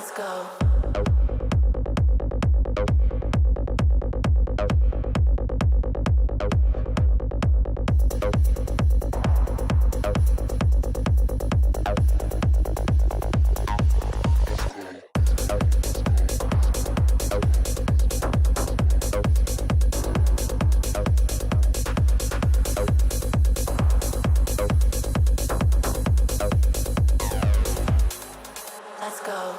Let's go. Let's go.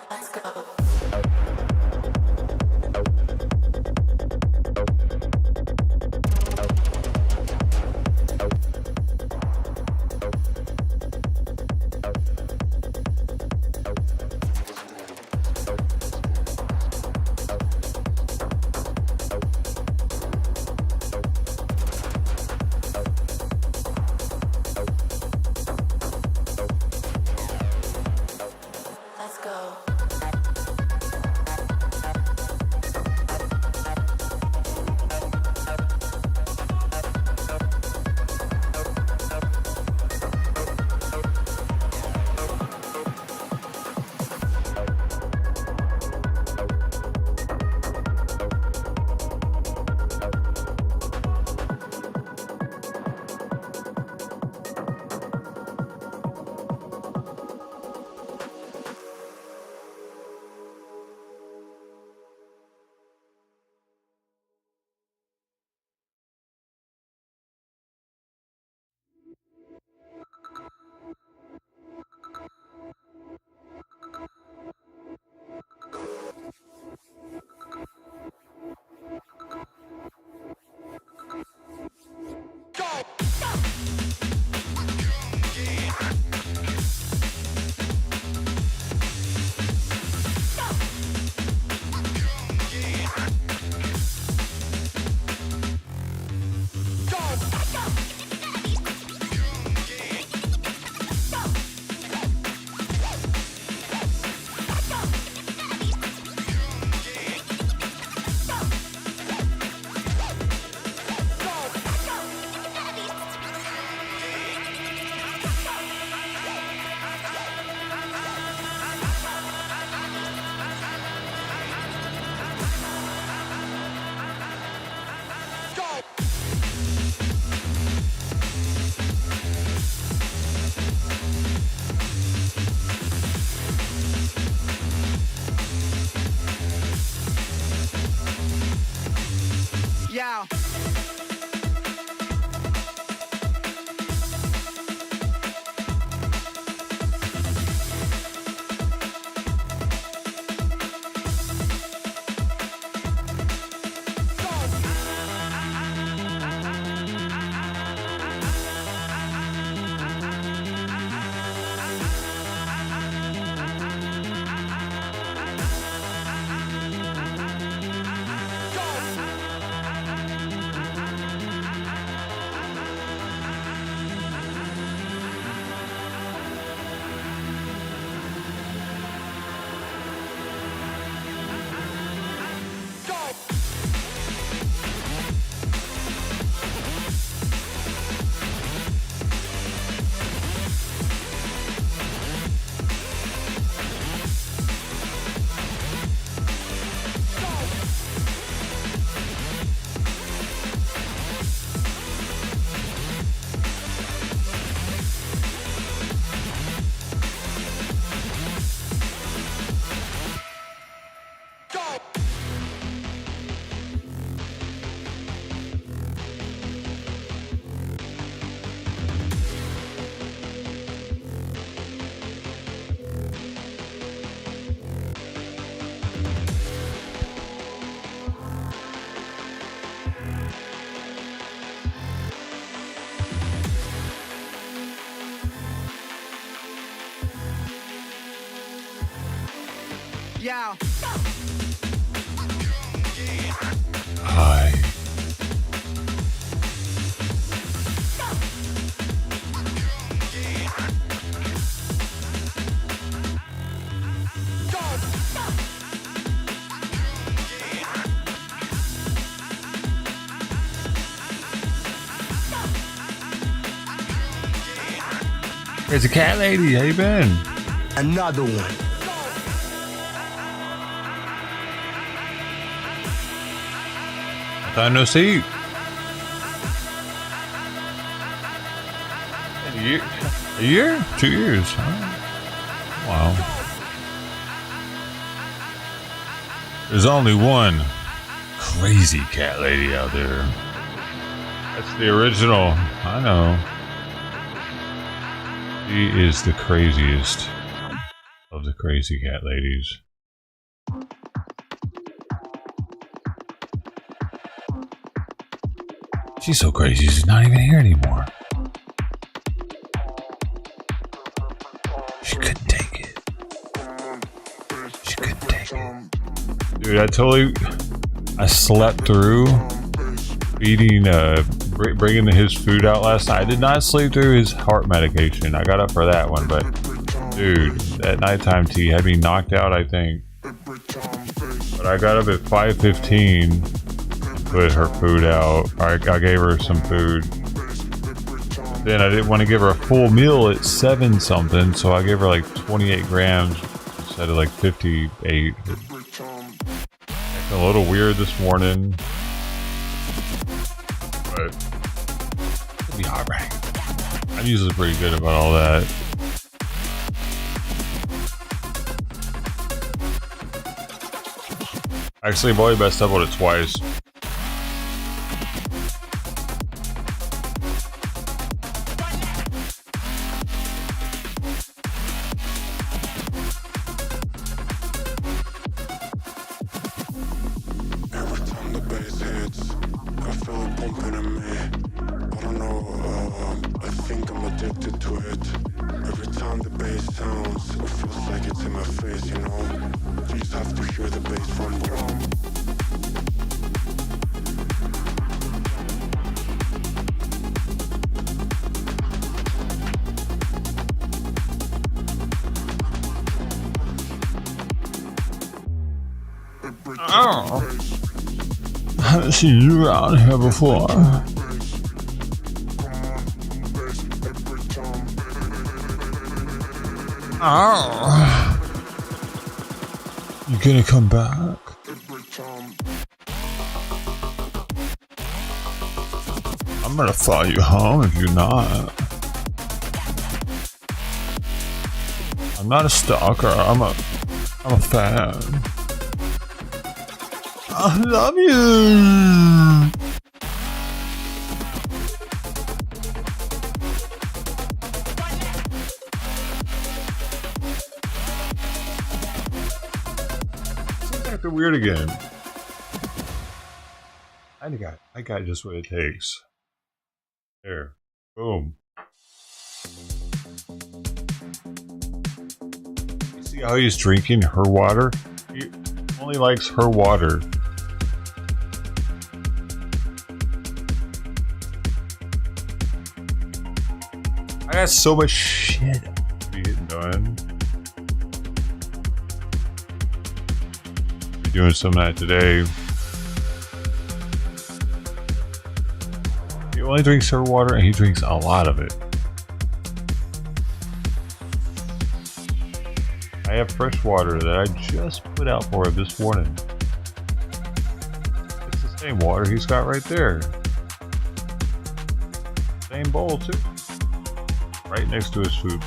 Let's go. Let's go. Yeah. Hi. There's a cat lady. How you been? Another one. I thought no seat. A year? A year? 2 years? Oh. Wow. There's only one crazy cat lady out there. That's the original. I know. She is the craziest of the crazy cat ladies. She's so crazy, she's not even here anymore. She couldn't take it. She couldn't take it. Dude, I slept through feeding, bringing his food out last night. I did not sleep through his heart medication. I got up for that one, but dude, that nighttime tea had me knocked out, I think. But I got up at 5:15 and put her food out. I gave her some food. Then I didn't want to give her a full meal at 7 something, so I gave her like 28 grams instead of like 58. Acting a little weird this morning. But it'll be alright. I'm usually pretty good about all that. Actually, I've only messed up on it twice. Oh, I haven't seen you around here before. Oh, you gonna come back? I'm gonna follow you home if you're not. I'm not a stalker. I'm a fan. I love you. Seems acting weird again. I got just what it takes. There. Boom. You see how he's drinking her water? He only likes her water. I got so much shit to be getting done. Be doing some of that today. He only drinks her water and he drinks a lot of it. I have fresh water that I just put out for him this morning. It's the same water he's got right there. Same bowl too. Right next to his food.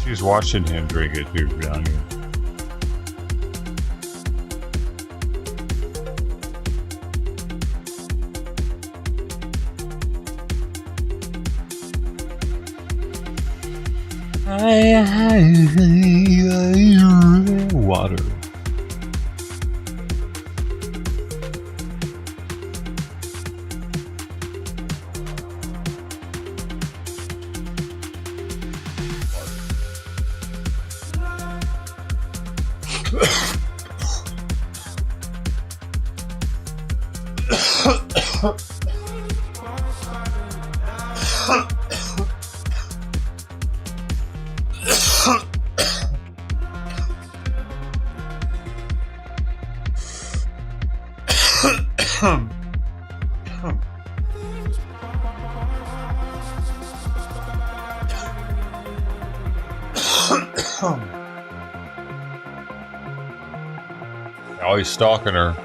She's watching him drink it too down here. Water. Oh, he's stalking her.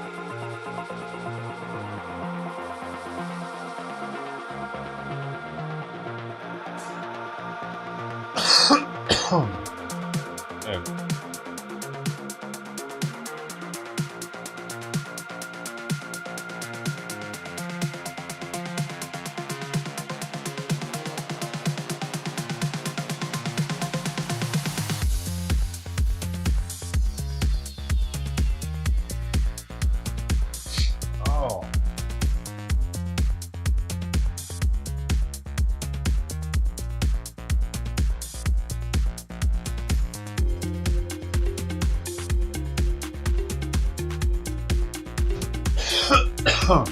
Oh.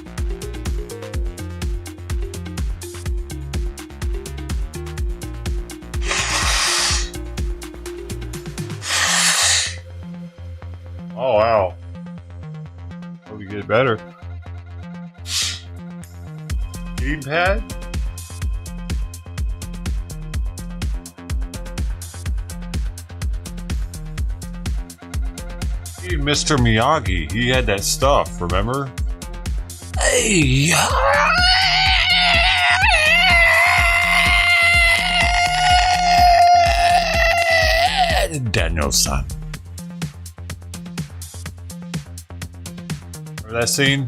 Oh wow. Hope you get better. Heating pad? Hey, Mr. Miyagi, he had that stuff, remember? Hey! Daniel-san. Remember that scene?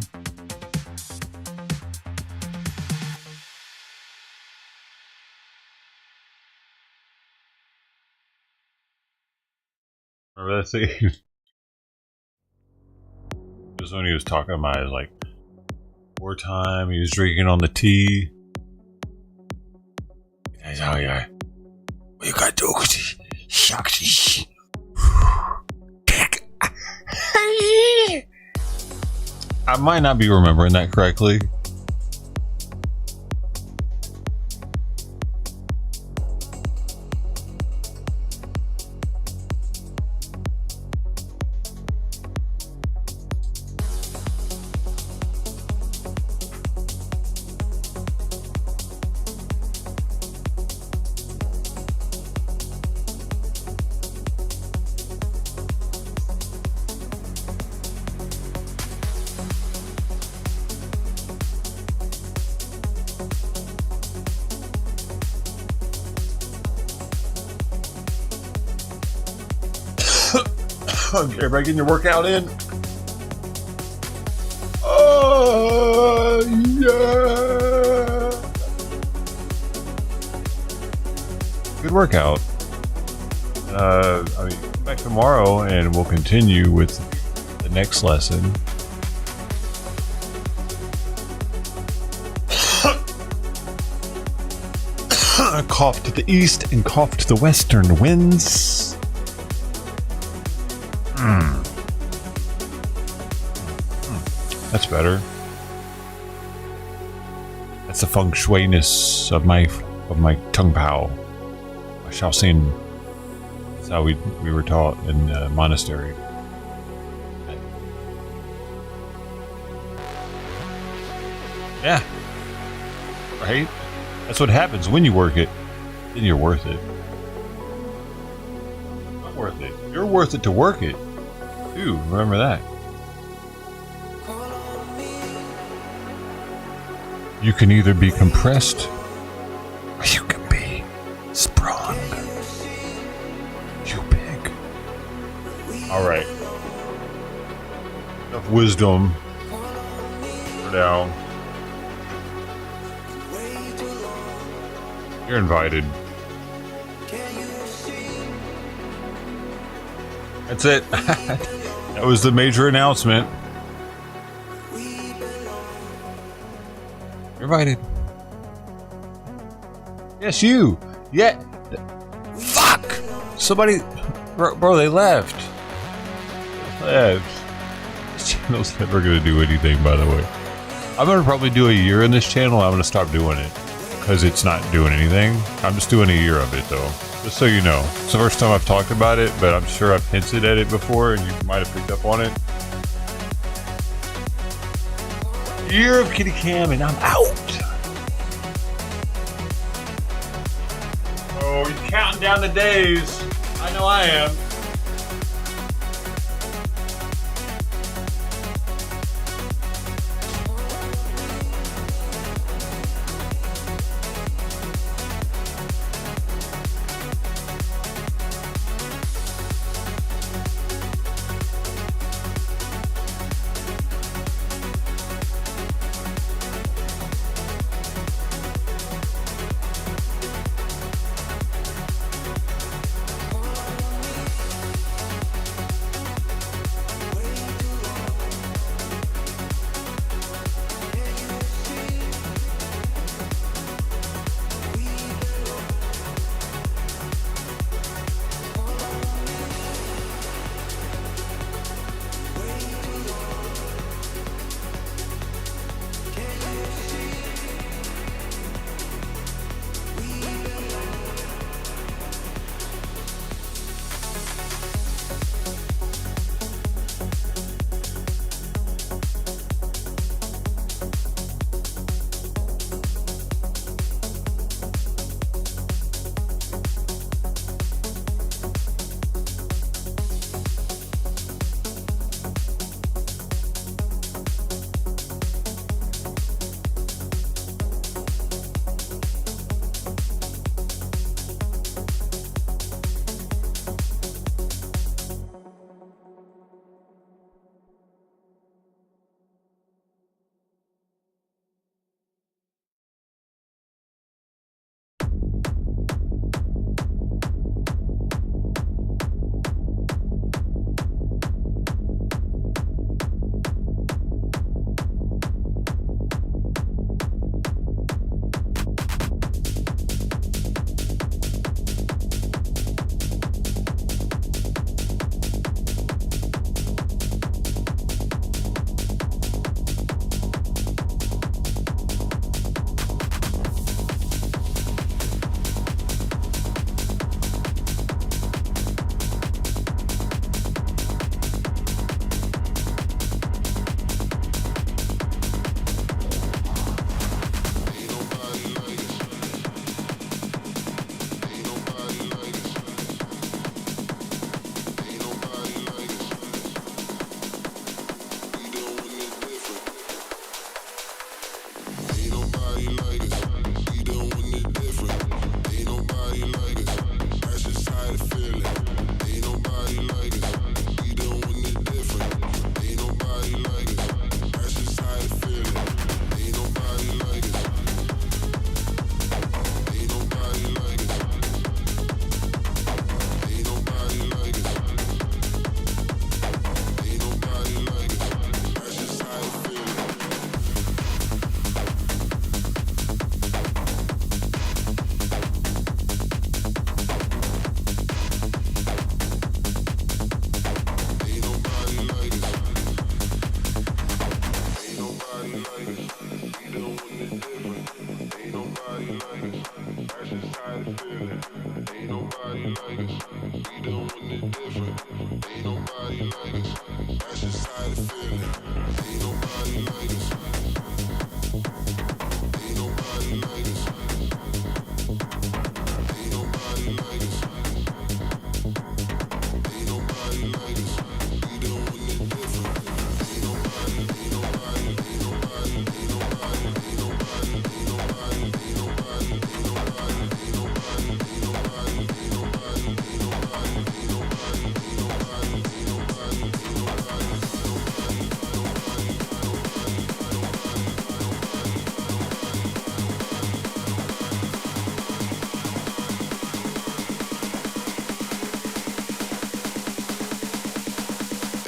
Remember that scene? Just when he was talking about like wartime, he was drinking on the tea. Oh yeah. We got to shucks. I might not be remembering that correctly. Everybody getting your workout in? Oh, yeah. Good workout. I mean, come back tomorrow and we'll continue with the next lesson. Cough to the east and cough to the western winds. That's better. That's the feng shui-ness of my tongue pow. I shall sing. That's how we were taught in the monastery. Yeah. Right? That's what happens when you work it. Then you're worth it. Not worth it. You're worth it to work it. Too. Remember that. You can either be compressed or you can be sprung. You pick. Alright. Enough wisdom for now. You're invited. That's it. That was the major announcement. You're invited. Yes, you. Yeah. Fuck. Somebody. Bro, they left. This channel's never going to do anything, by the way. I'm going to probably do a year in this channel. I'm going to stop doing it. because it's not doing anything. I'm just doing a year of it though, just so you know. It's the first time I've talked about it, but I'm sure I've hinted at it before and you might have picked up on it. Year of kitty cam and I'm out. Oh, he's counting down the days. I know I am.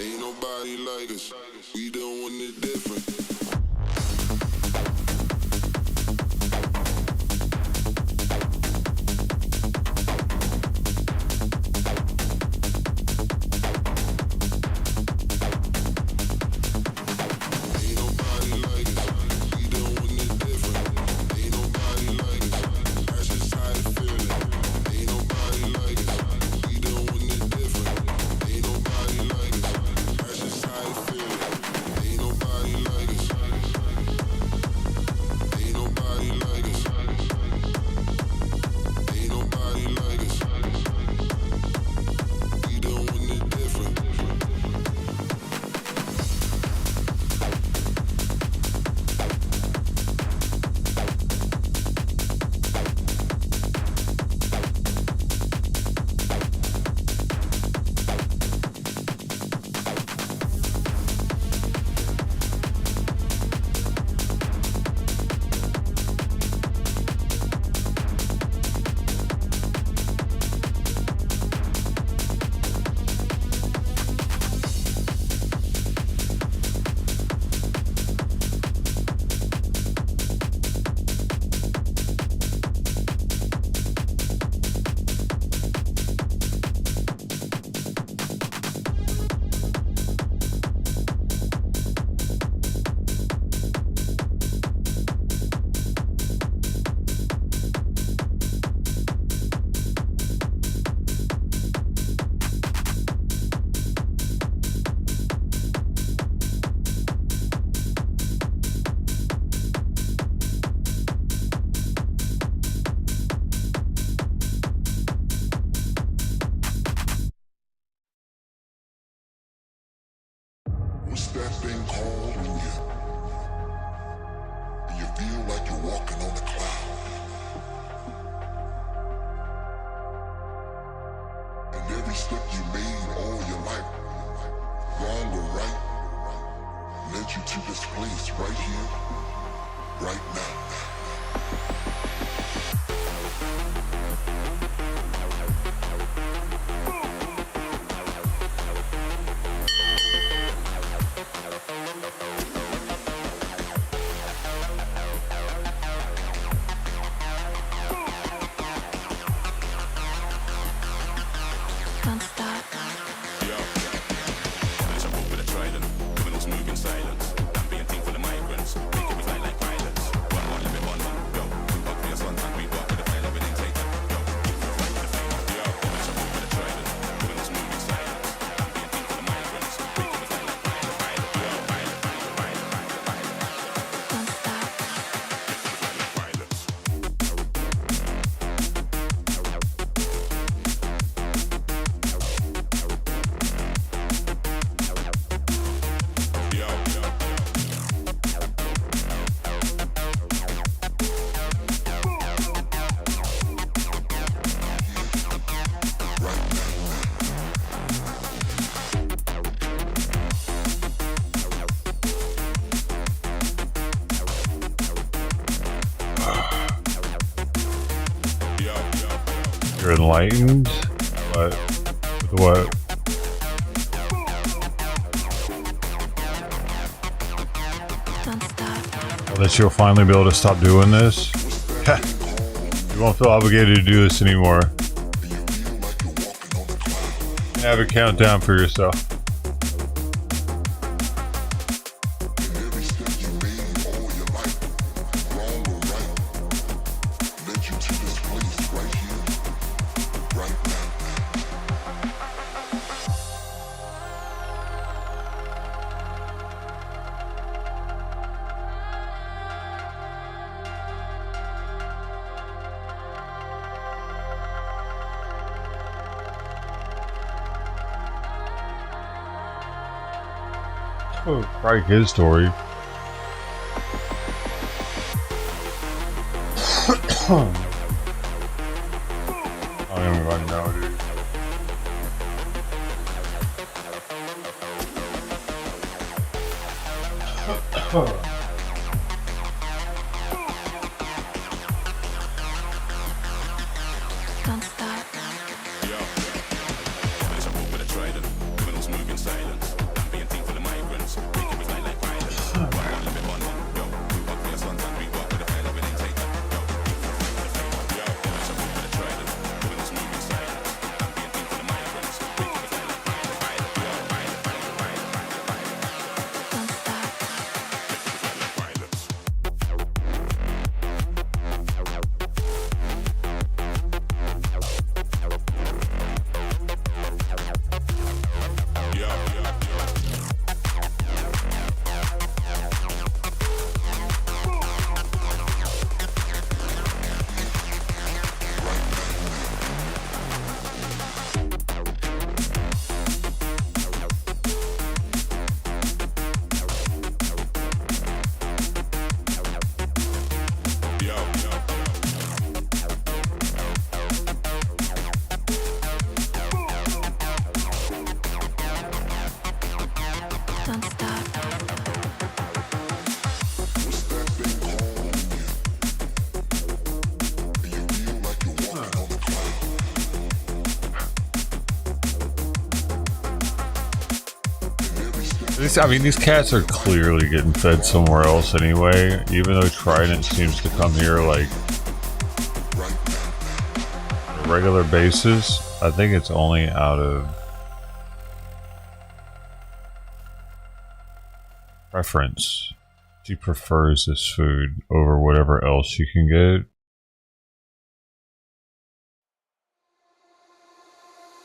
Ain't nobody like us. calling you, and you feel like you're walking on a cloud. And every step you made all your life, wrong or right, led you to this place right here, right now. Don't stop. Don't stop. You're enlightened? What? With what? Don't stop. Well, that you'll finally be able to stop doing this? You won't feel obligated to do this anymore. You can have a countdown for yourself. And every step you made all your life, wrong or right, led you to this place right here, right now. Oh, Frank, his story. I don't even fucking know, dude. Don't stop. Don't stop. Don't stop. What's that thing calling you? And you feel like you're walking on a cloud. And every step These cats are clearly getting fed somewhere else anyway, even though Trident seems to come here like right now. on a regular basis. I think it's only out of preference. She prefers this food over whatever else you can get.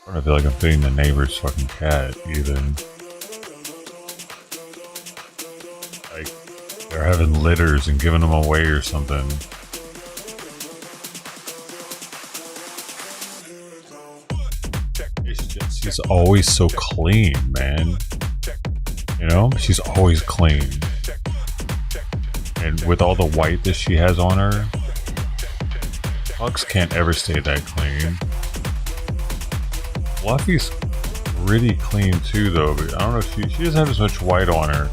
I don't feel like I'm feeding the neighbor's fucking cat either. Like they're having litters and giving them away or something. He's always so clean, man. You know, she's always clean. And with all the white that she has on her, pugs can't ever stay that clean. Fluffy's pretty clean too, though. But I don't know if she doesn't have as much white on her.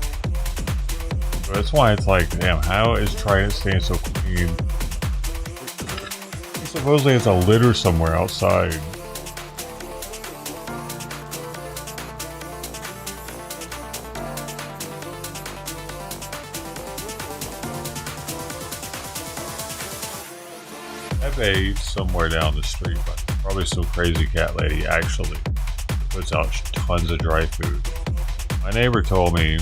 So that's why it's like, damn, how is Trident staying so clean? Supposedly it's a litter somewhere outside. I have a somewhere down the street, but probably some crazy cat lady actually puts out tons of dry food. My neighbor told me,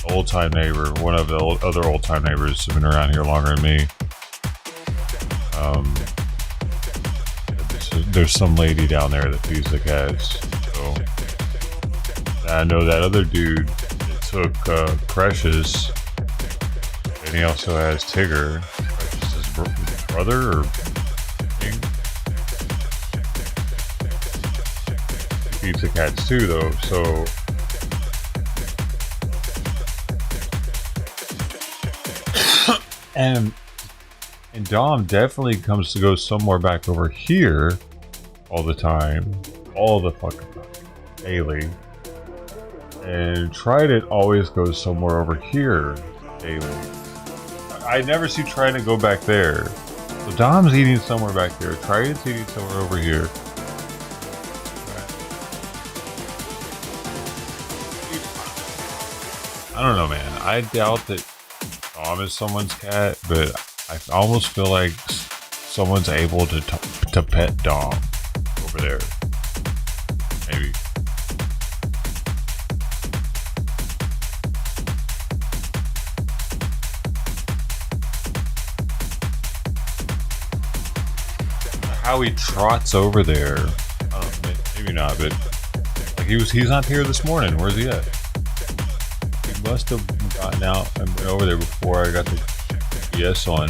old time neighbor, one of the other old time neighbors who've been around here longer than me. There's some lady down there that feeds the cats. So I know that other dude that took Precious, and he also has Tigger, Precious's brother or thing. He feeds the cats too, though. So and Dom definitely comes to go somewhere back over here all the time, all the fucking time, daily. And Trident always goes somewhere over here daily. I never see Trident go back there. So Dom's eating somewhere back there. Trident's eating somewhere over here. I don't know, man. I doubt that Dom is someone's cat, but I almost feel like someone's able to pet Dom over there. Maybe. How he trots over there. I don't know, maybe not, but like he's not here this morning. Where's he at? He must have gotten out and went over there before I got the GPS on.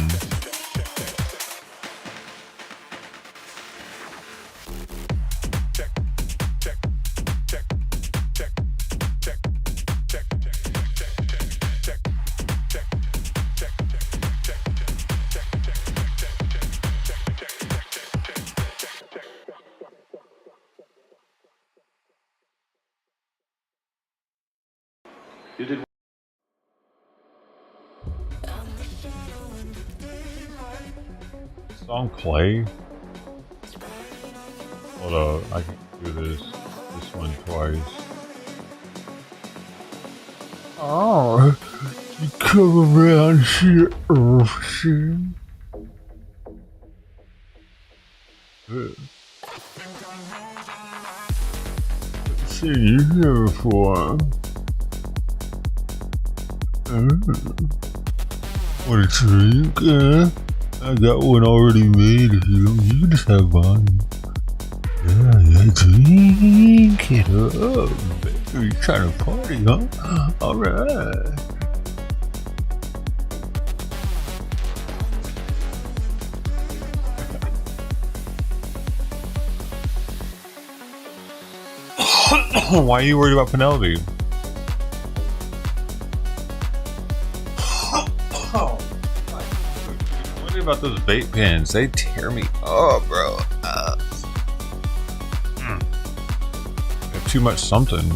Song play? Hold on, I can do this one twice. Oh, you come around here often. Seen you here before. Want a drink? I got one already made if you can just have one. Yeah, drink it up. Baby, you trying to party, huh? Alright. Why are you worried about Penelope? About those vape pens, they tear me up, bro. Have too much something.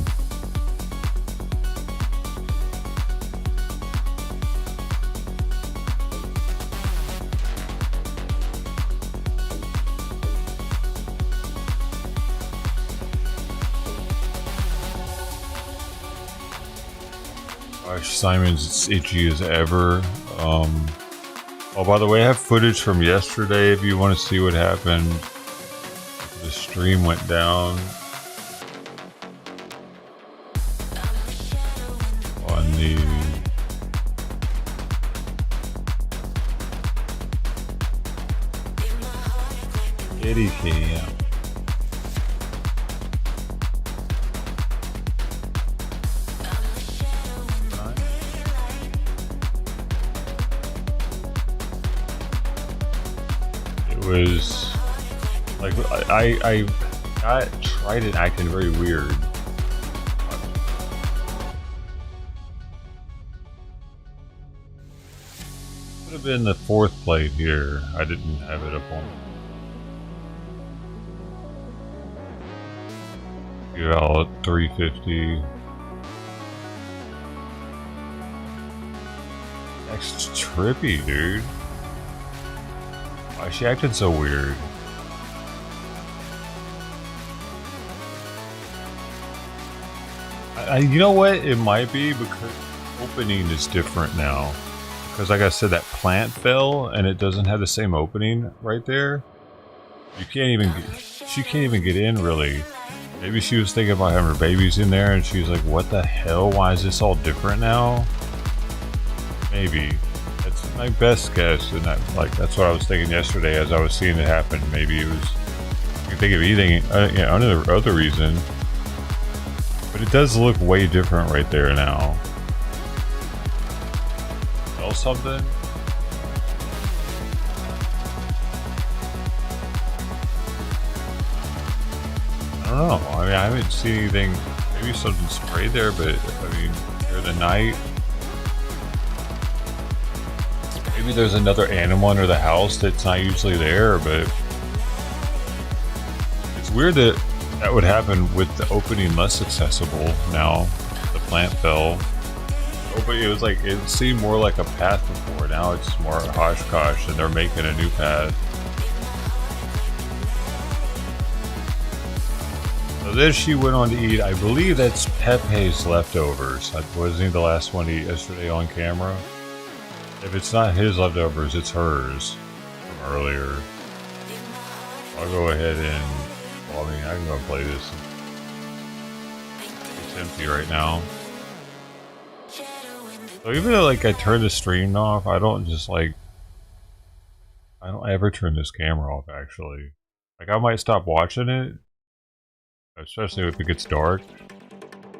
Gosh, Simon's itchy as ever. Oh, by the way, I have footage from yesterday if you want to see what happened. The stream went down on the kitty cam. Was like I got Trident acting very weird. been the fourth plate here. I didn't have it up on. Give out 350. That's trippy, dude. Why is she acting so weird? You know what? It might be because opening is different now. Because like I said, that plant fell and it doesn't have the same opening right there. You can't even get, she can't even get in really. Maybe she was thinking about having her babies in there and she's like, what the hell? Why is this all different now? Maybe. That's my best guess. And that's what I was thinking yesterday as I was seeing it happen. Maybe it was, you can think of anything, other reason. But it does look way different right there now. Smell something? I don't know. I mean, I haven't seen anything. Maybe something sprayed there, but I mean, during the night. Maybe there's another animal under the house that's not usually there, but it's weird that that would happen with the opening less accessible now. The plant fell. It was like, it seemed more like a path before. Now it's more hodgepodge and they're making a new path. So then she went on to eat, I believe that's Pepe's leftovers. Wasn't he the last one to eat yesterday on camera? If it's not his leftovers, it's hers from earlier. I'll go ahead and, well, I mean, I can go play this. It's empty right now. So even though like I turn the stream off, I don't ever turn this camera off actually. Like I might stop watching it, especially if it gets dark.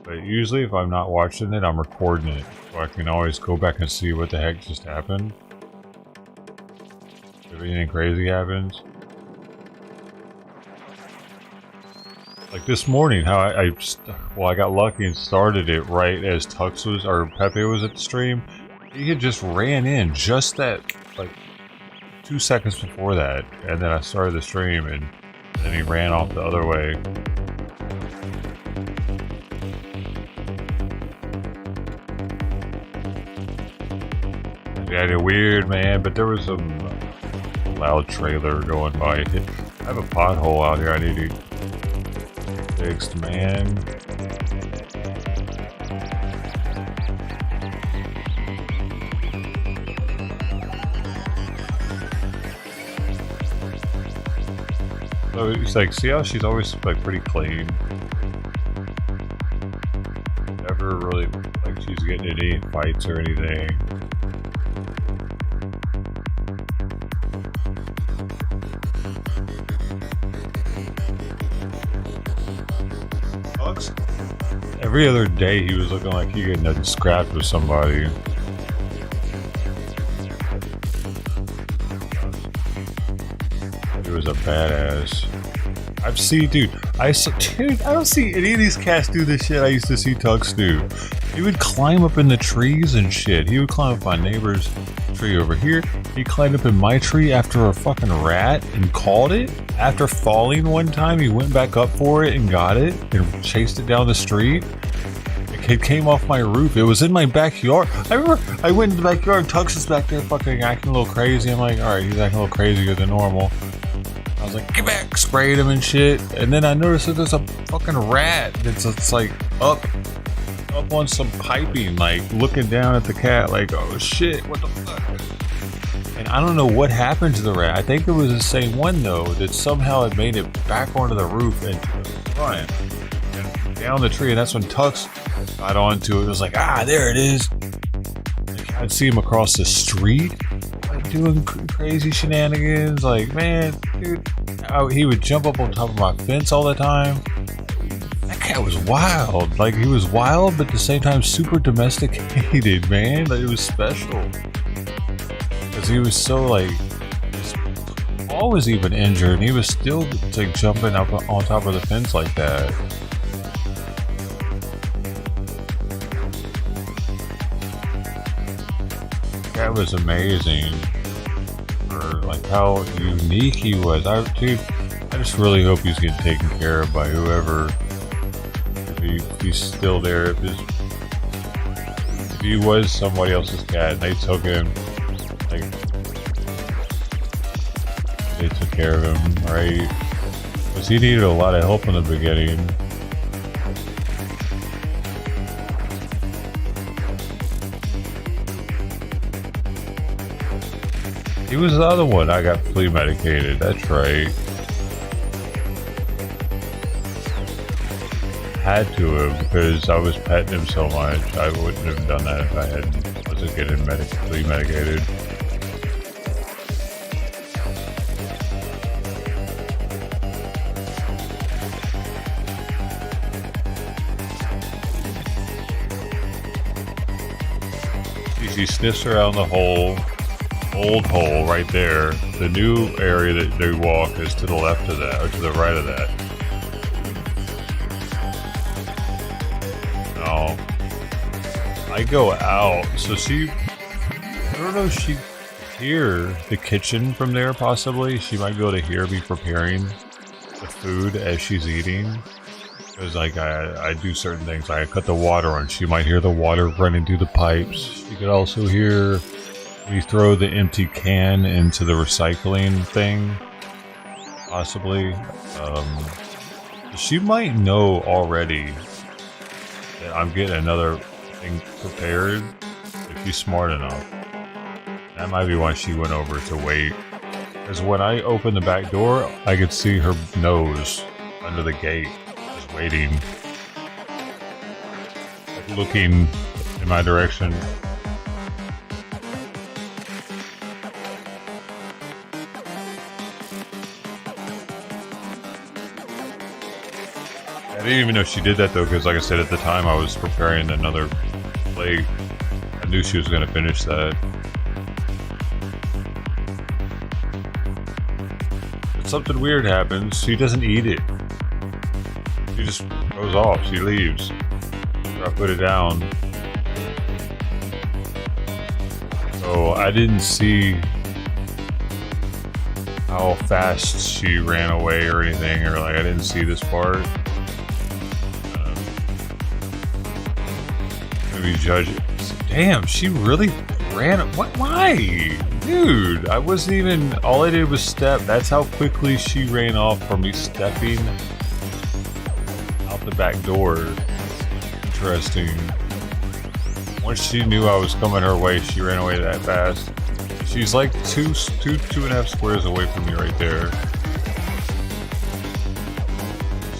But usually if I'm not watching it, I'm recording it. So I can always go back and see what the heck just happened. If anything crazy happens. Like this morning, how I got lucky and started it right as Tux was, or Pepe was at the stream. He had just ran in just that, like 2 seconds before that, and then I started the stream, and then he ran off the other way. Yeah, it's weird, man, but there was some loud trailer going by. I have a pothole out here I need to fixed, man. So it's like, see how she's always like pretty clean. Never really like she's getting in any fights or anything. Every other day he was looking like he getting scrapped with somebody. He was a badass. Dude, I don't see any of these cats do this shit I used to see Tux do. He would climb up in the trees and shit. He would climb up my neighbor's tree over here. He climbed up in my tree after a fucking rat and caught it. After falling one time, he went back up for it and got it and chased it down the street. It came off my roof. It was in my backyard. I remember I went in the backyard and Tux is back there fucking acting a little crazy. I'm like, alright, he's acting a little crazier than normal. I was like, get back, sprayed him and shit. And then I noticed that there's a fucking rat that's like up on some piping, like looking down at the cat like, oh shit, what the fuck? And I don't know what happened to the rat. I think it was the same one though, that somehow it made it back onto the roof and to the front and down the tree. And that's when Tux got onto it. It was like, ah, there it is. Like, I'd see him across the street, like doing crazy shenanigans. Like, man, dude, he would jump up on top of my fence all the time. That cat was wild. Like, he was wild, but at the same time super domesticated, man. Like, it was special. Because he was so, like, his paw was even injured, and he was still, like, jumping up on top of the fence like that. That was amazing. or like how unique he was. Dude, I just really hope he's getting taken care of by whoever. If he's still there, if he was somebody else's cat and they took him, like they took care of him, right? Because he needed a lot of help in the beginning. He was the other one I got flea medicated, that's right. Had to have, because I was petting him so much. I wouldn't have done that if I wasn't getting flea medicated. She sniffs around the old hole right there. The new area that they walk is to the left of that, or to the right of that. No. I go out, so I don't know if she can hear the kitchen from there, possibly. She might be able to hear me preparing the food as she's eating. Because like I do certain things, like I cut the water on. She might hear the water running through the pipes. She could also hear me throw the empty can into the recycling thing, possibly. She might know already that I'm getting another thing prepared if she's smart enough. That might be why she went over to wait. Because when I opened the back door, I could see her nose under the gate. Waiting, like looking in my direction. I didn't even know she did that though, because like I said, at the time I was preparing another plate. I knew she was going to finish that. But something weird happens. She doesn't eat it. She just goes off. She leaves. I put it down. So I didn't see how fast she ran away or anything, or like I didn't see this part. Maybe judge it. Damn, she really ran. What? Why? Dude, I wasn't even. All I did was step. That's how quickly she ran off from me stepping the back door. Interesting. Once she knew I was coming her way, she ran away that fast. She's like two and a half squares away from me right there.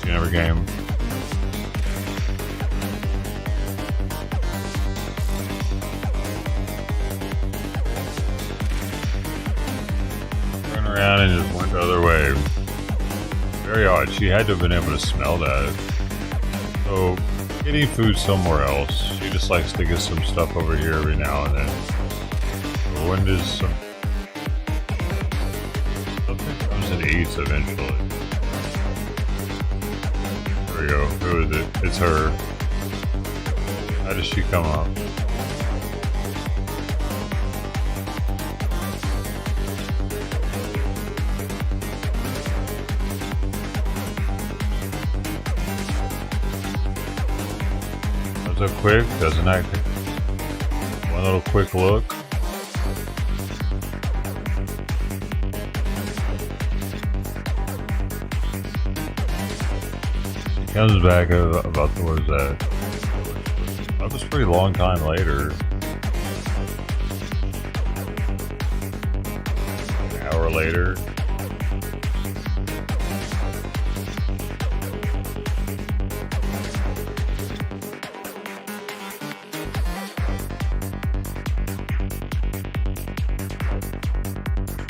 She never came. Turned around and just went the other way. Very odd. She had to have been able to smell that. So, getting food somewhere else. She just likes to get some stuff over here every now and then. But when does something comes and eats eventually? There we go. Who is it? It's her. How does she come up? So quick, doesn't act. One little quick look. She comes back about towards that. That was a pretty long time later. An hour later.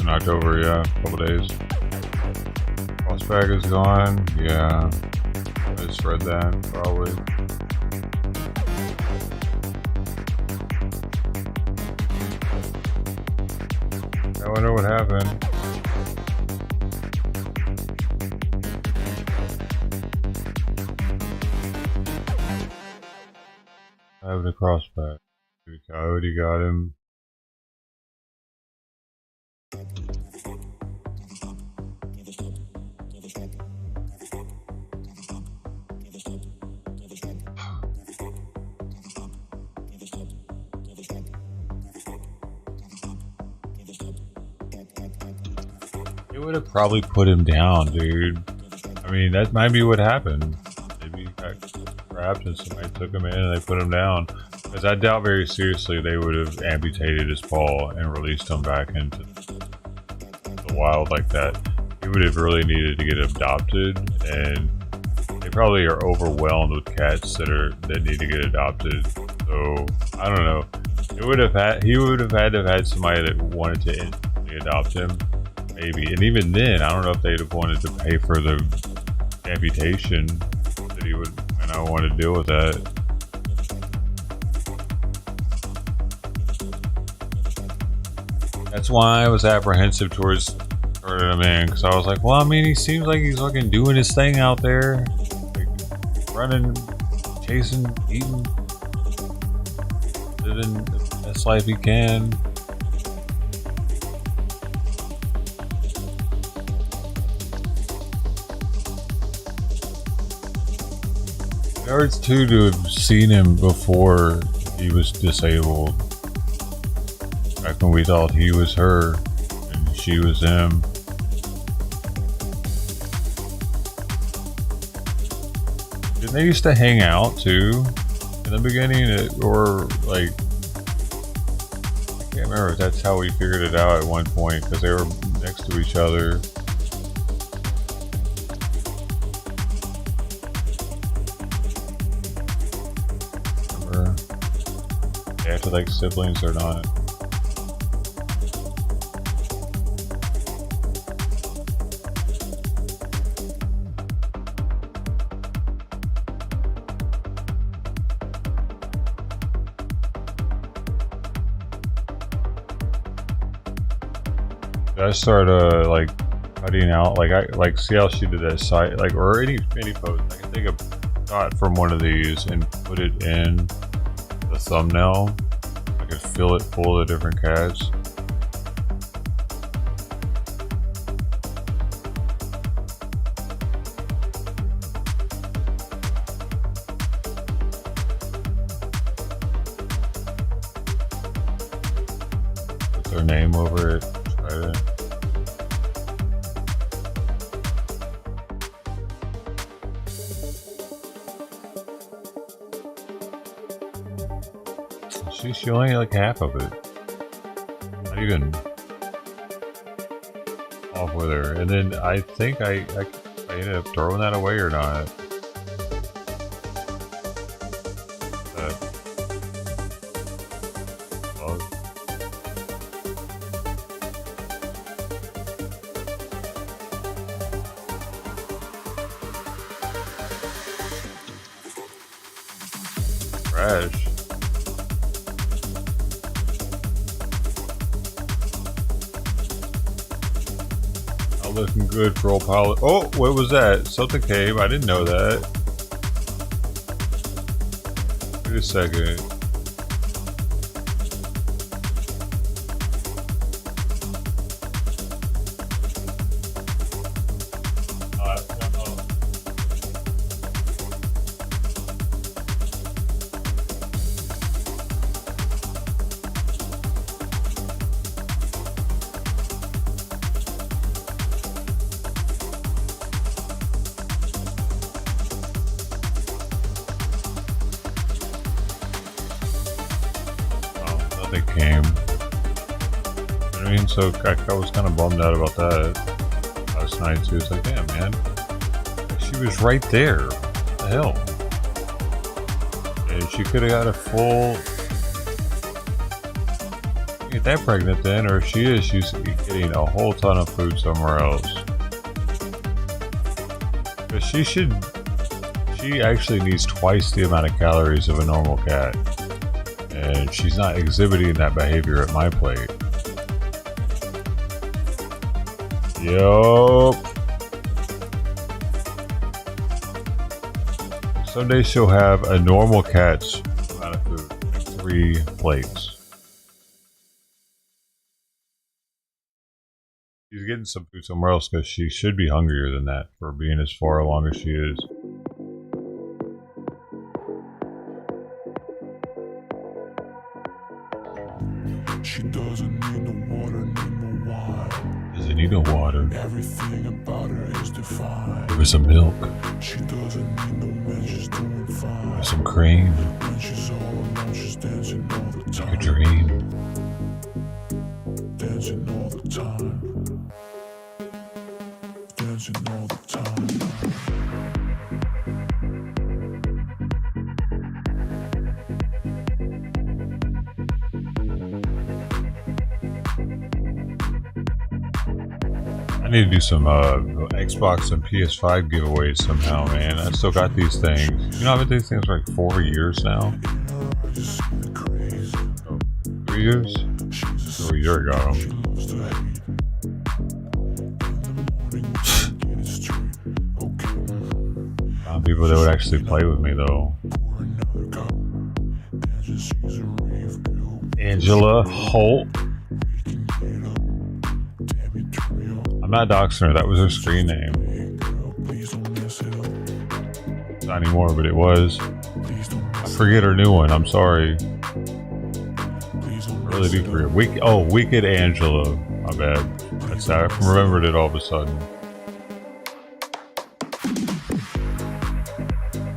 October, yeah, a couple days. Crossback is gone, yeah. I just read that, probably. I wonder what happened. I have the crossback. The coyote got him. would have probably put him down, dude. I mean, that might be what happened. Maybe he got grabbed and somebody took him in and they put him down. Because I doubt very seriously they would have amputated his paw and released him back into the wild like that. He would have really needed to get adopted, and they probably are overwhelmed with cats that need to get adopted. So I don't know. He would have had to have had somebody that wanted to instantly adopt him, maybe. And even then, I don't know if they'd have wanted to pay for the amputation that he would, and I want to deal with that. That's why I was apprehensive towards turning him in, because I was like, well, I mean, he seems like he's fucking doing his thing out there, like running, chasing, eating, living the best life he can. It hurts too to have seen him before he was disabled. Back when we thought he was her and she was him. Didn't they used to hang out too in the beginning? Or like, I can't remember if that's how we figured it out at one point, because they were next to each other. Remember? They acted like siblings or not. I started like cutting out, like see how she did that side, like, or any post. I can take a shot from one of these and put it in the thumbnail. I could fill it full of different cats. Put their name over it. Try to. She only like half of it. Not even off with her. And then I think I ended up throwing that away or not. Trash. Looking good for old pilot. Oh, what was that? Something came. I didn't know that. Wait a second. They came. You know what I mean? So I was kind of bummed out about that last night too. It's like, damn, man, she was right there. What the hell? And she could have got a full. Get that pregnant then, or if she is, she's getting a whole ton of food somewhere else. But she should. She actually needs twice the amount of calories of a normal cat. And she's not exhibiting that behavior at my plate. Yup. Someday she'll have a normal cat's amount of food, like 3 plates. She's getting some food somewhere else because she should be hungrier than that for being as far along as she is. She doesn't need no water, need no wine. Does it need no water? Everything about her is defined. There was some milk. She doesn't need no man, she's doing fine. Some cream. When she's all alone, she's dancing all the time. A dream. Dancing all the time. Dancing all the time. I need to do some Xbox and PS5 giveaways somehow, man. I still got these things. You know, I've had these things for like 4 years now. 3 years? So a year ago. Found people that would actually play with me though. Angela Holt. I'm not doxing her, that was her screen name. Not anymore, but it was. I forget her new one, I'm sorry. I really do forget. Wicked Angela. My bad. That's I remembered it all of a sudden.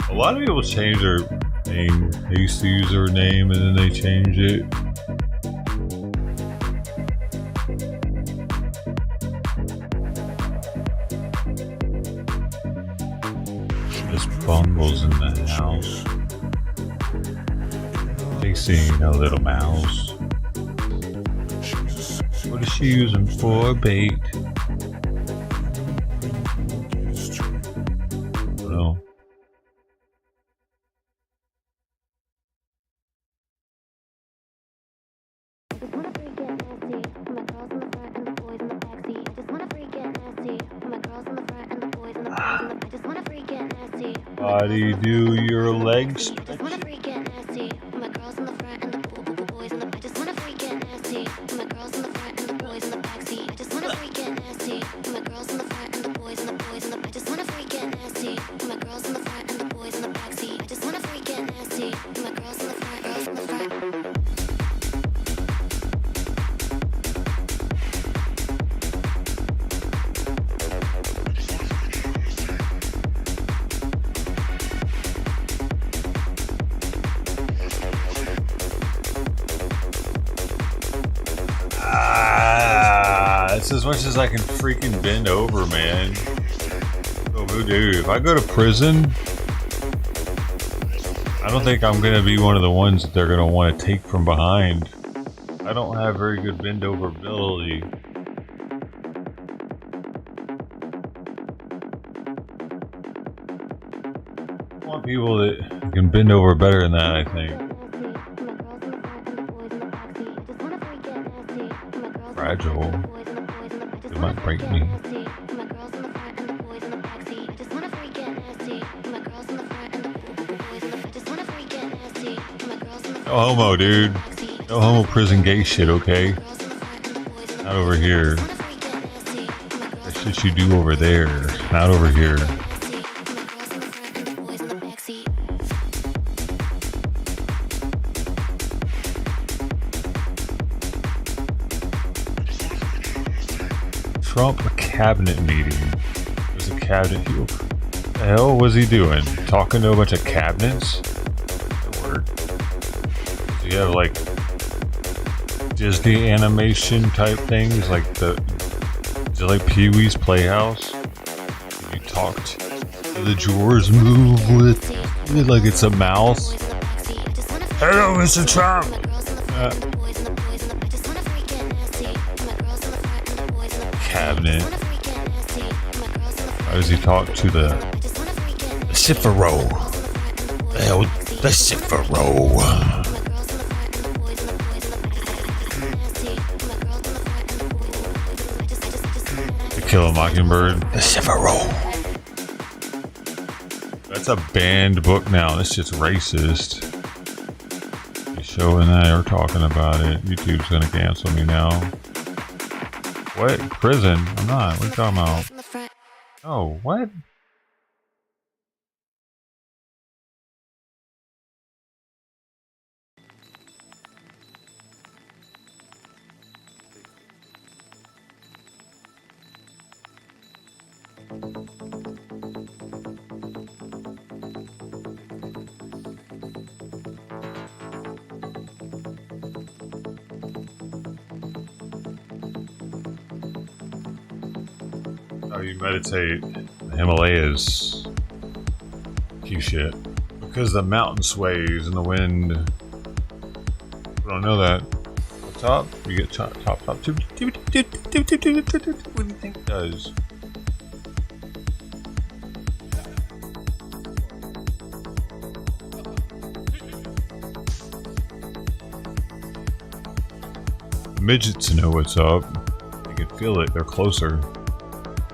A lot of people change their name. They used to use their name and then they change it. Miss Bungle's in the house. Chasing a little mouse. What is she using for bait? No. Body, do your legs stretch? That's as much as I can freaking bend over, man. Oh, dude, if I go to prison, I don't think I'm gonna be one of the ones that they're gonna want to take from behind. I don't have very good bend over ability. I want people that can bend over better than that, I think. Fragile. It might break me. No homo, dude. No homo prison gay shit, okay? Not over here. That shit you do over there. Not over here. Trump cabinet meeting. There's a cabinet. What the hell was he doing? Talking to a bunch of cabinets? Word. Do you have like Disney animation type things like is it like Pee-wee's Playhouse? You talked to the drawers, move with it like it's a mouse. Hello, Mr. Trump. Cabinet. How does he talk to the Cifero? Hell, the Cifero. To Kill a Mockingbird. The Cifero. That's a banned book now. That's just racist. You showing that or talking about it? YouTube's gonna cancel me now. What? Prison? I'm not. What are you talking about? Oh, what? How you meditate the Himalayas. Key shit. Because the mountain sways in the wind. We don't know that. Up top, you get top. What do you think it does? The midgets know what's up. You can feel it. They're closer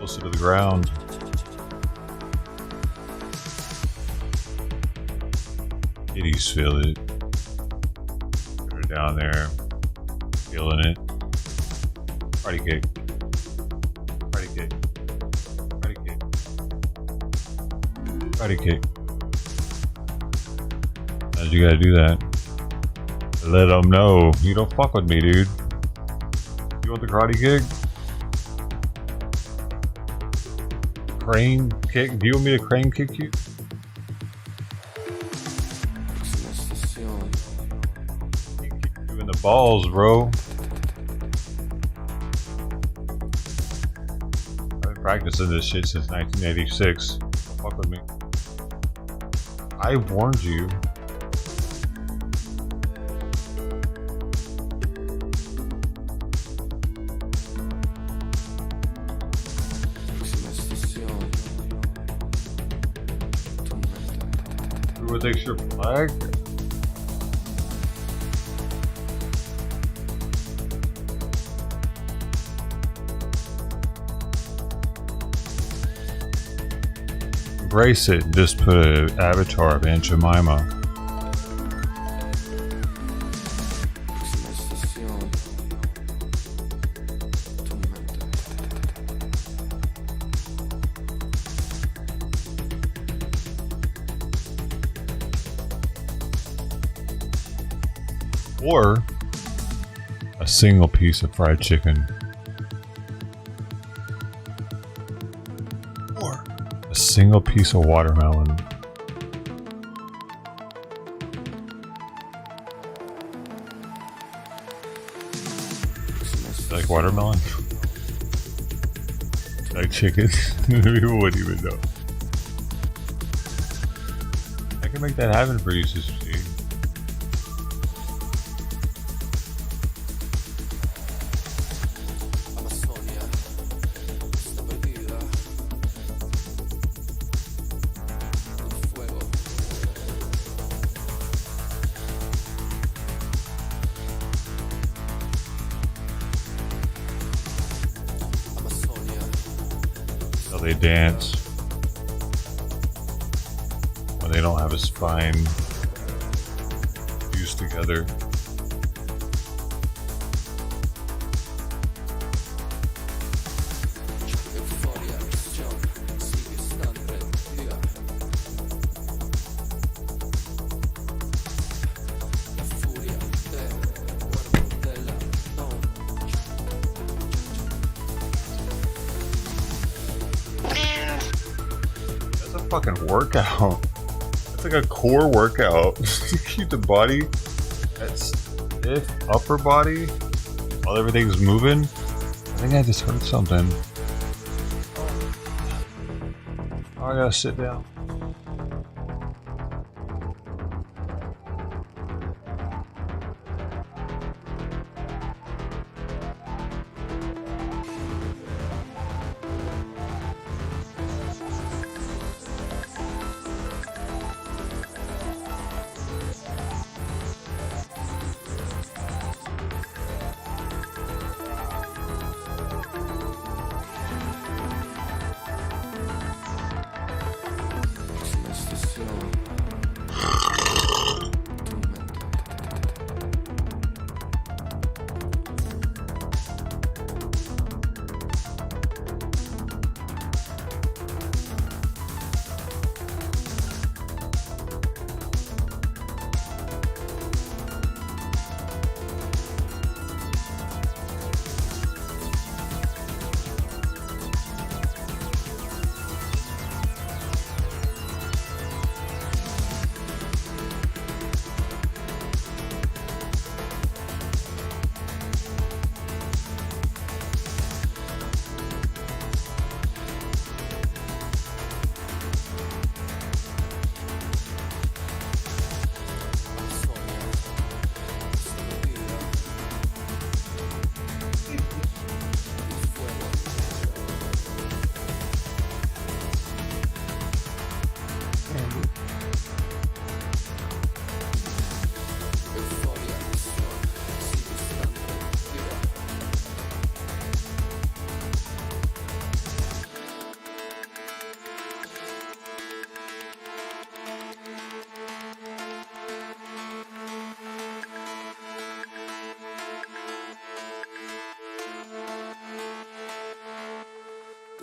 to the ground. Kitties feel it. They're down there, feeling it. Party cake. Party cake. Party cake. Party cake. How'd you gotta do that? Let them know you don't fuck with me, dude. You want the karate kick? Crane kick? Do you want me to crane kick you? You in the balls, bro. I've been practicing this shit since 1986. Don't fuck with me. I warned you. What takes your flag? Embrace it. Just put an avatar of Aunt Jemima. Or a single piece of fried chicken. Or a single piece of watermelon. Like watermelon? Like chicken? People wouldn't even know. I can make that happen for you, Sister Steve. They dance when they don't have a spine fused together. Fucking workout. It's like a core workout to keep the body that stiff upper body while everything's moving. I think I just heard something. Oh, I gotta sit down.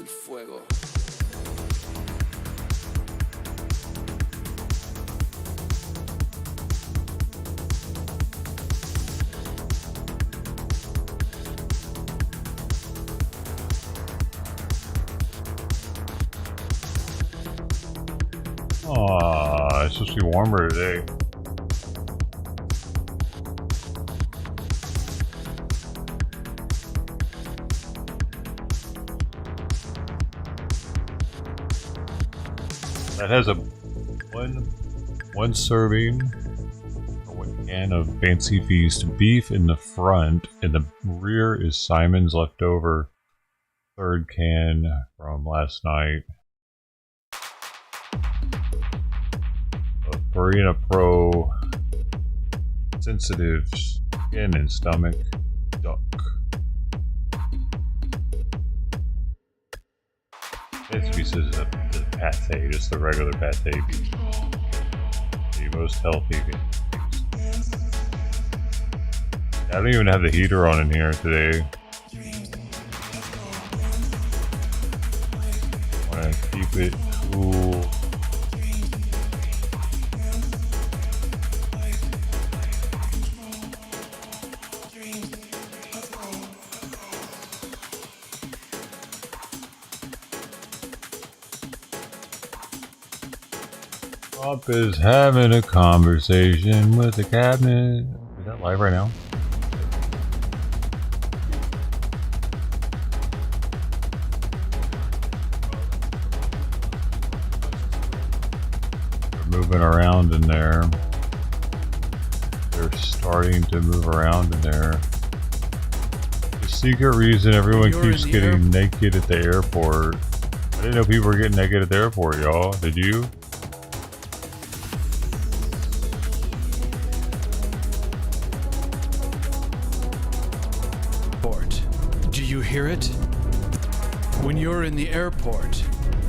el fuego. Aw, it's supposed to be warmer today. That has a one serving or one can of Fancy Feast beef in the front. In the rear is Simon's leftover third can from last night. Purina Pro sensitive skin and stomach duck. This piece is the pate, just the regular pate beef. The most healthy beef. I don't even have the heater on in here today. I want to keep it cool. Up is having a conversation with the cabinet. Is that live right now? They're moving around in there. They're starting to move around in there. The secret reason everyone keeps getting naked at the airport. I didn't know people were getting naked at the airport, y'all. Did you? Do you hear it? When you're in the airport,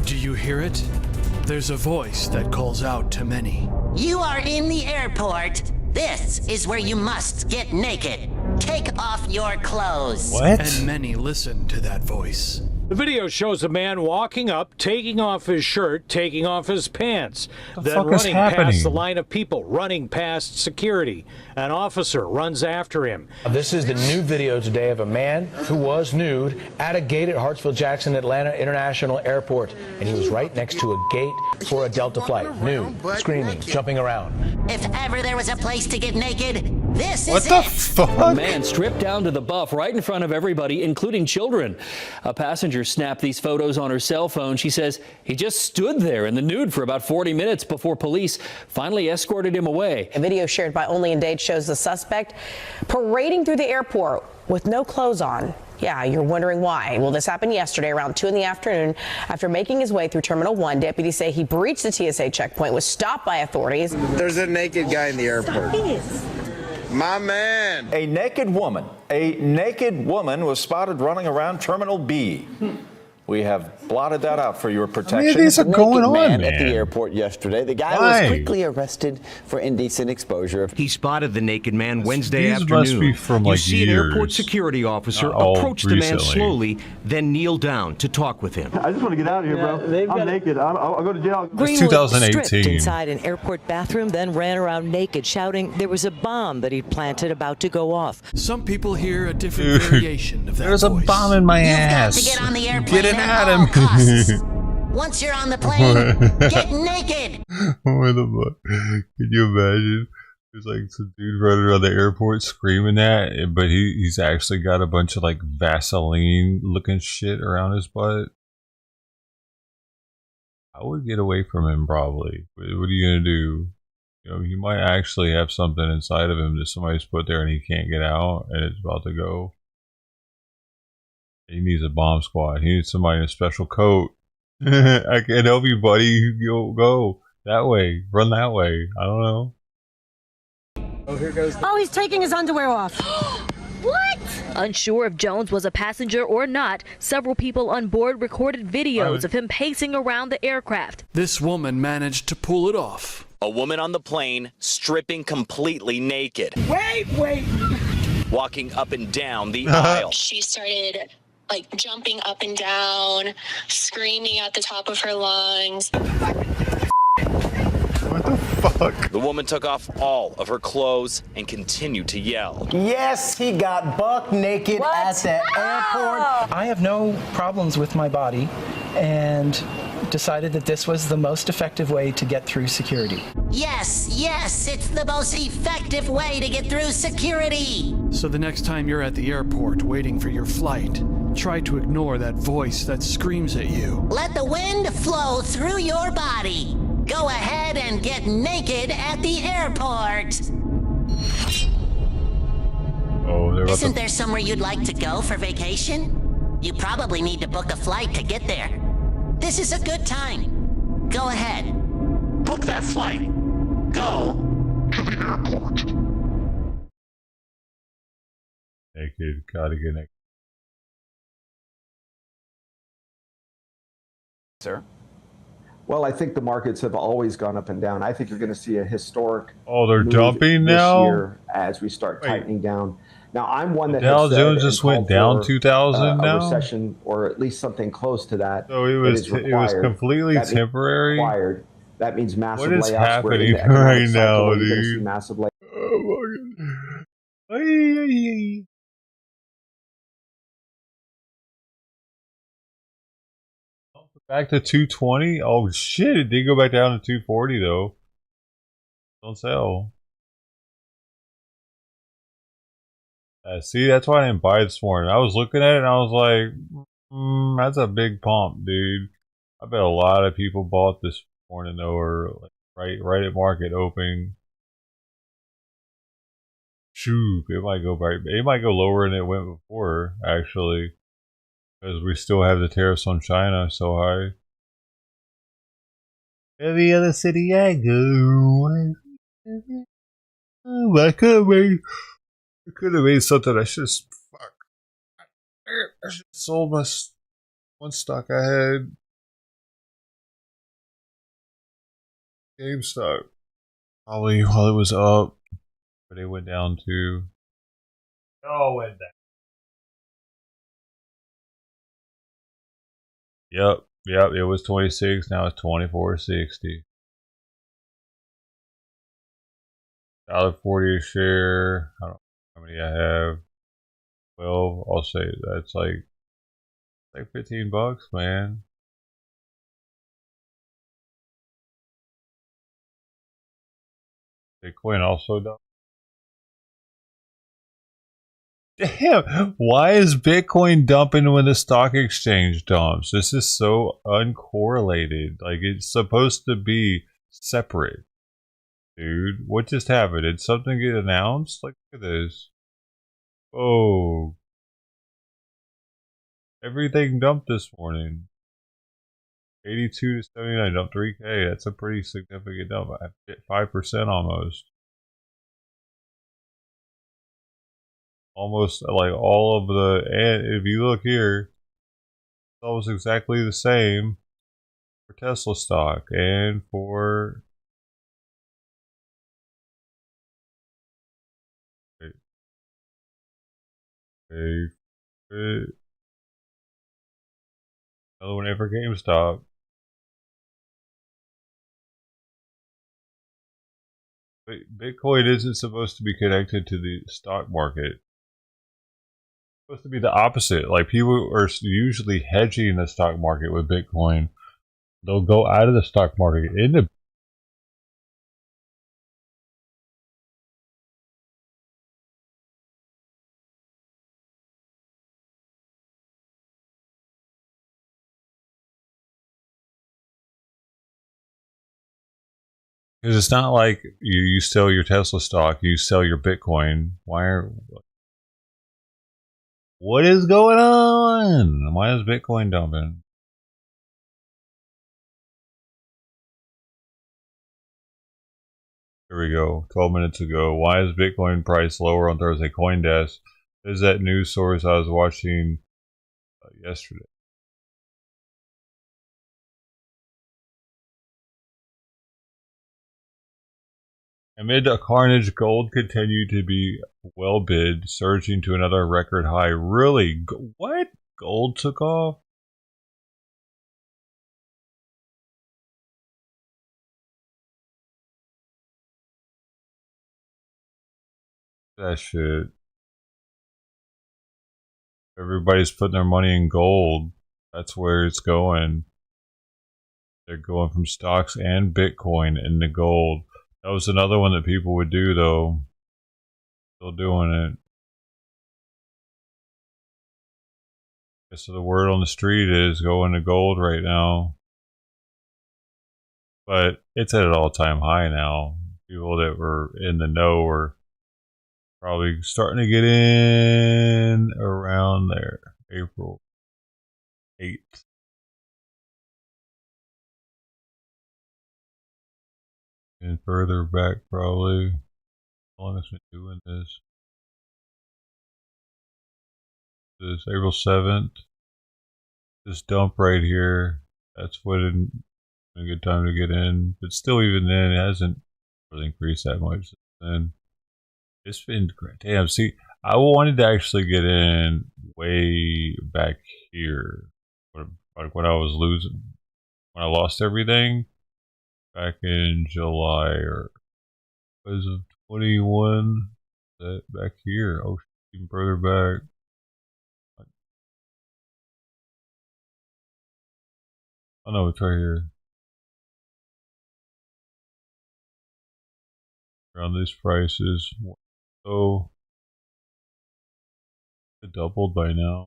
do you hear it? There's a voice that calls out to many. You are in the airport. This is where you must get naked. Take off your clothes. What? And many listen to that voice. The video shows a man walking up, taking off his shirt, taking off his pants, then running past the line of people, running past security. An officer runs after him. This is the new video today of a man who was nude at a gate at Hartsfield-Jackson Atlanta International Airport. And he was right next to a gate for a Delta flight. Nude, screaming, jumping around. If ever there was a place to get naked, this What is the it. fuck? A man stripped down to the buff right in front of everybody, including children. A passenger snapped these photos on her cell phone. She says he just stood there in the nude for about 40 minutes before police finally escorted him away. A video shared by Only in Dade shows the suspect parading through the airport with no clothes on. Yeah, you're wondering why. Well, this happened yesterday around 2 in the afternoon. After making his way through Terminal 1, deputies say he breached the TSA checkpoint, was stopped by authorities. There's a naked guy in the airport. My man. A naked woman was spotted running around Terminal B. We have blotted that out for your protection. How many of these are going on, man? At the airport yesterday. The guy was quickly arrested for indecent exposure. He spotted the naked man Wednesday These afternoon. must be from, like, you see an airport years. security officer Not approach the man recently. slowly, then kneel down to talk with him. I just want to get out of here, bro. I'm naked. I'll go to jail. It's 2018. Stripped inside an airport bathroom, then ran around naked, shouting there was a bomb that he'd planted about to go off. Some people hear a different variation of that There's voice. a bomb in my You've ass. got to get on the airplane Get it at at all him. costs. Once you're on the plane, get naked. What the fuck? Can you imagine? There's like some dude running around the airport screaming that, but he's actually got a bunch of like Vaseline looking shit around his butt. I would get away from him probably. What are you gonna do? You know, he might actually have something inside of him that somebody's put there and he can't get out and it's about to go. He needs a bomb squad. He needs somebody in a special coat. I can help you, buddy. Go that way. Run that way. I don't know. Oh, here goes. Oh, he's taking his underwear off. What? Unsure if Jones was a passenger or not, several people on board recorded videos of him pacing around the aircraft. This woman managed to pull it off. A woman on the plane stripping completely naked. Wait. Walking up and down the aisle. She started like jumping up and down, screaming at the top of her lungs. What the fuck? The woman took off all of her clothes and continued to yell. Yes, he got buck naked at the airport. I have no problems with my body and decided that this was the most effective way to get through security. Yes, it's the most effective way to get through security. So the next time you're at the airport waiting for your flight, try to ignore that voice that screams at you. Let the wind flow through your body. Go ahead and get naked at the airport. Oh, Isn't there somewhere you'd like to go for vacation? You probably need to book a flight to get there. This is a good time. Go ahead. Book that flight. Go to the airport. Naked, gotta get naked. Sir? Well, I think the markets have always gone up and down. I think you're going to see a historic. Oh, they're move dumping this now? year as we start tightening down. Now, I'm one that Dow has said Jones and just went called down for, 2,000 a now? recession, or at least something close to that. So it was completely That means temporary. required. That means massive What is layoffs. happening We're in the economic right cycle now, where you're gonna dude? see massive layoffs. Oh my god. Back to 220? Oh shit, it did go back down to 240 though. Don't sell. See, that's why I didn't buy this morning. I was looking at it and I was like, that's a big pump, dude. I bet a lot of people bought this morning though, or like right at market opening. Shoot, it might go back. It might go lower than it went before, actually, because we still have the tariffs on China so high. Every other city I go, I could have made something. I should have sold my one stock I had. GameStop. Probably while it was up, but it went down to. Oh, went down. Yep, it was 26, now it's 24.60. $1.40 a share. I don't know how many I have. 12, I'll say that's like 15 bucks, man. Bitcoin also down. Damn, why is Bitcoin dumping when the stock exchange dumps? This is so uncorrelated. Like, it's supposed to be separate. Dude, what just happened? Did something get announced? Like, look at this. Oh. Everything dumped this morning. 82 to 79, dumped 3K. That's a pretty significant dump. 5% almost. Almost like all of the, and if you look here, it's almost exactly the same for Tesla stock and for another one for GameStop. Bitcoin isn't supposed to be connected to the stock market. It's supposed to be the opposite. Like, people are usually hedging the stock market with Bitcoin. They'll go out of the stock market into. Because it's not like you sell your Tesla stock, you sell your Bitcoin. What is going on? Why is Bitcoin dumping? Here we go. 12 minutes ago. Why is Bitcoin price lower on Thursday? CoinDesk. This is that news source I was watching yesterday. Amid a carnage, gold continued to be well bid, surging to another record high. Really? What? gold took off. That shit. Everybody's putting their money in gold. That's where it's going. They're going from stocks and Bitcoin into gold. That was another one that people would do, though. Still doing it. So the word on the street is go into gold right now. But it's at an all-time high now. People that were in the know are probably starting to get in around there. April 8th. And further back probably. How long has been doing this? This April 7th. This dump right here. That's what a good time to get in. But still, even then, it hasn't really increased that much. And it's been great. Damn, see, I wanted to actually get in way back here. Like when I was losing. When I lost everything. Back in July or was it 21? That back here. Oh, even further back. Oh no, it's right here. Around these prices. So it doubled by now.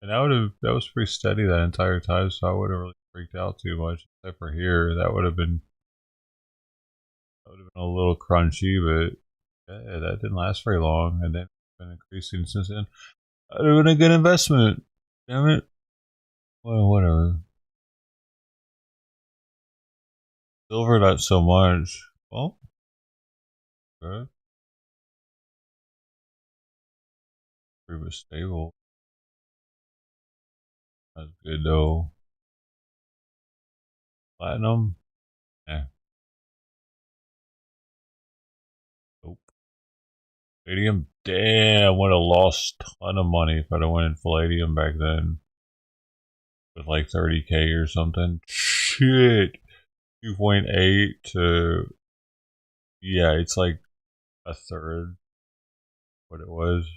And that was pretty steady that entire time, so I wouldn't have really freaked out too much, except for here. That would have been a little crunchy, but yeah, that didn't last very long, and then it's been increasing since then. That would have been a good investment. Damn it. Well, whatever. Silver, not so much. Well, good. Pretty stable. That's good though. Platinum? Yeah. Nope. Palladium? Damn, I would have lost a ton of money if I'd have went in Palladium back then. With like 30K or something. Shit. 2.8 to... Yeah, it's like a third what it was.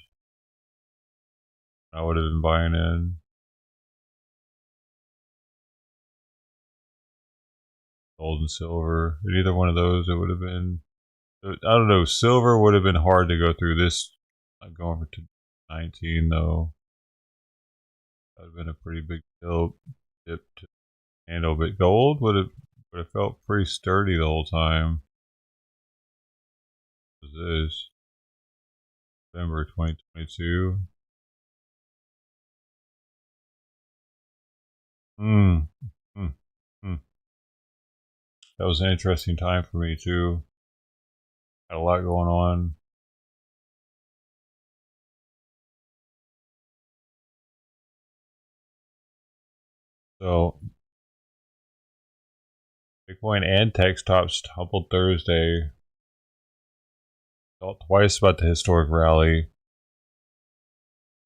I would have been buying in. Gold and silver. In either one of those, it would have been. I don't know. Silver would have been hard to go through this. I'm going for 19 though. That would have been a pretty big dip to handle. But gold would have felt pretty sturdy the whole time. What is this? November 2022. That was an interesting time for me too. Had a lot going on. So Bitcoin and tech stocks toppled Thursday. Thought twice about the historic rally.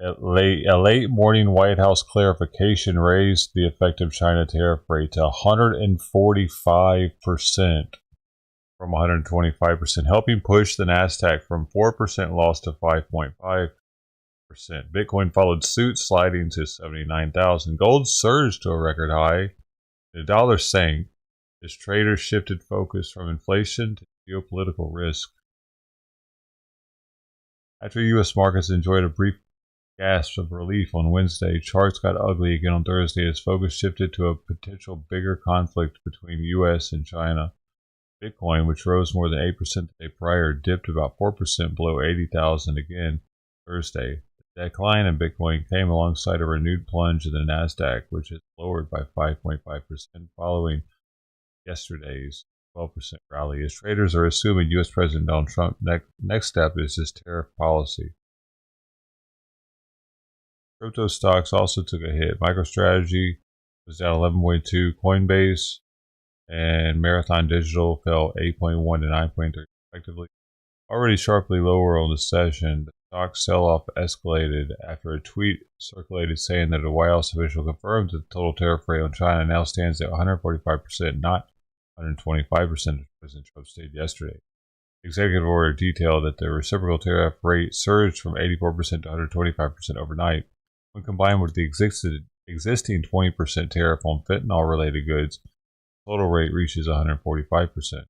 A late morning White House clarification raised the effective China tariff rate to 145% from 125%, helping push the Nasdaq from 4% loss to 5.5%. Bitcoin followed suit, sliding to 79,000. Gold surged to a record high. The dollar sank as traders shifted focus from inflation to geopolitical risk. After U.S. markets enjoyed a brief gasp of relief on Wednesday, charts got ugly again on Thursday as focus shifted to a potential bigger conflict between U.S. and China. Bitcoin, which rose more than 8% the day prior, dipped about 4% below 80,000 again Thursday. The decline in Bitcoin came alongside a renewed plunge in the Nasdaq, which has lowered by 5.5% following yesterday's 12% rally, as traders are assuming U.S. President Donald Trump's next step is his tariff policy. Crypto stocks also took a hit. MicroStrategy was down 11.2. Coinbase and Marathon Digital fell 8.1 to 9.3 respectively. Already sharply lower on the session. Stock sell-off escalated after a tweet circulated saying that a White House official confirmed that the total tariff rate on China now stands at 145%, not 125%, as President Trump stated yesterday. The executive order detailed that the reciprocal tariff rate surged from 84% to 125% overnight. When combined with the existing 20% tariff on fentanyl-related goods, the total rate reaches 145%.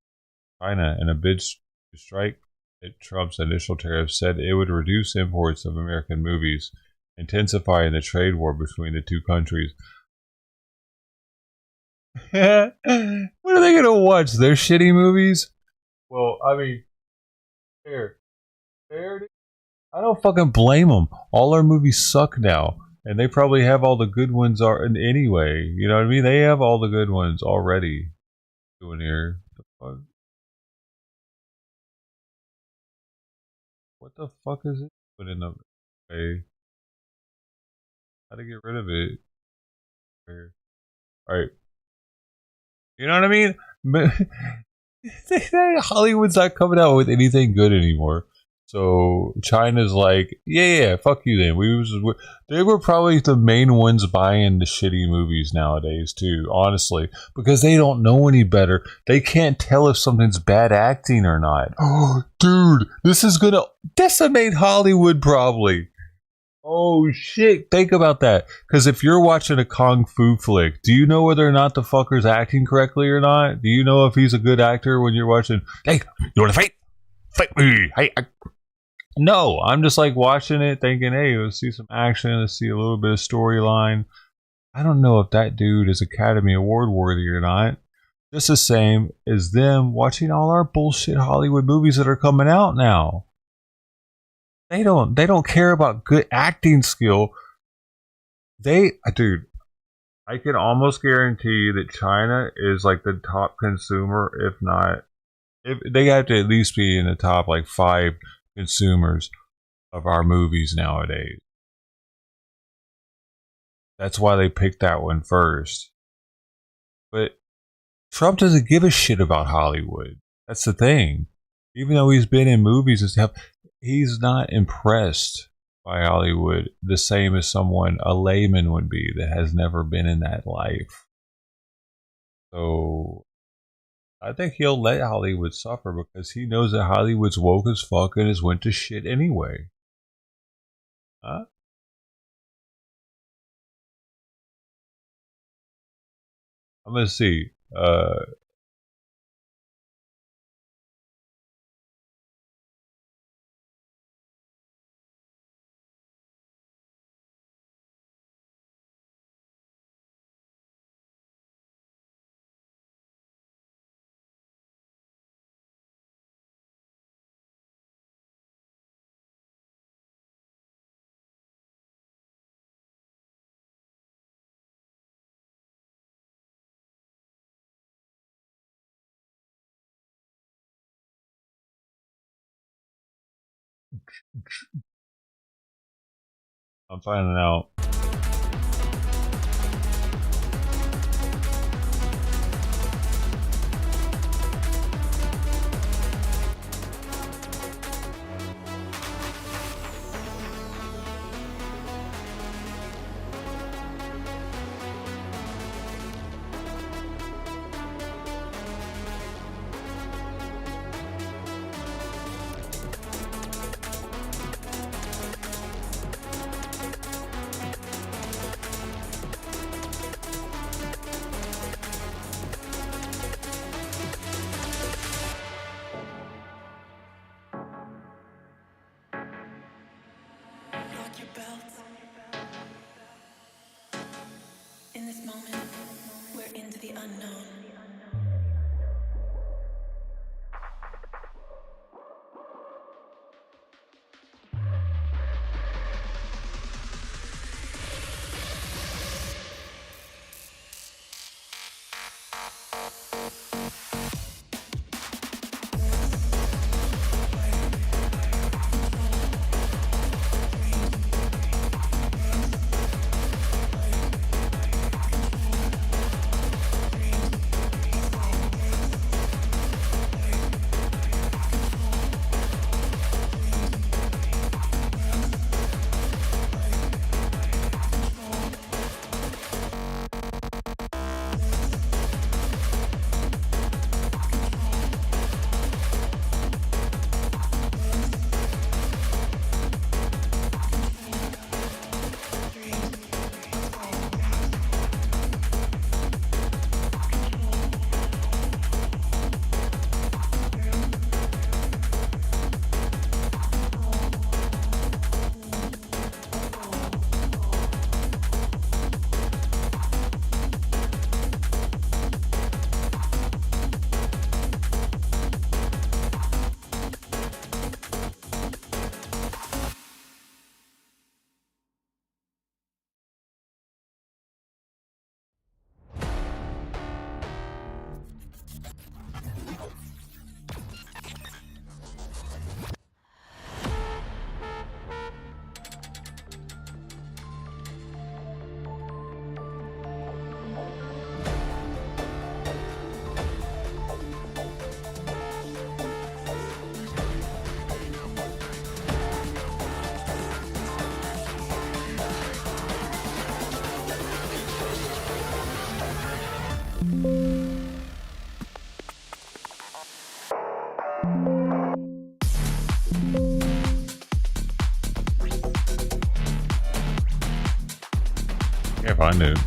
China, in a bid to strike at Trump's initial tariff, said it would reduce imports of American movies, intensifying the trade war between the two countries. What are they going to watch? Their shitty movies? Well, I mean, fair. I don't fucking blame them. All our movies suck now, and they probably have all the good ones anyway. You know what I mean? They have all the good ones already. Doing here, the fuck? What the fuck is it? Put in the way. How to get rid of it? All right. You know what I mean? Hollywood's not coming out with anything good anymore. So China's like, yeah, fuck you then. They were probably the main ones buying the shitty movies nowadays too, honestly, because they don't know any better. They can't tell if something's bad acting or not. Oh, dude, this is gonna decimate Hollywood probably. Oh shit, think about that. Because if you're watching a kung fu flick, do you know whether or not the fucker's acting correctly or not? Do you know if he's a good actor when you're watching, hey, you want to fight? Fight me. Hey, no, I'm just like watching it thinking, hey, let's see some action, let's see a little bit of storyline. I don't know if that dude is Academy Award worthy or not. Just the same as them watching all our bullshit Hollywood movies that are coming out now. They don't care about good acting skill. Dude, I can almost guarantee that China is like the top consumer, if not, if they have to at least be in the top like 5 consumers of our movies nowadays. That's why they picked that one first. But Trump doesn't give a shit about Hollywood. That's the thing. Even though he's been in movies and stuff, he's not impressed by Hollywood the same as a layman would be that has never been in that life. So I think he'll let Hollywood suffer because he knows that Hollywood's woke as fuck and has went to shit anyway. Huh? I'm gonna see. I'm finding out. In this moment, we're into the unknown. find it.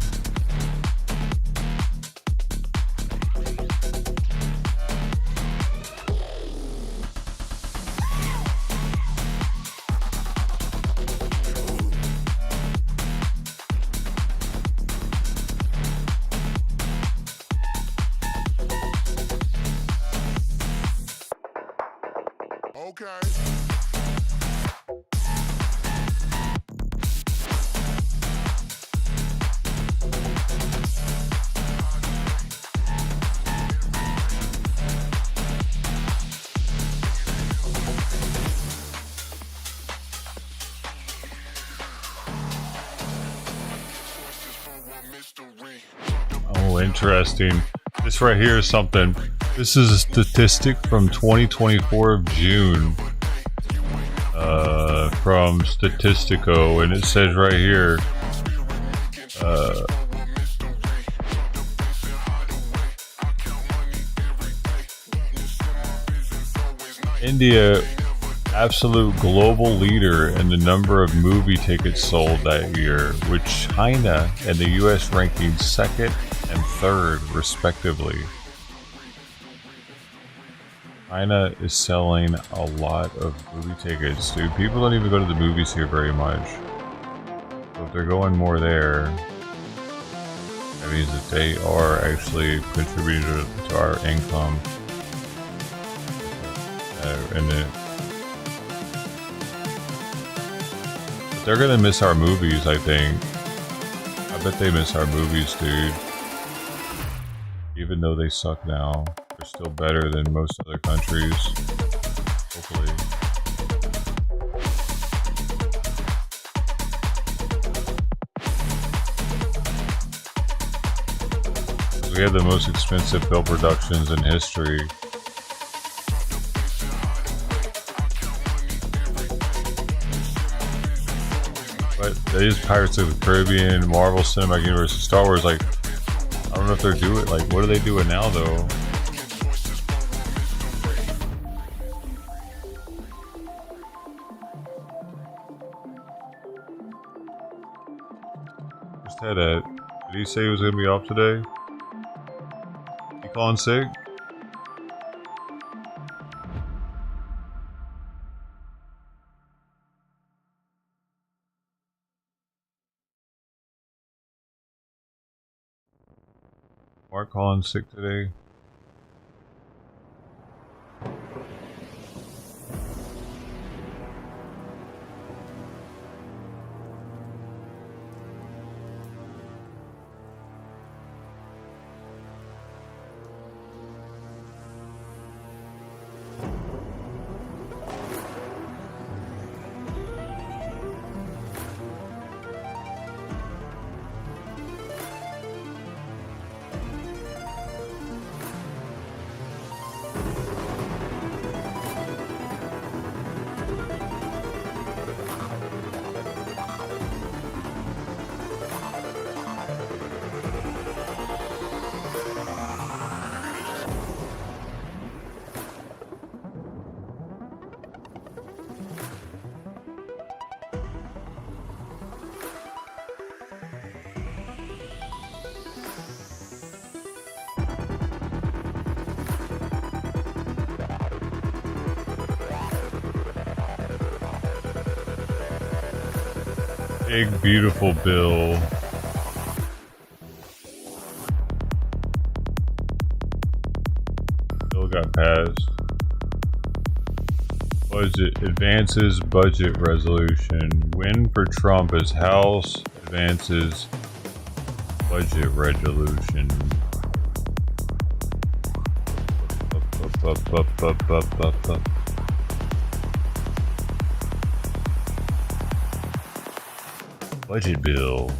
Oh, interesting. This right here is something. This is a statistic from 2024 of June. From Statistico, and it says right here, India, absolute global leader in the number of movie tickets sold that year, with China and the US ranking second and third, respectively. China is selling a lot of movie tickets, dude. People don't even go to the movies here very much. So if they're going more there, that means that they are actually contributing to our income. But they're gonna miss our movies, I think. I bet they miss our movies, dude. Even though they suck now. They're still better than most other countries, hopefully. We have the most expensive film productions in history. But these Pirates of the Caribbean, Marvel Cinematic Universe, Star Wars, like, I don't know if they're doing, like, what are they doing now, though? Did he say he was going to be off today? You calling sick? Mark calling sick today? Big, beautiful bill. Bill got passed. Budget advances budget resolution. Win for Trump as House advances budget resolution. Up. Budget bill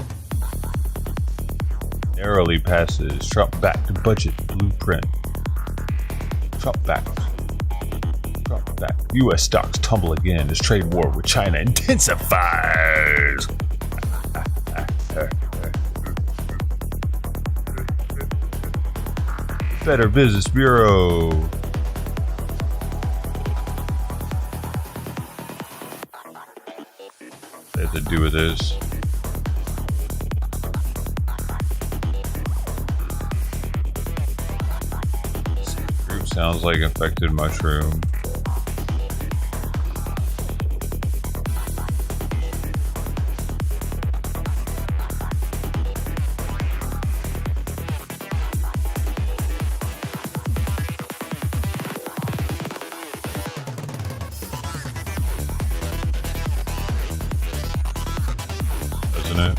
narrowly passes. Trump back to budget blueprint. Trump back. U.S. stocks tumble again as trade war with China intensifies. Better Business Bureau. What does it do with this? sounds like infected mushroom. Doesn't it?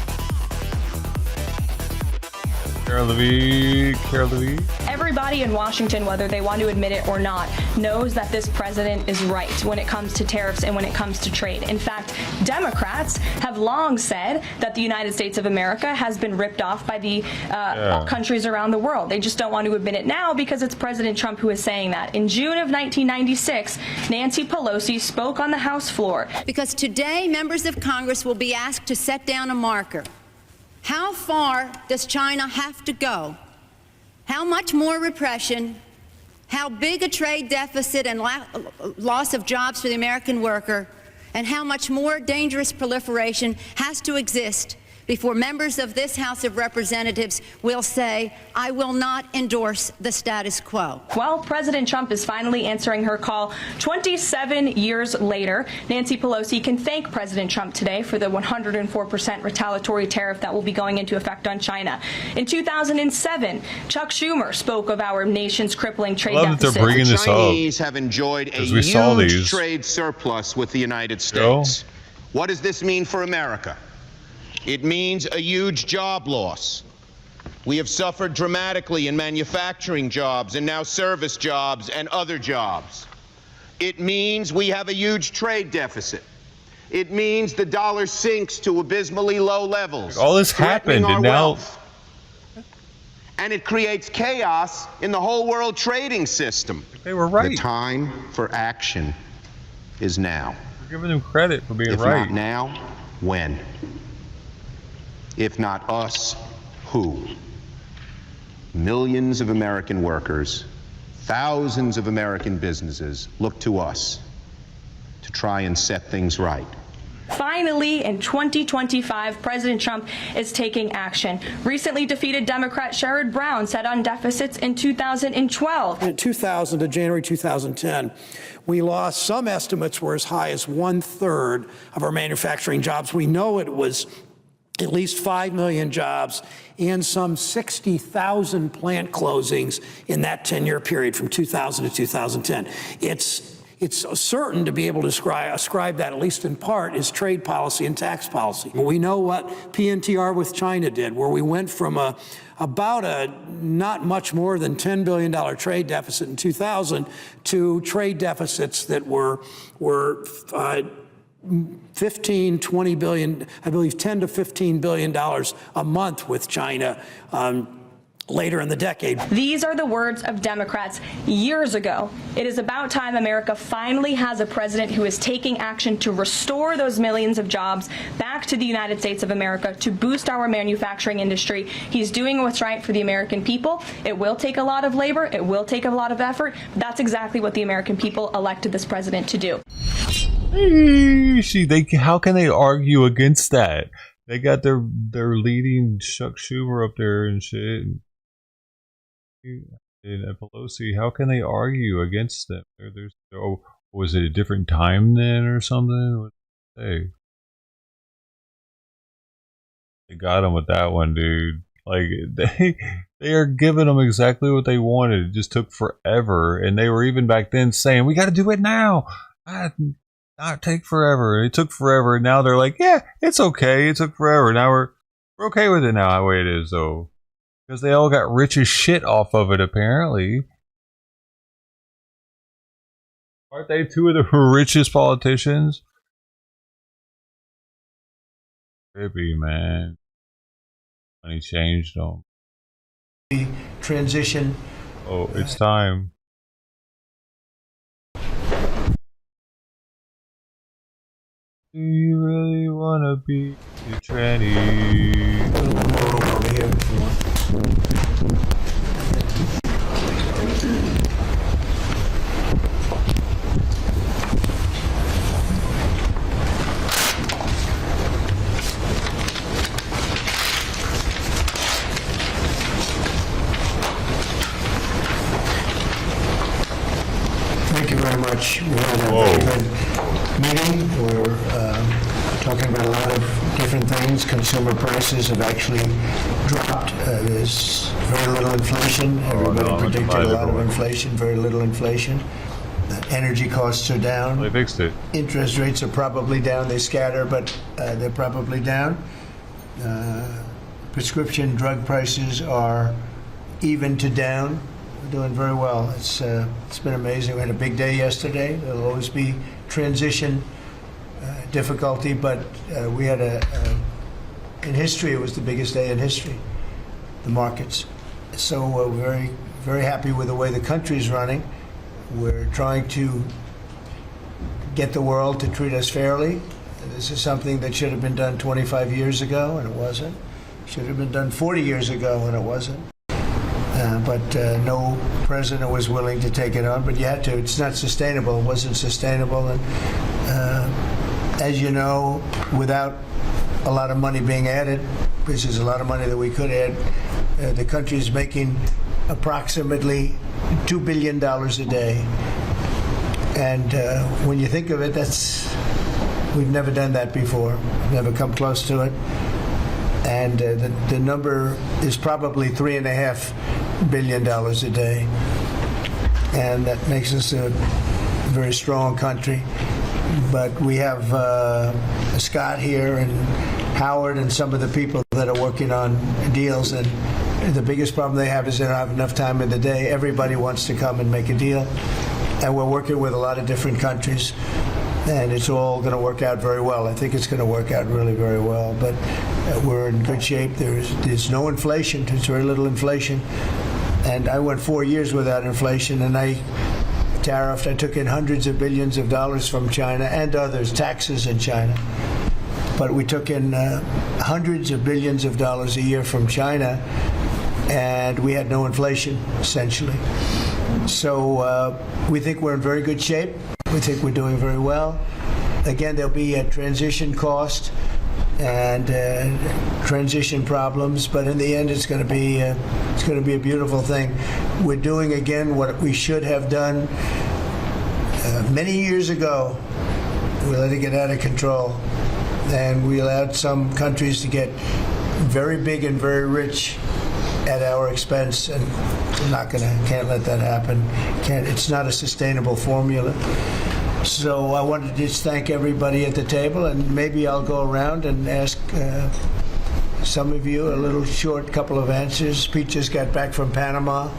Cara Levy. Everybody in Washington, whether they want to admit it or not, knows that this president is right when it comes to tariffs and when it comes to trade. In fact, Democrats have long said that the United States of America has been ripped off by the countries around the world. They just don't want to admit it now because it's President Trump who is saying that. In June of 1996, Nancy Pelosi spoke on the House floor. Because today, members of Congress will be asked to set down a marker. How far does China have to go? How much more repression? How big a trade deficit and loss of jobs for the American worker? And how much more dangerous proliferation has to exist before members of this House of Representatives will say, I will not endorse the status quo? Well, President Trump is finally answering her call 27 years later. Nancy Pelosi can thank President Trump today for the 104% retaliatory tariff that will be going into effect on China. In 2007, Chuck Schumer spoke of our nation's crippling trade deficit. They're bringing this the Chinese have enjoyed a huge trade surplus with the United States. What does this mean for America? It means a huge job loss. We have suffered dramatically in manufacturing jobs and now service jobs and other jobs. It means we have a huge trade deficit. It means the dollar sinks to abysmally low levels. All this happened, and now... And it creates chaos in the whole world trading system. They were right. The time for action is now. We're giving them credit for being right. If not now, when? If not us, who? Millions of American workers, thousands of American businesses look to us to try and set things right. Finally, in 2025, President Trump is taking action. Recently defeated Democrat Sherrod Brown set on deficits in 2012. In 2000 to January 2010, we lost, some estimates were as high as 1/3 of our manufacturing jobs. We know it was at least 5 million jobs and some 60,000 plant closings in that 10-year period from 2000 to 2010. It's certain to be able to ascribe that, at least in part, is trade policy and tax policy. We know what PNTR with China did, where we went from about a not much more than $10 billion trade deficit in 2000 to trade deficits that were 15, 20 billion, I believe $10 to $15 billion a month with China later in the decade. These are the words of Democrats years ago. It is about time America finally has a president who is taking action to restore those millions of jobs back to the United States of America, to boost our manufacturing industry. He's doing what's right for the American people. It will take a lot of labor. It will take a lot of effort. But that's exactly what the American people elected this president to do. How can they argue against that? They got their leading Chuck Schumer up there and shit. And Pelosi, how can they argue against them? Was it a different time then or something? Hey, they got him with that one, dude. Like they are giving them exactly what they wanted. It just took forever, and they were even back then saying, "We got to do it now." Not take forever. It took forever, and now they're like, "Yeah, it's okay. It took forever. Now we're okay with it now, the way it is, though." Because they all got rich as shit off of it, apparently. Aren't they two of the richest politicians? Creepy, man. Money changed them. Transition. Oh, it's time. Do you really want to be a tranny? Over here if you want. very much. We had a very good meeting. We're talking about a lot of different things. Consumer prices have actually dropped. There's very little inflation. Everybody predicted a lot of inflation, very little inflation. Energy costs are down. They fixed it. Interest rates are probably down. They scatter, but they're probably down. Prescription drug prices are even to down. We're doing very well. It's been amazing. We had a big day yesterday. There'll always be transition difficulty, but we had in history, it was the biggest day in history, the markets. So we're very, very happy with the way the country's running. We're trying to get the world to treat us fairly. This is something that should have been done 25 years ago, and it wasn't. Should have been done 40 years ago, and it wasn't. But no president was willing to take it on, but you had to. It's not sustainable. It wasn't sustainable. And as you know, without a lot of money being added, which is a lot of money that we could add, the country is making approximately $2 billion a day. And when you think of it, we've never done that before. Never come close to it. And the number is probably $3.5 billion a day. And that makes us a very strong country. But we have Scott here and Howard and some of the people that are working on deals. And the biggest problem they have is they don't have enough time in the day. Everybody wants to come and make a deal. And we're working with a lot of different countries. And it's all going to work out very well. I think it's going to work out really very well. But we're in good shape. There's no inflation. There's very little inflation. And I went 4 years without inflation, and I took in hundreds of billions of dollars from China and others, taxes in China. But we took in hundreds of billions of dollars a year from China, and we had no inflation, essentially. So we think we're in very good shape. We think we're doing very well. Again, there'll be a transition cost and transition problems, but in the end, it's going to be a beautiful thing. We're doing again what we should have done many years ago. We let it get out of control, and we allowed some countries to get very big and very rich at our expense, and we're can't let that happen. It's not a sustainable formula. So I wanted to just thank everybody at the table, and maybe I'll go around and ask some of you a little short couple of answers. Pete just got back from Panama,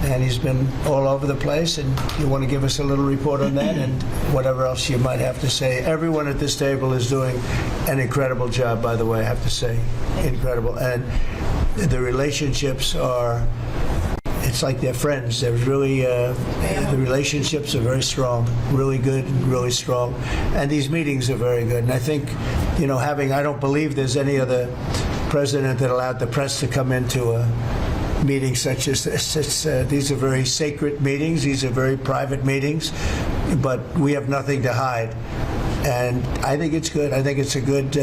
and he's been all over the place, and you want to give us a little report on that and whatever else you might have to say. Everyone at this table is doing an incredible job, by the way, I have to say. Incredible. And the relationships are, it's like they're friends. They're really, the relationships are very strong, really good and really strong. And these meetings are very good. And I think, I don't believe there's any other president that allowed the press to come into a meeting such as this. These are very sacred meetings. These are very private meetings. But we have nothing to hide. And I think it's good. I think it's a good,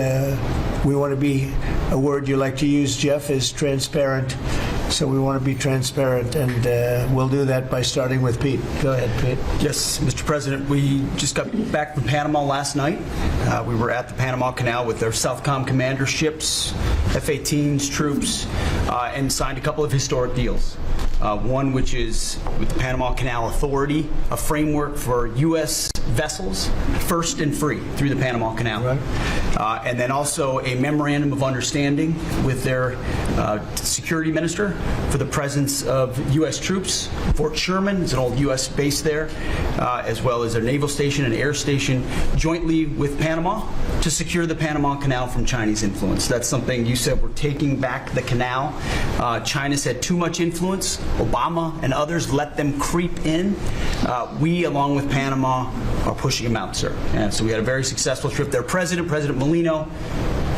we want to be, a word you like to use, Jeff, is transparent. So we want to be transparent, and we'll do that by starting with Pete. Go ahead, Pete. Yes, Mr. President, we just got back from Panama last night. We were at the Panama Canal with their Southcom commander ships, F-18s, troops, and signed a couple of historic deals. One which is with the Panama Canal Authority, a framework for U.S. vessels, first and free through the Panama Canal. Right. And then also a memorandum of understanding with their security minister for the presence of U.S. troops. Fort Sherman is an old U.S. base there, as well as a naval station and air station jointly with Panama to secure the Panama Canal from Chinese influence. That's something you said, we're taking back the canal. China's had too much influence. Obama and others let them creep in. We, along with Panama, are pushing them out, sir. And so we had a very successful trip there. President Molino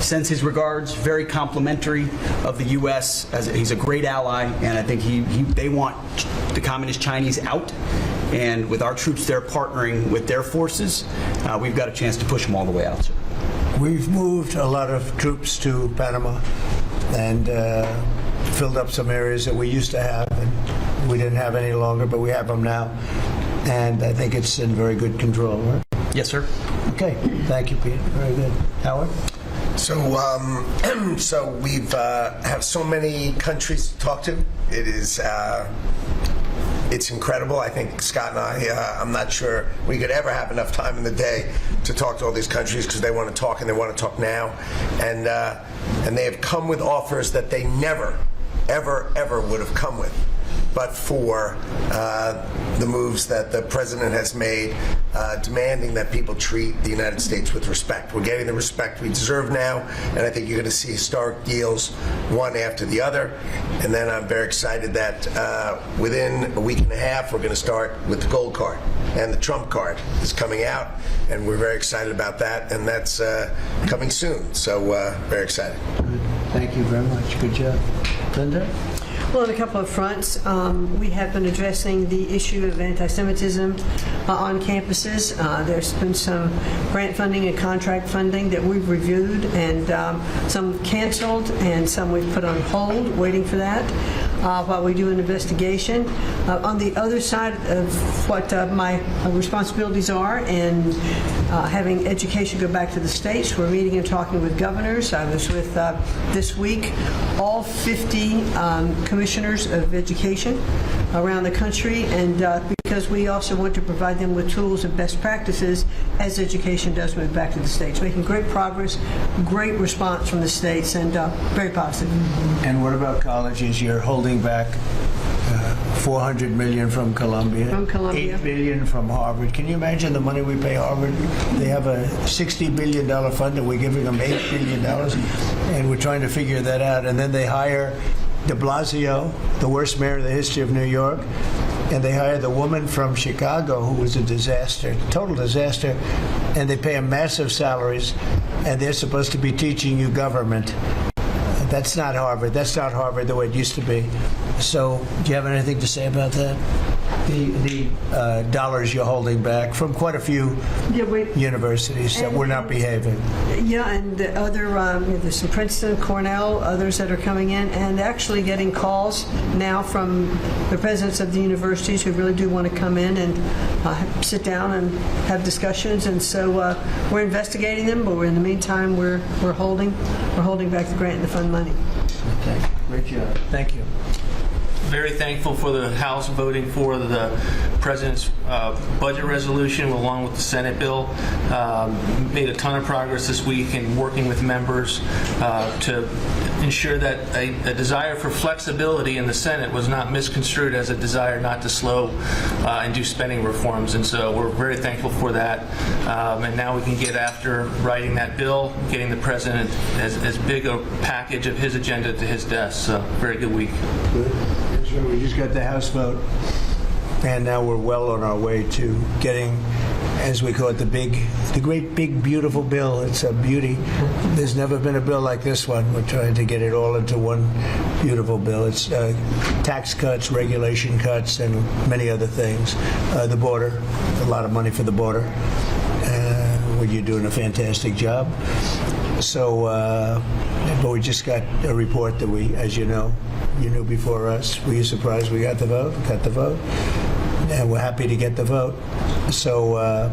sends his regards, very complimentary of the U.S. as he's a great ally, and I think they want the Communist Chinese out. And with our troops there partnering with their forces, we've got a chance to push them all the way out, sir. We've moved a lot of troops to Panama and filled up some areas that we used to have, and we didn't have any longer, but we have them now. and I think it's in very good control, right? Yes, sir. Okay, thank you, Pete. Very good. Howard? So, so we've have so many countries to talk to. It is, it's incredible. I think Scott and I, I'm not sure we could ever have enough time in the day to talk to all these countries because they want to talk and they want to talk now, and they have come with offers that they never, ever would have come with, but for the moves that the president has made, demanding that people treat the United States with respect. We're getting the respect we deserve now, and I think you're going to see historic deals, one after the other. And then I'm very excited that within a week and a half, we're going to start with the gold card, and the Trump card is coming out, and we're very excited about that, and that's coming soon. So very excited. Good. Thank you very much. Good job. Linda? Well, on a couple of fronts, we have been addressing the issue of anti-Semitism on campuses. There's been some grant funding and contract funding that we've reviewed, and some canceled, and some we've put on hold, waiting for that, while we do an investigation. On the other side of what my responsibilities are, and having education go back to the states, we're meeting and talking with governors. I was with, this week, all 50 commissioners of education around the country, and because we also want to provide them with tools and best practices as education does move back to the states. Making great progress, great response from the states, and very positive. And what about colleges? You're holding back $400 million from Columbia, $8 billion from Harvard. Can you imagine the money we pay Harvard? They have a $60 billion fund, and we're giving them $8 billion, and we're trying to figure that out. And then they hire de Blasio, the worst mayor in the history of New York, and they hire the woman from Chicago who was a disaster, total disaster, and they pay them massive salaries, and they're supposed to be teaching you government. That's not Harvard. That's not Harvard the way it used to be. So, do you have anything to say about that? The dollars you're holding back from quite a few universities that were not behaving. Yeah, and the other, there's some Princeton, Cornell, others that are coming in, and actually getting calls now from the presidents of the universities who really do want to come in and sit down and have discussions. And so we're investigating them, but in the meantime, we're holding back the grant and the fund money. Okay, great job. Thank you. Very thankful for the House voting for the President's budget resolution along with the Senate bill. Made a ton of progress this week in working with members to ensure that a desire for flexibility in the Senate was not misconstrued as a desire not to slow and do spending reforms. And so we're very thankful for that. And now we can get after writing that bill, getting the President as big a package of his agenda to his desk. So very good week. Good. Sure, we just got the House vote, and now we're well on our way to getting, as we call it, the great big beautiful bill. It's a beauty. There's never been a bill like this one. We're trying to get it all into one beautiful bill. It's tax cuts, regulation cuts, and many other things. The border, a lot of money for the border. Well, you're doing a fantastic job. So, but we just got a report that we, as you know, you knew before us. Were you surprised we got the vote? Got the vote, and we're happy to get the vote. So I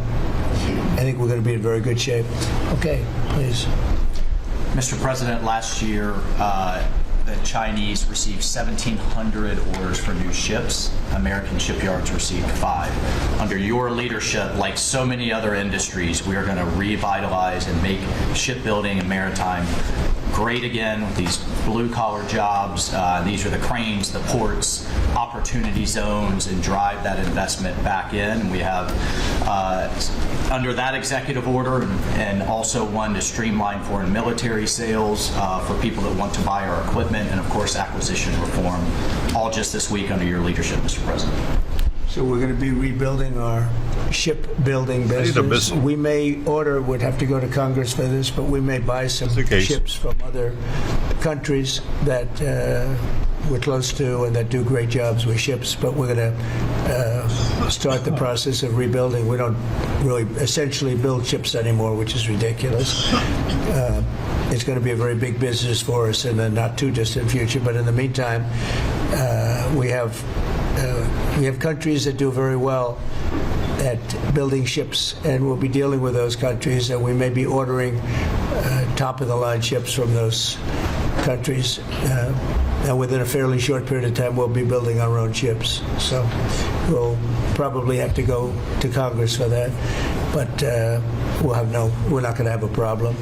think we're going to be in very good shape. Okay, please. Mr. President, last year the Chinese received 1,700 orders for new ships. American shipyards received 5. Under your leadership, like so many other industries, we are going to revitalize and make shipbuilding and maritime great again with these blue-collar jobs. These are the cranes, the ports, opportunity zones, and drive that investment back in. We have, under that executive order, and also one to streamline foreign military sales for people that want to buy our equipment, and of course acquisition reform, all just this week under your leadership, Mr. President. So we're going to be rebuilding our shipbuilding business. We may order, would have to go to Congress for this, but we may buy some ships from other countries that we're close to and that do great jobs with ships, but we're going to start the process of rebuilding. We don't really essentially build ships anymore, which is ridiculous. It's going to be a very big business for us in the not too distant future, but in the meantime, we have We have countries that do very well at building ships, and we'll be dealing with those countries, and we may be ordering top-of-the-line ships from those countries. And within a fairly short period of time, we'll be building our own ships. So we'll probably have to go to Congress for that, but we're not going to have a problem.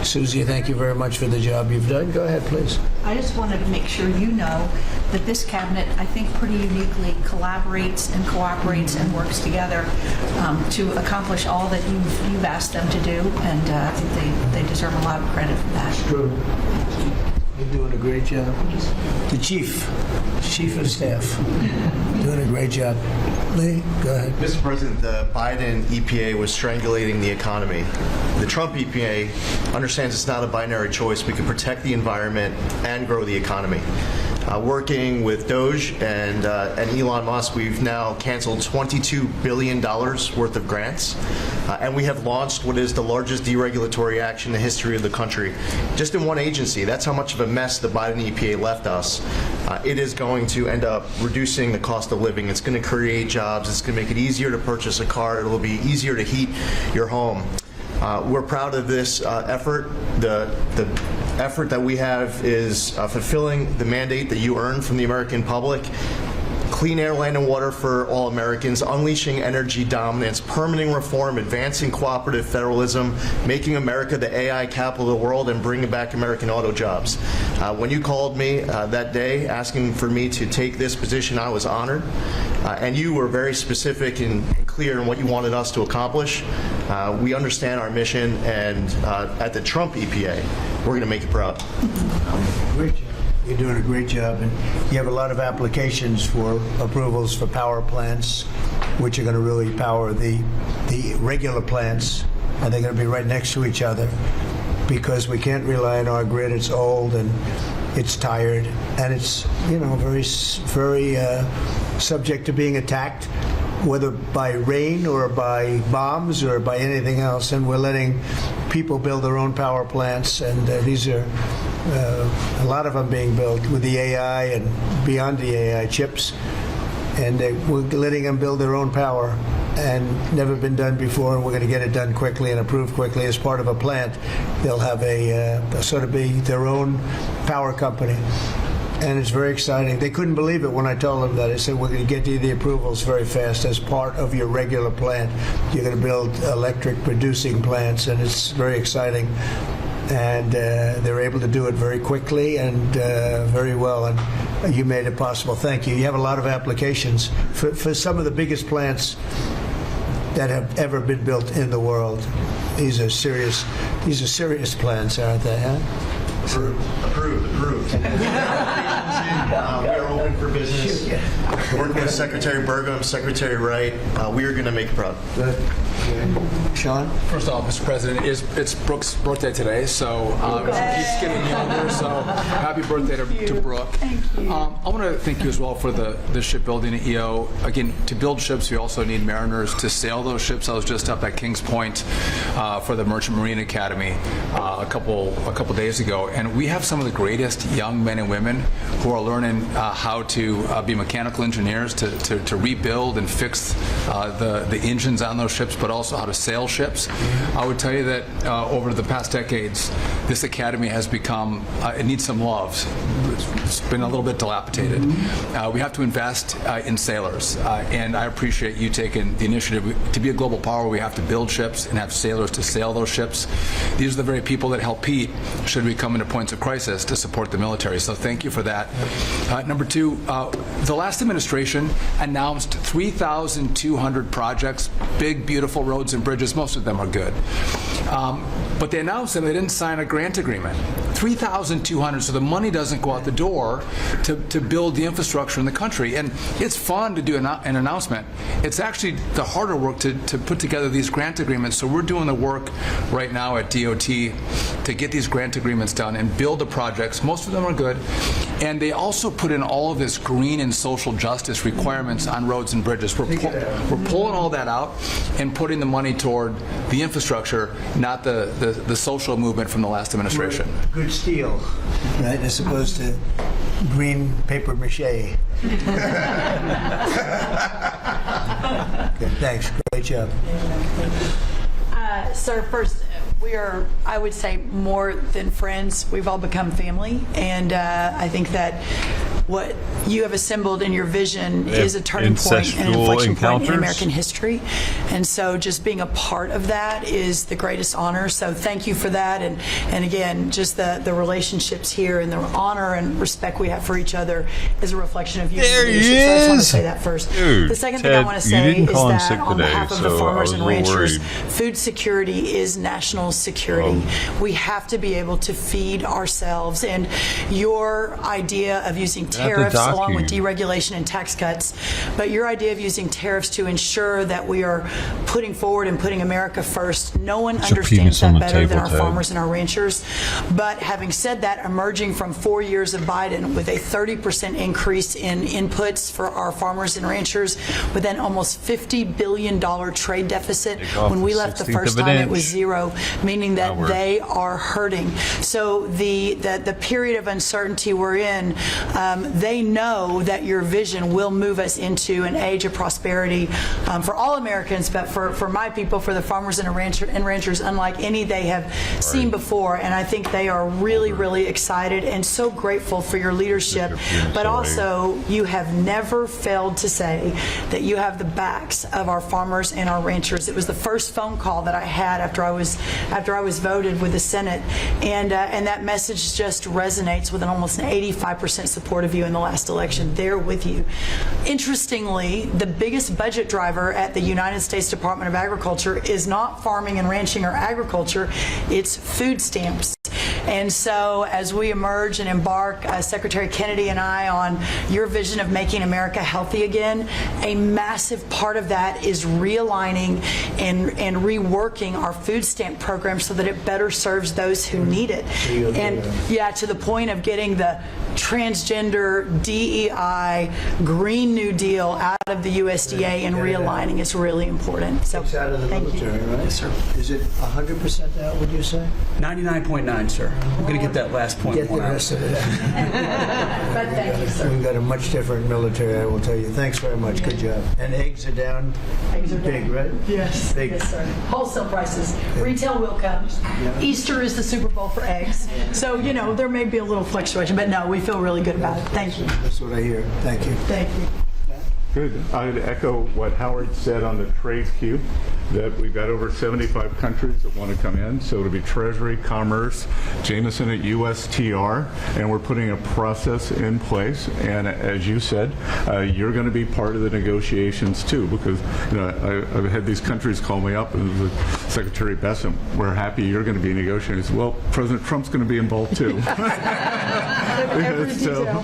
Susie, thank you very much for the job you've done. Go ahead, please. I just wanted to make sure you know that this cabinet, I think, pretty uniquely collaborates and cooperates and works together to accomplish all that you've asked them to do, and I think they deserve a lot of credit for that. It's true. You're doing a great job. The chief of staff, doing a great job. Lee, go ahead. Mr. President, the Biden EPA was strangulating the economy. The Trump EPA understands it's not a binary choice. We can protect the environment and grow the economy. Working with Doge and Elon Musk, we've now canceled $22 billion worth of grants, and we have launched what is the largest deregulatory action in the history of the country, just in one agency. That's how much of a mess the Biden EPA left us. It is going to end up reducing the cost of living. It's going to create jobs. It's going to make it easier to purchase a car. It will be easier to heat your home. We're proud of this effort. The effort that we have is fulfilling the mandate that you earned from the American public. Clean air, land, and water for all Americans, unleashing energy dominance, permitting reform, advancing cooperative federalism, making America the AI capital of the world, and bringing back American auto jobs. When you called me that day asking for me to take this position, I was honored. And you were very specific and clear in what you wanted us to accomplish. We understand our mission, and at the Trump EPA, we're going to make you proud. Great job. You're doing a great job, and you have a lot of applications for approvals for power plants, which are going to really power the regular plants, and they're going to be right next to each other, because we can't rely on our grid. It's old and it's tired, and it's very subject to being attacked, whether by rain or by bombs or by anything else. And we're letting people build their own power plants, and these are a lot of them being built with the AI and beyond the AI chips, and we're letting them build their own power, and never been done before, and we're going to get it done quickly and approved quickly as part of a plant. They'll have a sort of be their own power company, and it's very exciting. They couldn't believe it when I told them that. I said, we're going to get you the approvals very fast as part of your regular plant. You're going to build electric producing plants, and it's very exciting. And they're able to do it very quickly and very well, and you made it possible. Thank you. You have a lot of applications for some of the biggest plants that have ever been built in the world. These are serious plants, aren't they? Huh? Approved. We are open for business. Working with Secretary Burgum, Secretary Wright, we are going to make you proud. Good. Sean? First off, Mr. President, it's Brooke's birthday today, so he's getting younger, so happy birthday to Brooke. Thank you. I want to thank you as well for the shipbuilding at EO. Again, to build ships, we also need mariners to sail those ships. I was just up at Kings Point for the Merchant Marine Academy a couple days ago, and we have some of the greatest young men and women who are learning how to be mechanical engineers, to rebuild and fix the engines on those ships, but also how to sail ships. I would tell you that over the past decades, this academy has become, it needs some love. It's been a little bit dilapidated. We have to invest in sailors, and I appreciate you taking the initiative. To be a global power, we have to build ships and have sailors to sail those ships. These are the very people that help Pete should we come into points of crisis to support the military. So thank you for that. Number two, the last administration announced 3,200 projects, big, beautiful roads and bridges. Most of them are good. But they announced them, they didn't sign a grant agreement. 3,200, so the money doesn't go out the door to build the infrastructure in the country. And it's fun to do an announcement. It's actually the harder work to put together these grant agreements. So we're doing the work right now at DOT to get these grant agreements done and build the projects. Most of them are good. And they also put in all of this green and social justice requirements on roads and bridges. We're pulling all that out and putting the money toward the infrastructure, not the social movement from the last administration. Good steel, right, as opposed to green paper mache. Okay, thanks. Great job. Sir, first, we are, I would say, more than friends. We've all become family, and I think that what you have assembled in your vision is a turning point and an inflection point in American history. And so just being a part of that is the greatest honor. So thank you for that. And again, just the relationships here and the honor and respect we have for each other is a reflection of you. There he is. So I just want to is. say that first. Dude, the second Ted, thing I want to you say didn't is call him that sick on today, behalf of the so I farmers was and a little ranchers, worried. food security is national security. We have to be able to feed ourselves. And your idea of using tariffs along with deregulation and tax cuts, but your idea of using tariffs to ensure that we are putting forward and putting America first, no one understands that better than our farmers and our ranchers. But having said that, emerging from 4 years of Biden with a 30% increase in inputs for our farmers and ranchers, with an almost $50 billion trade deficit. When we left the first time, it was zero, meaning that they are hurting. So the period of uncertainty we're in, they know that your vision will move us into an age of prosperity for all Americans, but for my people, for the farmers and ranchers, unlike any they have seen before. And I think they are really, really excited and so grateful for your leadership. But also, you have never failed to say that you have the backs of our farmers and our ranchers. It was the first phone call that I had after I was voted with the Senate, and that message just resonates with an almost 85% support of you in the last election. They're with you. Interestingly, the biggest budget driver at the United States Department of Agriculture is not farming and ranching or agriculture, it's food stamps. And so as we emerge and embark, Secretary Kennedy and I, on your vision of making America healthy again, a massive part of that is realigning and reworking our food stamp program so that it better serves those who need it. And to the point of getting the transgender, DEI, Green New Deal out of the USDA and realigning is really important. So it's out of the military, right? Yes, sir. Is it 100% out, would you say? 99.9, sir. I'm going to get that last point. Get the rest of it. But thank you, sir. We've got a much different military, I will tell you. Thanks very much. Good job. And eggs are down. Eggs are big, down. right? Yes. Big. Yes, sir. Wholesale prices. Retail will come. Easter is the Super Bowl for eggs. So, there may be a little fluctuation, but no, we feel really good about it. Thank you. That's what I hear. Thank you. Thank you. Good. I'd echo what Howard said on the trade queue, that we've got over 75 countries that want to come in. So it'll be Treasury, Commerce, Jameson at USTR, and we're putting a process in place. And as you said, you're going to be part of the negotiations too, because I've had these countries call me up and Secretary Bessent, we're happy you're going to be negotiating. I said, well, President Trump's going to be involved too. So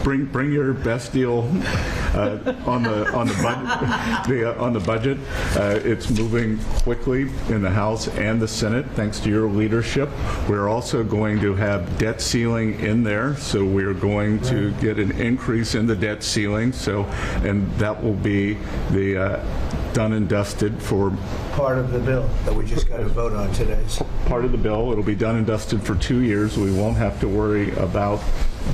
bring your best deal on the budget. It's moving quickly in the House and the Senate thanks to your leadership. We're also going to have debt ceiling in there, so we're going to get an increase in the debt ceiling. And that will be the done and dusted for part of the bill that we just got to vote on today. Part of the bill. It'll be done and dusted for 2 years. We won't have to worry about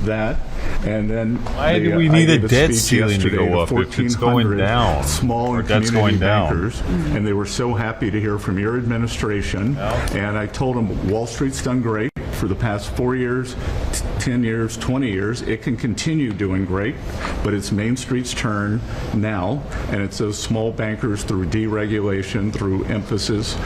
that. And then why do we need a debt ceiling to go up if it's going down? Small and community bankers, and they were so happy to hear from your administration. And I told them Wall Street's done great for the past 4 years, 10 years, 20 years. It can continue doing great, but it's Main Street's turn now, and it's those small bankers through deregulation, through emphasis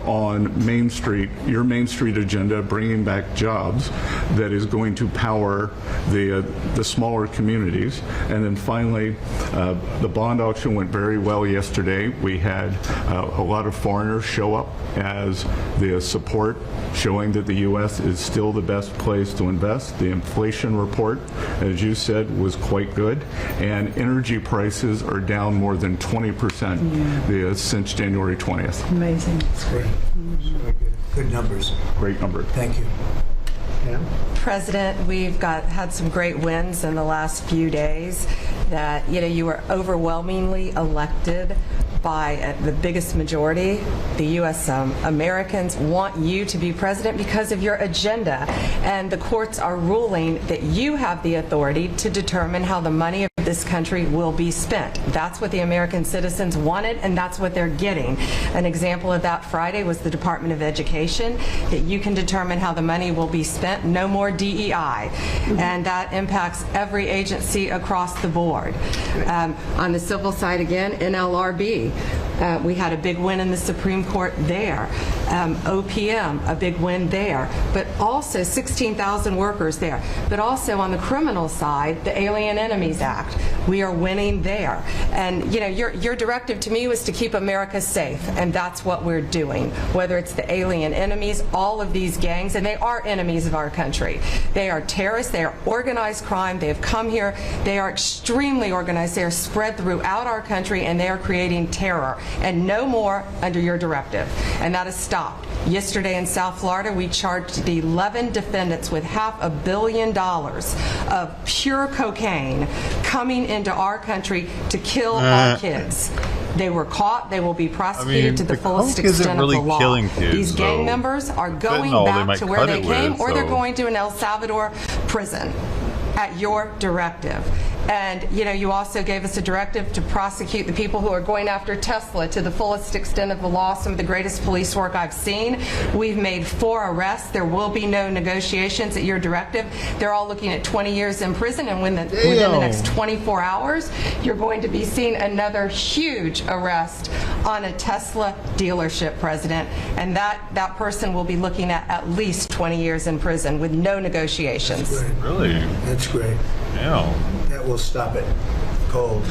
on Main Street, your Main Street agenda, bringing back jobs, that is going to power the smaller communities. And then finally, the bond auction went very well yesterday. We had a lot of foreigners show up as the support, showing that the U.S. is still the best place to invest. The inflation report, as you said, was quite good, and energy prices are down more than 20% since January 20th. Amazing. That's great. Good numbers. Great number. Thank you. Yeah. President, we've had some great wins in the last few days. That you were overwhelmingly elected by the biggest majority. The U.S. Americans want you to be president because of your agenda, and the courts are ruling that you have the authority to determine how the money of this country will be spent. That's what the American citizens wanted, and that's what they're getting. An example of that Friday was the Department of Education, that you can determine how the money will be spent. No more DEI, and that impacts every agency across the board. On the civil side again, NLRB, we had a big win in the Supreme Court there. OPM, a big win there, but also 16,000 workers there. But also on the criminal side, the Alien Enemies Act, we are winning there. And your directive to me was to keep America safe, and that's what we're doing. Whether it's the alien enemies, all of these gangs, and they are enemies of our country. They are terrorists, they are organized crime, they have come here, they are extremely organized, they are spread throughout our country, and they are creating terror. And no more under your directive. And that is stopped. Yesterday in South Florida, we charged the 11 defendants with $500 million of pure cocaine coming into our country to kill our kids. They were caught. They will be prosecuted to the fullest extent really of the law. Killing kids, These gang though. members are going Fentanyl, back to where they came, or they're so. going to an El Salvador prison at your directive. And you also gave us a directive to prosecute the people who are going after Tesla to the fullest extent of the law, some of the greatest police work I've seen. We've made 4 arrests. There will be no negotiations at your directive. They're all looking at 20 years in prison, and within the next 24 hours, you're going to be seeing another huge arrest on a Tesla dealership, President. And that person will be looking at least 20 years in prison with no negotiations. That's great. Really? That's great. Yeah. That will stop it cold.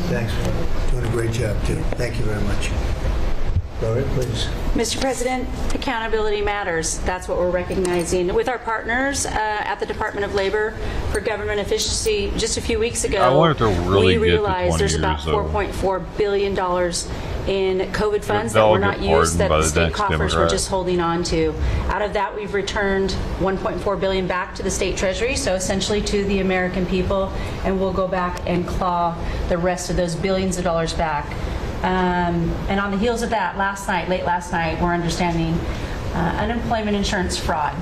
Thanks, man. Doing a great job, too. Thank you very much. Gloria, please. Mr. President, accountability matters. That's what we're recognizing. With our partners at the Department of Labor for Government Efficiency, just a few weeks ago, I wonder if they'll really we get to realized 20 there's about years, though. $4.4 billion in COVID funds that They'll were get not used, pardoned that by the the state next coffers were Democrat. just holding on to. Out of that, we've returned $1.4 billion back to the state treasury, so essentially to the American people, and we'll go back and claw the rest of those billions of dollars back. And on the heels of that, late last night, we're understanding unemployment insurance fraud.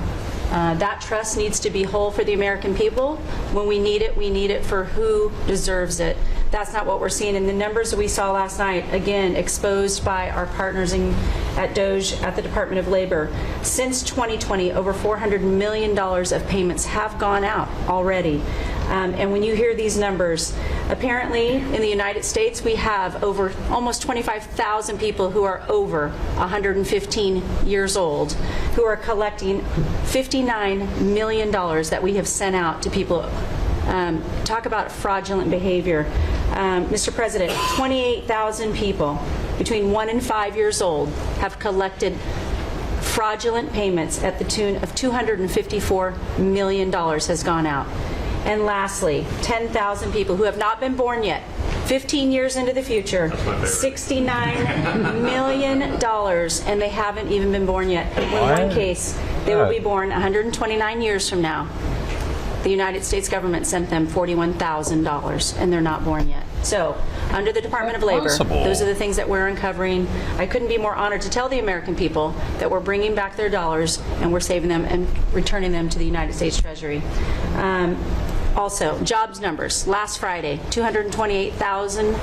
That trust needs to be whole for the American people. When we need it for who deserves it. That's not what we're seeing in the numbers that we saw last night, again, exposed by our partners at DOJ at the Department of Labor. Since 2020, over $400 million of payments have gone out already. And when you hear these numbers, apparently in the United States, we have over almost 25,000 people who are over 115 years old who are collecting $59 million that we have sent out to people. Talk about fraudulent behavior. Mr. President, 28,000 people between 1 and 5 years old have collected fraudulent payments at the tune of $254 million has gone out. And lastly, 10,000 people who have not been born yet, 15 years into the future, $69 million, and they haven't even been born yet. In one case, they will be born 129 years from now. The United States government sent them $41,000, and they're not born yet. So, under the Department of Labor, those are the things that we're uncovering. I couldn't be more honored to tell the American people that we're bringing back their dollars and we're saving them and returning them to the United States Treasury. Also, jobs numbers. Last Friday, 228,000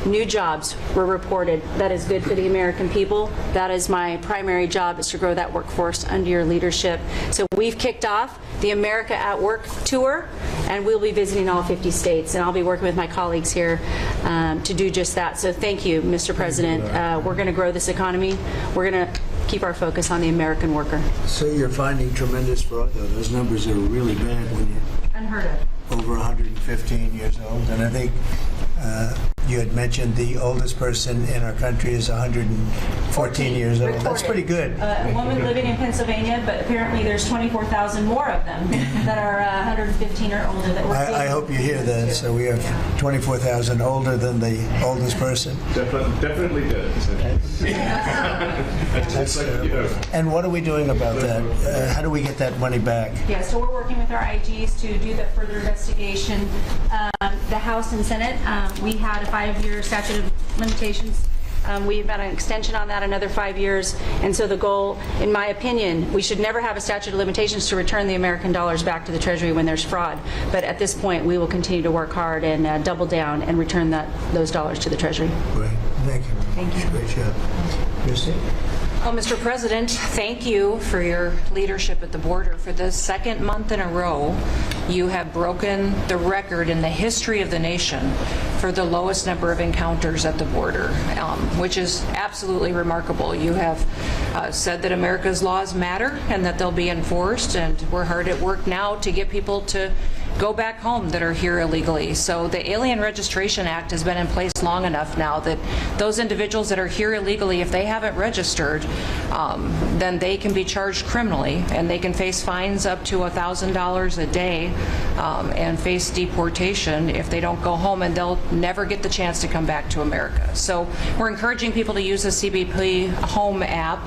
new jobs were reported. That is good for the American people. That is my primary job, is to grow that workforce under your leadership. So we've kicked off the America at Work tour, and we'll be visiting all 50 states, and I'll be working with my colleagues here to do just that. So thank you, Mr. President. We're going to grow this economy. We're going to keep our focus on the American worker. So you're finding tremendous fraud, though. Those numbers are really bad when you're Unheard of. over 115 years old. And I think you had mentioned the oldest person in our country is 114 years old. That's pretty good. A woman living in Pennsylvania, but apparently there's 24,000 more of them that are 115 or older. That I hope you hear that. So we have 24,000 older than the oldest person. Definitely good. And what are we doing about that? How do we get that money back? Yeah, so we're working with our IGs to do the further investigation. The House and Senate, we had a 5-year statute of limitations. We've got an extension on that, another 5 years. And so the goal, in my opinion, we should never have a statute of limitations to return the American dollars back to the Treasury when there's fraud. But at this point, we will continue to work hard and double down and return those dollars to the Treasury. Great. Thank you. Thank you. Great job. Christy? Well, Mr. President, thank you for your leadership at the border. For the second month in a row, you have broken the record in the history of the nation for the lowest number of encounters at the border, which is absolutely remarkable. You have said that America's laws matter and that they'll be enforced, and we're hard at work now to get people to go back home that are here illegally. So the Alien Registration Act has been in place long enough now that those individuals that are here illegally, if they haven't registered, then they can be charged criminally, and they can face fines up to $1,000 a day and face deportation if they don't go home, and they'll never get the chance to come back to America. So we're encouraging people to use the CBP Home app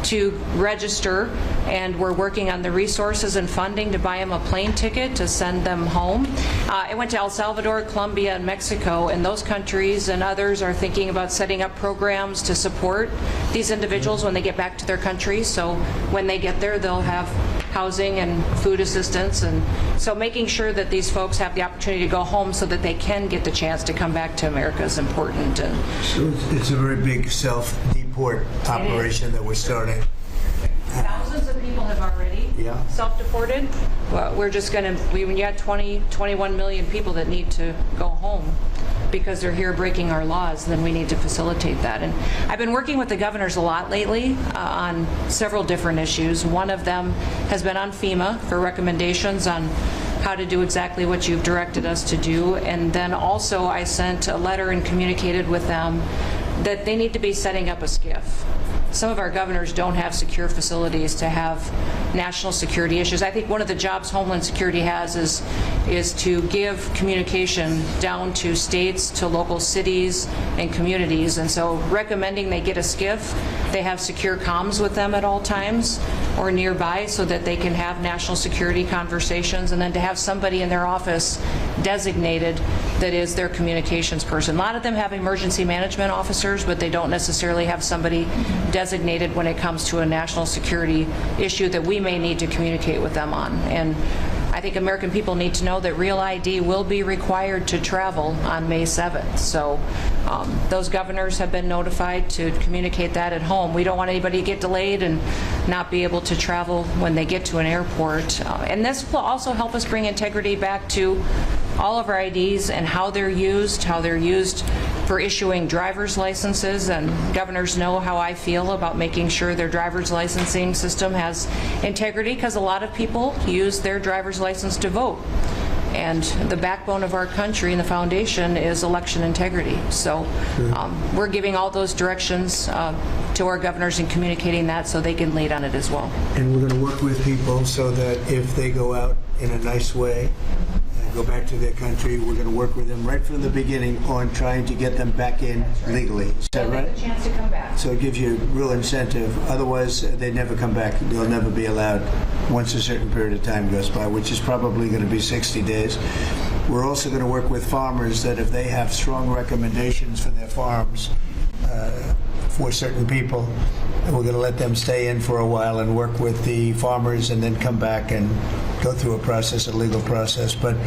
to register, and we're working on the resources and funding to buy them a plane ticket to send them home. I went to El Salvador, Colombia, and Mexico, and those countries and others are thinking about setting up programs to support these individuals when they get back to their countries. So when they get there, they'll have housing and food assistance, and so making sure that these folks have the opportunity to go home so that they can get the chance to come back to America is important. And so it's a very big self-deport operation that we're starting. Thousands of people have already self-deported. Well, we're just going to, when you had 21 million people that need to go home because they're here breaking our laws, then we need to facilitate that. And I've been working with the governors a lot lately on several different issues. One of them has been on FEMA for recommendations on how to do exactly what you've directed us to do. And then also I sent a letter and communicated with them that they need to be setting up a SCIF. Some of our governors don't have secure facilities to have national security issues. I think one of the jobs Homeland Security has is to give communication down to states, to local cities and communities. And so recommending they get a SCIF, they have secure comms with them at all times or nearby so that they can have national security conversations, and then to have somebody in their office designated that is their communications person. A lot of them have emergency management officers, but they don't necessarily have somebody designated when it comes to a national security issue that we may need to communicate with them on. And I think American people need to know that Real ID will be required to travel on May 7th. So those governors have been notified to communicate that at home. We don't want anybody to get delayed and not be able to travel when they get to an airport. And this will also help us bring integrity back to all of our IDs and how they're used for issuing driver's licenses, and governors know how I feel about making sure their driver's licensing system has integrity, because a lot of people use their driver's license to vote. And the backbone of our country and the foundation is election integrity. So we're giving all those directions to our governors and communicating that so they can lead on it as well. And we're going to work with people so that if they go out in a nice way, go back to their country, we're going to work with them right from the beginning on trying to get them back in legally. Is that right? A chance to come back. So it gives you real incentive. Otherwise, they never come back. They'll never be allowed once a certain period of time goes by, which is probably going to be 60 days. We're also going to work with farmers that if they have strong recommendations for their farms for certain people, we're going to let them stay in for a while and work with the farmers and then come back and go through a process, a legal process. But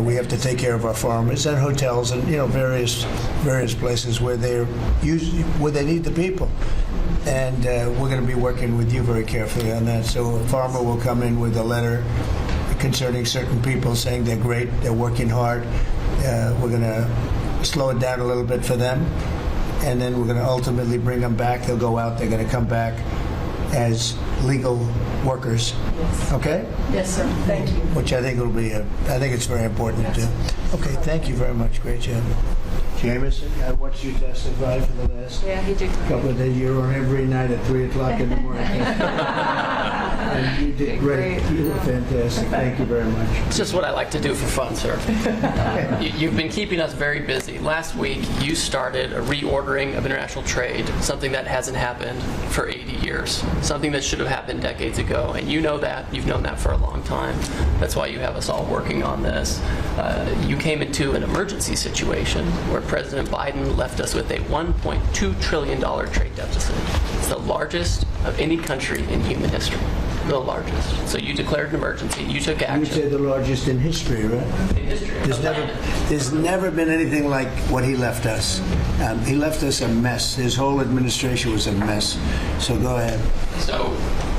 we have to take care of our farmers and hotels and various places where they need the people. And we're going to be working with you very carefully on that. So a farmer will come in with a letter concerning certain people saying they're great, they're working hard. We're going to slow it down a little bit for them. And then we're going to ultimately bring them back. They'll go out. They're going to come back as legal workers. Yes. Okay? Yes, sir. Thank you. Which I think will be. I think it's very important to do. Okay. Thank you very much. Great job, Jameson. I watched you testify for the last he did. couple of days. You're on every night at 3:00 in the morning. And you did great. You were fantastic. Thank you very much. It's just what I like to do for fun, sir. You've been keeping us very busy. Last week, you started a reordering of international trade, something that hasn't happened for 80 years, something that should have happened decades ago. And you know that. You've known that for a long time. That's why you have us all working on this. You came into an emergency situation where President Biden left us with a $1.2 trillion trade deficit. It's the largest of any country in human history. The largest. So you declared an emergency. You took action. You say the largest in history, right? In history. There's never been anything like what he left us. He left us a mess. His whole administration was a mess. So go ahead.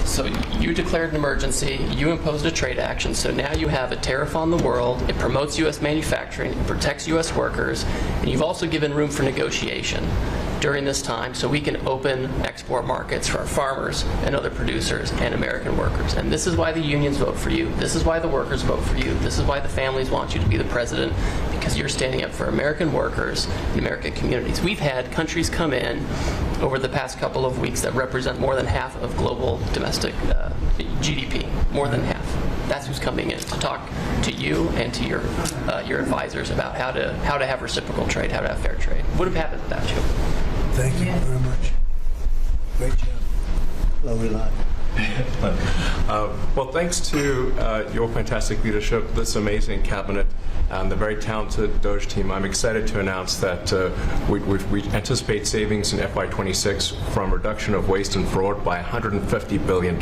So you declared an emergency, you imposed a trade action, so now you have a tariff on the world, it promotes U.S. manufacturing, it protects U.S. workers, and you've also given room for negotiation during this time so we can open export markets for our farmers and other producers and American workers. And this is why the unions vote for you, this is why the workers vote for you, this is why the families want you to be the president, because you're standing up for American workers and American communities. We've had countries come in over the past couple of weeks that represent more than half of global domestic GDP, more than half. That's who's coming in to talk to you and to your advisors about how to have reciprocal trade, how to have fair trade. Would have happened without you. Thank you very much. Great job. Lovely line. Well, thanks to your fantastic leadership, this amazing cabinet, and the very talented DOGE team, I'm excited to announce that we anticipate savings in FY26 from reduction of waste and fraud by $150 billion.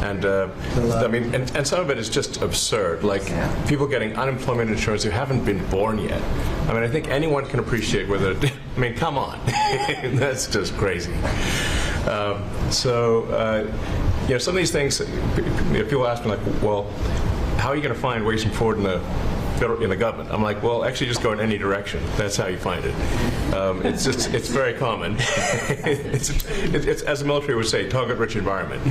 And I mean, and some of it is just absurd. Like people getting unemployment insurance who haven't been born yet. I mean, I think anyone can appreciate whether. I mean, come on, that's just crazy. You know, some of these things, people ask me like, well, how are you going to find waste and fraud in the government? I'm like, well, actually just go in any direction. That's how you find it. It's very common. it's as the military would say, target-rich environment.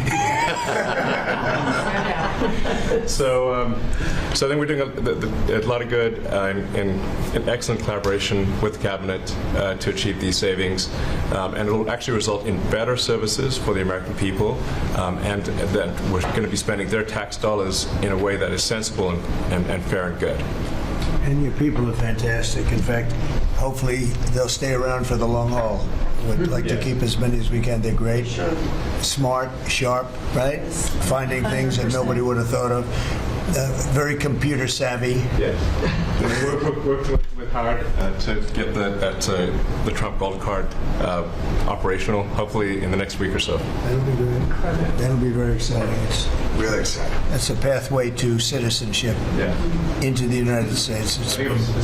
So I think we're doing a lot of good in excellent collaboration with the cabinet to achieve these savings, and it will actually result in better services for the American people, and that we're going to be spending their tax dollars in a way that is sensible and fair and good. And your people are fantastic. In fact, hopefully they'll stay around for the long haul. We'd like to keep as many as we can. They're great, smart, sharp, right? Finding things that nobody would have thought of. Very computer savvy. Yes. We're with hard to get the Trump Gold Card operational, hopefully in the next week or so. That'll be great. That'll be very exciting. It's really exciting. That's a pathway to citizenship into the United States. It's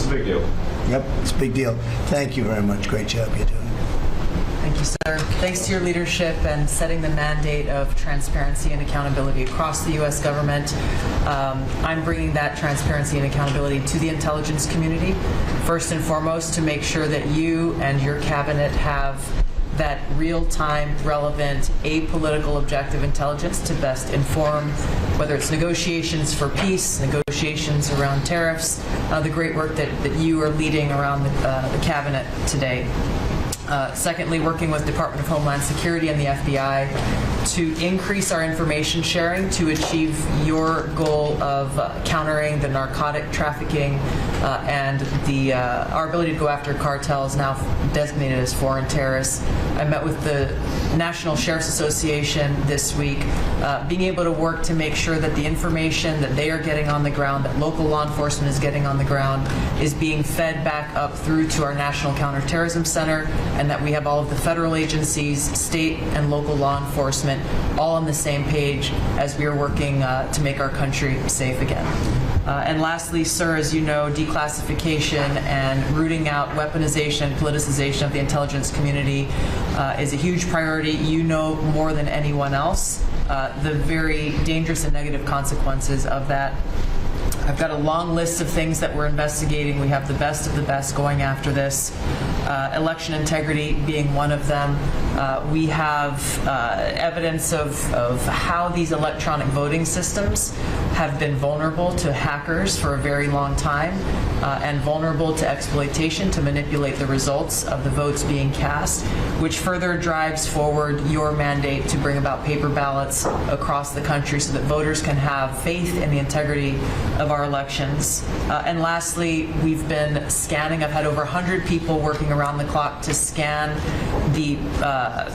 a big deal. Yep, it's a big deal. Thank you very much. Great job you're doing. Thank you, sir. Thanks to your leadership and setting the mandate of transparency and accountability across the U.S. government. I'm bringing that transparency and accountability to the intelligence community, first and foremost, to make sure that you and your cabinet have that real-time, relevant, apolitical, objective intelligence to best inform whether it's negotiations for peace, negotiations around tariffs, the great work that you are leading around the cabinet today. Secondly, working with Department of Homeland Security and the FBI to increase our information sharing to achieve your goal of countering the narcotic trafficking and our ability to go after cartels now designated as foreign terrorists. I met with the National Sheriff's Association this week, being able to work to make sure that the information that they are getting on the ground, that local law enforcement is getting on the ground, is being fed back up through to our National Counterterrorism Center, and that we have all of the federal agencies, state and local law enforcement all on the same page as we are working to make our country safe again. And lastly, sir, as you know, declassification and rooting out weaponization and politicization of the intelligence community is a huge priority. You know more than anyone else the very dangerous and negative consequences of that. I've got a long list of things that we're investigating. We have the best of the best going after this. election integrity being one of them. We have evidence of how these electronic voting systems have been vulnerable to hackers for a very long time and vulnerable to exploitation to manipulate the results of the votes being cast, which further drives forward your mandate to bring about paper ballots across the country so that voters can have faith in the integrity of our elections. And lastly, we've been scanning. I've had over 100 people working around the clock to scan the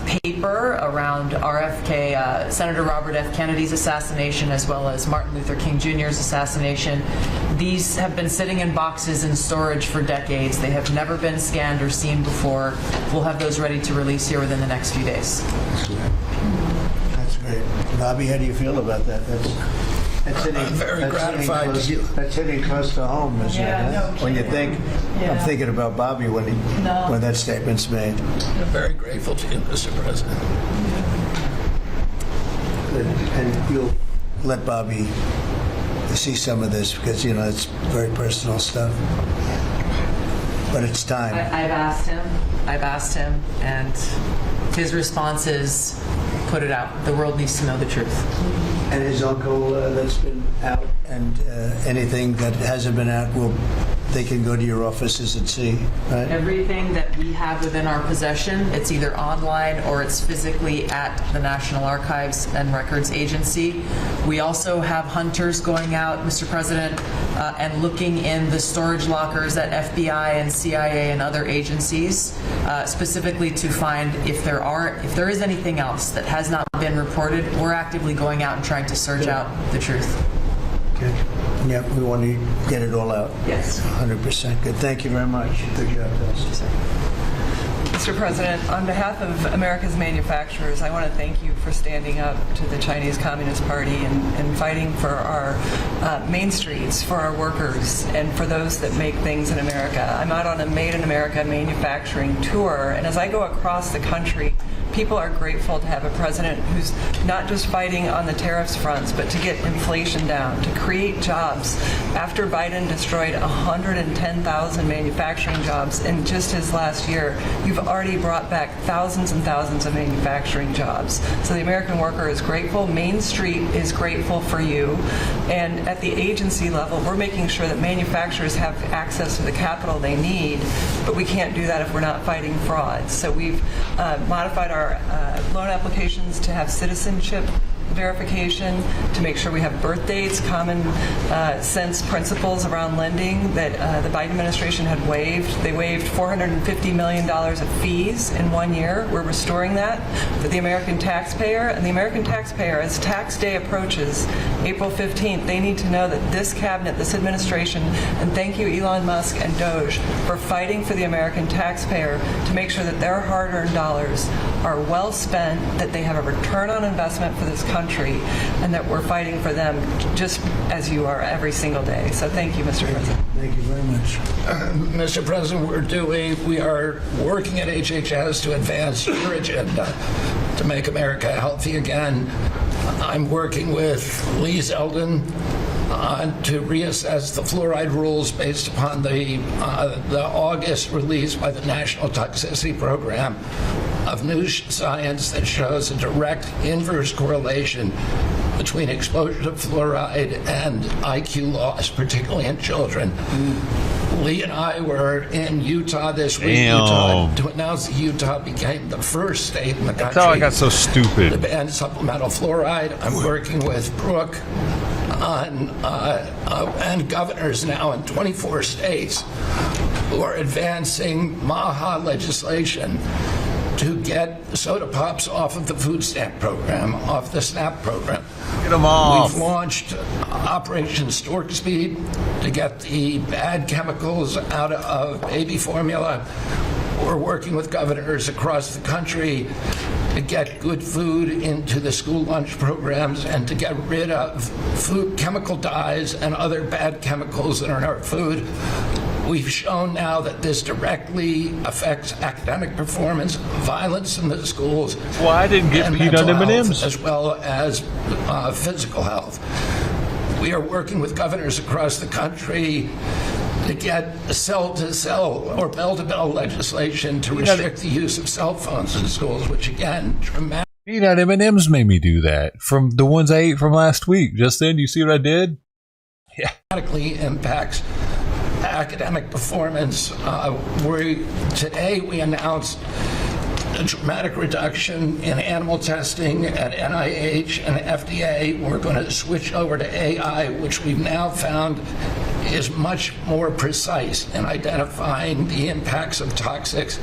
paper around RFK, Senator Robert F. Kennedy's assassination, as well as Martin Luther King Jr.'s assassination. These have been sitting in boxes in storage for decades. They have never been scanned or seen before. We'll have those ready to release here within the next few days. That's great. Bobby, how do you feel about that? That's hitting, I'm very gratified to hear. That's hitting close to home, isn't it? no When you kidding. think, I'm thinking about Bobby when that statement's made. I'm very grateful to you, Mr. President. And you'll let Bobby see some of this because, it's very personal stuff. But it's time. I've asked him, and his response is, put it out. The world needs to know the truth. And his uncle that's been out, and anything that hasn't been out, they can go to your offices and see, right? Everything that we have within our possession, it's either online or it's physically at the National Archives and Records Agency. We also have hunters going out, Mr. President, and looking in the storage lockers at FBI and CIA and other agencies, specifically to find if there is anything else that has not been reported. We're actively going out and trying to search out the truth. Okay. Yeah, we want to get it all out. Yes. 100%. Good. Thank you very much. Good job, guys. Mr. President, on behalf of America's manufacturers, I want to thank you for standing up to the Chinese Communist Party and fighting for our main streets, for our workers, and for those that make things in America. I'm out on a Made in America manufacturing tour, and as I go across the country, people are grateful to have a president who's not just fighting on the tariffs fronts, but to get inflation down, to create jobs. After Biden destroyed 110,000 manufacturing jobs in just his last year, you've already brought back thousands and thousands of manufacturing jobs. So the American worker is grateful. Main Street is grateful for you. And at the agency level, we're making sure that manufacturers have access to the capital they need, but we can't do that if we're not fighting fraud. So we've modified our loan applications to have citizenship verification, to make sure we have birth dates, common sense principles around lending that the Biden administration had waived. They waived $450 million of fees in 1 year. We're restoring that for the American taxpayer. And the American taxpayer, as tax day approaches, April 15th, they need to know that this cabinet, this administration, and thank you Elon Musk and Doge for fighting for the American taxpayer to make sure that their hard-earned dollars are well spent, that they have a return on investment for this country, and that we're fighting for them just as you are every single day. So thank you, Mr. President. Thank you very much. Mr. President, we are working at HHS to advance your agenda to make America healthy again. I'm working with Lee Zeldin to reassess the fluoride rules based upon the August release by the National Toxicity Program of new science that shows a direct inverse correlation between exposure to fluoride and IQ loss, particularly in children. Lee and I were in Utah this week to announce that Utah became the first state in the country. That's how I got so stupid. To ban supplemental fluoride. I'm working with Brooke and governors now in 24 states who are advancing MAHA legislation to get soda pops off of the food stamp program, off the SNAP program. Get them off. We've launched Operation Stork Speed to get the bad chemicals out of baby formula. We're working with governors across the country to get good food into the school lunch programs and to get rid of food chemical dyes and other bad chemicals that are in our food. We've shown now that this directly affects academic performance, violence in the schools. Well, I didn't get peanut M&Ms. As well as physical health. We are working with governors across the country to get cell-to-cell or bell-to-bell legislation to restrict the use of cell phones in schools, which again, dramatically. Peanut M&Ms made me do that. From the ones I ate from last week. Just then, you see what I did? Yeah. Dramatically impacts academic performance. Today we announced a dramatic reduction in animal testing at NIH and FDA. We're going to switch over to AI, which we've now found is much more precise in identifying the impacts of toxics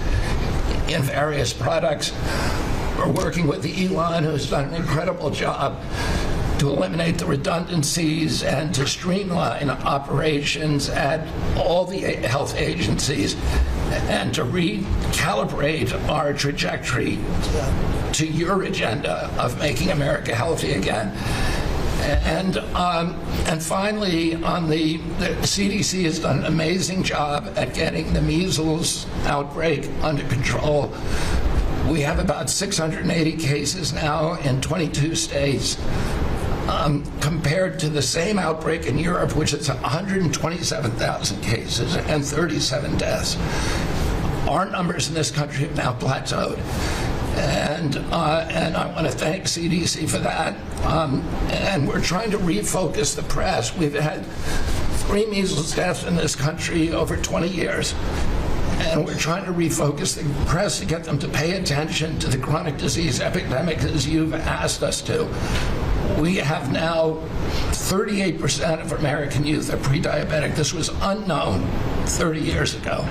in various products. We're working with Elon, who's done an incredible job to eliminate the redundancies and to streamline operations at all the health agencies and to recalibrate our trajectory to your agenda of making America healthy again. And finally, the CDC has done an amazing job at getting the measles outbreak under control. We have about 680 cases now in 22 states. Compared to the same outbreak in Europe, which is 127,000 cases and 37 deaths. Our numbers in this country have now plateaued. And I want to thank CDC for that. And we're trying to refocus the press. We've had 3 measles deaths in this country over 20 years. And we're trying to refocus the press to get them to pay attention to the chronic disease epidemic as you've asked us to. We have now 38% of American youth are pre-diabetic. This was unknown 30 years ago.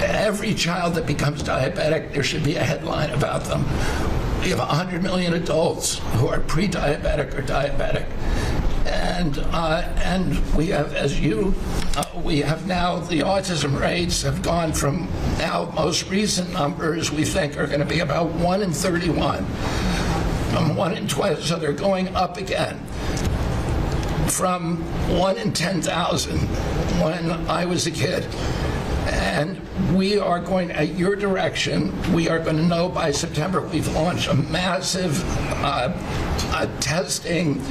Every child that becomes diabetic, there should be a headline about them. We have 100 million adults who are pre-diabetic or diabetic. And we have, we have now the autism rates have gone from now most recent numbers we think are going to be about 1 in 31. 1 in 20, so they're going up again from 1 in 10,000 when I was a kid. And we are going, at your direction, we are going to know by September. We've launched a massive testing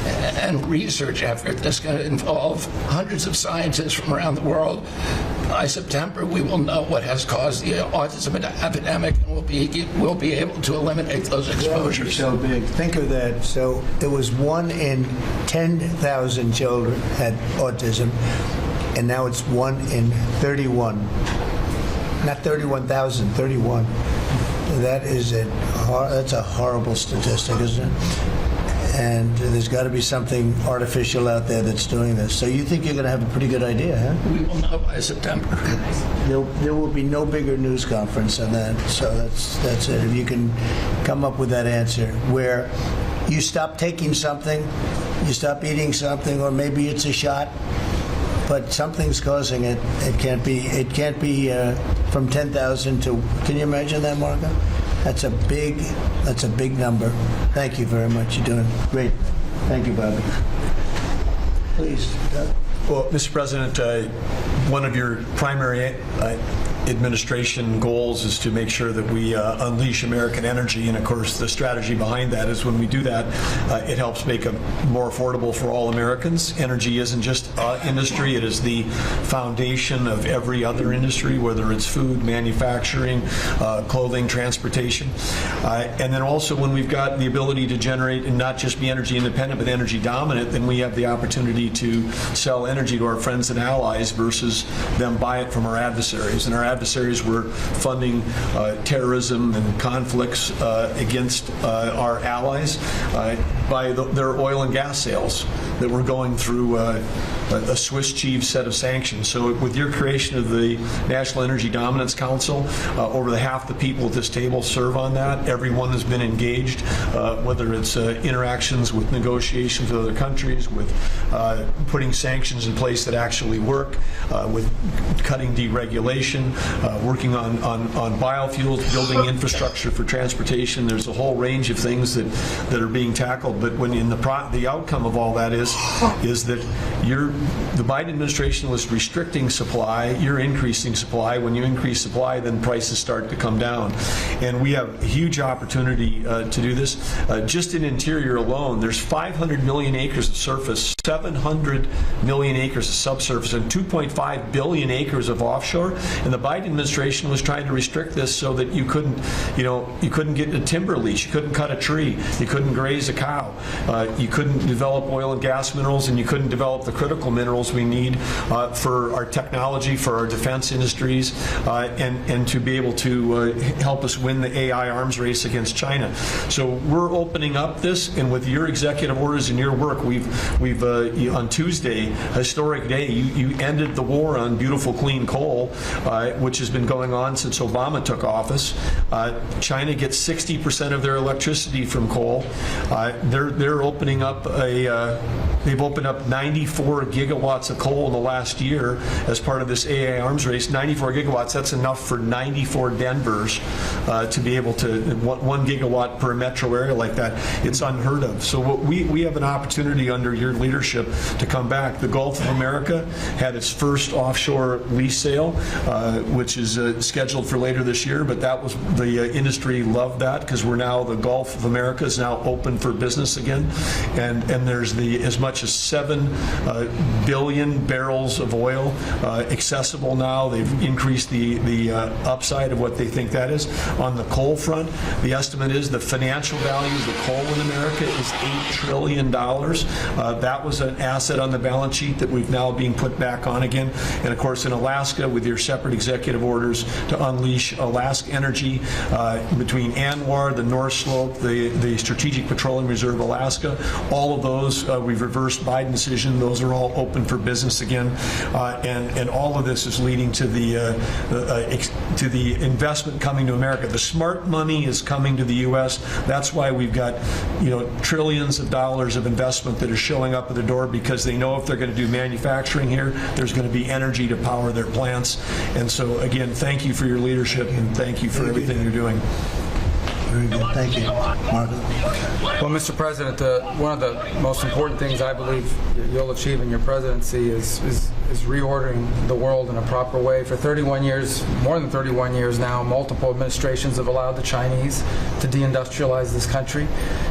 and research effort that's going to involve hundreds of scientists from around the world. By September, we will know what has caused the autism epidemic, and we'll be able to eliminate those exposures. So big. Think of that. So it was 1 in 10,000 children had autism, and now it's 1 in 31. Not 31,000, 31. That's a horrible statistic, isn't it? And there's got to be something artificial out there that's doing this. So you think you're going to have a pretty good idea, huh? We will know by September. There will be no bigger news conference than that. So that's it. If you can come up with that answer where you stop taking something, you stop eating something, or maybe it's a shot, but something's causing it. It can't be from 10,000 to. Can you imagine that, Marco? That's a big number. Thank you very much. You're doing great. Thank you, Bobby. Please. Well, Mr. President, one of your primary administration goals is to make sure that we unleash American energy, and of course the strategy behind that is when we do that, it helps make it more affordable for all Americans. Energy isn't just industry, it is the foundation of every other industry, whether it's food, manufacturing, clothing, transportation. And then also when we've got the ability to generate and not just be energy independent but energy dominant, then we have the opportunity to sell energy to our friends and allies versus them buy it from our adversaries. And our adversaries were funding terrorism and conflicts against our allies by their oil and gas sales that were going through a Swiss cheese set of sanctions. So with your creation of the National Energy Dominance Council, over half the people at this table serve on that. Everyone has been engaged, whether it's interactions with negotiations with other countries, with putting sanctions in place that actually work, with cutting deregulation, working on biofuels, building infrastructure for transportation. There's a whole range of things that are being tackled. But when the outcome of all that is that the Biden administration was restricting supply, you're increasing supply. When you increase supply, then prices start to come down. And we have a huge opportunity to do this. Just in interior alone, there's 500 million acres of surface, 700 million acres of subsurface, and 2.5 billion acres of offshore. And the Biden administration was trying to restrict this so that you couldn't get a timber lease, you couldn't cut a tree, you couldn't graze a cow, you couldn't develop oil and gas minerals, and you couldn't develop the critical minerals we need for our technology, for our defense industries, and to be able to help us win the AI arms race against China. So we're opening up this, and with your executive orders and your work, we've on Tuesday, historic day, you ended the war on beautiful clean coal, which has been going on since Obama took office. China gets 60% of their electricity from coal. They're opening up they've opened up 94 gigawatts of coal in the last year as part of this AI arms race. 94 gigawatts, that's enough for 94 Denvers to be able to, 1 gigawatt per metro area like that. It's unheard of. So we have an opportunity under your leadership to come back. The Gulf of America had its first offshore lease sale, which is scheduled for later this year, but that was, the industry loved that because the Gulf of America is now open for business again. And there's as much as 7 billion barrels of oil accessible now. They've increased the upside of what they think that is. On the coal front, the estimate is the financial value of the coal in America is $8 trillion. That was an asset on the balance sheet that we've now being put back on again. And of course in Alaska, with your separate executive orders to unleash Alaska energy between ANWR, the North Slope, the Strategic Petroleum Reserve Alaska, all of those we've reversed Biden decision. Those are all open for business again, and all of this is leading to the investment coming to America. The smart money is coming to the U.S. That's why we've got trillions of dollars of investment that is showing up at the door, because they know if they're going to do manufacturing here, there's going to be energy to power their plants. And so again, thank you for your leadership, and thank you for everything you're doing. Very good. Thank you. Marco. Well, Mr. President, one of the most important things I believe you'll achieve in your presidency is reordering the world in a proper way. For 31 years, more than 31 years now, multiple administrations have allowed the Chinese to deindustrialize this country,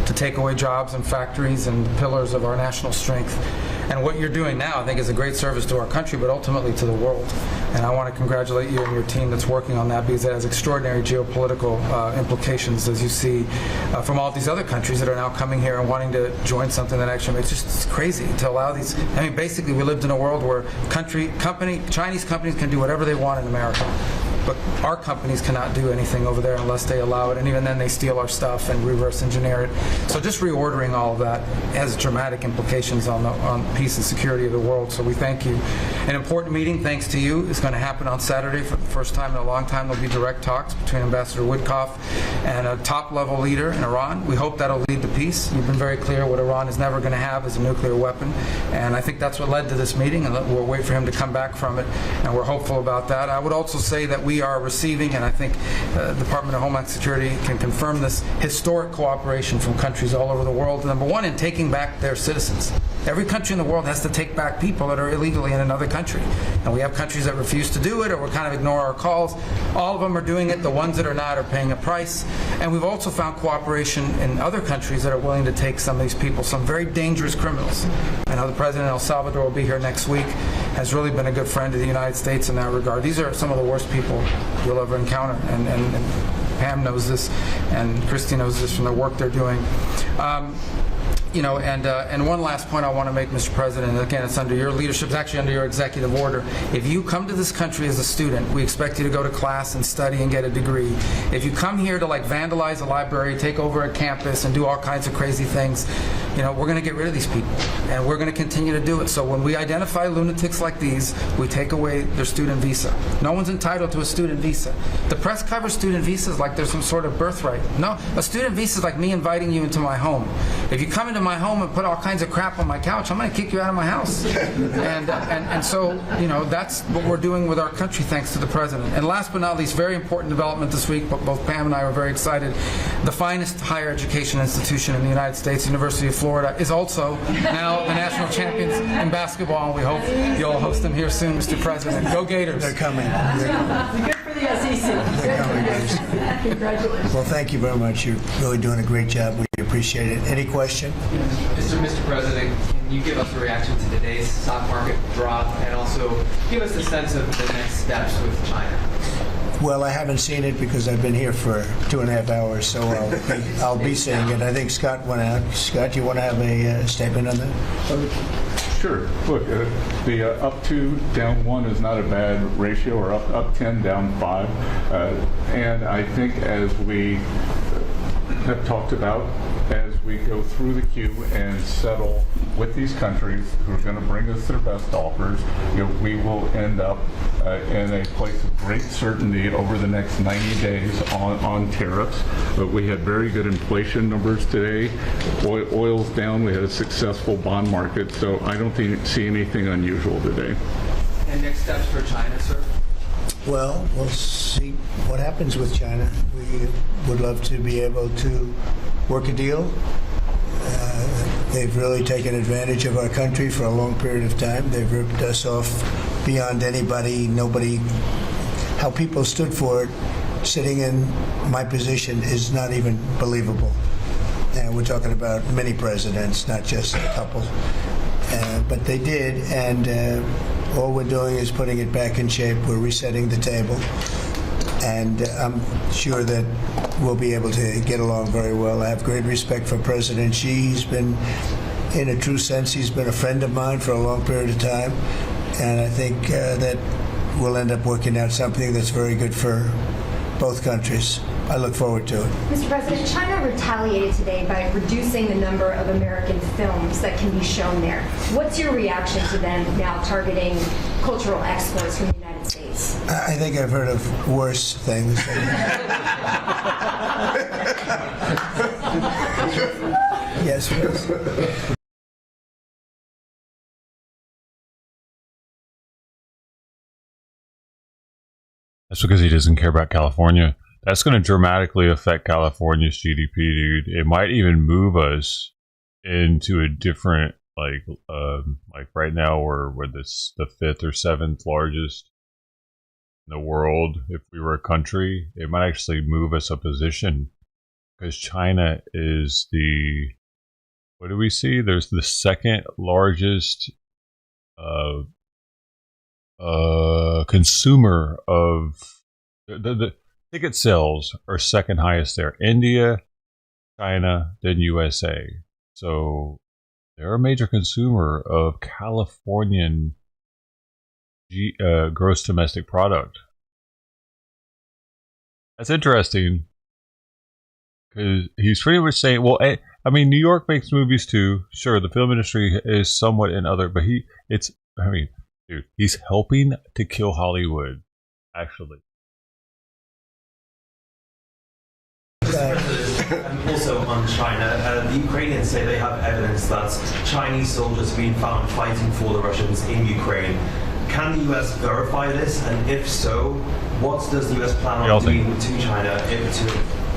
to take away jobs and factories and the pillars of our national strength. And what you're doing now, I think, is a great service to our country, but ultimately to the world. And I want to congratulate you and your team that's working on that, because it has extraordinary geopolitical implications, as you see, from all these other countries that are now coming here and wanting to join something that actually makes it's crazy to allow these. I mean, basically, we lived in a world where Chinese companies can do whatever they want in America. But our companies cannot do anything over there unless they allow it, and even then they steal our stuff and reverse engineer it. So just reordering all of that has dramatic implications on peace and security of the world. So we thank you. An important meeting, thanks to you, is going to happen on Saturday for the first time in a long time. There'll be direct talks between Ambassador Woodcock and a top-level leader in Iran. We hope that'll lead to peace. You've been very clear what Iran is never going to have is a nuclear weapon, and I think that's what led to this meeting, and we'll wait for him to come back from it, and we're hopeful about that. I would also say that we are receiving, and I think the Department of Homeland Security can confirm this, historic cooperation from countries all over the world. Number one, in taking back their citizens. Every country in the world has to take back people that are illegally in another country. And we have countries that refuse to do it, or will kind of ignore our calls. All of them are doing it. The ones that are not are paying a price. And we've also found cooperation in other countries that are willing to take some of these people, some very dangerous criminals. I know the President of El Salvador will be here next week, has really been a good friend to the United States in that regard. These are some of the worst people you'll ever encounter. And Pam knows this, and Christy knows this from the work they're doing. And one last point I want to make, Mr. President, and again, it's under your leadership, it's actually under your executive order. If you come to this country as a student, we expect you to go to class and study and get a degree. If you come here to vandalize a library, take over a campus, and do all kinds of crazy things, we're going to get rid of these people, and we're going to continue to do it. So when we identify lunatics like these, we take away their student visa. No one's entitled to a student visa. The press covers student visas like there's some sort of birthright. No, a student visa is like me inviting you into my home. If you come into into my home and put all kinds of crap on my couch, I'm going to kick you out of my house. And so, that's what we're doing with our country, thanks to the president. And last but not least, very important development this week, but both Pam and I were very excited. The finest higher education institution in the United States, University of Florida, is also now the national champions in basketball, and we hope you'll host them here soon, Mr. President. Go Gators. They're coming. Good for the SEC. They're coming. Congratulations. Well, thank you very much. You're really doing a great job. We appreciate it. Any question? Mr. President, can you give us a reaction to today's stock market drop and also give us a sense of the next steps with China? Well, I haven't seen it because I've been here for 2.5 hours, so I'll be seeing it. I think Scott went out. Scott, you want to have a statement on that? Sure. Look, the up 2, down 1 is not a bad ratio, or up 10, down 5. And I think as we have talked about, as we go through the queue and settle with these countries who are going to bring us their best offers, we will end up in a place of great certainty over the next 90 days on tariffs. But we had very good inflation numbers today. Oil's down. We had a successful bond market. So I don't see anything unusual today. And next steps for China, sir? Well, we'll see what happens with China. We would love to be able to work a deal. They've really taken advantage of our country for a long period of time. They've ripped us off beyond nobody. How people stood for it, sitting in my position, is not even believable. And we're talking about many presidents, not just a couple. But they did, and all we're doing is putting it back in shape. We're resetting the table, and I'm sure that we'll be able to get along very well. I have great respect for President Xi. He's been, in a true sense, he's been a friend of mine for a long period of time, and I think that we'll end up working out something that's very good for both countries. I look forward to it. Mr. President, China retaliated today by reducing the number of American films that can be shown there. What's your reaction to them now targeting cultural exports from the United States? I think I've heard of worse things. Yes, please. That's because he doesn't care about California. That's going to dramatically affect California's GDP, dude. It might even move us into a different, like right now we're the 5th or 7th largest in the world. If we were a country, it might actually move us a position, because China is what do we see? There's the 2nd largest consumer of the ticket sales are 2nd highest there. India, China, then USA. So they're a major consumer of Californian gross domestic product. That's interesting, because he's pretty much saying, well, I mean, New York makes movies too. Sure, the film industry is somewhat in other, but dude, he's helping to kill Hollywood, actually. Also on China, the Ukrainians say they have evidence that Chinese soldiers have been found fighting for the Russians in Ukraine. Can the US verify this? And if so, what does the US plan on doing to China to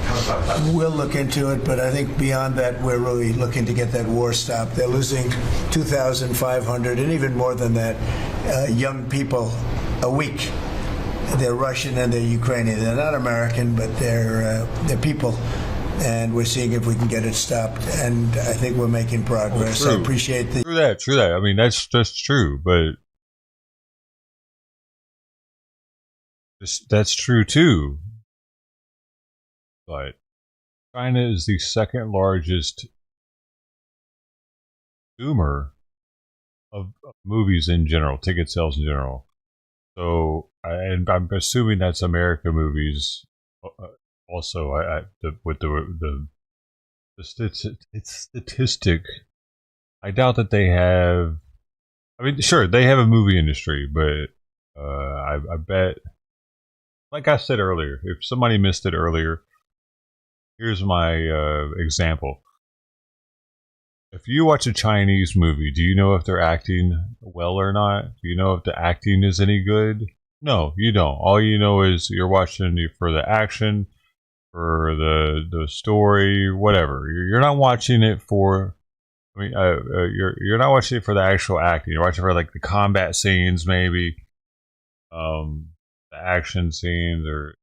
counteract that? We'll look into it, but I think beyond that, we're really looking to get that war stopped. They're losing 2,500 and even more than that young people a week. They're Russian and they're Ukrainian. They're not American, but they're people. And we're seeing if we can get it stopped. And I think we're making progress. I appreciate the... True that. I mean, that's true, but... That's true, too. But China is the 2nd largest consumer of movies in general, ticket sales in general. So, and I'm assuming that's American movies. Also, with the statistic, I doubt that they have. I mean, sure, they have a movie industry, but I bet, like I said earlier, if somebody missed it earlier, here's my example. If you watch a Chinese movie, do you know if they're acting well or not? Do you know if the acting is any good? No, you don't. All you know is you're watching for the action, for the story, whatever. You're not watching it for. I mean, you're not watching it for the actual acting. You're watching for like the combat scenes, maybe, the action scenes, or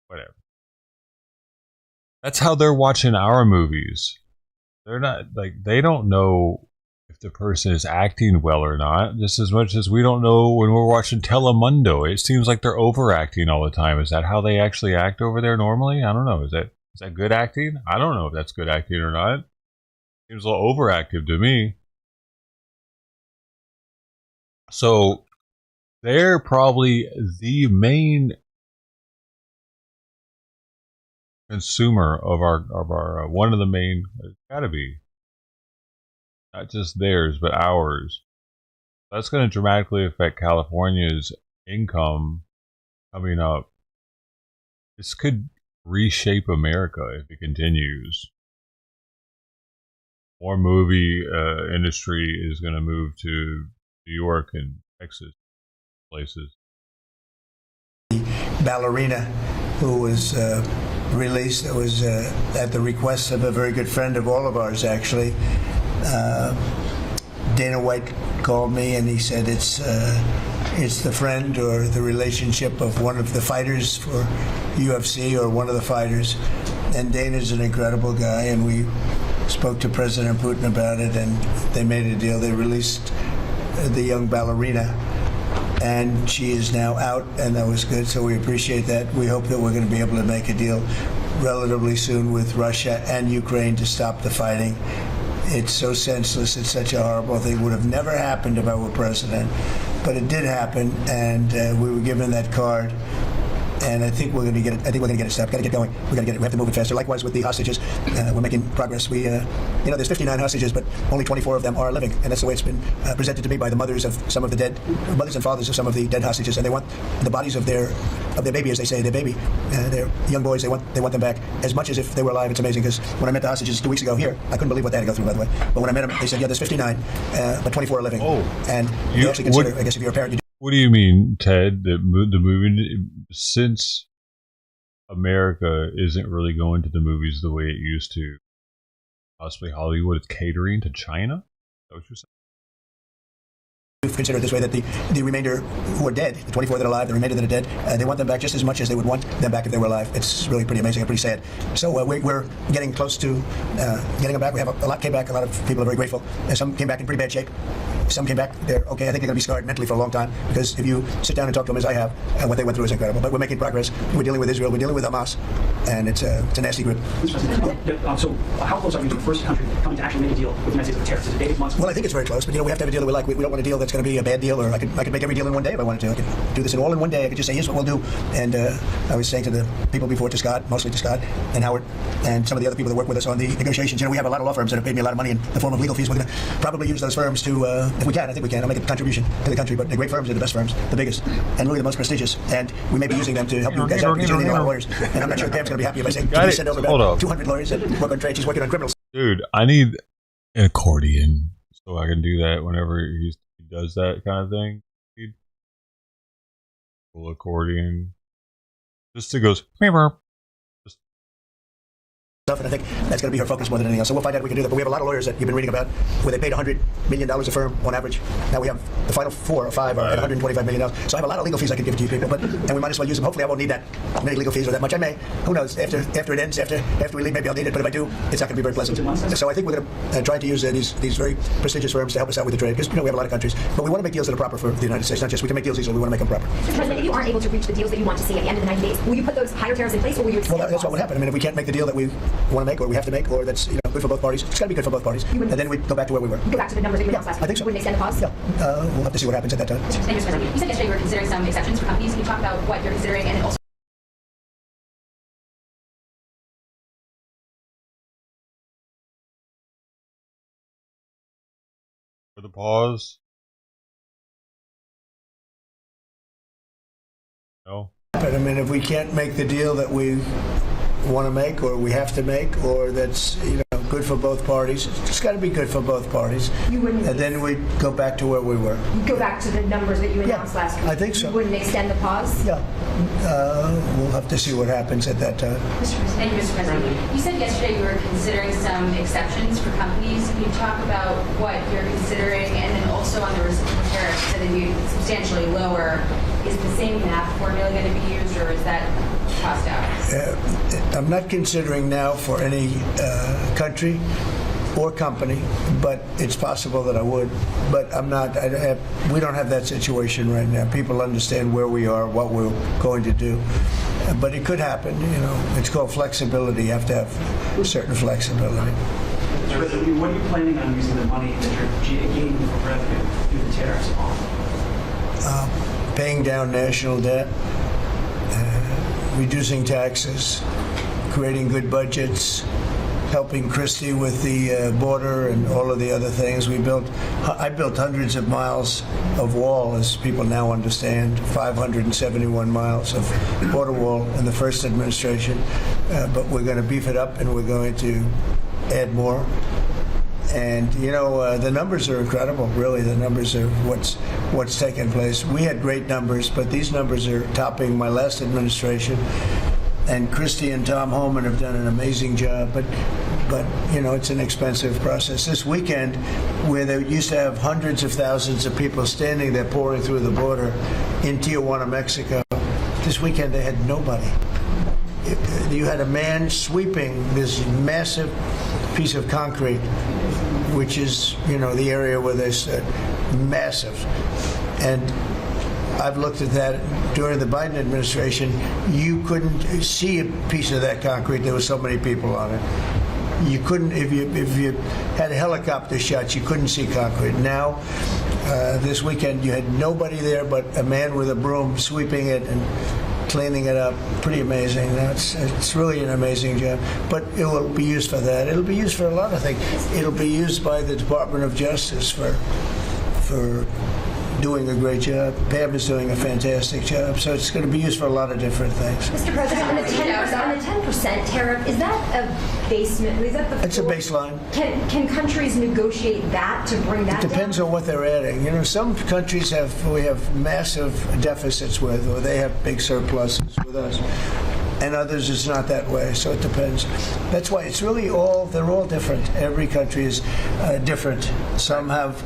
whatever. That's how they're watching our movies. They're not like they don't know if the person is acting well or not, just as much as we don't know when we're watching Telemundo. It seems like they're overacting all the time. Is that how they actually act over there normally? I don't know. Is that good acting? I don't know if that's good acting or not. Seems a little overactive to me. So they're probably the main consumer of our one of the main. It's got to be not just theirs but ours. That's going to dramatically affect California's income coming up. This could reshape America if it continues. More movie industry is going to move to New York and Texas places. Ballerina who was released, that was at the request of a very good friend of all of ours, actually. Dana White called me and he said it's the friend or the relationship of one of the fighters for UFC or one of the fighters. And Dana's an incredible guy, and we spoke to President Putin about it, and they made a deal. They released the young ballerina, and she is now out, and that was good, so we appreciate that. We hope that we're going to be able to make a deal relatively soon with Russia and Ukraine to stop the fighting. It's so senseless. It's such a horrible thing. It would have never happened if I were president, but it did happen, and we were given that card. And I think we're going to get it. I think we're going to get it stopped. Got to get going. We got to get it. We have to move it faster. Likewise with the hostages, we're making progress. We, there's 59 hostages, but only 24 of them are living, and that's the way it's been presented to me by the mothers of some of the dead, mothers and fathers of some of the dead hostages, and they want the bodies of their baby, as they say, their baby, their young boys. They want them back as much as if they were alive. It's amazing because when I met the hostages 2 weeks ago here, I couldn't believe what they had to go through, by the way. But when I met them, they said, yeah, there's 59, but 24 are living. Oh, and you actually consider, I guess, if you're a parent, you do. What do you mean, Ted? The movie, since America isn't really going to the movies the way it used to, possibly Hollywood is catering to China? Is that what you're saying? Consider it this way, that the remainder who are dead, the 24 that are alive, the remainder that are dead, they want them back just as much as they would want them back if they were alive. It's really pretty amazing and pretty sad. So we're getting close to getting them back. We have a lot came back. A lot of people are very grateful. Some came back in pretty bad shape. Some came back, they're okay. I think they're going to be scarred mentally for a long time, because if you sit down and talk to them as I have, what they went through is incredible. But we're making progress. We're dealing with Israel. We're dealing with Hamas, and it's a nasty group. So how close are we to the first country coming to actually make a deal with the United States over tariffs? Is it days, months? Well, I think it's very close, but we have to have a deal that we like. We don't want a deal that's going to be a bad deal, or I could make every deal in one day if I wanted to. I could do this all in one day. I could just say, here's what we'll do. And I was saying to the people before, to Scott, mostly to Scott and Howard, and some of the other people that work with us on the negotiations. We have a lot of law firms that have paid me a lot of money in the form of legal fees. We're going to probably use those firms to, if we can, I think we can. I'll make a contribution to the country, but the great firms are the best firms, the biggest, and really the most prestigious. And we may be using them to help you guys out, because you need a lot of lawyers. And I'm not sure Pam's going to be happy if I say, can you send over about 200 lawyers that work on trade? She's working on criminals. Dude, I need an accordion so I can do that whenever he does that kind of thing. Full accordion. Just it goes. And I think that's going to be her focus more than anything else. So we'll find out if we can do that. But we have a lot of lawyers that you've been reading about where they paid $100 million a firm on average. Now we have the final 4 or 5 are at $125 million. So I have a lot of legal fees I can give to you people, and we might as well use them. Hopefully I won't need that many legal fees or that much. I may. Who knows? After it ends, after we leave, maybe I'll need it. But if I do, it's not going to be very pleasant. So I think we're going to try to use these very prestigious firms to help us out with the trade, because we have a lot of countries. But we want to make deals that are proper for the United States. Not just we can make deals easily. We want to make them proper. Mr. President, if you aren't able to reach the deals that you want to see at the end of the 90 days, will you put those higher tariffs in place, or will you extend? Well, that's what would happen. I mean, if we can't make the deal that we want to make, or we have to make, or that's good for both parties, it's got to be good for both parties. And then we go back to where we were. Go back to the numbers that you announced last week. I think so. Wouldn't extend the pause? Yeah. We'll have to see what happens at that time. Mr. President, you said yesterday you were considering some exceptions for companies. Can you talk about what you're considering, and also For the pause. No. But I mean, if we can't make the deal that we want to make, or we have to make, or that's good for both parties. It's got to be good for both parties. You wouldn't. And then we go back to where we were. Go back to the numbers that you announced last week. I think so. You wouldn't extend the pause? Yeah. We'll have to see what happens at that time. Thank you, Mr. President. You said yesterday you were considering some exceptions for companies. Can you talk about what you're considering? And then also on the reciprocal tariffs, so that you substantially lower, is the same math formula going to be used, or is that tossed out? I'm not considering now for any country or company, but it's possible that I would. But I'm not. We don't have that situation right now. People understand where we are, what we're going to do. But it could happen. You know, it's called flexibility. You have to have certain flexibility. Mr. President, what are you planning on using the money that you're gaining from revenue through the tariffs on? Paying down national debt, reducing taxes, creating good budgets, helping Christie with the border and all of the other things. I built hundreds of miles of wall, as people now understand, 571 miles of border wall in the first administration. But we're going to beef it up, and we're going to add more. And you know, the numbers are incredible. Really, the numbers are what's taken place. We had great numbers, but these numbers are topping my last administration. And Christie and Tom Homan have done an amazing job. But you know, it's an expensive process. This weekend, where they used to have hundreds of thousands of people standing there pouring through the border in Tijuana, Mexico, this weekend they had nobody. You had a man sweeping this massive piece of concrete, which is, you know, the area where they stood, massive. And I've looked at that during the Biden administration. You couldn't see a piece of that concrete. There were so many people on it. You couldn't, if you had helicopter shots, you couldn't see concrete. Now, this weekend, you had nobody there but a man with a broom sweeping it and cleaning it up. Pretty amazing. It's really an amazing job. But it will be used for that. It'll be used for a lot of things. It'll be used by the Department of Justice for doing a great job. Pam is doing a fantastic job. So it's going to be used for a lot of different things. Mr. President, on the 10% tariff, is that a basement? Is that the? It's a baseline. Can countries negotiate that to bring that down? It depends on what they're adding. You know, some countries we have massive deficits with, or they have big surpluses with us. And others, it's not that way, so it depends. That's why it's really they're all different. Every country is different. Some have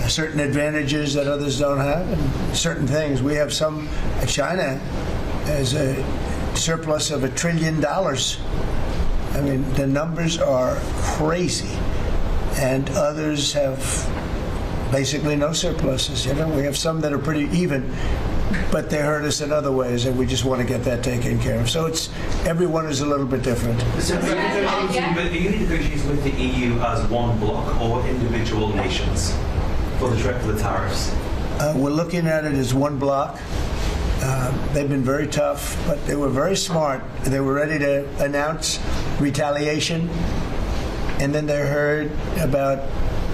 certain advantages that others don't have, and certain things. We have some. China has a surplus of $1 trillion. I mean, the numbers are crazy, and others have basically no surpluses. You know, we have some that are pretty even, but they hurt us in other ways, and we just want to get that taken care of. So everyone is a little bit different. So are you negotiating with the EU as one bloc or individual nations for the tariffs? We're looking at it as one bloc. They've been very tough, but they were very smart. They were ready to announce retaliation, and then they heard about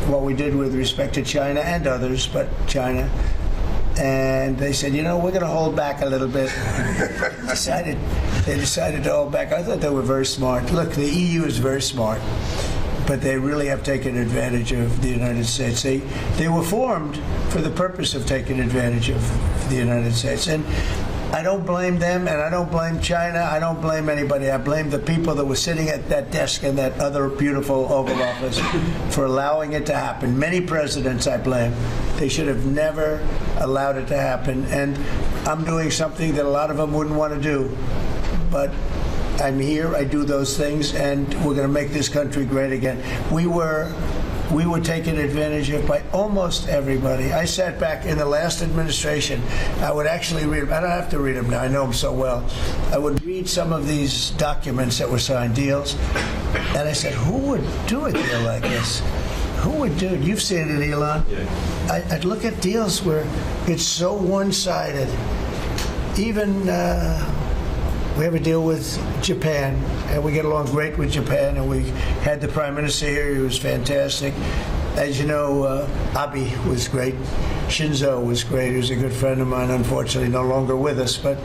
what we did with respect to China and others, but China. And they said, you know, we're going to hold back a little bit. They decided to hold back. I thought they were very smart. Look, the EU is very smart, but they really have taken advantage of the United States. They were formed for the purpose of taking advantage of the United States. And I don't blame them, and I don't blame China. I don't blame anybody. I blame the people that were sitting at that desk in that other beautiful Oval Office for allowing it to happen. Many presidents I blame. They should have never allowed it to happen. And I'm doing something that a lot of them wouldn't want to do. But I'm here, I do those things, and we're going to make this country great again. We were taken advantage of by almost everybody. I sat back in the last administration. I would actually read them. I don't have to read them now. I know them so well. I would read some of these documents that were signed, deals, and I said, who would do a deal like this? Who would do it? You've seen it, Elon. Yeah. I'd look at deals where it's so one-sided. Even we have a deal with Japan, and we get along great with Japan, and we had the Prime Minister here. He was fantastic. As you know, Abe was great. Shinzo was great. He was a good friend of mine, unfortunately no longer with us. But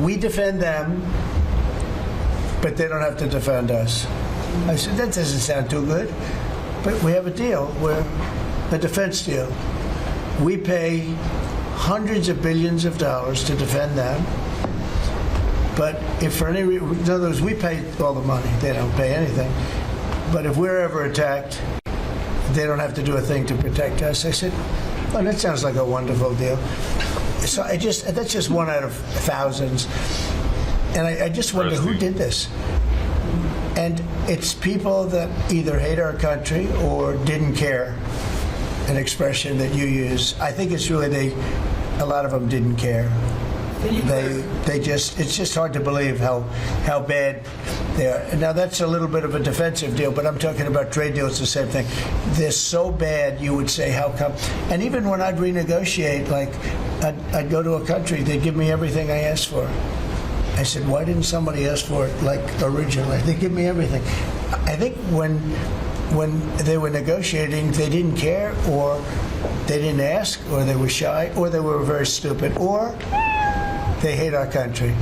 we defend them, but they don't have to defend us. I said, that doesn't sound too good. But we have a deal, a defense deal. We pay hundreds of billions of dollars to defend them. But if for any reason, in other words, we pay all the money. They don't pay anything. But if we're ever attacked, they don't have to do a thing to protect us. I said, well, that sounds like a wonderful deal. So that's just one out of thousands. And I just wonder who did this. And it's people that either hate our country or didn't care, an expression that you use. I think it's really a lot of them didn't care. It's just hard to believe how bad they are. Now that's a little bit of a defensive deal, but I'm talking about trade deals, the same thing. They're so bad, you would say, how come? And even when I'd renegotiate, like I'd go to a country, they'd give me everything I asked for. I said, why didn't somebody ask for it like originally? They give me everything. I think when they were negotiating, they didn't care, or they didn't ask, or they were shy, or they were very stupid, or they hate our country.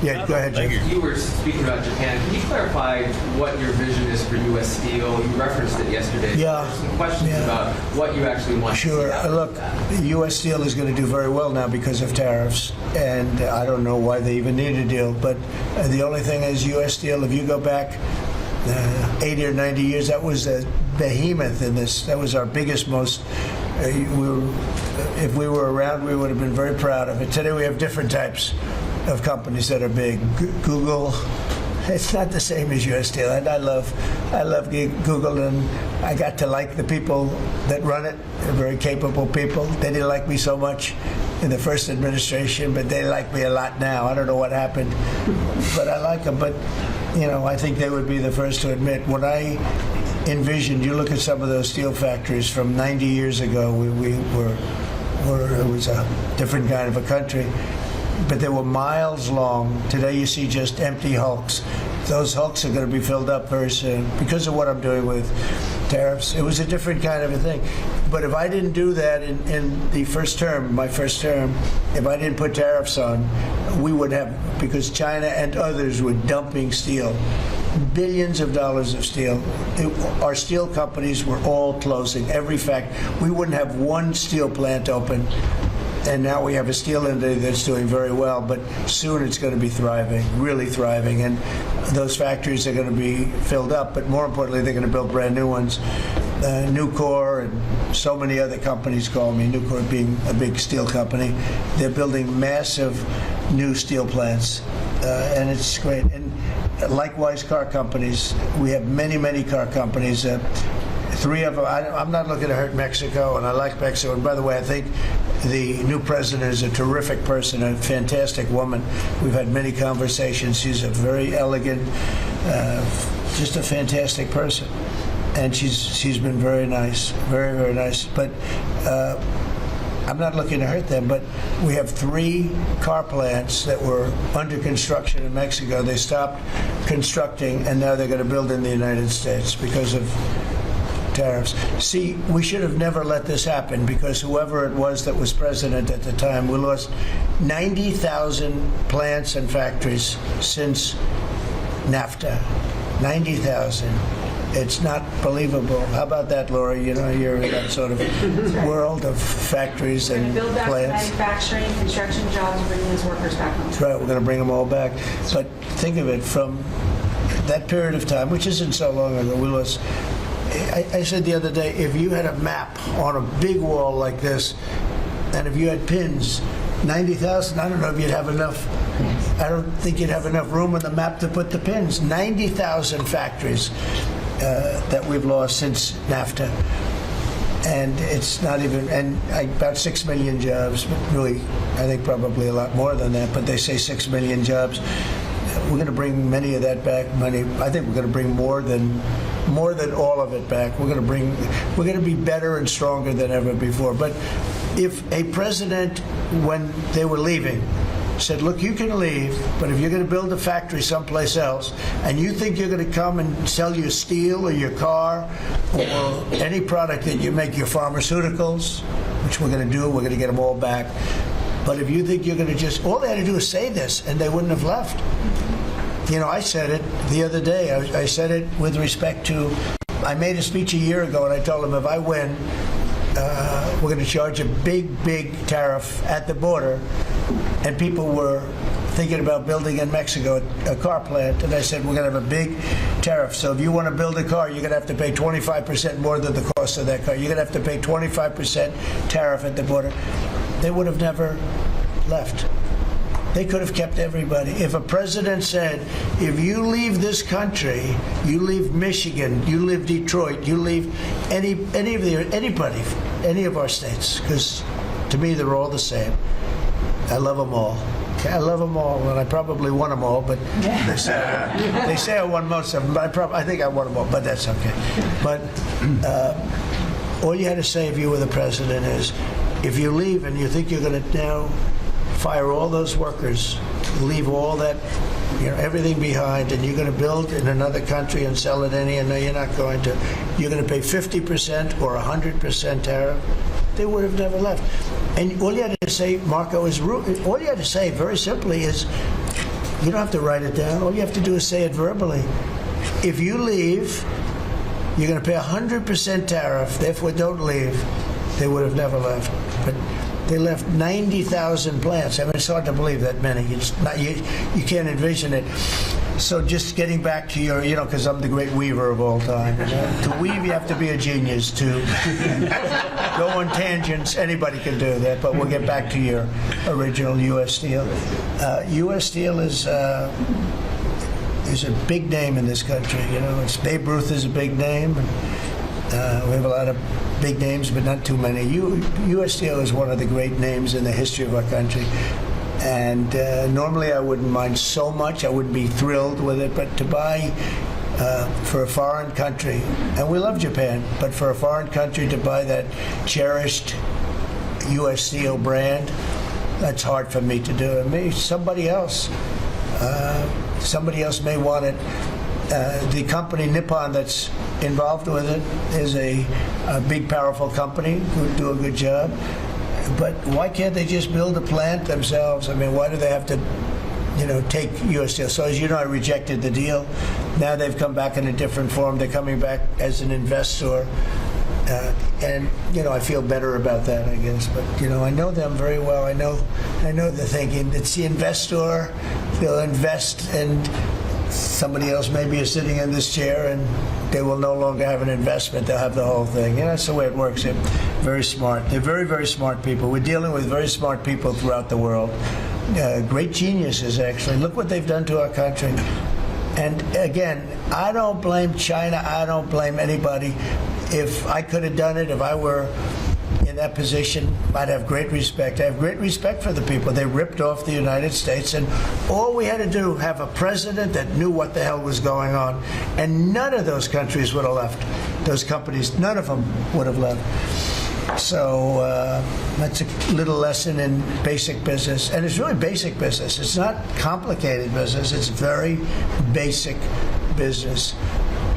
Yeah, go ahead, Jim. You were speaking about Japan. Can you clarify what your vision is for U.S. Steel? You referenced it yesterday. Yeah. There's some questions about what you actually want to see. Sure. Look, U.S. Steel is going to do very well now because of tariffs, and I don't know why they even need a deal. But the only thing is U.S. Steel, if you go back 80 or 90 years, that was a behemoth in this. That was our biggest, most... if we were around, we would have been very proud of it. Today we have different types of companies that are big. Google, it's not the same as U.S. Steel. And I love Google, and I got to like the people that run it. They're very capable people. They didn't like me so much in the first administration, but they like me a lot now. I don't know what happened, but I like them. But, I think they would be the first to admit, when I envisioned, you look at some of those steel factories from 90 years ago, it was a different kind of a country. But they were miles long. Today you see just empty hulks. Those hulks are going to be filled up very soon because of what I'm doing with tariffs. It was a different kind of a thing. But if I didn't do that in the first term, my first term, if I didn't put tariffs on, we would have, because China and others were dumping steel, billions of dollars of steel. Our steel companies were all closing, every we wouldn't have one steel plant open. And now we have a steel industry that's doing very well, but soon it's going to be thriving, really thriving, and those factories are going to be filled up, but more importantly, they're going to build brand new ones. Nucor and so many other companies call me, Nucor being a big steel company. They're building massive new steel plants, and it's great. And likewise, car companies. We have many, many car companies. 3 of them, I'm not looking to hurt Mexico, and I like Mexico. And by the way, I think the new president is a terrific person, a fantastic woman. We've had many conversations. She's a very elegant, just a fantastic person. And she's been very nice, very, very nice. But I'm not looking to hurt them, but we have 3 car plants that were under construction in Mexico. They stopped constructing, and now they're going to build in the United States because of tariffs. See, we should have never let this happen, because whoever it was that was president at the time, we lost 90,000 plants and factories since NAFTA. 90,000. It's not believable. How about that, Laura? You're in that sort of world of factories and build back plants. Manufacturing, construction jobs, and bringing those workers back home. That's right. We're going to bring them all back. But think of it, from that period of time, which isn't so long ago, we lost. I said the other day, if you had a map on a big wall like this, and if you had pins, 90,000, I don't know if you'd have enough. I don't think you'd have enough room on the map to put the pins. 90,000 factories that we've lost since NAFTA. And it's not even, and about 6 million jobs, but really, I think probably a lot more than that, but they say 6 million jobs. We're going to bring many of that back. I think we're going to bring more than all of it back. We're going to be better and stronger than ever before. But if a president, when they were leaving, said, look, you can leave, but if you're going to build a factory someplace else, and you think you're going to come and sell your steel or your car or any product that you make, your pharmaceuticals, which we're going to do, we're going to get them all back. But if you think you're going to all they had to do is say this, and they wouldn't have left. I said it the other day. I said it with respect to, I made a speech a year ago, and I told them if I win, we're going to charge a big tariff at the border. And people were thinking about building in Mexico a car plant, and I said we're going to have a big tariff. So if you want to build a car, you're going to have to pay 25% more than the cost of that car. You're going to have to pay 25% tariff at the border. They would have never left. They could have kept everybody. If a president said, if you leave this country, you leave Michigan, you leave Detroit, you leave any of our states, because to me they're all the same. I love them all. I love them all, and I probably won them all, but they say I won most of them, but I think I won them all, but that's okay. But all you had to say if you were the president is, if you leave and you think you're going to now fire all those workers, leave all that, everything behind, and you're going to build in another country and sell it no, you're not going to. You're going to pay 50% or 100% tariff. They would have never left. And all you had to say, Marco, all you had to say very simply is, you don't have to write it down. All you have to do is say it verbally. If you leave, you're going to pay 100% tariff, therefore don't leave. They would have never left. But they left 90,000 plants. I mean, it's hard to believe that many. It's not, you can't envision it. So just getting back to your, because I'm the great weaver of all time. To weave, you have to be a genius. To go on tangents, anybody can do that. But we'll get back to your original U.S. Steel. U.S. Steel is a big name in this country. Babe Ruth is a big name. We have a lot of big names, but not too many. U.S. Steel is one of the great names in the history of our country. And normally I wouldn't mind so much. I wouldn't be thrilled with it. But to buy for a foreign country, and we love Japan, but for a foreign country to buy that cherished U.S. Steel brand, that's hard for me to do. Maybe somebody else may want it. The company Nippon that's involved with it is a big, powerful company who do a good job. But why can't they just build a plant themselves? I mean, why do they have to, take U.S. Steel? So as you know, I rejected the deal. Now they've come back in a different form. They're coming back as an investor. And I feel better about that, I guess. But, I know them very well. I know the thinking. It's the investor. They'll invest, and somebody else maybe is sitting in this chair, and they will no longer have an investment. They'll have the whole thing. That's the way it works. They're very smart. They're very, very smart people. We're dealing with very smart people throughout the world. Great geniuses, actually. Look what they've done to our country. And again, I don't blame China. I don't blame anybody. If I could have done it, if I were in that position, I'd have great respect. I have great respect for the people. They ripped off the United States, and all we had to do, have a president that knew what the hell was going on, and none of those countries would have left. Those companies, none of them would have left. So that's a little lesson in basic business, and it's really basic business. It's not complicated business. It's very basic business.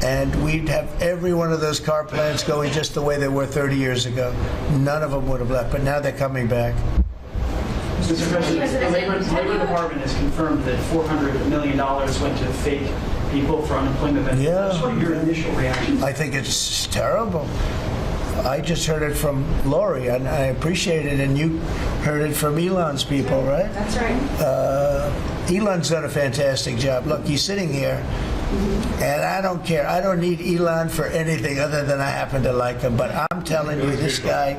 And we'd have every one of those car plants going just the way they were 30 years ago. None of them would have left, but now they're coming back. Mr. President, the Labor Department has confirmed that $400 million went to fake people for unemployment benefits. Yeah. What are your initial reactions? I think it's terrible. I just heard it from Lori, and I appreciate it, and you heard it from Elon's people, right? That's right. Elon's done a fantastic job. Look, he's sitting here, and I don't care. I don't need Elon for anything other than I happen to like him. But I'm telling you, this guy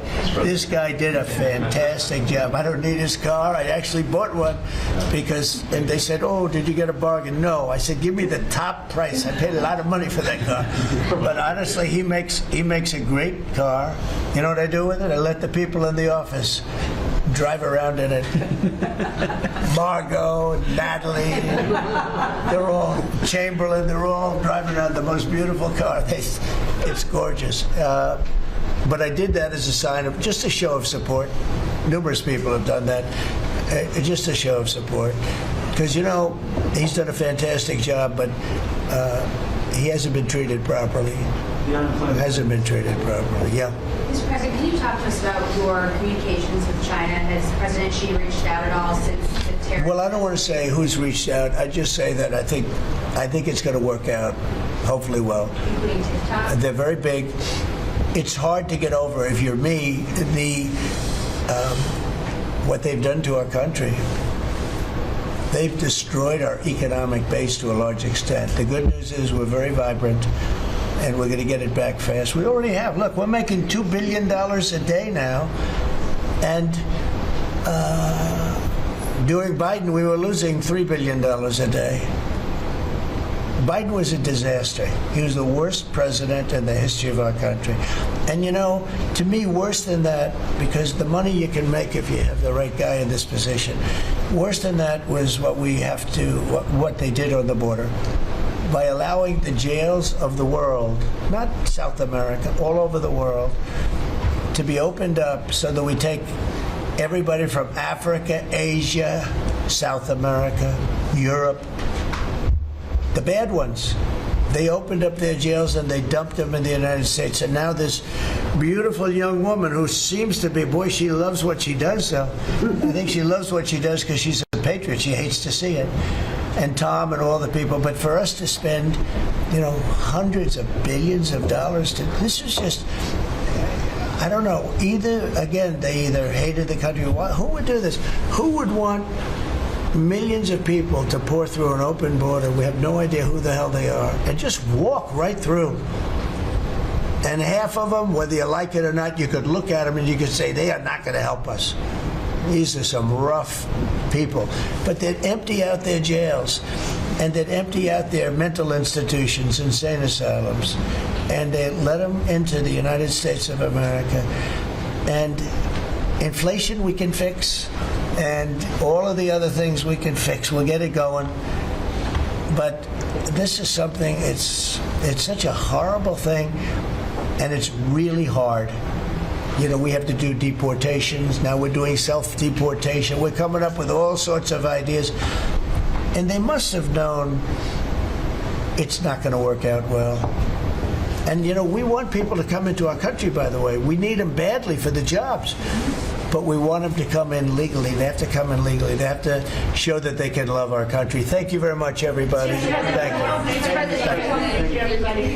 did a fantastic job. I don't need his car. I actually bought one and they said, "Oh, did you get a bargain?" No. I said, "Give me the top price." I paid a lot of money for that car. But honestly, he makes a great car. You know what I do with it? I let the people in the office drive around in it. Margot, Natalie, they're all, Chamberlain, they're all driving around the most beautiful car. It's gorgeous. But I did that as a sign of, just a show of support. Numerous people have done that. Just a show of support. Because, he's done a fantastic job, but he hasn't been treated properly. Hasn't been treated properly, yeah. Mr. President, can you talk to us about your communications with China? Has President Xi reached out at all since the tariffs? Well, I don't want to say who's reached out. I just say that I think it's going to work out, hopefully well. Including TikTok? They're very big. It's hard to get over, if you're me, what they've done to our country. They've destroyed our economic base to a large extent. The good news is we're very vibrant, and we're going to get it back fast. We already have. Look, we're making $2 billion a day now, and during Biden, we were losing $3 billion a day. Biden was a disaster. He was the worst president in the history of our country. And to me, worse than that, because the money you can make if you have the right guy in this position, worse than that was what they did on the border. By allowing the jails of the world, not South America, all over the world, to be opened up so that we take everybody from Africa, Asia, South America, Europe, the bad ones. They opened up their jails and they dumped them in the United States. And now this beautiful young woman who seems to be, boy, she loves what she does, though. I think she loves what she does because she's a patriot. She hates to see it. And Tom and all the people. But for us to spend, hundreds of billions of dollars this is just, I don't know. They either hated the country. Who would do this? Who would want millions of people to pour through an open border? We have no idea who the hell they are, and just walk right through. And half of them, whether you like it or not, you could look at them and you could say they are not going to help us. These are some rough people. But they'd empty out their jails, and they'd empty out their mental institutions, insane asylums, and they'd let them into the United States of America. And inflation we can fix, and all of the other things we can fix. We'll get it going. But this is something, it's such a horrible thing, and it's really hard. We have to do deportations. Now we're doing self-deportation. We're coming up with all sorts of ideas. And they must have known it's not going to work out well. And, we want people to come into our country, by the way. We need them badly for the jobs. But we want them to come in legally. They have to come in legally. They have to show that they can love our country. Thank you very much, everybody. Thank you.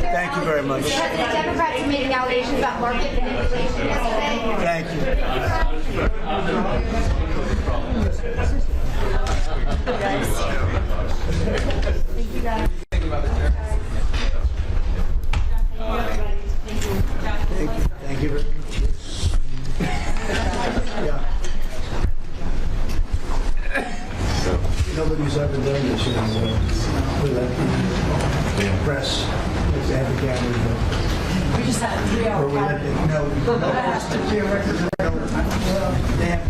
Thank you very much. The Democrats are making allegations about market manipulation yesterday. Thank you. Thank you, guys. Thank you very much. Nobody's ever done this, with the press. They have the cameras. We just had a 3 hour No, they have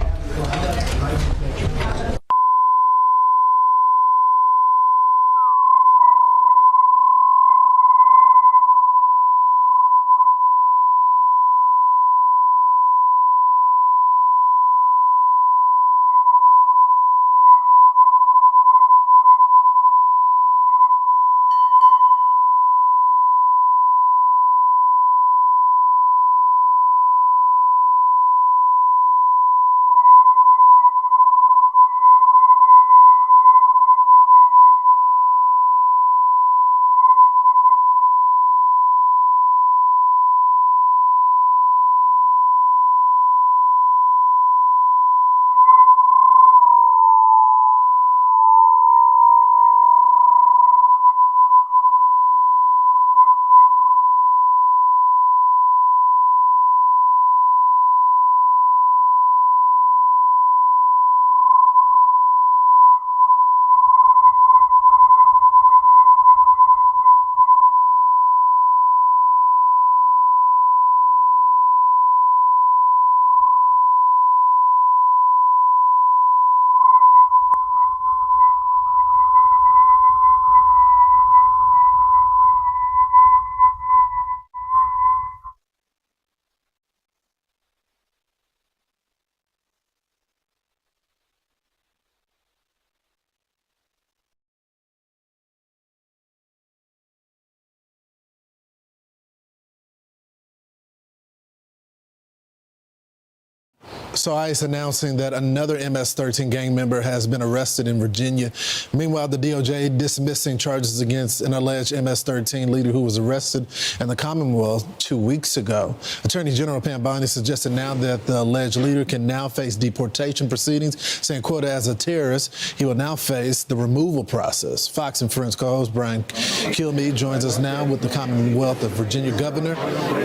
So ICE announcing that another MS-13 gang member has been arrested in Virginia. Meanwhile, the DOJ dismissing charges against an alleged MS-13 leader who was arrested in the Commonwealth 2 weeks ago. Attorney General Pam Bondi suggested now that the alleged leader can now face deportation proceedings, saying, quote, as a terrorist, he will now face the removal process. Fox and Friends co-host Brian Kilmeade joins us now with the Commonwealth of Virginia Governor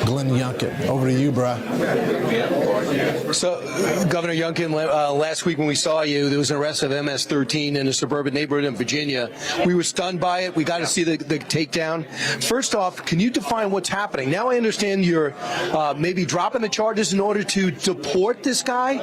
Glenn Youngkin. Over to you, Brian. So, Governor Youngkin, last week when we saw you, there was an arrest of MS-13 in a suburban neighborhood in Virginia. We were stunned by it. We got to see the takedown. First off, can you define what's happening? Now I understand you're maybe dropping the charges in order to deport this guy?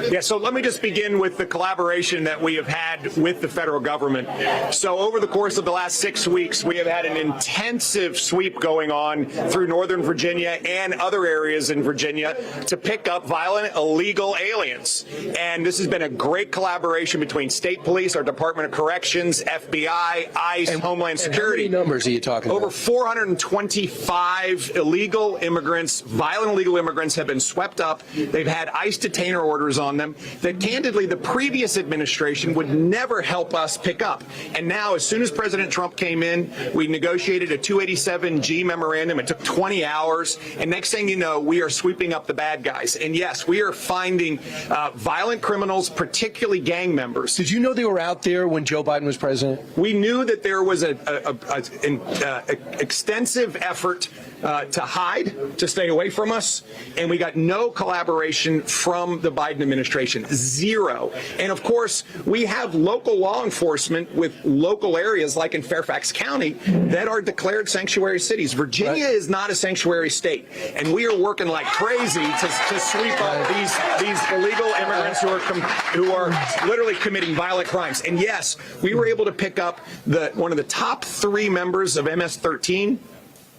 Yeah, so let me just begin with the collaboration that we have had with the federal government. So over the course of the last 6 weeks, we have had an intensive sweep going on through Northern Virginia and other areas in Virginia to pick up violent, illegal aliens. And this has been a great collaboration between state police, our Department of Corrections, FBI, ICE, and Homeland Security. And how many numbers are you talking about? Over 425 illegal immigrants, violent illegal immigrants have been swept up. They've had ICE detainer orders on them that candidly the previous administration would never help us pick up. And now, as soon as President Trump came in, we negotiated a 287G memorandum. It took 20 hours. And next thing you know, we are sweeping up the bad guys. And yes, we are finding violent criminals, particularly gang members. Did you know they were out there when Joe Biden was president? We knew that there was an extensive effort to hide, to stay away from us, and we got no collaboration from the Biden administration. Zero. And of course, we have local law enforcement with local areas like in Fairfax County that are declared sanctuary cities. Virginia is not a sanctuary state, and we are working like crazy to sweep up these illegal immigrants who are literally committing violent crimes. And yes, we were able to pick up one of the top 3 members of MS-13.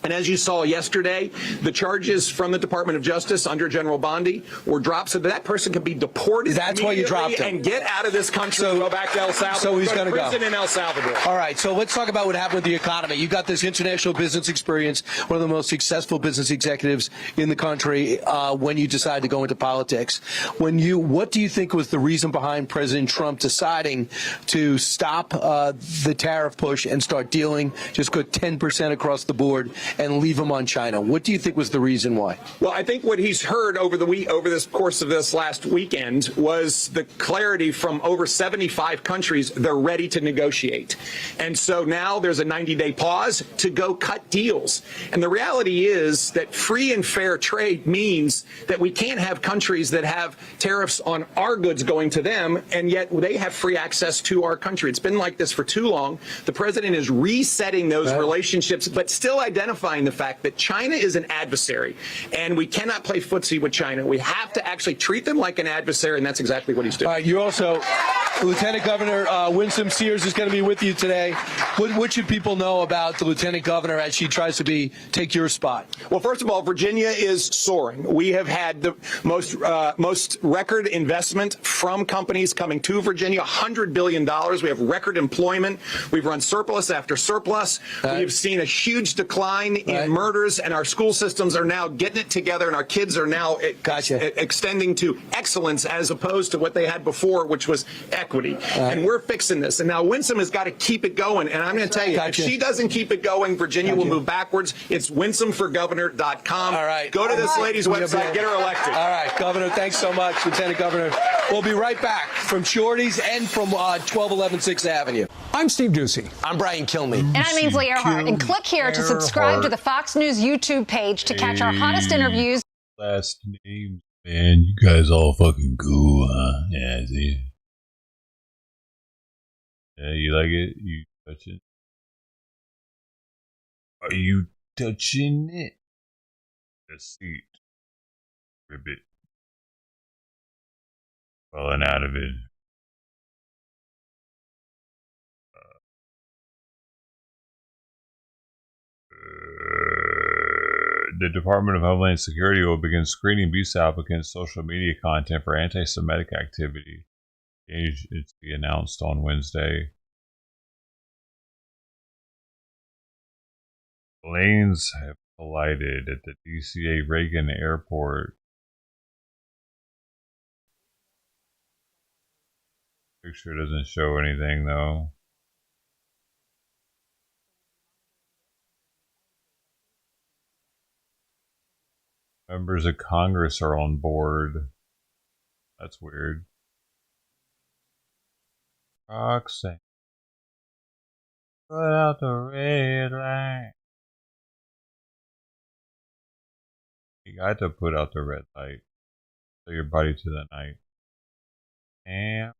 And as you saw yesterday, the charges from the Department of Justice under General Bondi were dropped so that person can be deported. That's why you dropped him. And get out of this country and go back to El Salvador. So he's going to go. Prison in El Salvador. All right, so let's talk about what happened with the economy. You got this international business experience, one of the most successful business executives in the country when you decided to go into politics. What do you think was the reason behind President Trump deciding to stop the tariff push and start dealing, just go 10% across the board and leave them on China? What do you think was the reason why? Well, I think what he's heard over this course of this last weekend was the clarity from over 75 countries. They're ready to negotiate. And so now there's a 90-day pause to go cut deals. And the reality is that free and fair trade means that we can't have countries that have tariffs on our goods going to them, and yet they have free access to our country. It's been like this for too long. The president is resetting those relationships, but still identifying the fact that China is an adversary, and we cannot play footsie with China. We have to actually treat them like an adversary, and that's exactly what he's doing. You also, Lieutenant Governor Winsome Sears is going to be with you today. What should people know about the Lieutenant Governor as she tries to take your spot? Well, first of all, Virginia is soaring. We have had the most record investment from companies coming to Virginia, $100 billion. We have record employment. We've run surplus after surplus. We've seen a huge decline in murders, and our school systems are now getting it together, and our kids are now extending to excellence as opposed to what they had before, which was equity. And we're fixing this. And now Winsome has got to keep it going. And I'm going to tell you, if she doesn't keep it going, Virginia will move backwards. It's winsomeforgovernor.com. All right. Go to this lady's website, get her elected. All right, Governor, thanks so much, Lieutenant Governor. We'll be right back from Shorty's and from 1211 6th Avenue. I'm Steve Ducey. I'm Brian Kilmeade. And I'm Ainsley Earhart. And click here to subscribe to the Fox News YouTube page to catch our hottest interviews. Last names, man. You guys all fucking cool, huh? Yeah, see. Yeah, you like it? You touch it? Are you touching it? The seat. Ribbit. Falling out of it. The Department of Homeland Security will begin screening visa applicants' social media content for anti-Semitic activity. The agency announced on Wednesday. Planes have collided at the DCA Reagan Airport Picture doesn't show anything though. Members of Congress are on board. That's weird. Roxanne, put out the red light. You got to put out the red light. So your body to the night. And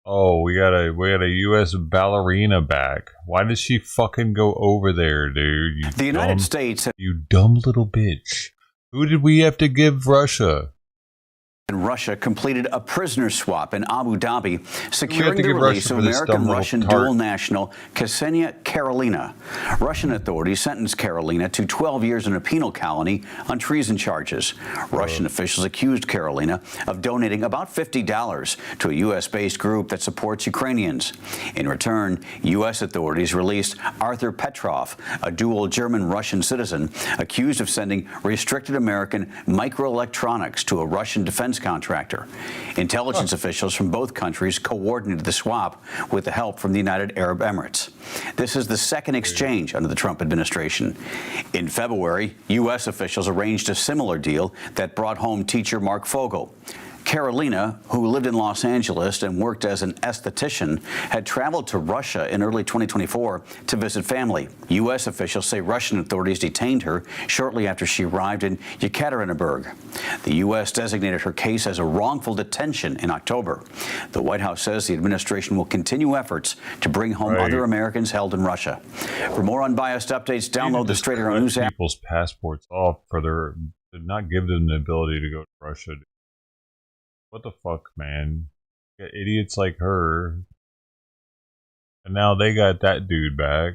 oh, we got a U.S. ballerina back. Why did she fucking go over there, dude? The United States, you dumb little bitch. Who did we have to give Russia? and Russia completed a prisoner swap in Abu Dhabi, securing the release of American-Russian dual national Ksenia Karelina. Russian authorities sentenced Karelina to 12 years in a penal colony on treason charges. Russian officials accused Karelina of donating about $50 to a U.S.-based group that supports Ukrainians. In return, U.S. authorities released Arthur Petrov, a dual German-Russian citizen, accused of sending restricted American microelectronics to a Russian defense contractor. Intelligence officials from both countries coordinated the swap with the help from the United Arab Emirates. This is the second exchange under the Trump administration. In February, U.S. officials arranged a similar deal that brought home teacher Mark Fogel. Karelina, who lived in Los Angeles and worked as an esthetician, had traveled to Russia in early 2024 to visit family. U.S. officials say Russian authorities detained her shortly after she arrived in Yekaterinburg. The U.S. designated her case as a wrongful detention in October. The White House says the administration will continue efforts to bring home other Americans held in Russia. For more unbiased updates, download the Straight Arrow News app. People's passports off for their to not give them the ability to go to Russia. What the fuck, man? You got idiots like her. And now they got that dude back.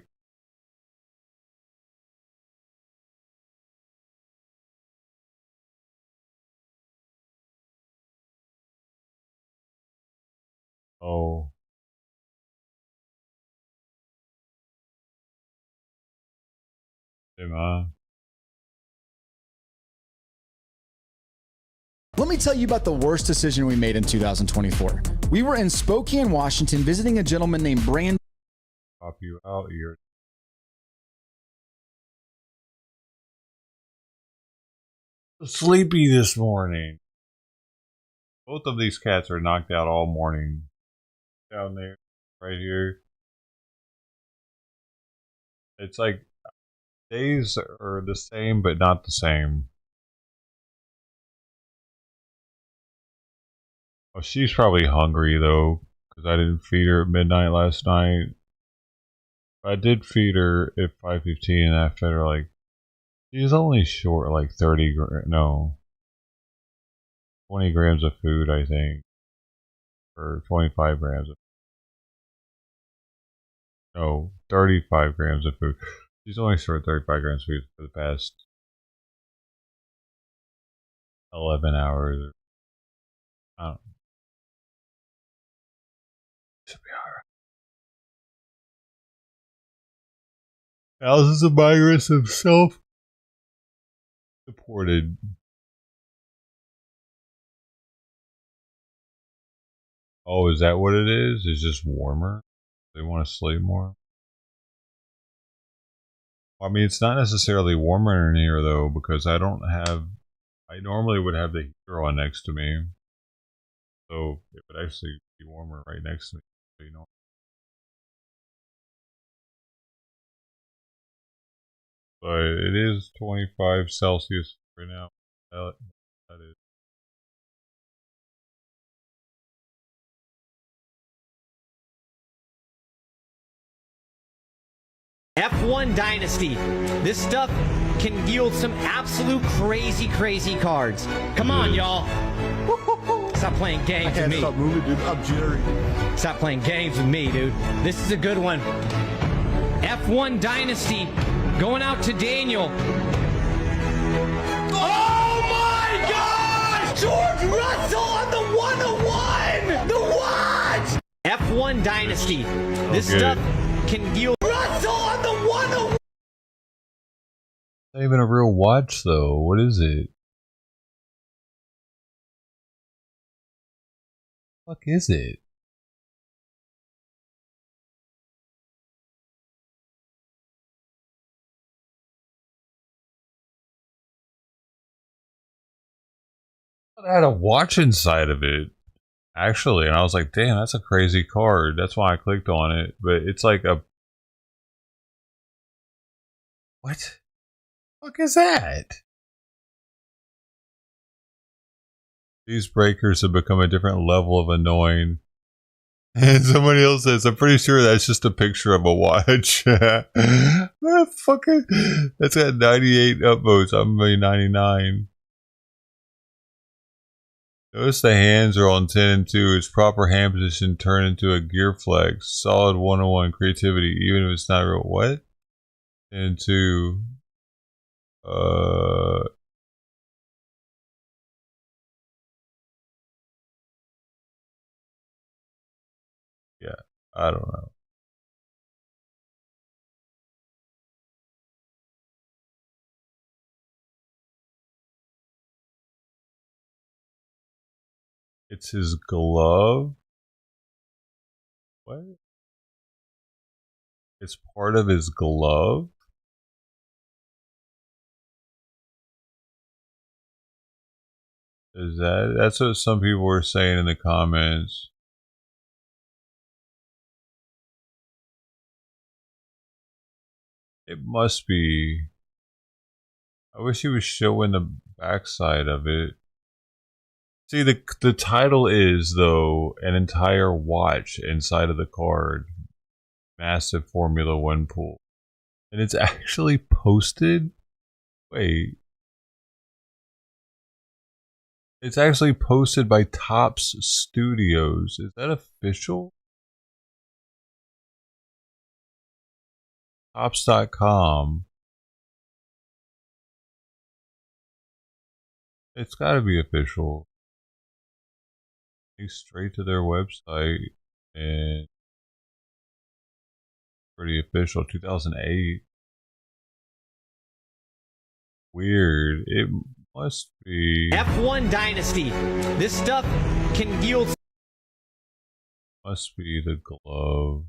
Oh. Hey, man. Let me tell you about the worst decision we made in 2024. We were in Spokane, Washington, visiting a gentleman named Brandon. Pop you out here. Sleepy this morning. Both of these cats are knocked out all morning. Down there, right here. It's like days are the same, but not the same. Oh, she's probably hungry though, because I didn't feed her at midnight last night. I did feed her at 5:15, and I fed her like, she's only short like 20 grams of food, I think, or 25 grams of, no, 35 grams of food. She's only short 35 grams of food for the past 11 hours. I don't know. Should be alright. Thousands of migrants have self-deported. Oh, is that what it is? It's just warmer? They want to sleep more? I mean, it's not necessarily warmer in here though, because I normally would have the heater on next to me. So it would actually be warmer right next to me. You know. But it is 25 Celsius right now. That is. F1 Dynasty. This stuff can yield some absolute crazy cards. Come on, y'all. Stop playing games with me. Stop moving, dude. I'm jittery. Stop playing games with me, dude. This is a good one. F1 Dynasty going out to Daniel. Oh my gosh! George Russell on the 101! The what? F1 Dynasty. This stuff can yield Russell on the 101. Not even a real watch though. What is it? Fuck is it? I had a watch inside of it, actually, and I was like, damn, that's a crazy card. That's why I clicked on it. But it's like a... What? The fuck is that? These breakers have become a different level of annoying. And somebody else says, I'm pretty sure that's just a picture of a watch. That fucking... That's got 98 upvotes. I'm only 99. Notice the hands are on 10 and 2. Its proper hand position turned into a gear flex. Solid 101 creativity, even if it's not real. What? 10 and 2. Yeah, I don't know. It's his glove. What? It's part of his glove? Is that's what some people were saying in the comments. It must be. I wish he was showing the backside of it. See, the title is, though, an entire watch inside of the card. Massive Formula One pool. And it's actually posted? Wait. It's actually posted by Tops Studios. Is that official? Tops.com. It's gotta be official. Straight to their website, and pretty official. 2008. Weird. It must be F1 Dynasty. This stuff can yield. Must be the glove.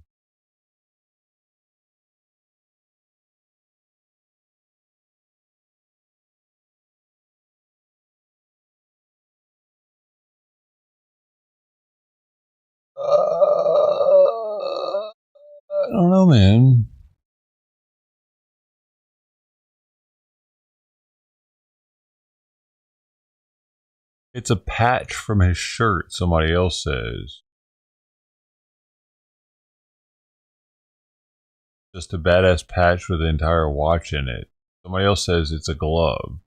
I don't know, man. It's a patch from his shirt, somebody else says. Just a badass patch with the entire watch in it. Somebody else says it's a glove.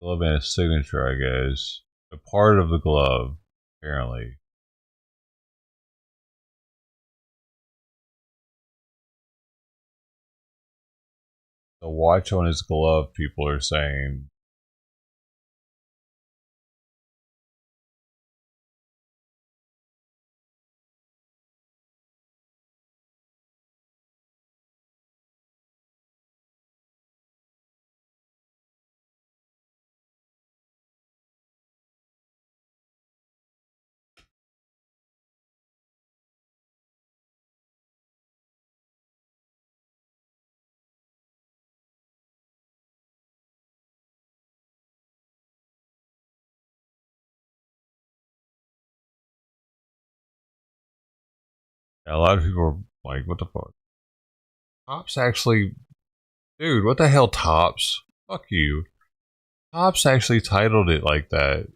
Glove and a signature, I guess. A part of the glove, apparently. The watch on his glove, people are saying. A lot of people are like, what the fuck? Tops actually... Dude, what the hell, Tops? Fuck you. Tops actually titled it like that.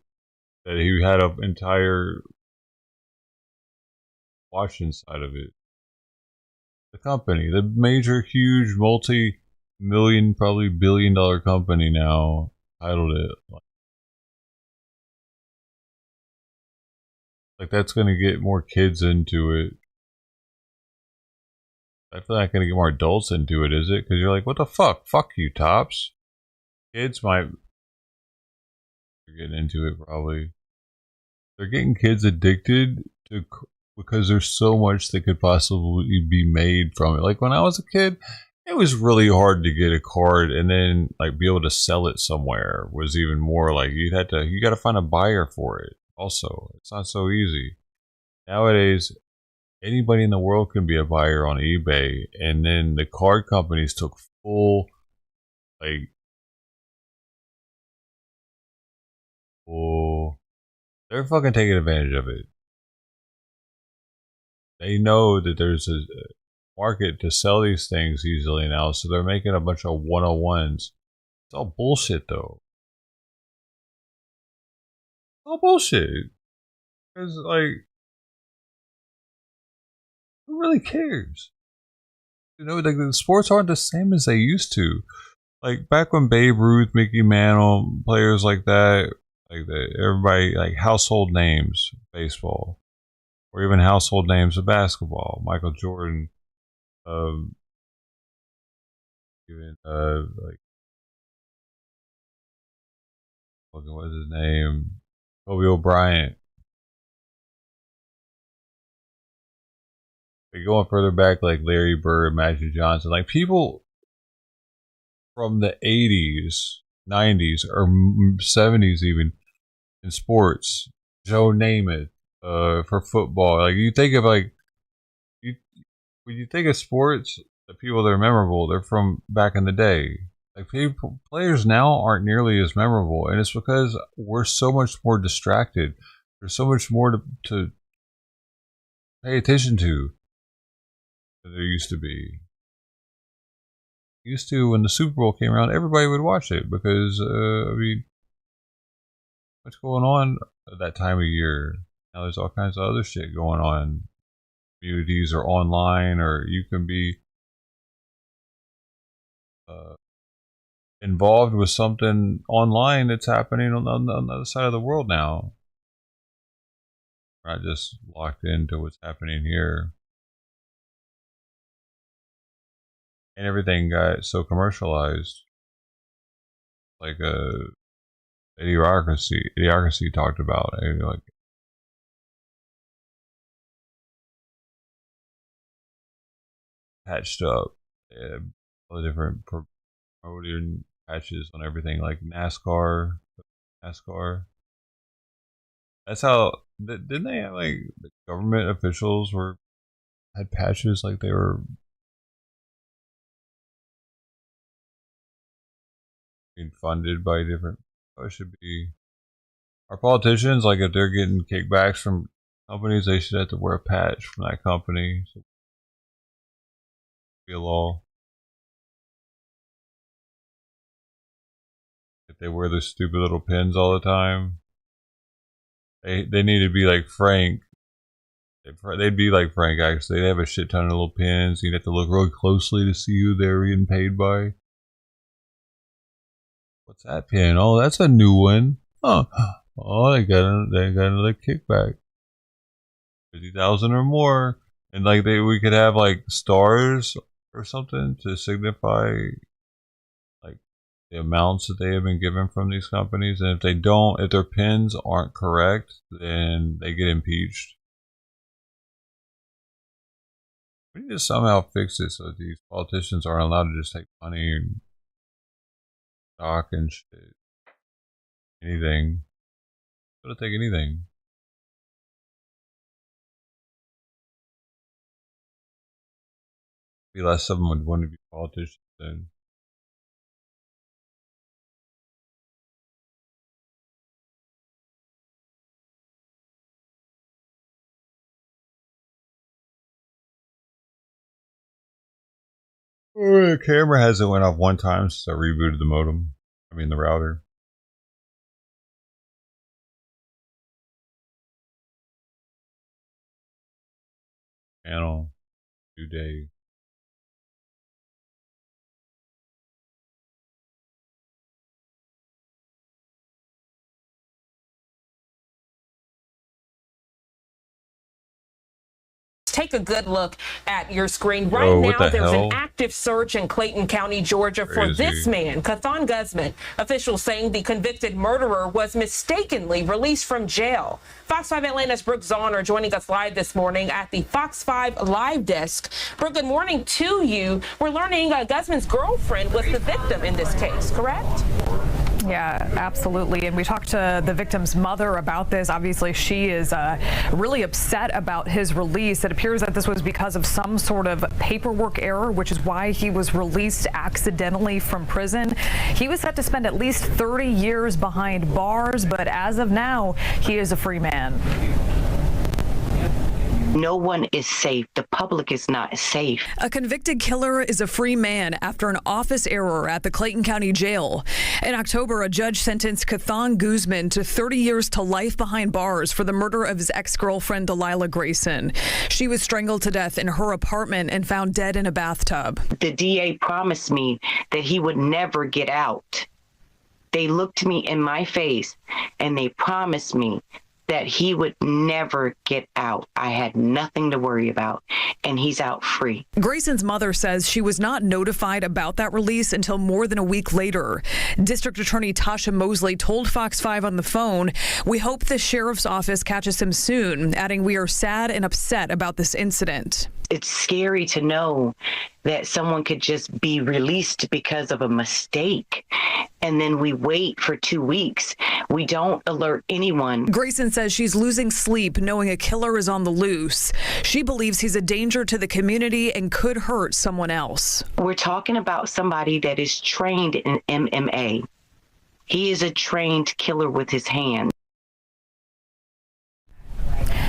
That he had an entire watch inside of it. The company, the major, huge, multi-million, probably billion-dollar company now, titled it. Like that's going to get more kids into it. Definitely not going to get more adults into it, is it? Because you're like, what the fuck? Fuck you, Tops. Kids might get into it, probably. They're getting kids addicted to because there's so much that could possibly be made from it. Like when I was a kid, it was really hard to get a card and then like be able to sell it somewhere was even more like you got to find a buyer for it. Also, it's not so easy nowadays. Anybody in the world can be a buyer on eBay, and then the card companies took full like they're fucking taking advantage of it. They know that there's a market to sell these things easily now, so they're making a bunch of 101s. It's all bullshit, though. It's all bullshit. Because, like, who really cares? You know, like, the sports aren't the same as they used to. Like, back when Babe Ruth, Mickey Mantle, players like that, like, everybody, like, household names, baseball, or even household names of basketball, Michael Jordan, even, like, what's his name? Kobe O'Bryant. Like going further back, like Larry Bird, Magic Johnson, like people from the 80s, 90s, or 70s even in sports. Joe Namath, for football. Like you think of like when you think of sports, the people that are memorable, they're from back in the day. Like players now aren't nearly as memorable, and it's because we're so much more distracted. There's so much more to pay attention to than there used to be. Used to, when the Super Bowl came around, everybody would watch it because I mean, what's going on at that time of year? Now there's all kinds of other shit going on. Communities are online, or you can be involved with something online that's happening on the other side of the world now. We're not just locked into what's happening here. And everything got so commercialized. Like idiocracy talked about. Like patched up. All the different promoting patches on everything, like NASCAR. That's how didn't they have like the government officials had patches like they were being funded by different. Oh, it should be our politicians. Like if they're getting kickbacks from companies, they should have to wear a patch from that company. So be a law. If they wear those stupid little pins all the time, they need to be like Frank. They'd be like Frank, actually. They'd have a shit ton of little pins. You'd have to look really closely to see who they're getting paid by. What's that pin? Oh, that's a new one. Huh. Oh, they got another kickback. 50,000 or more. And like we could have like stars or something to signify like the amounts that they have been given from these companies. And if their pins aren't correct, then they get impeached. We need to somehow fix it so these politicians aren't allowed to just take money and stock and shit. Anything. They'll take anything. Be less someone would want to be politicians then. The camera hasn't went off one time since I rebooted the modem. I mean the router. Channel. Due date. take a good look at your screen. Yo, Right what now, the there's hell? an active search in Clayton County, Georgia for Crazy. this man, Cathan Guzman. Officials saying the convicted murderer was mistakenly released from jail. Fox 5 Atlanta's Brooke Zahner joining us live this morning at the Fox 5 Live Desk. Brooke, good morning to you. We're learning Guzman's girlfriend was the victim in this case, correct? Yeah, absolutely. And we talked to the victim's mother about this. Obviously, she is really upset about his release. It appears that this was because of some sort of paperwork error, which is why he was released accidentally from prison. He was set to spend at least 30 years behind bars, but as of now, he is a free man. No one is safe. The public is not safe. A convicted killer is a free man after an office error at the Clayton County Jail. In October, a judge sentenced Cathan Guzman to 30 years to life behind bars for the murder of his ex-girlfriend, Delilah Grayson. She was strangled to death in her apartment and found dead in a bathtub. The DA promised me that he would never get out. They looked me in my face and they promised me that he would never get out. I had nothing to worry about, and he's out free. Grayson's mother says she was not notified about that release until more than a week later. District Attorney Tasha Mosley told Fox 5 on the phone, "We hope the sheriff's office catches him soon," adding, "We are sad and upset about this incident." It's scary to know that someone could just be released because of a mistake. And then we wait for 2 weeks. We don't alert anyone. Grayson says she's losing sleep knowing a killer is on the loose. She believes he's a danger to the community and could hurt someone else. We're talking about somebody that is trained in MMA. He is a trained killer with his hands.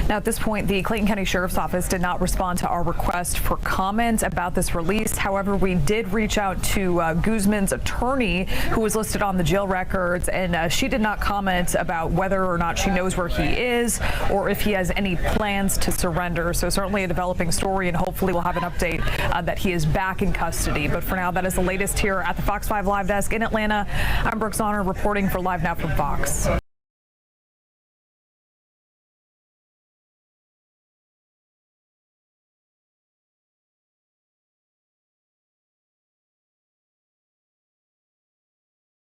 Now, at this point, the Clayton County Sheriff's Office did not respond to our request for comment about this release. However, we did reach out to Guzman's attorney, who was listed on the jail records, and she did not comment about whether or not she knows where he is or if he has any plans to surrender. So certainly a developing story, and hopefully we'll have an update that he is back in custody. But for now, that is the latest here at the Fox 5 Live Desk in Atlanta. I'm Brooke Zahner reporting for Live Now from Fox.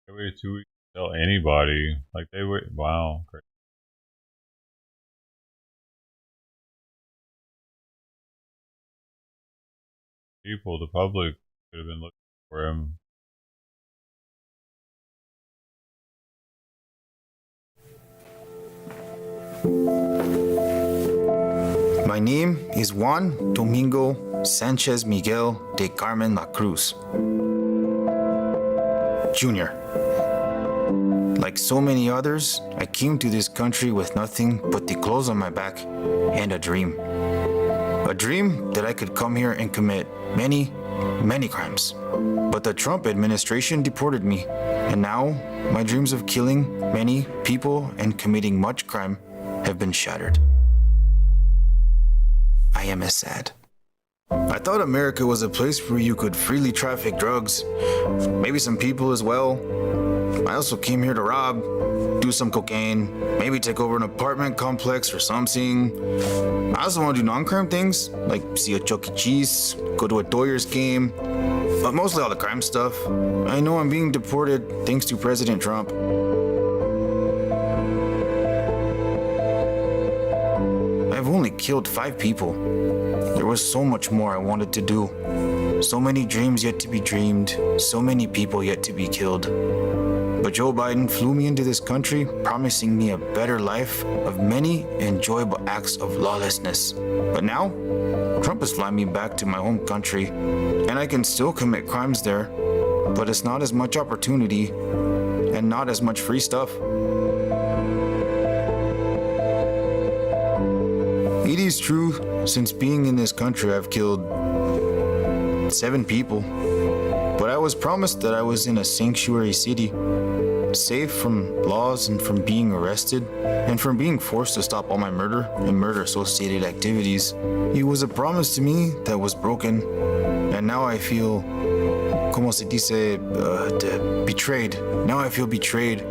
They waited 2 weeks to tell anybody. Like they wait. Wow. Crazy. People, the public, could have been looking for him. My name is Juan Domingo Sanchez Miguel de Carmen La Cruz, Jr. Like so many others, I came to this country with nothing but the clothes on my back and a dream. A dream that I could come here and commit many, many crimes. But the Trump administration deported me, and now my dreams of killing many people and committing much crime have been shattered. I am as sad. I thought America was a place where you could freely traffic drugs, maybe some people as well. I also came here to rob, do some cocaine, maybe take over an apartment complex or something. I also want to do non-crime things, like see a Chuck E. Cheese, go to a Doyers game, but mostly all the crime stuff. I know I'm being deported thanks to President Trump. I've only killed 5 people. There was so much more I wanted to do. So many dreams yet to be dreamed, so many people yet to be killed. But Joe Biden flew me into this country, promising me a better life of many enjoyable acts of lawlessness. But now, Trump is flying me back to my home country, and I can still commit crimes there, but it's not as much opportunity and not as much free stuff. It is true, since being in this country, I've killed 7 people. But I was promised that I was in a sanctuary city, safe from laws and from being arrested, and from being forced to stop all my murder and murder-associated activities. It was a promise to me that was broken, and now I feel, como se dice, betrayed. Now I feel betrayed.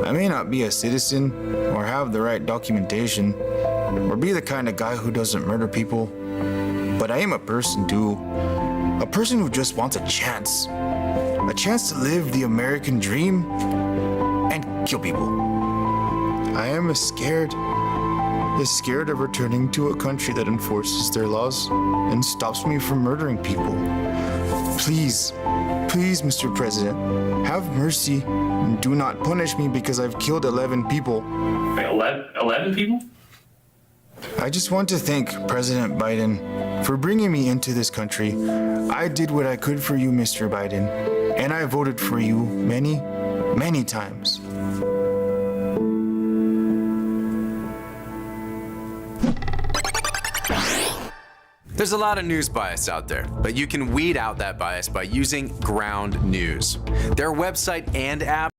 I may not be a citizen or have the right documentation, or be the kind of guy who doesn't murder people, But I am a person who just wants a chance to live the American dream and kill people. I am scared of returning to a country that enforces their laws and stops me from murdering people. Please, Mr. President, have mercy and do not punish me because I've killed 11 people. 11 people? I just want to thank President Biden for bringing me into this country. I did what I could for you, Mr. Biden, and I voted for you many, many times. There's a lot of news bias out there, but you can weed out that bias by using Ground News. Their website and app.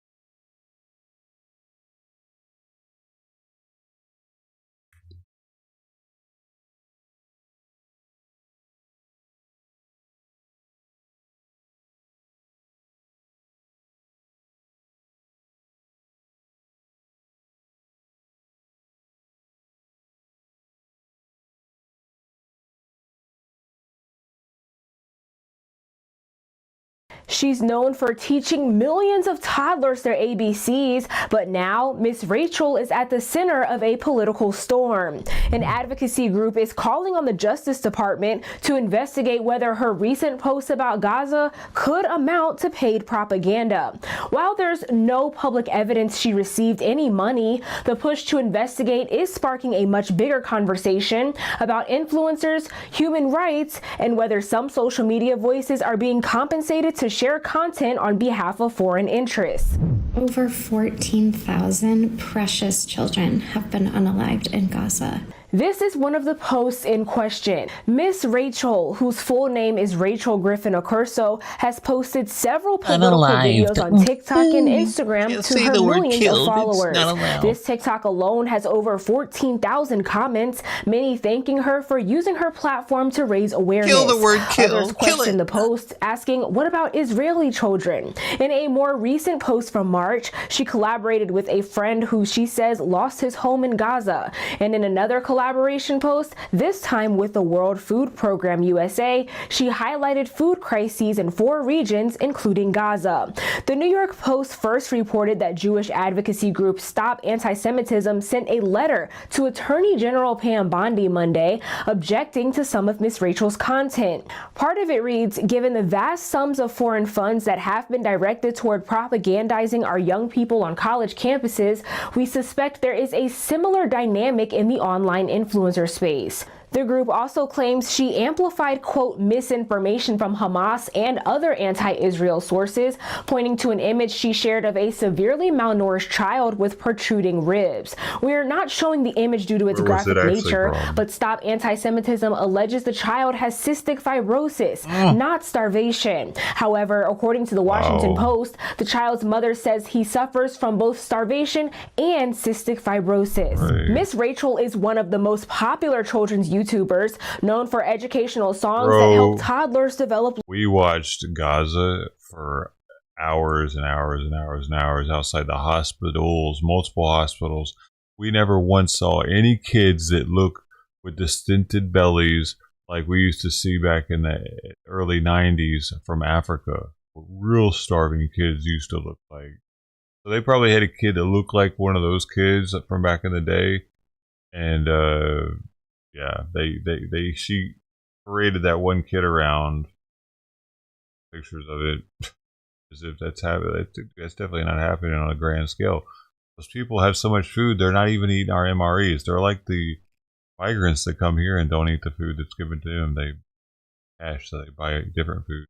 She's known for teaching millions of toddlers their ABCs, but now Miss Rachel is at the center of a political storm. An advocacy group is calling on the Justice Department to investigate whether her recent posts about Gaza could amount to paid propaganda. While there's no public evidence she received any money, the push to investigate is sparking a much bigger conversation about influencers, human rights, and whether some social media voices are being compensated to share content on behalf of foreign interests. Over 14,000 precious children have been unalived in Gaza. This is one of the posts in question. Miss Rachel, whose full name is Rachel Griffin Accurso, has posted several political videos on TikTok and Instagram to her millions of followers. This TikTok alone has over 14,000 comments, many thanking her for using her platform to raise awareness. Kill the word kill. Others question the post, asking, what about Israeli children? In a more recent post from March, she collaborated with a friend who she says lost his home in Gaza. And in another collaboration post, this time with the World Food Program USA, she highlighted food crises in 4 regions, including Gaza. The New York Post first reported that Jewish advocacy group Stop Anti-Semitism sent a letter to Attorney General Pam Bondi Monday, objecting to some of Miss Rachel's content. Part of it reads, given the vast sums of foreign funds that have been directed toward propagandizing our young people on college campuses, we suspect there is a similar dynamic in the online influencer space. The group also claims she amplified, quote, misinformation from Hamas and other anti-Israel sources, pointing to an image she shared of a severely malnourished child with protruding ribs. We are not showing the image due to its graphic nature, but Stop Anti-Semitism alleges the child has cystic fibrosis, not starvation. However, according to the Washington Post, the child's mother says he suffers from both starvation and cystic fibrosis. Miss Rachel is one of the most popular children's YouTubers, known for educational songs that help toddlers develop. We watched Gaza for hours and hours and hours and hours outside the hospitals, multiple hospitals. We never once saw any kids that look with distended bellies like we used to see back in the early 90s from Africa. Real starving kids used to look like. So they probably had a kid that looked like one of those kids from back in the day. And yeah, she paraded that one kid around, pictures of it, as if that's happening. That's definitely not happening on a grand scale. Those people have so much food, they're not even eating our MREs. They're like the migrants that come here and don't eat the food that's given to them. They cash, so they buy different food.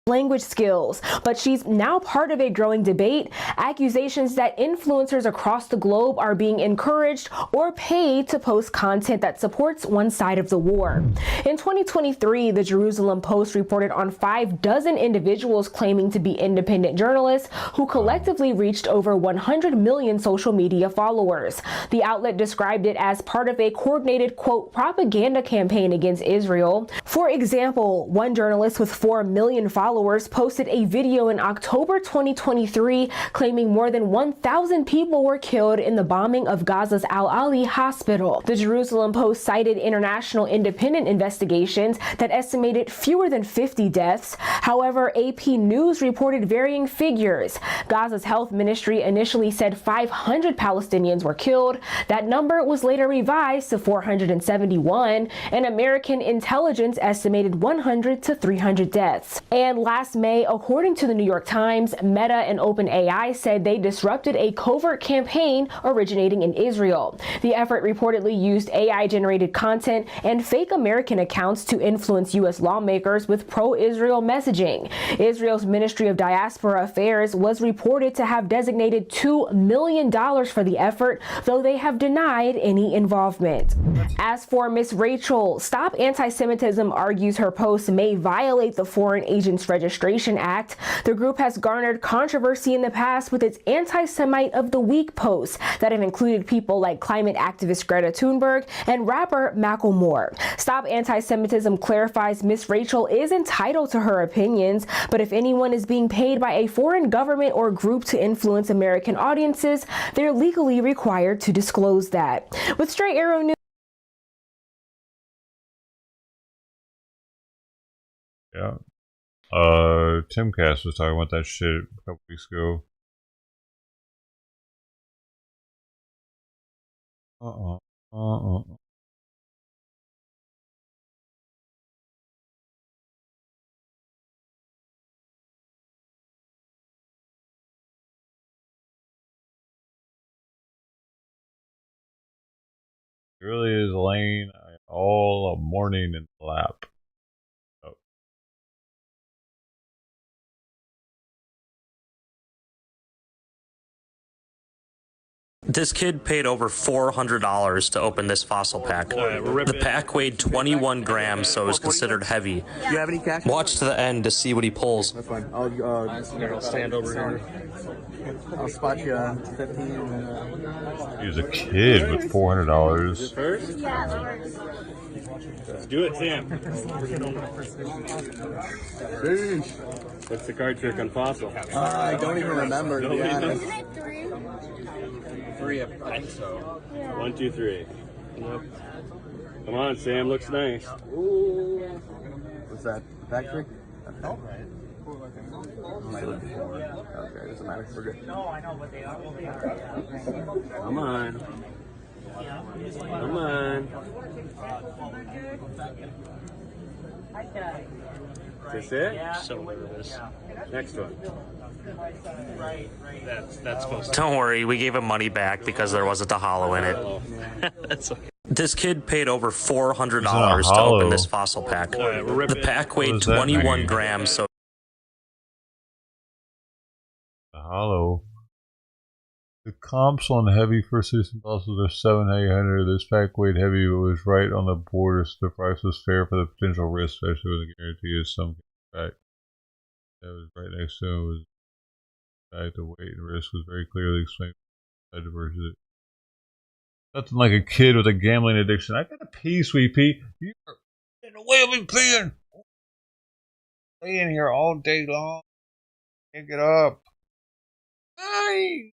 Language skills, but she's now part of a growing debate, accusations that influencers across the globe are being encouraged or paid to post content that supports one side of the war. In 2023, the Jerusalem Post reported on 6 individuals claiming to be independent journalists who collectively reached over 100 million social media followers. The outlet described it as part of a coordinated, quote, propaganda campaign against Israel. For example, one journalist with 4 million followers followers posted a video in October 2023 claiming more than 1,000 people were killed in the bombing of Gaza's Al-Ali hospital. The Jerusalem Post cited international independent investigations that estimated fewer than 50 deaths. However, AP News reported varying figures. Gaza's health ministry initially said 500 Palestinians were killed. That number was later revised to 471, and American intelligence estimated 100 to 300 deaths. And last May, according to the New York Times, Meta and OpenAI said they disrupted a covert campaign originating in Israel. The effort reportedly used AI-generated content and fake American accounts to influence U.S. lawmakers with pro-Israel messaging. Israel's Ministry of Diaspora Affairs was reported to have designated $2 million for the effort, though they have denied any involvement. As for Miss Rachel, Stop Anti-Semitism argues her post may violate the Foreign Agents Registration Act. The group has garnered controversy in the past with its Anti-Semite of the Week posts that have included people like climate activist Greta Thunberg and rapper Macklemore. Stop Anti-Semitism clarifies Miss Rachel is entitled to her opinions, but if anyone is being paid by a foreign government or group to influence American audiences, they're legally required to disclose that. With Straight Arrow News. Yeah. Timcast was talking about that shit a couple weeks ago. It really is laying all morning in the lap. This kid paid over $400 to open this fossil pack. The pack weighed 21 grams, so it was considered heavy. Do you have any cash? Watch to the end to see what he pulls. That's fine. I'll stand over here. I'll spot you 15. He was a kid with $400. First? Yeah, let's do it, Sam. What's the card trick on fossil? I don't even remember, to be honest. Three, I think so. 1, 2, 3. Yep. Come on, Sam. Looks nice. What's that? Factory? No. Okay, doesn't matter. We're good. No, I know, but they are. Come on. Come on. Is this it? So nervous. Next one. That's supposed to. Don't worry, we gave him money back because there wasn't a hollow in it. That's okay. This kid paid over $400 to open this fossil pack. The pack weighed 21 grams, so. The hollow. The comps on heavy first edition fossils are 7,800. This pack weighed heavy, but was right on the border, so the price was fair for the potential risk, especially when the guarantee is some back. That was right next to him. Was the weight and risk was very clearly explained. Versus nothing like a kid with a gambling addiction. I gotta pee, sweet pea. You're in the way of me peeing. Laying here all day long. Can't get up. Hi.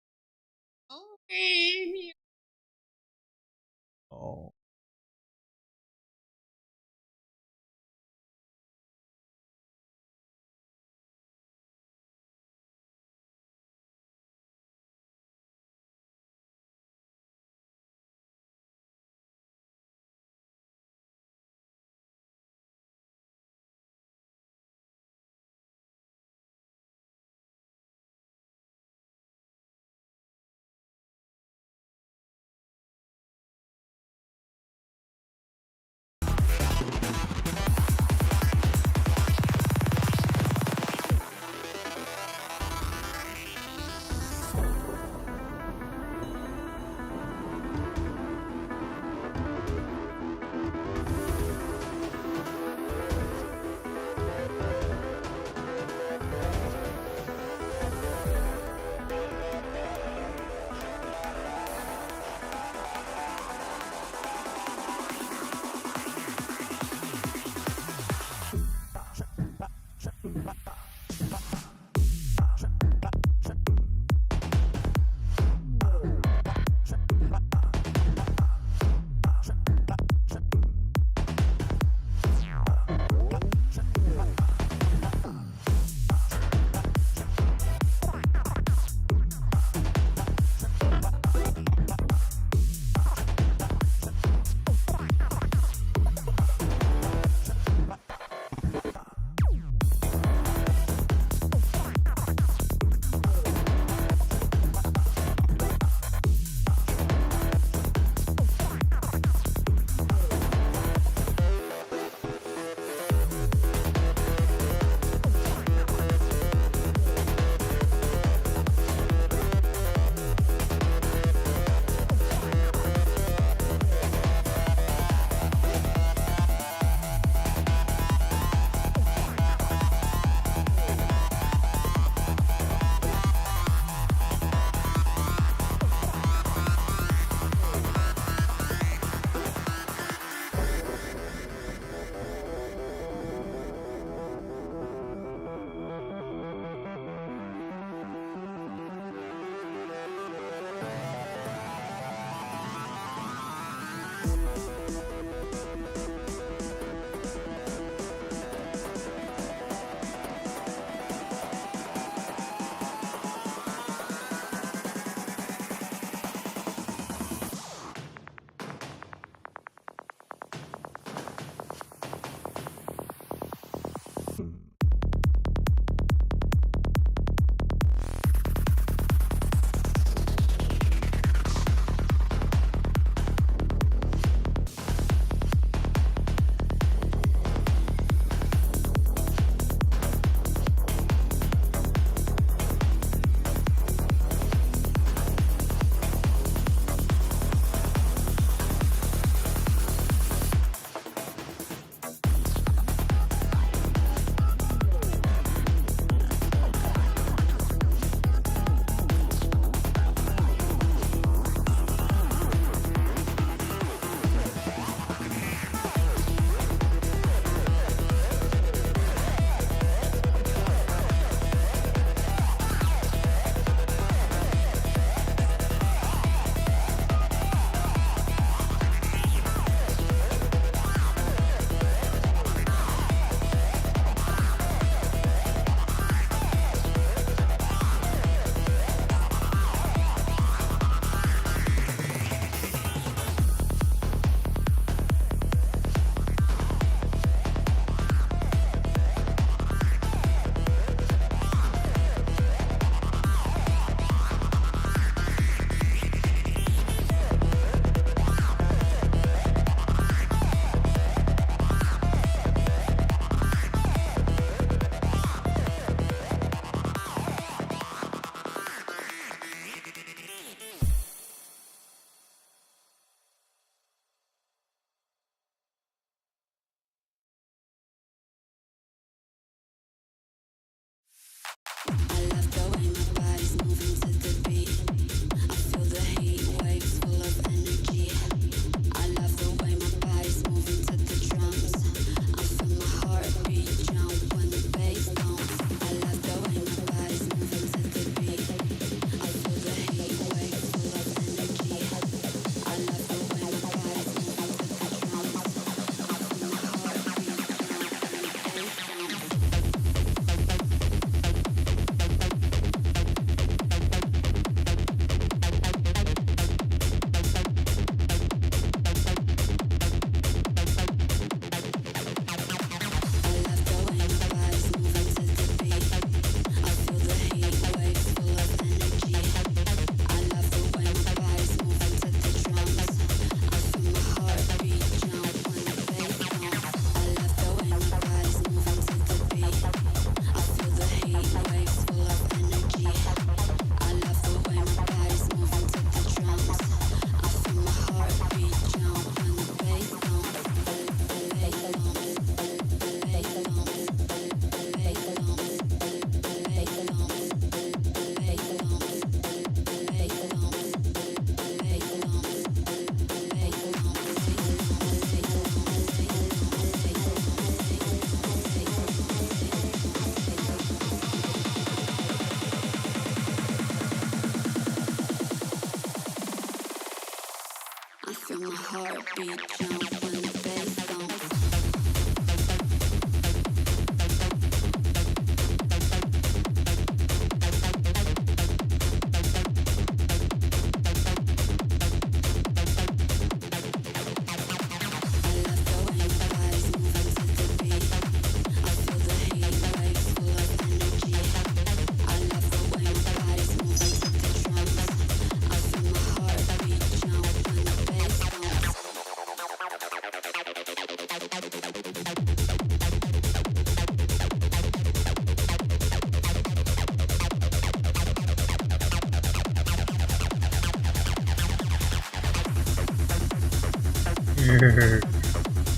Oh.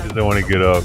Doesn't want to get up.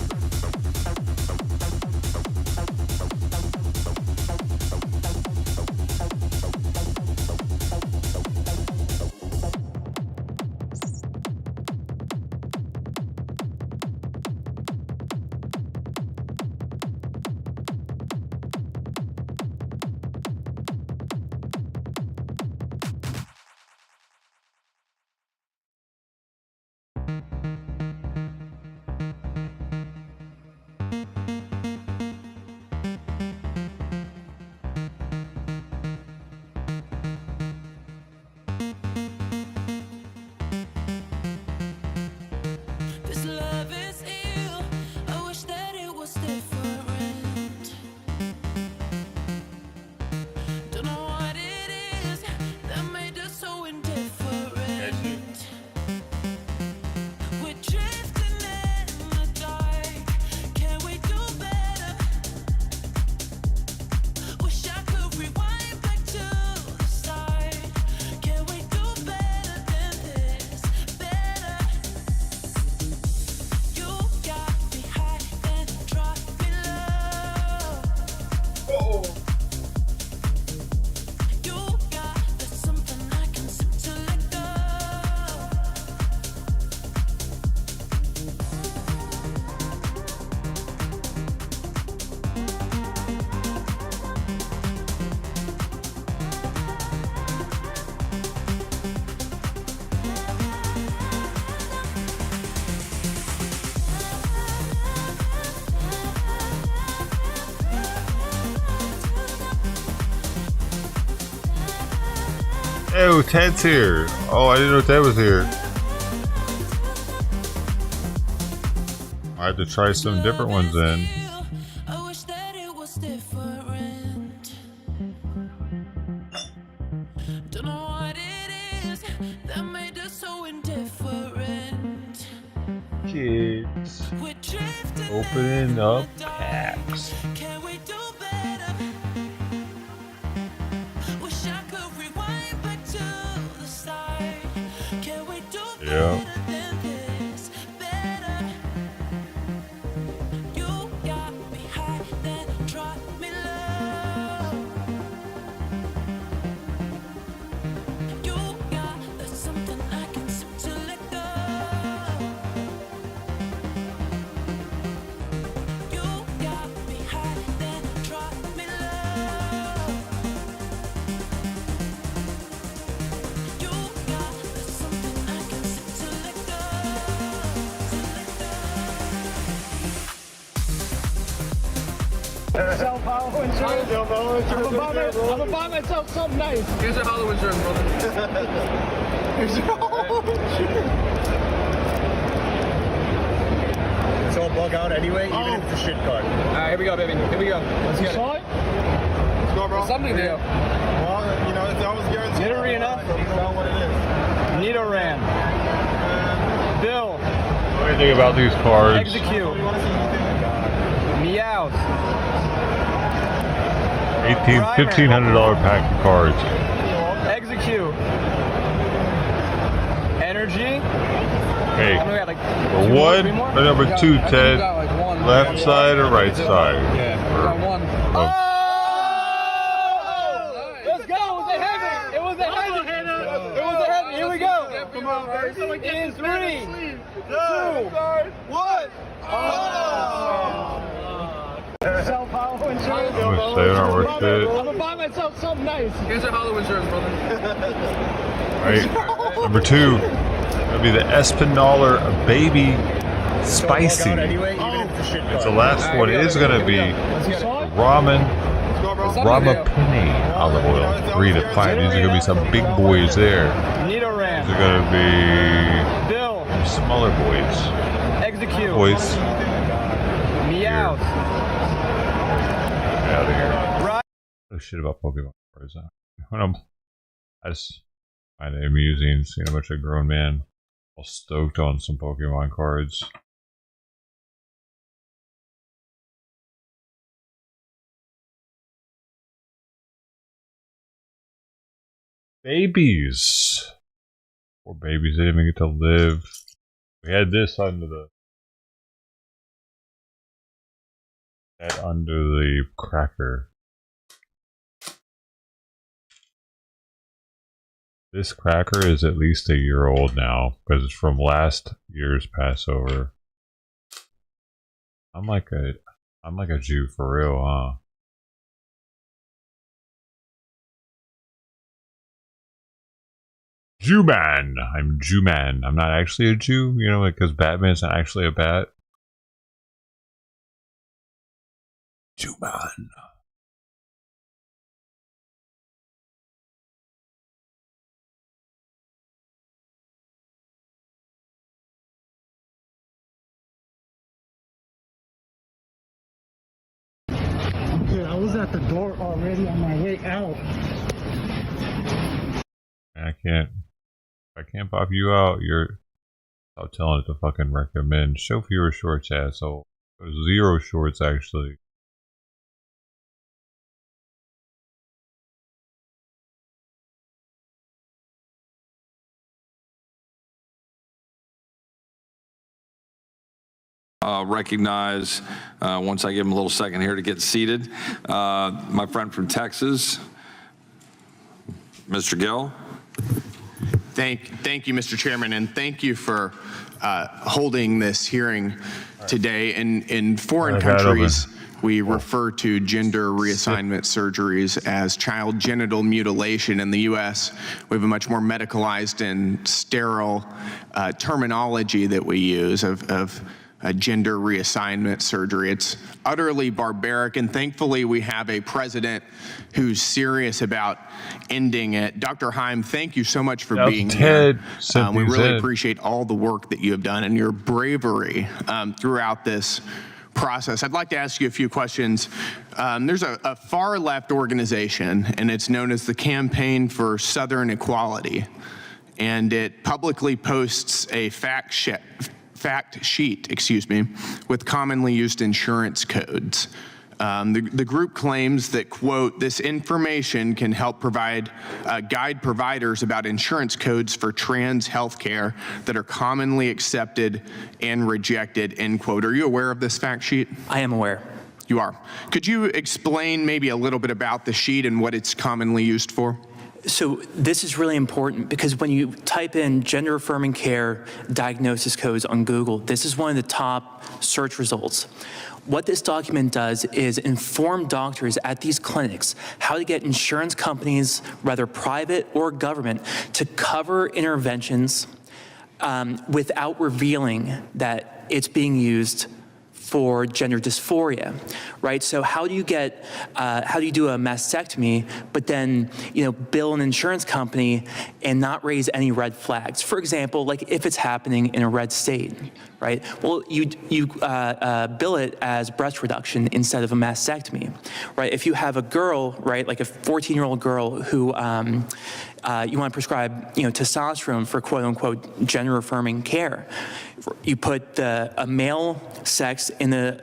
Oh, Ted's here. Oh, I didn't know Ted was here. I have to try some different ones then. Kids opening up packs. Yeah. Self-hollow insurance. I'm gonna buy myself something nice. Here's your hollow insurance, brother. Here's your hollow insurance. It's all bug out anyway, even if it's a shit card. Alright, here we go, baby. Here we go. Let's get it. Let's go, bro. There's something there. Well, you know, it's always guaranteed. Jittery enough? You know what it is. Nito ran. Bill. What do you think about these cards? Execute. Meows. $1,500 pack of cards. Execute. Energy. Hey, for one or number two, Ted, left side or right side? Yeah, one. Let's go. It was a heavy. It was a heavy. It was a heavy. Here we go. Come on, guys. In 3, 2, 1. Self-hollow insurance. I'm gonna say it aren't worth it. I'm gonna buy myself something nice. Here's your hollow insurance, brother. Right, number 2. It'll be the Espinaler Baby Spicy. The last one is going to be Ramapuni olive oil, 3 to 5. These are going to be some big boys there. These are going to be smaller boys. Execute. Boys. Meow. Get out of here. Oh shit about Pokemon cards. I just find it amusing seeing a bunch of grown men all stoked on some Pokemon cards. Babies. Poor babies, they didn't even get to live. We had this under the cracker. This cracker is at least a year old now because it's from last year's Passover. I'm like a Jew for real, huh? Jew-man. I'm Jew-man. I'm not actually a Jew, you know, because Batman's not actually a bat. Jew-man. Dude, I was at the door already on my way out. I can't pop you out. I'll tell it to fucking recommend. Show fewer shorts, asshole. There's 0 shorts actually. Recognize, once I give him a little second here to get seated, my friend from Texas, Mr. Gill. Thank you, Mr. Chairman, and thank you for holding this hearing today. In foreign countries, we refer to gender reassignment surgeries as child genital mutilation. In the U.S., we have a much more medicalized and sterile terminology that we use of gender reassignment surgery. It's utterly barbaric, and thankfully we have a president who's serious about ending it. Dr. Heim, thank you so much for being here. We really appreciate all the work that you have done and your bravery throughout this process. I'd like to ask you a few questions. There's a far left organization, and it's known as the Campaign for Southern Equality, and it publicly posts a fact sheet, with commonly used insurance codes. The group claims that, quote, this information can help guide providers about insurance codes for trans healthcare that are commonly accepted and rejected, end quote. Are you aware of this fact sheet? I am aware. You are. Could you explain maybe a little bit about the sheet and what it's commonly used for? So this is really important because when you type in gender affirming care diagnosis codes on Google, this is one of the top search results. What this document does is inform doctors at these clinics how to get insurance companies, whether private or government, to cover interventions without revealing that it's being used for gender dysphoria, right? So how do you do a mastectomy, but then, bill an insurance company and not raise any red flags? For example, like if it's happening in a red state, right? Well, you bill it as breast reduction instead of a mastectomy, right? If you have a girl, right, like a 14-year-old girl who you want to prescribe, testosterone for quote unquote gender affirming care, you put a male sex in the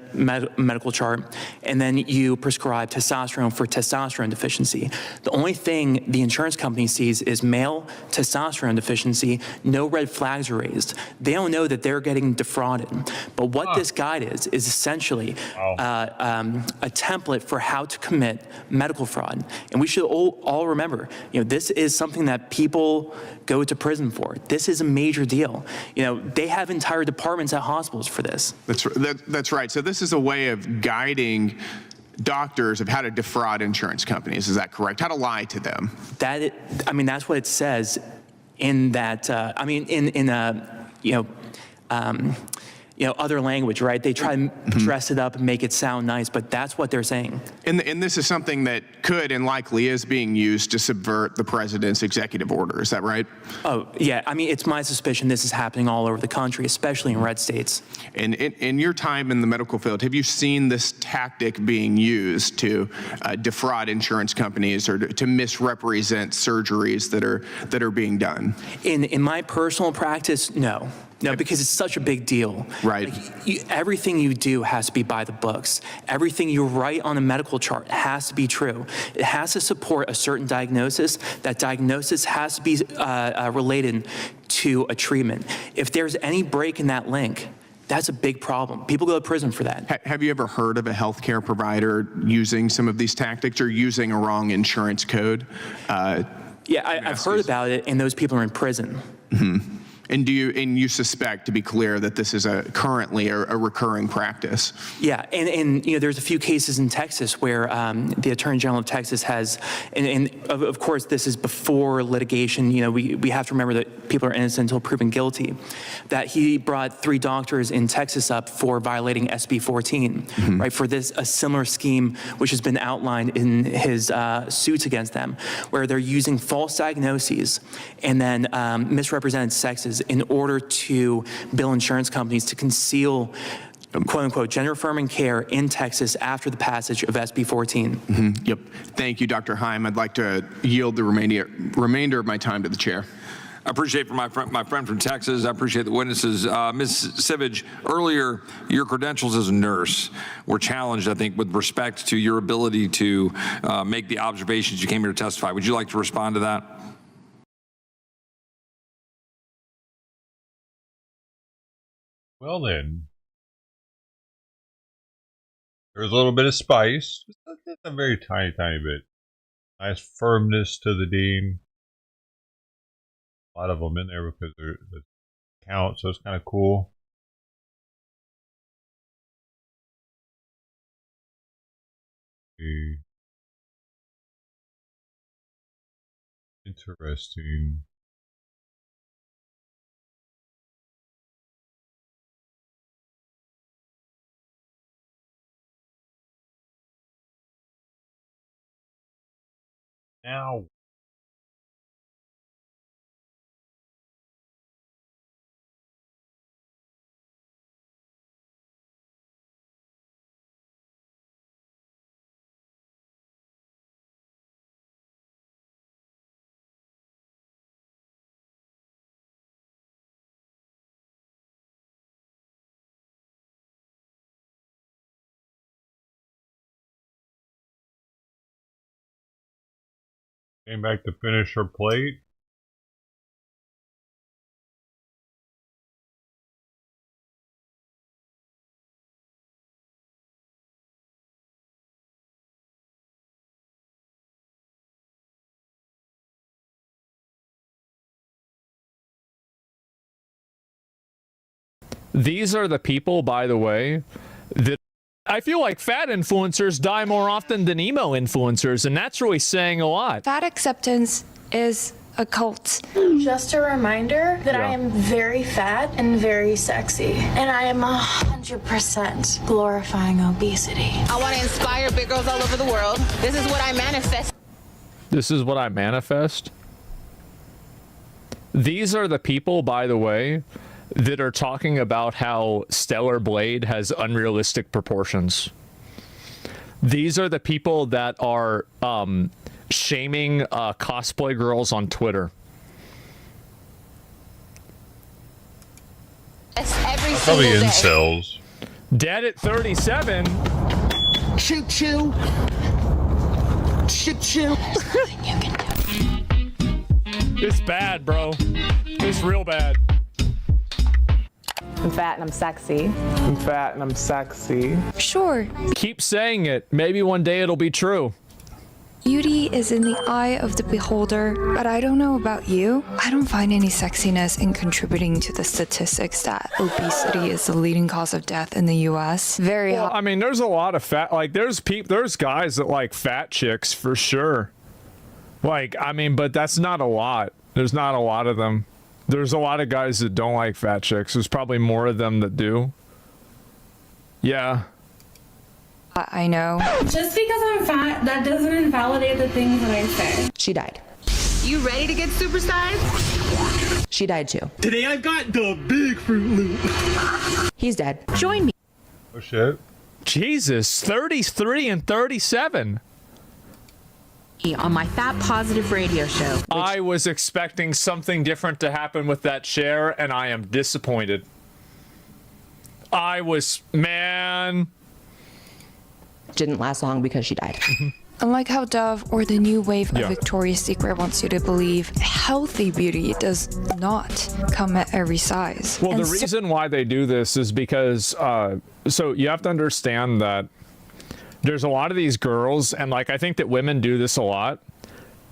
medical chart, and then you prescribe testosterone for testosterone deficiency. The only thing the insurance company sees is male testosterone deficiency, no red flags are raised. They don't know that they're getting defrauded. But what this guide is essentially a template for how to commit medical fraud. And we should all remember, this is something that people go to prison for. This is a major deal. They have entire departments at hospitals for this. That's right. So this is a way of guiding doctors of how to defraud insurance companies. Is that correct? How to lie to them? That's what it says in that, other language, right? They try to dress it up and make it sound nice, but that's what they're saying. And this is something that could and likely is being used to subvert the president's executive order. Is that right? Oh, yeah. I mean, it's my suspicion this is happening all over the country, especially in red states. And in your time in the medical field, have you seen this tactic being used to defraud insurance companies or to misrepresent surgeries that are being done? In my personal practice, no. No, because it's such a big deal. Right. Everything you do has to be by the books. Everything you write on a medical chart has to be true. It has to support a certain diagnosis. That diagnosis has to be related to a treatment. If there's any break in that link, that's a big problem. People go to prison for that. Have you ever heard of a healthcare provider using some of these tactics or using a wrong insurance code? Yeah, I've heard about it, and those people are in prison. Mm-hmm. And you suspect, to be clear, that this is currently a recurring practice? Yeah, and there's a few cases in Texas where the Attorney General of Texas has, and of course this is before litigation. We have to remember that people are innocent until proven guilty. That he brought 3 doctors in Texas up for violating SB 14, right? For a similar scheme which has been outlined in his suits against them, where they're using false diagnoses and then misrepresented sexes in order to bill insurance companies to conceal quote-unquote gender-affirming care in Texas after the passage of SB 14. Yep. Thank you, Dr. Heim. I'd like to yield the remainder of my time to the chair. I appreciate my friend from Texas. I appreciate the witnesses. Ms. Sivage, earlier, your credentials as a nurse were challenged, I think, with respect to your ability to make the observations you came here to testify. Would you like to respond to that? Well then, there's a little bit of spice, just a very tiny bit. Nice firmness to the dean. A lot of them in there because they're the count, so it's kind of cool. Interesting. Now, came back to finish her plate. These are the people, by the way, that I feel like fat influencers die more often than emo influencers, and that's really saying a lot. Fat acceptance is a cult. Just a reminder that I am very fat and very sexy, and I am 100% glorifying obesity. I want to inspire big girls all over the world. This is what I manifest. This is what I manifest. These are the people, by the way, that are talking about how Stellar Blade has unrealistic proportions. These are the people that are shaming cosplay girls on Twitter. Every Probably single day. incels. Dead at 37. Choo choo. Choo choo. It's bad, bro. It's real bad. I'm fat and I'm sexy. I'm fat and I'm sexy. Sure. Keep saying it. Maybe one day it'll be true. Beauty is in the eye of the beholder, but I don't know about you. I don't find any sexiness in contributing to the statistics that obesity is the leading cause of death in the U.S. Well, I mean, there's a lot of fat. Like, there's guys that like fat chicks for sure. Like, I mean, but that's not a lot. There's not a lot of them. There's a lot of guys that don't like fat chicks. There's probably more of them that do. Yeah. I know. Just because I'm fat, that doesn't invalidate the things that I say. She died. You ready to get supersized? She died too. Today I got the big Fruit Loop. He's dead. Join me. Oh shit. Jesus, 33 and 37. On my fat positive radio show. I was expecting something different to happen with that share, and I am disappointed. Man. Didn't last long because she died. Unlike how Dove or the new wave of Victoria's Secret wants you to believe, healthy beauty does not come at every size. Well, the reason why they do this is because, so you have to understand that there's a lot of these girls, and like I think that women do this a lot.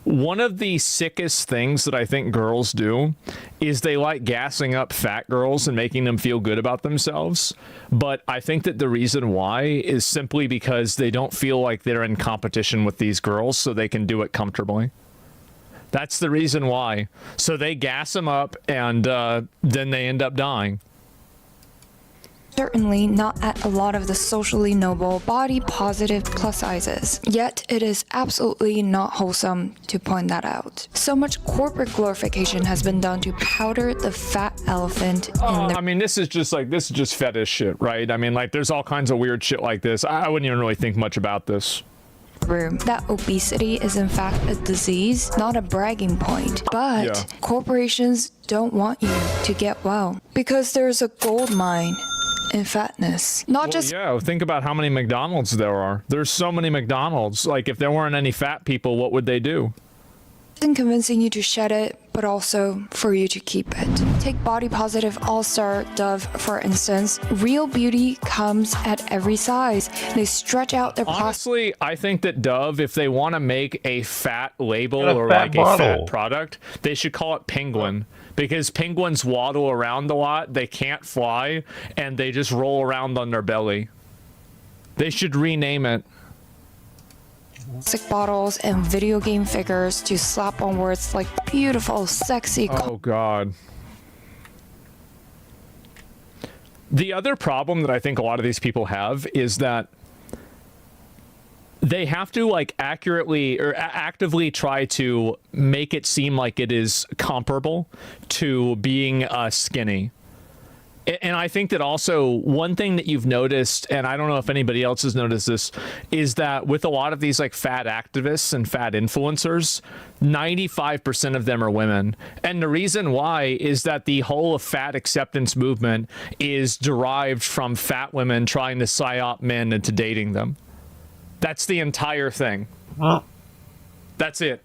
One of the sickest things that I think girls do is they like gassing up fat girls and making them feel good about themselves. But I think that the reason why is simply because they don't feel like they're in competition with these girls, so they can do it comfortably. That's the reason why. So they gas them up, and then they end up dying. Certainly not at a lot of the socially noble, body-positive plus sizes. Yet, it is absolutely not wholesome to point that out. So much corporate glorification has been done to powder the fat elephant in the... I mean, this is just fetish shit, right? I mean, like, there's all kinds of weird shit like this. I wouldn't even really think much about this. That obesity is in fact a disease, not a bragging point. But corporations don't want you to get well because there's a gold mine in fatness. Think about how many McDonald's there are. There's so many McDonald's. Like, if there weren't any fat people, what would they do? In convincing you to shed it, but also for you to keep it. Take body positive all-star Dove, for instance. Real beauty comes at every size. They stretch out their Honestly, I think that Dove, if they want to make a fat label or like a fat product, they should call it Penguin. Because penguins waddle around a lot, they can't fly, and they just roll around on their belly. They should rename it. Plastic bottles and video game figures to slap on words like beautiful, sexy. Oh, God. The other problem that I think a lot of these people have is that they have to like accurately or actively try to make it seem like it is comparable to being skinny. And I think that also one thing that you've noticed, and I don't know if anybody else has noticed this, is that with a lot of these like fat activists and fat influencers, 95% of them are women. And the reason why is that the whole of fat acceptance movement is derived from fat women trying to psyop men into dating them. That's the entire thing. That's it.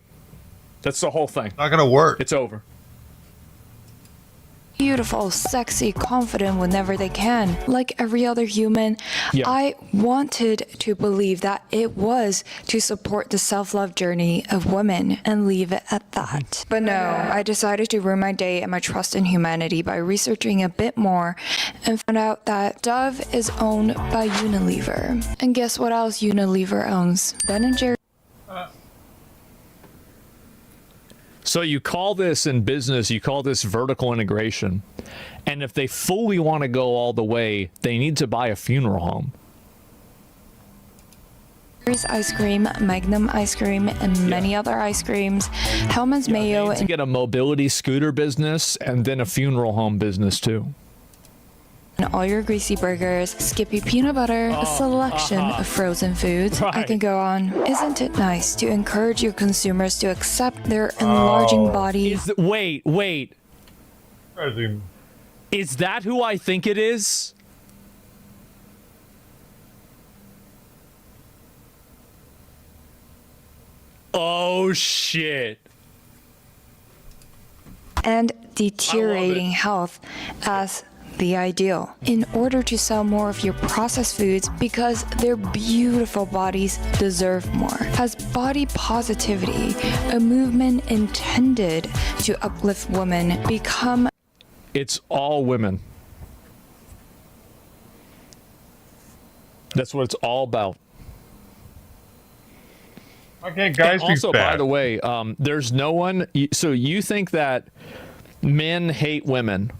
That's the whole thing. Not gonna work. It's over. Beautiful, sexy, confident whenever they can. Like every other human, I wanted to believe that it was to support the self-love journey of women and leave it at that. But no, I decided to ruin my day and my trust in humanity by researching a bit more and found out that Dove is owned by Unilever. And guess what else Unilever owns? Ben & Jerry's. So you call this in business, you call this vertical integration. And if they fully want to go all the way, they need to buy a funeral home. Ice cream, Magnum ice cream, and many other ice creams. Hellman's Mayo. They need to get a mobility scooter business and then a funeral home business too. And all your greasy burgers, Skippy peanut butter, a selection of frozen foods. I can go on. Isn't it nice to encourage your consumers to accept their enlarging bodies? Wait. Is that who I think it is? Oh, shit. And deteriorating health as the ideal in order to sell more of your processed foods because their beautiful bodies deserve more. Has body positivity, a movement intended to uplift women, become... It's all women. That's what it's all about. Why can't guys And also, be fat? by the way, there's no one. So you think that men hate women?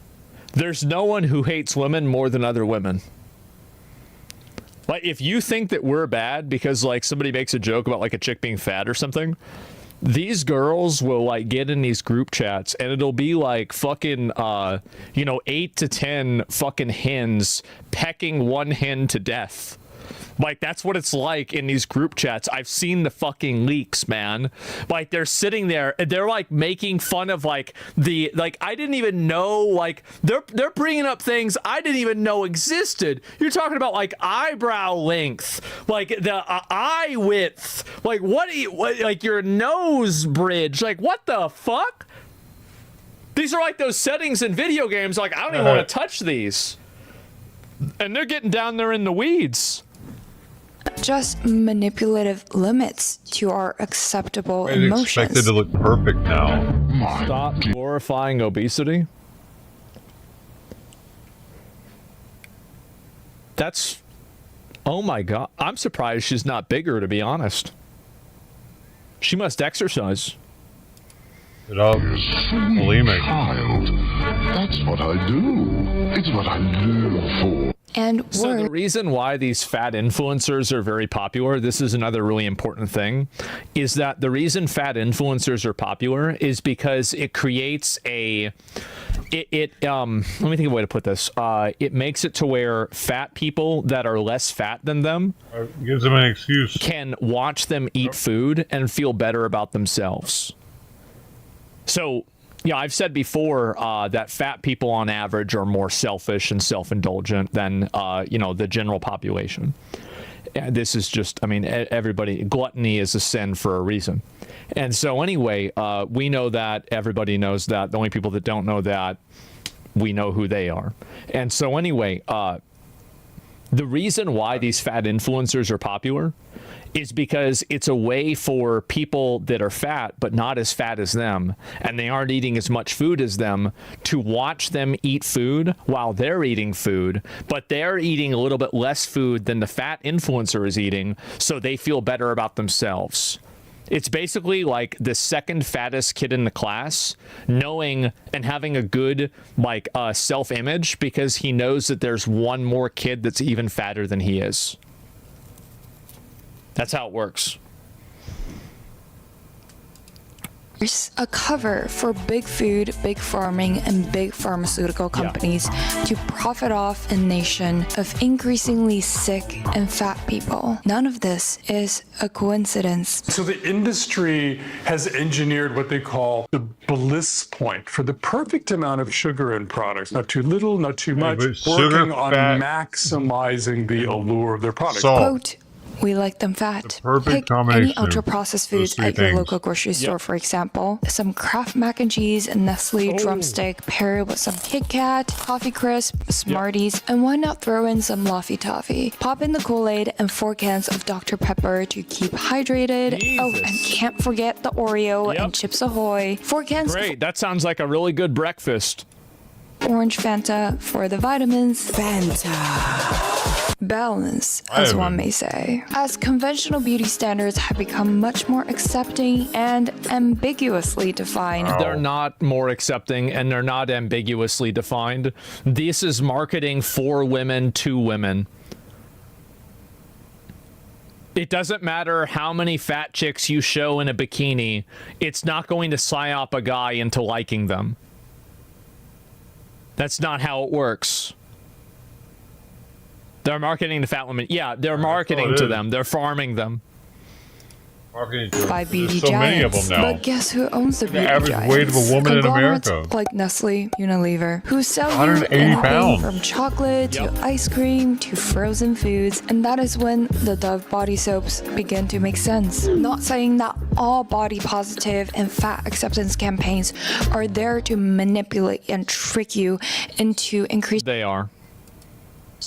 There's no one who hates women more than other women. Like, if you think that we're bad because like somebody makes a joke about like a chick being fat or something, these girls will like get in these group chats and it'll be like fucking 8 to 10 fucking hens pecking one hen to death. Like, that's what it's like in these group chats. I've seen the fucking leaks, man. Like, they're sitting there and they're like making fun of like I didn't even know, like they're bringing up things I didn't even know existed. You're talking about like eyebrow length, like the eye width, like what like your nose bridge, like what the fuck? These are like those settings in video games. Like, I don't even want to touch these. And they're getting down there in the weeds. Just manipulative limits to our acceptable emotions. Expected to look perfect now. Stop glorifying obesity. That's, oh my God. I'm surprised she's not bigger, to be honest. She must exercise. It all bulimic. Child, that's what I do. It's what I live for. And so the reason why these fat influencers are very popular, this is another really important thing, is that the reason fat influencers are popular is because it creates a, let me think of a way to put this. It makes it to where fat people that are less fat than them, gives them an excuse, can watch them eat food and feel better about themselves. So, yeah, I've said before that fat people on average are more selfish and self-indulgent than, the general population. This is just, I mean, everybody, gluttony is a sin for a reason. And so anyway, we know that, everybody knows that. The only people that don't know that, we know who they are. And so anyway, the reason why these fat influencers are popular is because it's a way for people that are fat but not as fat as them, and they aren't eating as much food as them, to watch them eat food while they're eating food, but they're eating a little bit less food than the fat influencer is eating, so they feel better about themselves. It's basically like the second fattest kid in the class knowing and having a good self-image because he knows that there's one more kid that's even fatter than he is. That's how it works. There's a cover for big food, big farming, and big pharmaceutical companies to profit off a nation of increasingly sick and fat people. None of this is a coincidence. So the industry has engineered what they call the bliss point for the perfect amount of sugar in products. Not too little, not too much. Working on maximizing the allure of their products. Quote, we like them fat. Pick any ultra-processed foods at your local grocery store, for example. Some Kraft mac and cheese and Nestle drumstick paired with some Kit Kat, Coffee Crisp, Smarties, and why not throw in some Laffy Taffy? Pop in the Kool-Aid and 4 cans of Dr. Pepper to keep hydrated. Jesus. Oh, and can't forget the Oreo and Chips Ahoy. 4 cans. Great, that sounds like a really good breakfast. Orange Fanta for the vitamins. Fanta. Balance, as one may say. As conventional beauty standards have become much more accepting and ambiguously defined. They're not more accepting and they're not ambiguously defined. This is marketing for women to women. It doesn't matter how many fat chicks you show in a bikini, it's not going to psyop a guy into liking them. That's not how it works. They're marketing to fat women. Yeah, they're marketing to them. They're farming them. By beauty so many of giants. them now. But guess who owns the beauty average giants? weight of a woman in Conglomerates America. like Nestle, Unilever, who sell you 180 anything pounds. from chocolate to ice cream to frozen foods, and that is when the Dove body soaps begin to make sense. Not saying that all body positive and fat acceptance campaigns are there to manipulate and trick you into increasing. They are.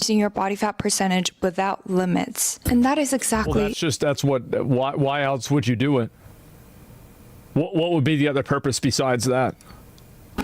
Your body fat percentage without limits, and that is exactly. Well, that's what. Why else would you do it? What would be the other purpose besides that?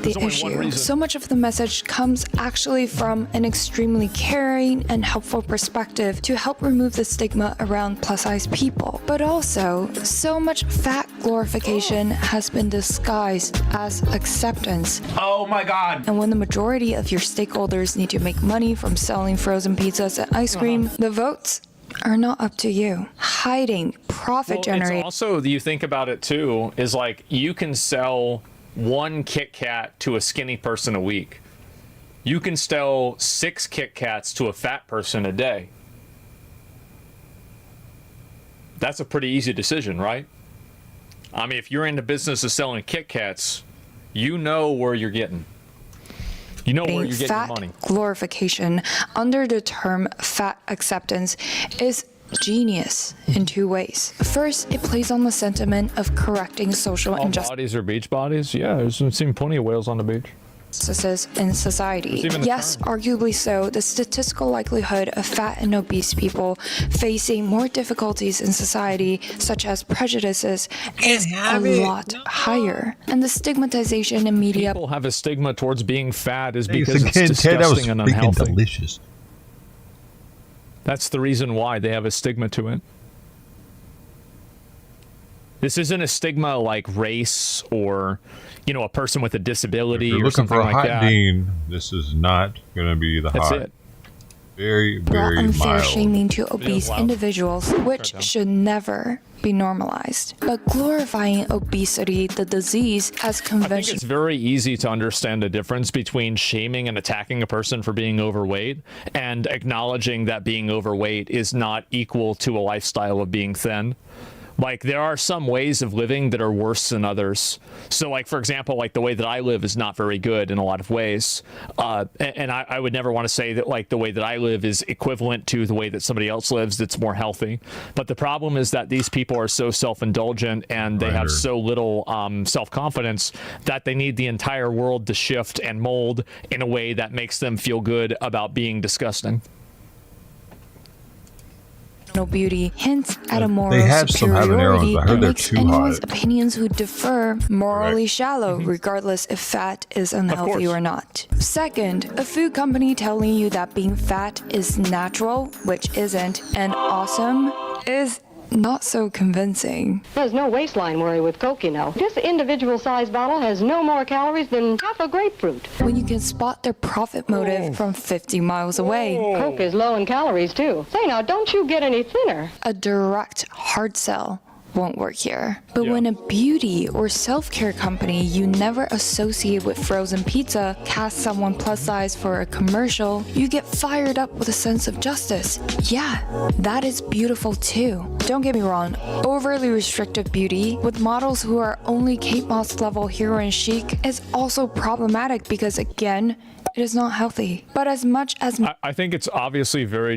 the issue. So much of the message comes actually from an extremely caring and helpful perspective to help remove the stigma around plus-size people. But also, so much fat glorification has been disguised as acceptance. Oh my God. And when the majority of your stakeholders need to make money from selling frozen pizzas and ice cream, the votes are not up to you. Hiding profit generating. It's also, you think about it too, is like you can sell one Kit Kat to a skinny person a week. You can sell 6 Kit Kats to a fat person a day. That's a pretty easy decision, right? I mean, if you're in the business of selling Kit Kats, you know where you're getting. You know where you're getting your money. Glorification under the term fat acceptance is genius in 2 ways. First, it plays on the sentiment of correcting social injustices. Bodies are beach bodies? Yeah, I've seen plenty of whales on the beach. In society. Yes, arguably so, the statistical likelihood of fat and obese people facing more difficulties in society, such as prejudices, is a lot higher. And the stigmatization in media. People have a stigma towards being fat is because it's disgusting and unhealthy. Delicious. That's the reason why they have a stigma to it. This isn't a stigma like race or, you know, a person with a disability or something like that. If you're looking for a hot dean, this is not going to be the hot. That's it. Very, very unfair mild. shaming to obese individuals, which should never be normalized. But glorifying obesity, the disease, as I think conventional. it's very easy to understand the difference between shaming and attacking a person for being overweight and acknowledging that being overweight is not equal to a lifestyle of being thin. Like, there are some ways of living that are worse than others. So, like, for example, like the way that I live is not very good in a lot of ways. And I would never want to say that, like, the way that I live is equivalent to the way that somebody else lives that's more healthy. But the problem is that these people are so self-indulgent and they have so little self-confidence that they need the entire world to shift and mold in a way that makes them feel good about being disgusting. Beauty hints at a moral They have some superiority habaneros. I heard and they're makes too anyone's hot. opinions who differ morally shallow, regardless if fat is unhealthy or not. Second, a food company telling you that being fat is natural, which isn't, and awesome is not so convincing. There's no waistline worry with Coke, you know. This individual size bottle has no more calories than half a grapefruit. When you can spot their profit motive from 50 miles away. Coke is low in calories, too. Say now, don't you get any thinner? A direct hard sell won't work here. But when a beauty or self-care company you never associate with frozen pizza casts someone plus size for a commercial, you get fired up with a sense of justice. Yeah, that is beautiful too. Don't get me wrong, overly restrictive beauty with models who are only Kate Moss level heroine chic is also problematic because, again, it is not healthy. But as much as I think it's obviously a very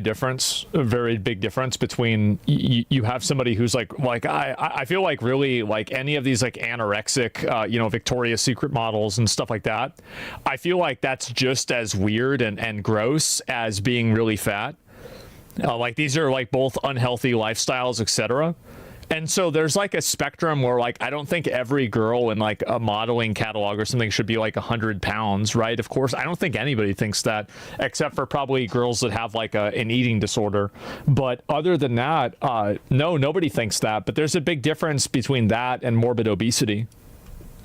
big difference between you have somebody who's like I feel like really like any of these like anorexic, you know, Victoria's Secret models and stuff like that. I feel like that's just as weird and gross as being really fat. Like these are like both unhealthy lifestyles, etc. And so there's like a spectrum where like I don't think every girl in like a modeling catalog or something should be like 100 pounds, right? Of course, I don't think anybody thinks that except for probably girls that have like an eating disorder. But other than that, no, nobody thinks that. But there's a big difference between that and morbid obesity.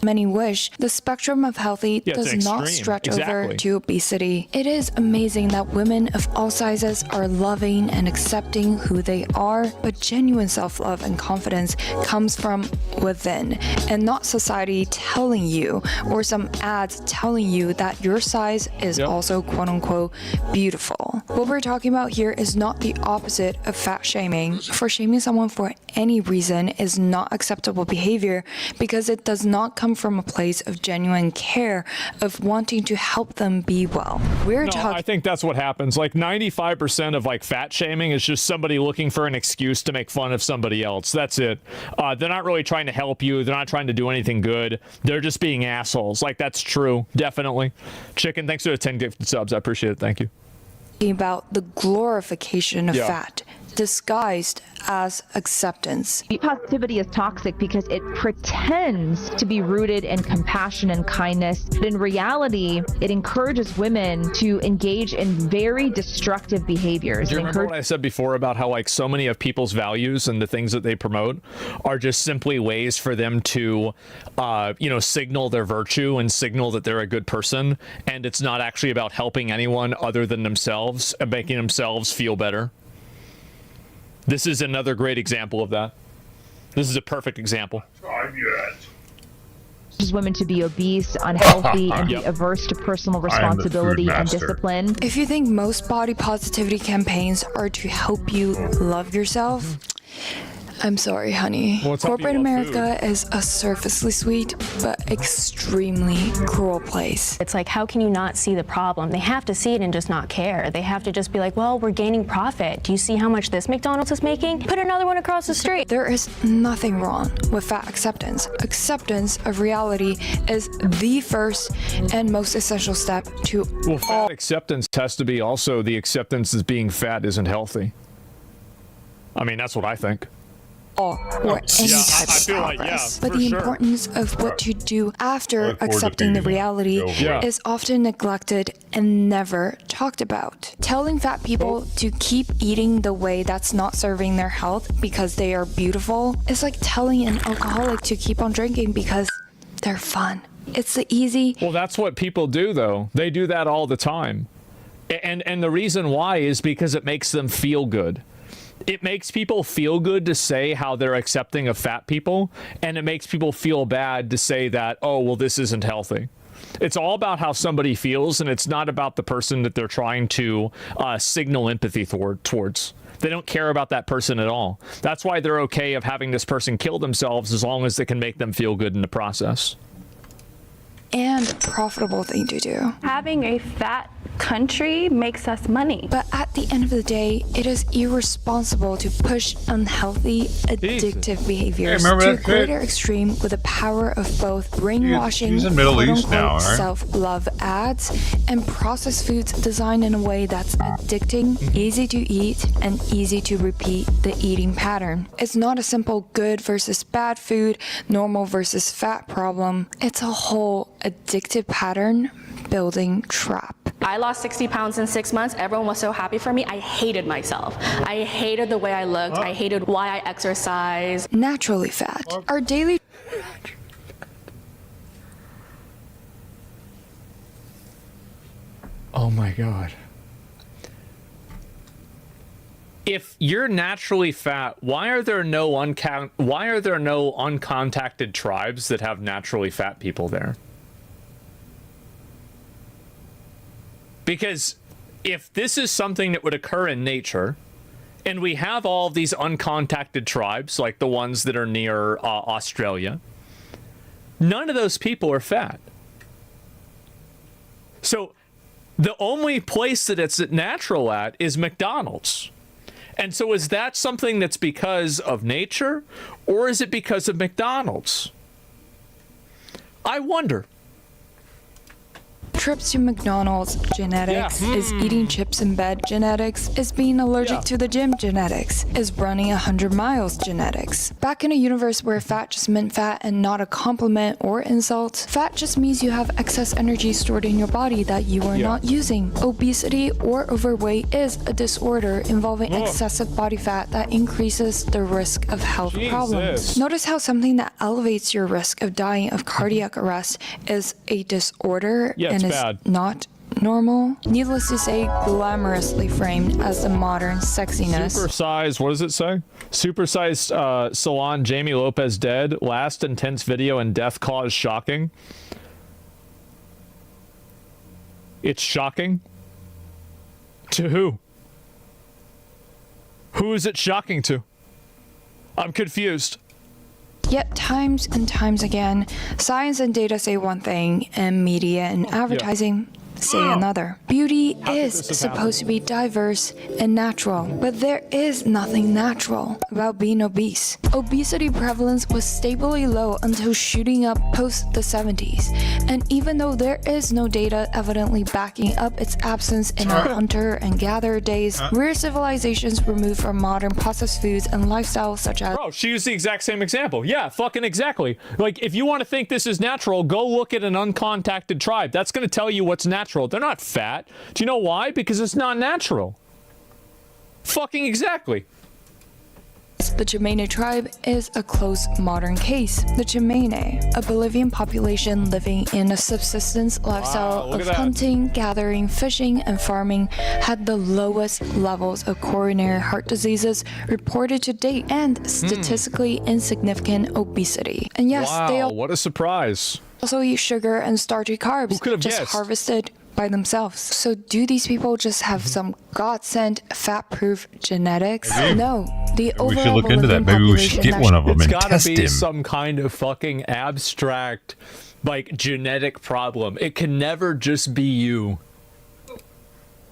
Many wish, the spectrum of healthy does not stretch over to obesity. It is amazing that women of all sizes are loving and accepting who they are, but genuine self-love and confidence comes from within and not society telling you or some ads telling you that your size is also quote-unquote beautiful. What we're talking about here is not the opposite of fat shaming. For shaming someone for any reason is not acceptable behavior because it does not come from a place of genuine care, of wanting to help them be well. I think that's what happens. Like 95% of like fat shaming is just somebody looking for an excuse to make fun of somebody else. That's it. They're not really trying to help you. They're not trying to do anything good. They're just being assholes. Like that's true. Definitely. Chicken, thanks for the 10 gifted subs. I appreciate it. Thank you. About the glorification of fat. disguised as acceptance. Positivity is toxic because it pretends to be rooted in compassion and kindness, but in reality, it encourages women to engage in very destructive behaviors. Do you remember what I said before about how like so many of people's values and the things that they promote are just simply ways for them to, signal their virtue and signal that they're a good person, and it's not actually about helping anyone other than themselves and making themselves feel better? This is another great example of that. This is a perfect example. Women to be obese, unhealthy, and be averse to personal responsibility and discipline. If you think most body positivity campaigns are to help you love yourself, I'm sorry, honey. Corporate America is a surfacely sweet but extremely cruel place. It's like, how can you not see the problem? They have to see it and just not care. They have to just be like, well, we're gaining profit. Do you see how much this McDonald's is making? Put another one across the street. There is nothing wrong with fat acceptance. Acceptance of reality is the first and most essential step to fat acceptance has to be also the acceptance that being fat isn't healthy. I mean, that's what I think. Or any type of progress. But the importance of what to do after accepting the reality is often neglected and never talked about. Telling fat people to keep eating the way that's not serving their health because they are beautiful is like telling an alcoholic to keep on drinking because they're fun. It's the easy. Well, that's what people do, though. They do that all the time. And the reason why is because it makes them feel good. It makes people feel good to say how they're accepting of fat people, and it makes people feel bad to say that, oh, well, this isn't healthy. It's all about how somebody feels, and it's not about the person that they're trying to signal empathy towards. They don't care about that person at all. That's why they're okay of having this person kill themselves as long as they can make them feel good in the process. And profitable thing to do. Having a fat country makes us money. But at the end of the day, it is irresponsible to push unhealthy, addictive behaviors to a greater extreme with the power of both brainwashing, self-love ads, and processed foods designed in a way that's addicting, easy to eat, and easy to repeat the eating pattern. It's not a simple good versus bad food, normal versus fat problem. It's a whole addictive pattern building trap. I lost 60 pounds in 6 months. Everyone was so happy for me. I hated myself. I hated the way I looked. I hated why I exercised. Naturally fat. Our daily... Oh my God. If you're naturally fat, why are there no uncontacted tribes that have naturally fat people there? Because if this is something that would occur in nature, and we have all of these uncontacted tribes, like the ones that are near Australia, none of those people are fat. So the only place that it's natural at is McDonald's. And so is that something that's because of nature, or is it because of McDonald's? I wonder. Trips to McDonald's genetics, is eating chips in bed genetics, is being allergic to the gym genetics, is running 100 miles genetics. Back in a universe where fat just meant fat and not a compliment or insult, fat just means you have excess energy stored in your body that you are not using. Obesity or overweight is a disorder involving excessive body fat that increases the risk of health problems. Notice how something that elevates your risk of dying of cardiac arrest is a disorder and is not normal. Needless to say, glamorously framed as the modern sexiness. Supersized, what does it say? Supersized salon, Jamie Lopez dead. Last intense video and death cause shocking. It's shocking? To who? Who is it shocking to? I'm confused. Yet times and times again, science and data say one thing, and media and advertising say another. Beauty is supposed to be diverse and natural, but there is nothing natural about being obese. Obesity prevalence was stably low until shooting up post the 70s, and even though there is no data evidently backing up its absence in our hunter and gatherer days, rare civilizations removed from modern processed foods and lifestyles such as— Bro, she used the exact same example. Yeah, fucking exactly. Like, if you want to think this is natural, go look at an uncontacted tribe. That's going to tell you what's natural. They're not fat. Do you know why? Because it's not natural. Fucking exactly. The Chimene tribe is a close modern case. The Chimene, a Bolivian population living in a subsistence lifestyle of hunting, gathering, fishing, and farming, had the lowest levels of coronary heart diseases reported to date and statistically insignificant obesity. And yes, they what a surprise. also eat sugar and starchy carbs, just guessed? harvested by themselves. So do these people just have some God-sent fat-proof genetics? No. The We should overall look into that. Bolivian Maybe we should population get one of them It's and gotta test be him. some kind of fucking abstract, like, genetic problem. It can never just be you.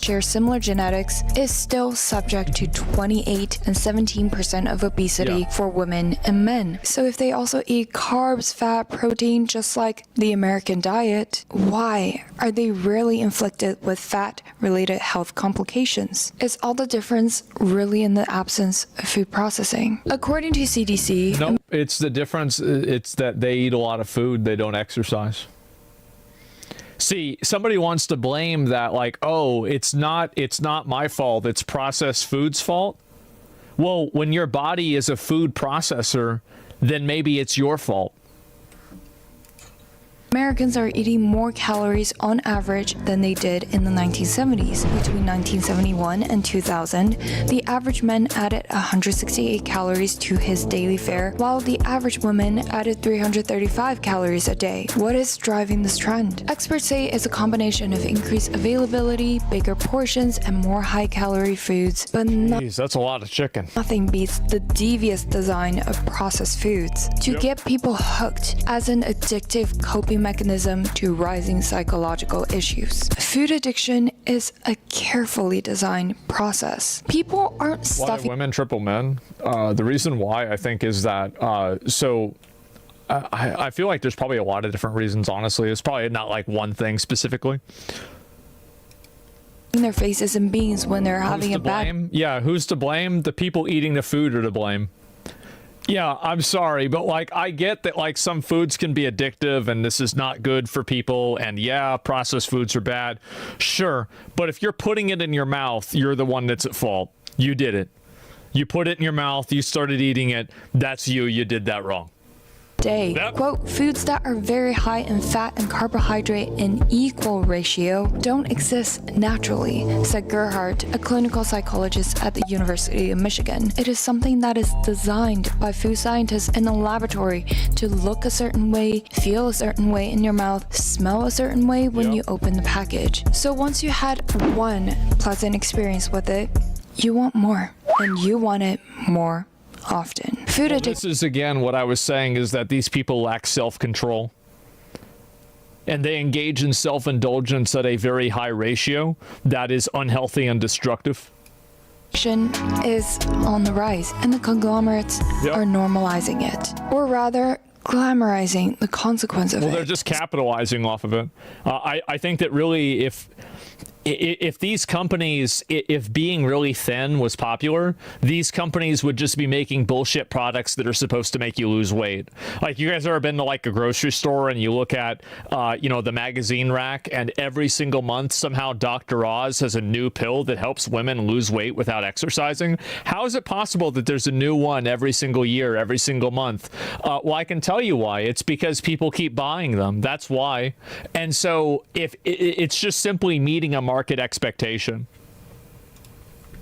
share similar genetics is still subject to 28 and 17% of obesity for women and men. So if they also eat carbs, fat, protein, just like the American diet, why are they rarely inflicted with fat-related health complications? Is all the difference really in the absence of food processing? According to CDC, No, it's the difference. It's that they eat a lot of food. They don't exercise. See, somebody wants to blame that, like, oh, it's not my fault, it's processed food's fault. Well, when your body is a food processor, then maybe it's your fault. Americans are eating more calories on average than they did in the 1970s. Between 1971 and 2000, the average man added 168 calories to his daily fare, while the average woman added 335 calories a day. What is driving this trend? Experts say it's a combination of increased availability, bigger portions, and more high-calorie foods, but Jeez, that's a lot of chicken. nothing beats the devious design of processed foods to get people hooked as an addictive coping mechanism to rising psychological issues. Food addiction is a carefully designed process. People aren't Why stuffing women triple men? The reason why, I think, is that I feel like there's probably a lot of different reasons, honestly. It's probably not like one thing specifically. their faces in beans when they're having a bad— Blame? Yeah, who's to blame? The people eating the food are to blame. Yeah, I'm sorry, but like I get that like some foods can be addictive and this is not good for people, and yeah, processed foods are bad. Sure, but if you're putting it in your mouth, you're the one that's at fault. You did it. You put it in your mouth, you started eating it. That's you. You did that wrong. day. Quote, foods that are very high in fat and carbohydrate in equal ratio don't exist naturally, said Gerhardt, a clinical psychologist at the University of Michigan. It is something that is designed by food scientists in a laboratory to look a certain way, feel a certain way in your mouth, smell a certain way when you open the package. So once you had one pleasant experience with it, you want more, and you want it more often. Food addiction. This is again what I was saying, is that these people lack self-control and they engage in self-indulgence at a very high ratio that is unhealthy and destructive. Is on the rise, and the conglomerates are normalizing it, or rather glamorizing the consequence of Well, it. they're just capitalizing off of it. I think that really if these companies, if being really thin was popular, these companies would just be making bullshit products that are supposed to make you lose weight. Like, you guys ever been to like a grocery store and you look at, the magazine rack, and every single month somehow Dr. Oz has a new pill that helps women lose weight without exercising? How is it possible that there's a new one every single year, every single month? Well, I can tell you why. It's because people keep buying them. That's why. And so if it's just simply meeting a market expectation.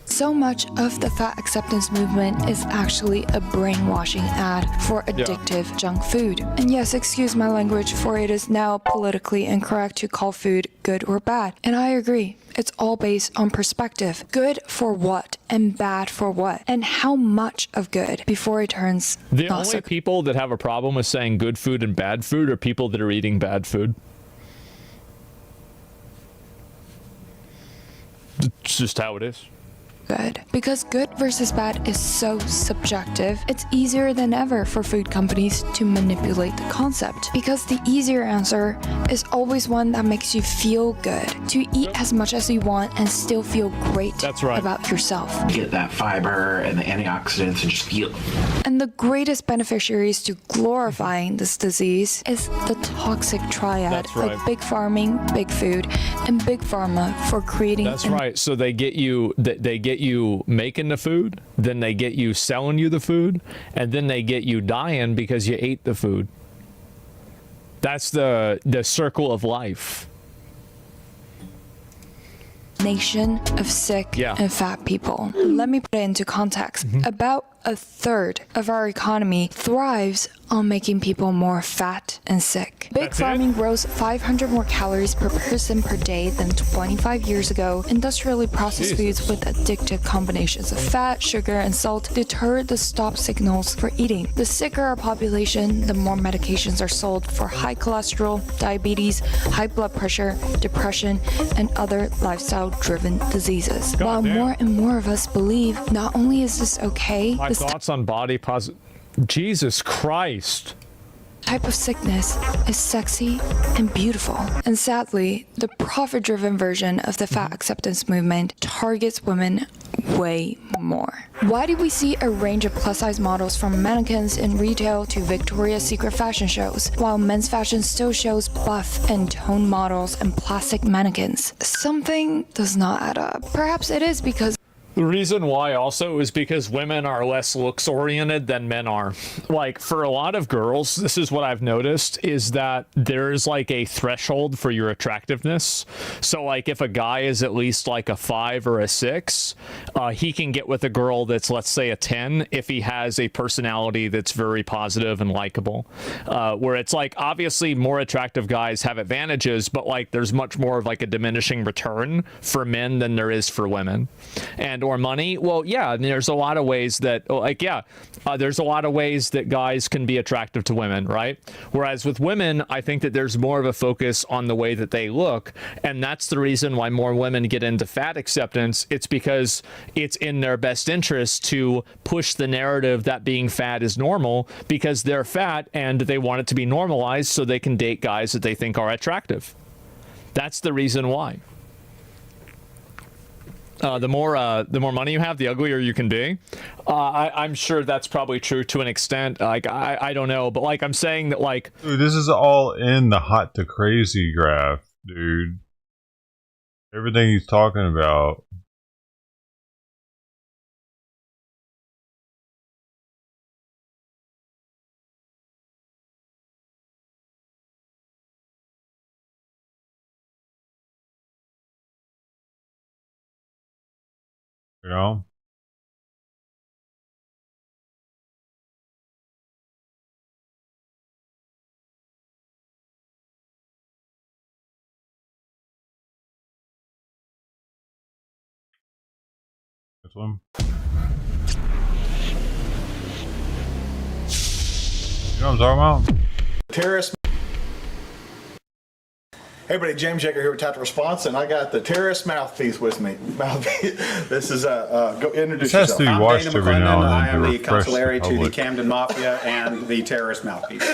So much of the fat acceptance movement is actually a brainwashing ad for addictive junk food. And yes, excuse my language, for it is now politically incorrect to call food good or bad. And I agree. It's all based on perspective. Good for what and bad for what, and how much of good before it turns The not only people that have a problem with saying good food and bad food are people that are eating bad food. It's just how it is. Good. Because good versus bad is so subjective, it's easier than ever for food companies to manipulate the concept. Because the easier answer is always one that makes you feel good. To eat as much as you want and still feel great about yourself. Get that fiber and the antioxidants and just feel. And the greatest beneficiaries to glorifying this disease is the toxic triad of big farming, big food, and big pharma for creating. That's right. So they get you you making the food, then they get you selling you the food, and then they get you dying because you ate the food. That's the circle of life. Nation of sick and fat people. Let me put it into context. About a third of our economy thrives on making people more fat and sick. Big farming grows 500 more calories per person per day than 25 years ago. Industrially processed foods with addictive combinations of fat, sugar, and salt deter the stop signals for eating. The sicker our population, the more medications are sold for high cholesterol, diabetes, high blood pressure, depression, and other lifestyle-driven diseases. While more and more of us believe not only is this okay, My thoughts on body positive. Jesus Christ. Type of sickness is sexy and beautiful. And sadly, the profit-driven version of the fat acceptance movement targets women way more. Why do we see a range of plus-size models from mannequins in retail to Victoria's Secret fashion shows, while men's fashion still shows buff and toned models and plastic mannequins? Something does not add up. Perhaps it is because the reason why also is because women are less looks oriented than men are. Like for a lot of girls, this is what I've noticed is that there's like a threshold for your attractiveness. So like if a guy is at least like a 5 or a 6, he can get with a girl that's let's say a 10 if he has a personality that's very positive and likable. Where it's like obviously more attractive guys have advantages, but like there's much more of like a diminishing return for men than there is for women. And or money, well, yeah, I mean, there's a lot of ways that, like, there's a lot of ways that guys can be attractive to women, right? Whereas with women, I think that there's more of a focus on the way that they look, and that's the reason why more women get into fat acceptance. It's because it's in their best interest to push the narrative that being fat is normal because they're fat and they want it to be normalized so they can date guys that they think are attractive. That's the reason why. The more money you have, the uglier you can be. I'm sure that's probably true to an extent. Like I don't know, but like I'm saying that like, dude, this is all in the hot to crazy graph, dude. Everything he's talking about. You know? This one. You know what I'm talking about? Terrorist. Hey everybody, James Yeager here with Tactical Response, and I got the terrorist mouthpiece with me. This is go introduce this has yourself. to be I'm watched Dana every McClendon. now and then I am to the refresh consigliere the to the public. Camden Mafia and the terrorist mouthpiece.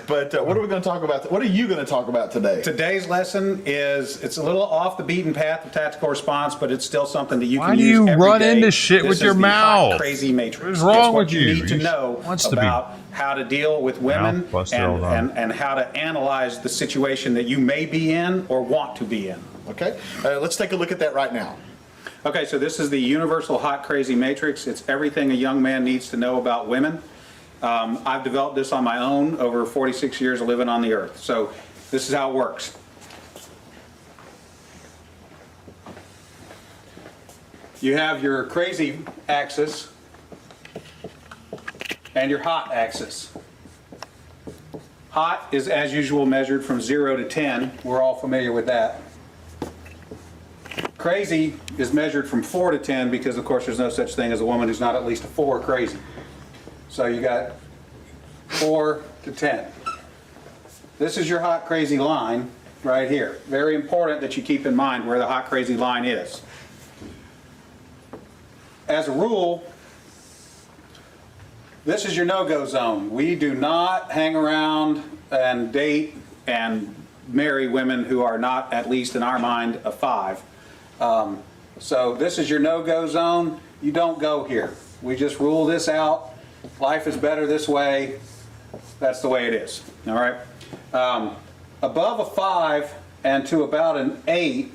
But what are we going to talk about? What are you going to talk about today? Today's lesson is it's a little off the beaten path of tactical response, but it's still something that you Why can do use you every run day. into shit This with is your the mouth? hot, crazy matrix. What is wrong It's what with you? need to know about how to deal with women and how to analyze the situation that you may be in or want to be in. Okay, let's take a look at that right now. Okay, so this is the universal hot crazy matrix. It's everything a young man needs to know about women. I've developed this on my own over 46 years of living on the earth. So this is how it works. You have your crazy axis and your hot axis. Hot is, as usual, measured from 0 to 10. We're all familiar with that. Crazy is measured from 4 to 10 because, of course, there's no such thing as a woman who's not at least a 4 crazy. So you got 4 to 10. This is your hot crazy line, right here. Very important that you keep in mind where the hot crazy line is. As a rule, this is your no-go zone. We do not hang around and date and marry women who are not, at least in our mind, a 5. So this is your no-go zone. You don't go here. We just rule this out. Life is better this way. That's the way it is. All right. Above a 5 and to about an 8,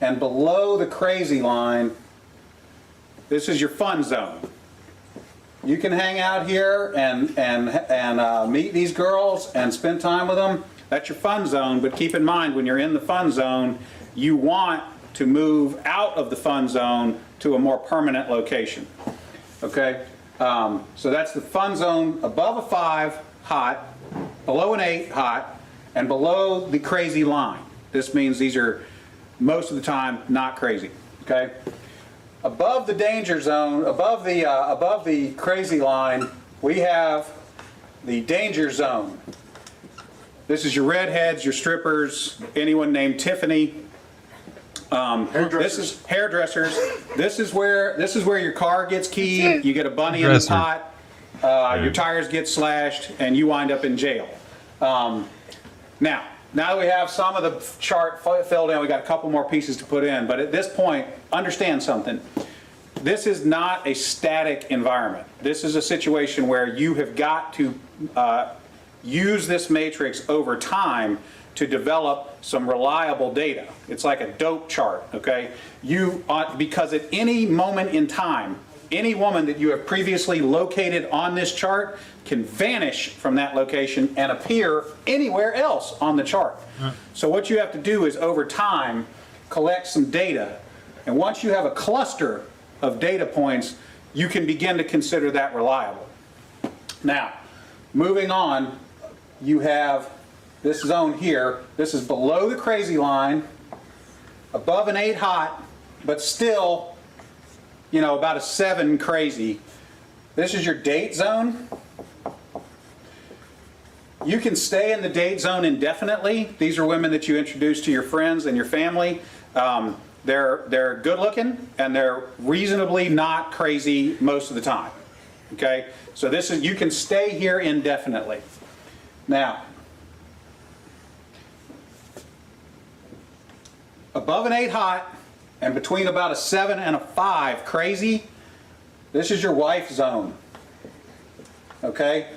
and below the crazy line, this is your fun zone. You can hang out here and meet these girls and spend time with them. That's your fun zone. But keep in mind, when you're in the fun zone, you want to move out of the fun zone to a more permanent location. Okay? So that's the fun zone above a 5, hot, below an 8, hot, and below the crazy line. This means these are most of the time not crazy. Okay? Above the danger zone, above the crazy line, we have the danger zone. This is your redheads, your strippers, anyone named Tiffany. This is hairdressers. This is where your car gets keyed. You get a bunny in the pot. Your tires get slashed, and you wind up in jail. Now that we have some of the chart filled in, we got a couple more pieces to put in. But at this point, understand something. This is not a static environment. This is a situation where you have got to use this matrix over time to develop some reliable data. It's like a dope chart, okay? Because at any moment in time, any woman that you have previously located on this chart can vanish from that location and appear anywhere else on the chart. So what you have to do is, over time, collect some data. And once you have a cluster of data points, you can begin to consider that reliable. Now, moving on, you have this zone here. This is below the crazy line, above an 8 hot, but still, about a 7 crazy. This is your date zone. You can stay in the date zone indefinitely. These are women that you introduce to your friends and your family. They're good looking and they're reasonably not crazy most of the time. Okay, so you can stay here indefinitely. Now, above an 8 hot and between about a 7 and a 5 crazy, this is your wife zone. Okay,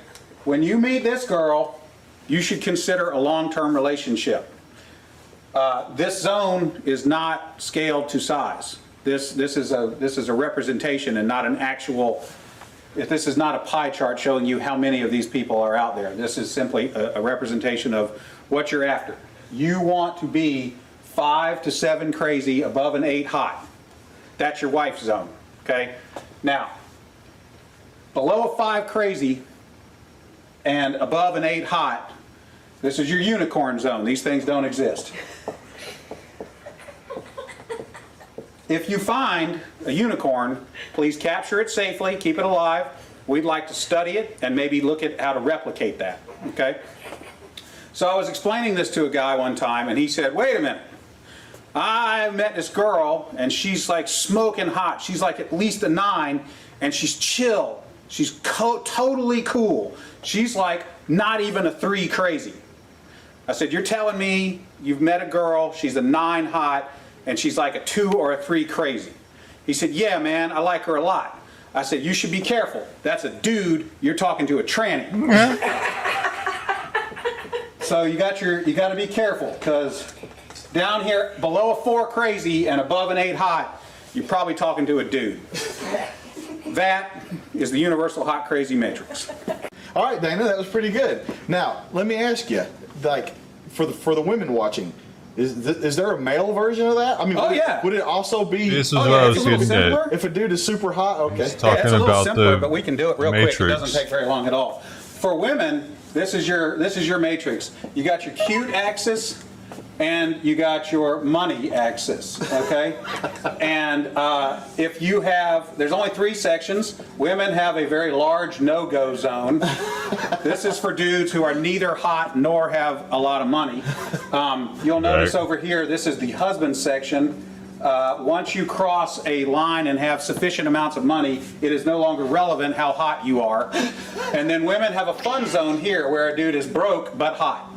when you meet this girl, you should consider a long-term relationship. This zone is not scaled to size. This is a representation and not an actual. This is not a pie chart showing you how many of these people are out there. This is simply a representation of what you're after. You want to be 5 to 7 crazy, above an 8 hot. That's your wife zone. Okay. Now, below a 5 crazy and above an 8 hot, this is your unicorn zone. These things don't exist. If you find a unicorn, please capture it safely, keep it alive. We'd like to study it and maybe look at how to replicate that, okay? So I was explaining this to a guy one time, and he said, wait a minute. I met this girl, and she's like smoking hot. She's like at least a 9, and she's chill. She's totally cool. She's like not even a 3 crazy. I said, you're telling me you've met a girl, she's a 9 hot, and she's like a 2 or a 3 crazy. He said, yeah, man, I like her a lot. I said, you should be careful. That's a dude. You're talking to a tranny. So you got to be careful, because down here below a 4 crazy and above an 8 hot, you're probably talking to a dude. That is the universal hot crazy matrix. All right, Dana, that was pretty good. Now, let me ask you, like, for the women watching, is there a male version of that? I mean, would it also be? This is what I was getting at. If a dude is super hot, okay. It's talking it's a little about simpler, the but we can do it real matrix. quick. It doesn't take very long at all. For women, this is your matrix. You got your cute axis, and you got your money axis, okay? And if you have, there's only 3 sections. Women have a very large no-go zone. This is for dudes who are neither hot nor have a lot of money. You'll notice over here, this is the husband section. Once you cross a line and have sufficient amounts of money, it is no longer relevant how hot you are. And then women have a fun zone here where a dude is broke but hot.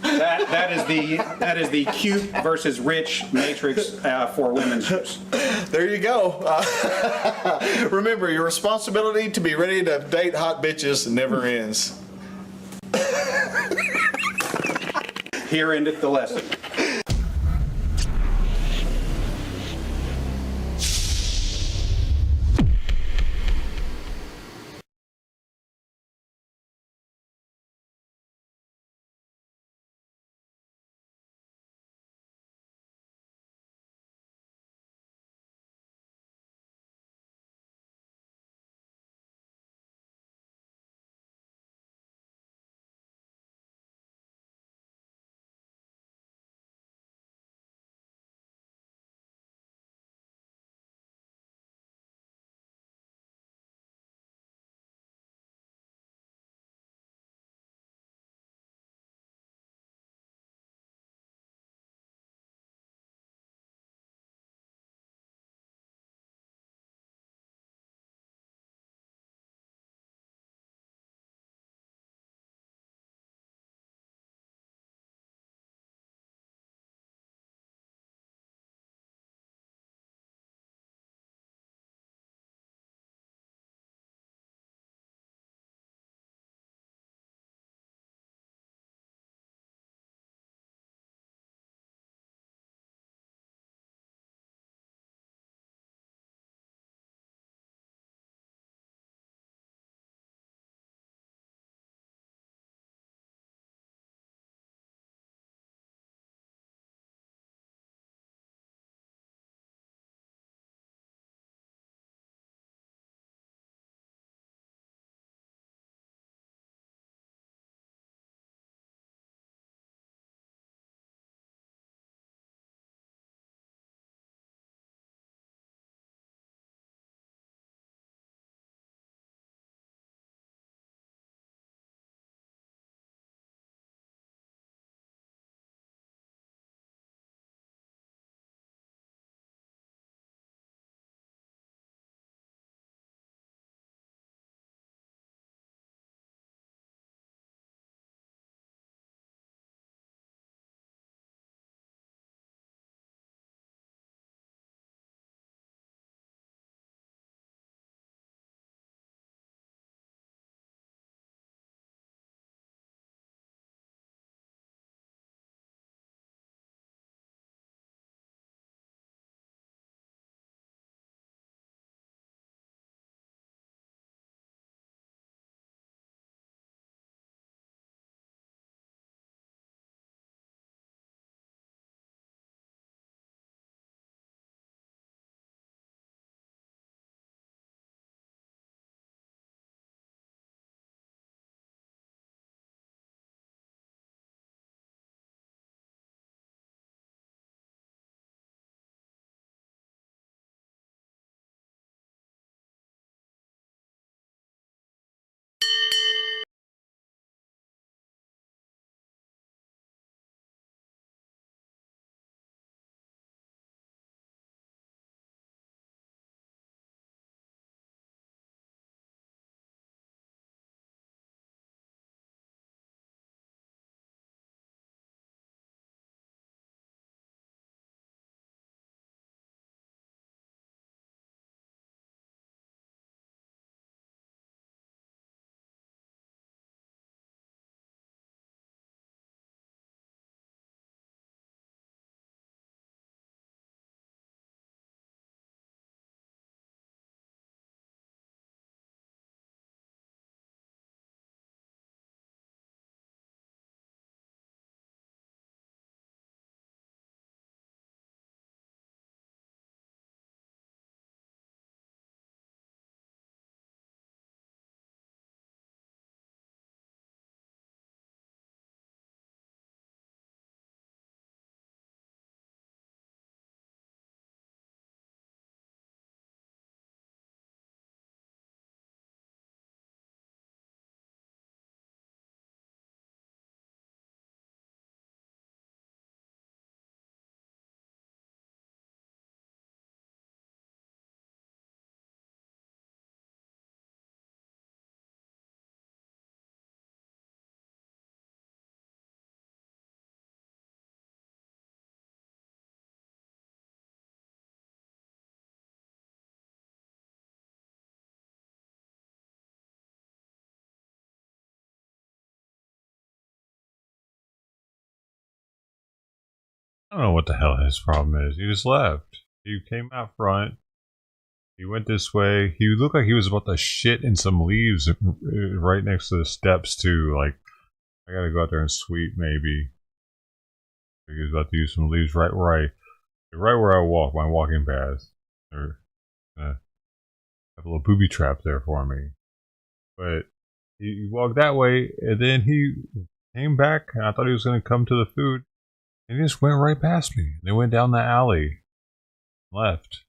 That is the cute versus rich matrix for women's use. There you go. Remember, your responsibility to be ready to date hot bitches never ends. Here endeth the lesson. I don't know what the hell his problem is. He just left. He came out front. He went this way. He looked like he was about to shit in some leaves right next to the steps too. Like, I gotta go out there and sweep maybe. He was about to use some leaves right where I walk, my walking path. Or have a little booby trap there for me. But he walked that way, and then he came back, and I thought he was going to come to the food, and he just went right past me. They went down the alley, left.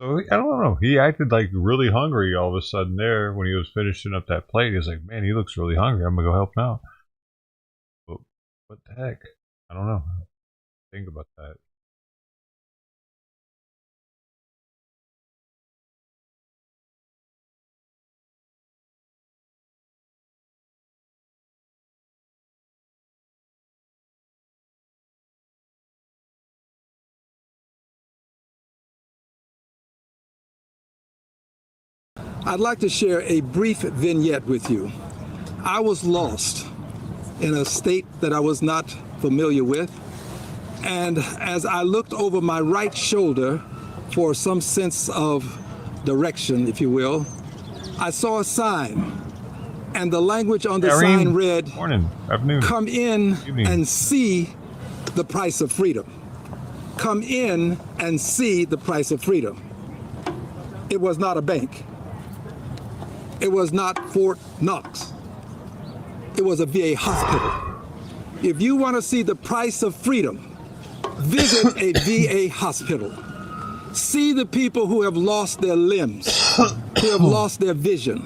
So I don't know. He acted like really hungry all of a sudden there when he was finishing up that plate. He was like, "Man, he looks really hungry. I'm gonna go help him out." But what the heck? I don't know. Think about that. I'd like to share a brief vignette with you. I was lost in a state that I was not familiar with, and as I looked over my right shoulder for some sense of direction, if you will, I saw a sign, and the language on the sign read, Morning, afternoon, "Come in evening. and see the price of freedom. Come in and see the price of freedom." It was not a bank. It was not Fort Knox. It was a VA hospital. If you want to see the price of freedom, visit a VA hospital. See the people who have lost their limbs, who have lost their vision.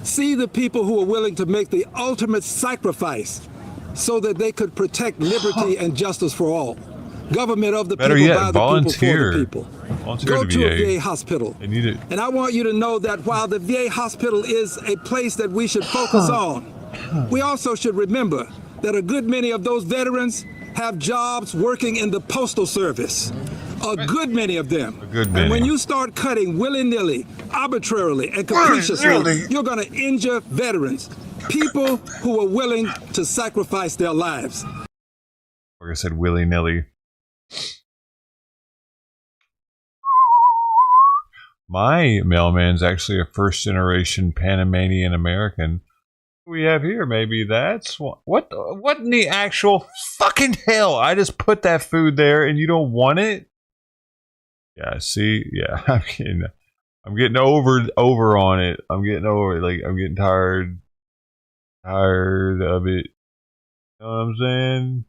See the people who are willing to make the ultimate sacrifice so that they could protect liberty and justice for all. Government of the Better people, yet, by the volunteer. people, for the people. Volunteer Go to to a VA. VA hospital. They need it. And I want you to know that while the VA hospital is a place that we should focus on, we also should remember that a good many of those veterans have jobs working in the Postal Service. A good many of them. And when you start cutting willy-nilly, arbitrarily, and capriciously, you're going to injure veterans, people who are willing to sacrifice their lives. Like I said, willy-nilly. My mailman's actually a first-generation Panamanian American. We have here, maybe that's what in the actual fucking hell? I just put that food there and you don't want it? Yeah, see, yeah, I'm getting over on it. I'm getting over it. Like, I'm getting tired of it. You know what I'm saying?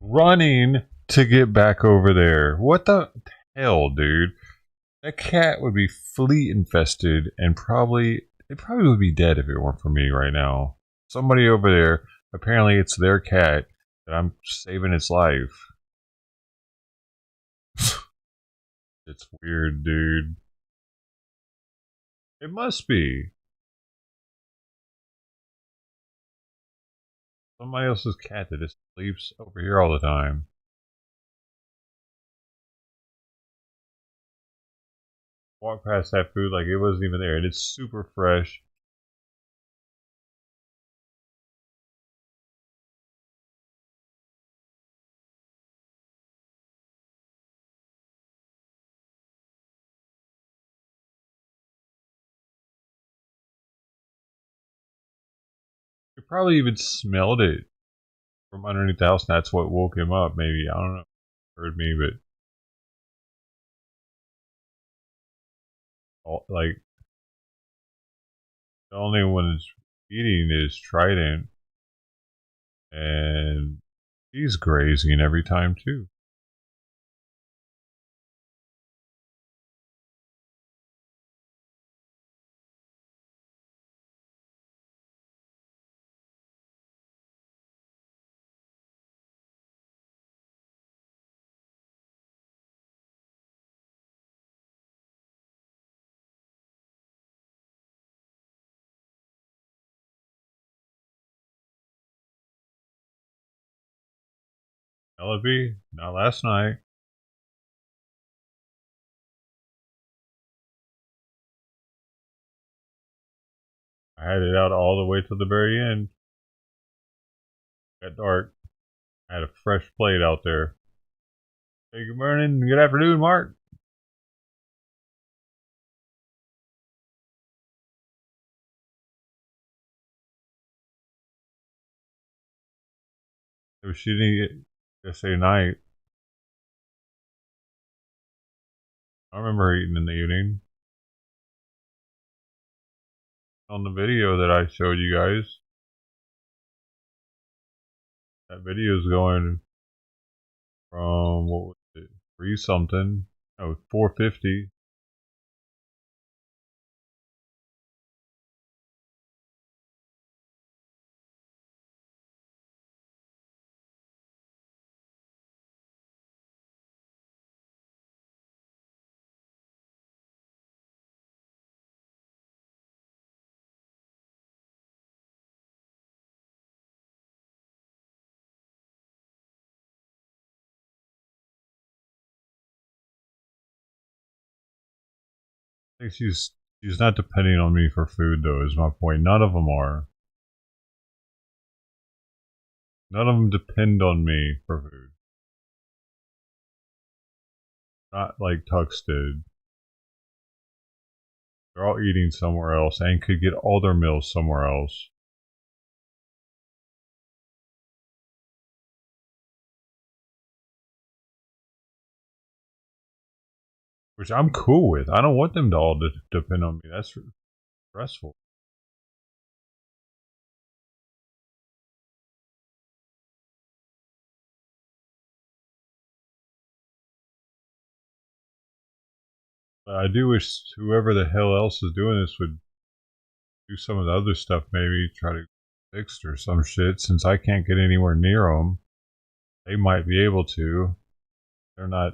Running to get back over there. What the hell, dude? That cat would be flea infested and it probably would be dead if it weren't for me right now. Somebody over there, apparently it's their cat that I'm saving its life. It's weird, dude. It must be. Somebody else's cat that just sleeps over here all the time. Walk past that food like it wasn't even there, and it's super fresh. probably even smelled it from underneath the house, and that's what woke him up. Maybe, I don't know. Heard me, but like the only one that's eating is Trident, and he's grazing every time too. Ellaby, not last night. I had it out all the way to the very end. Got dark. I had a fresh plate out there. Hey, good morning, good afternoon, Mark. It was shooting it yesterday night. I remember eating in the evening. On the video that I showed you guys. That video is going from, what was it, 3 something? No, 450. I think she's not depending on me for food, though, is my point. None of them are. None of them depend on me for food. Not like Tux did. They're all eating somewhere else and could get all their meals somewhere else. Which I'm cool with. I don't want them to all depend on me. That's stressful. But I do wish whoever the hell else is doing this would do some of the other stuff, maybe try to fix or some shit. Since I can't get anywhere near them, they might be able to. They're not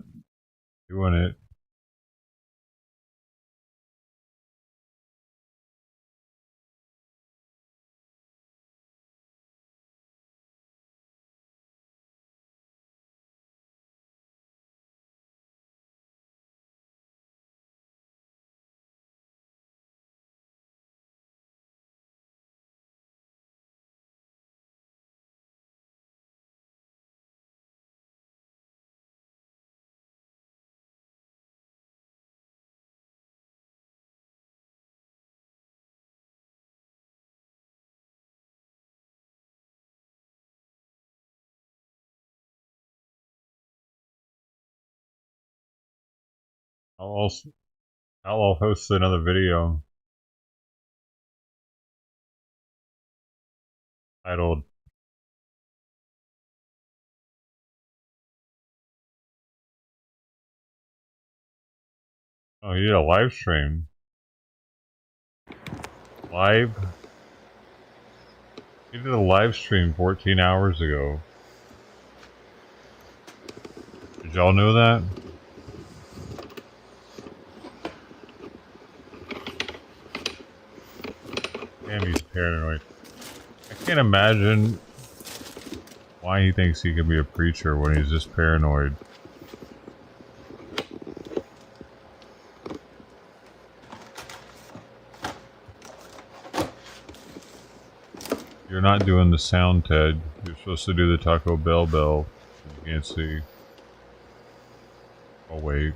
doing it. I'll host another video titled "Oh, you did a live stream." Live? You did a live stream 14 hours ago. Did y'all know that? Damn, he's paranoid. I can't imagine why he thinks he can be a preacher when he's just paranoid. You're not doing the sound, Ted. You're supposed to do the Taco Bell bell. You can't see. Oh, wait.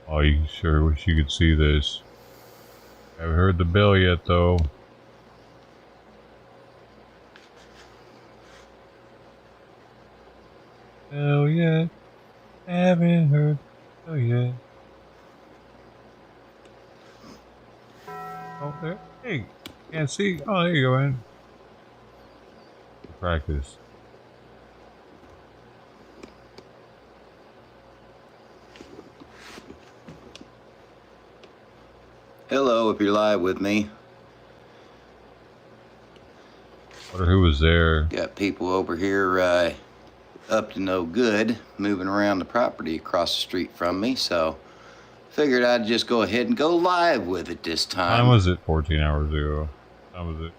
Oh, you sure wish you could see this. Haven't heard the bell yet, though. Hell yeah. Haven't heard the bell yet. Oh, there. Hey, can't see. Oh, there you go, man. Practice. Hello, if you're live with me. Wonder who was there. Got people over here up to no good moving around the property across the street from me, so figured I'd just go ahead and go live with it this time. Time was it? 14 hours ago. Time was it?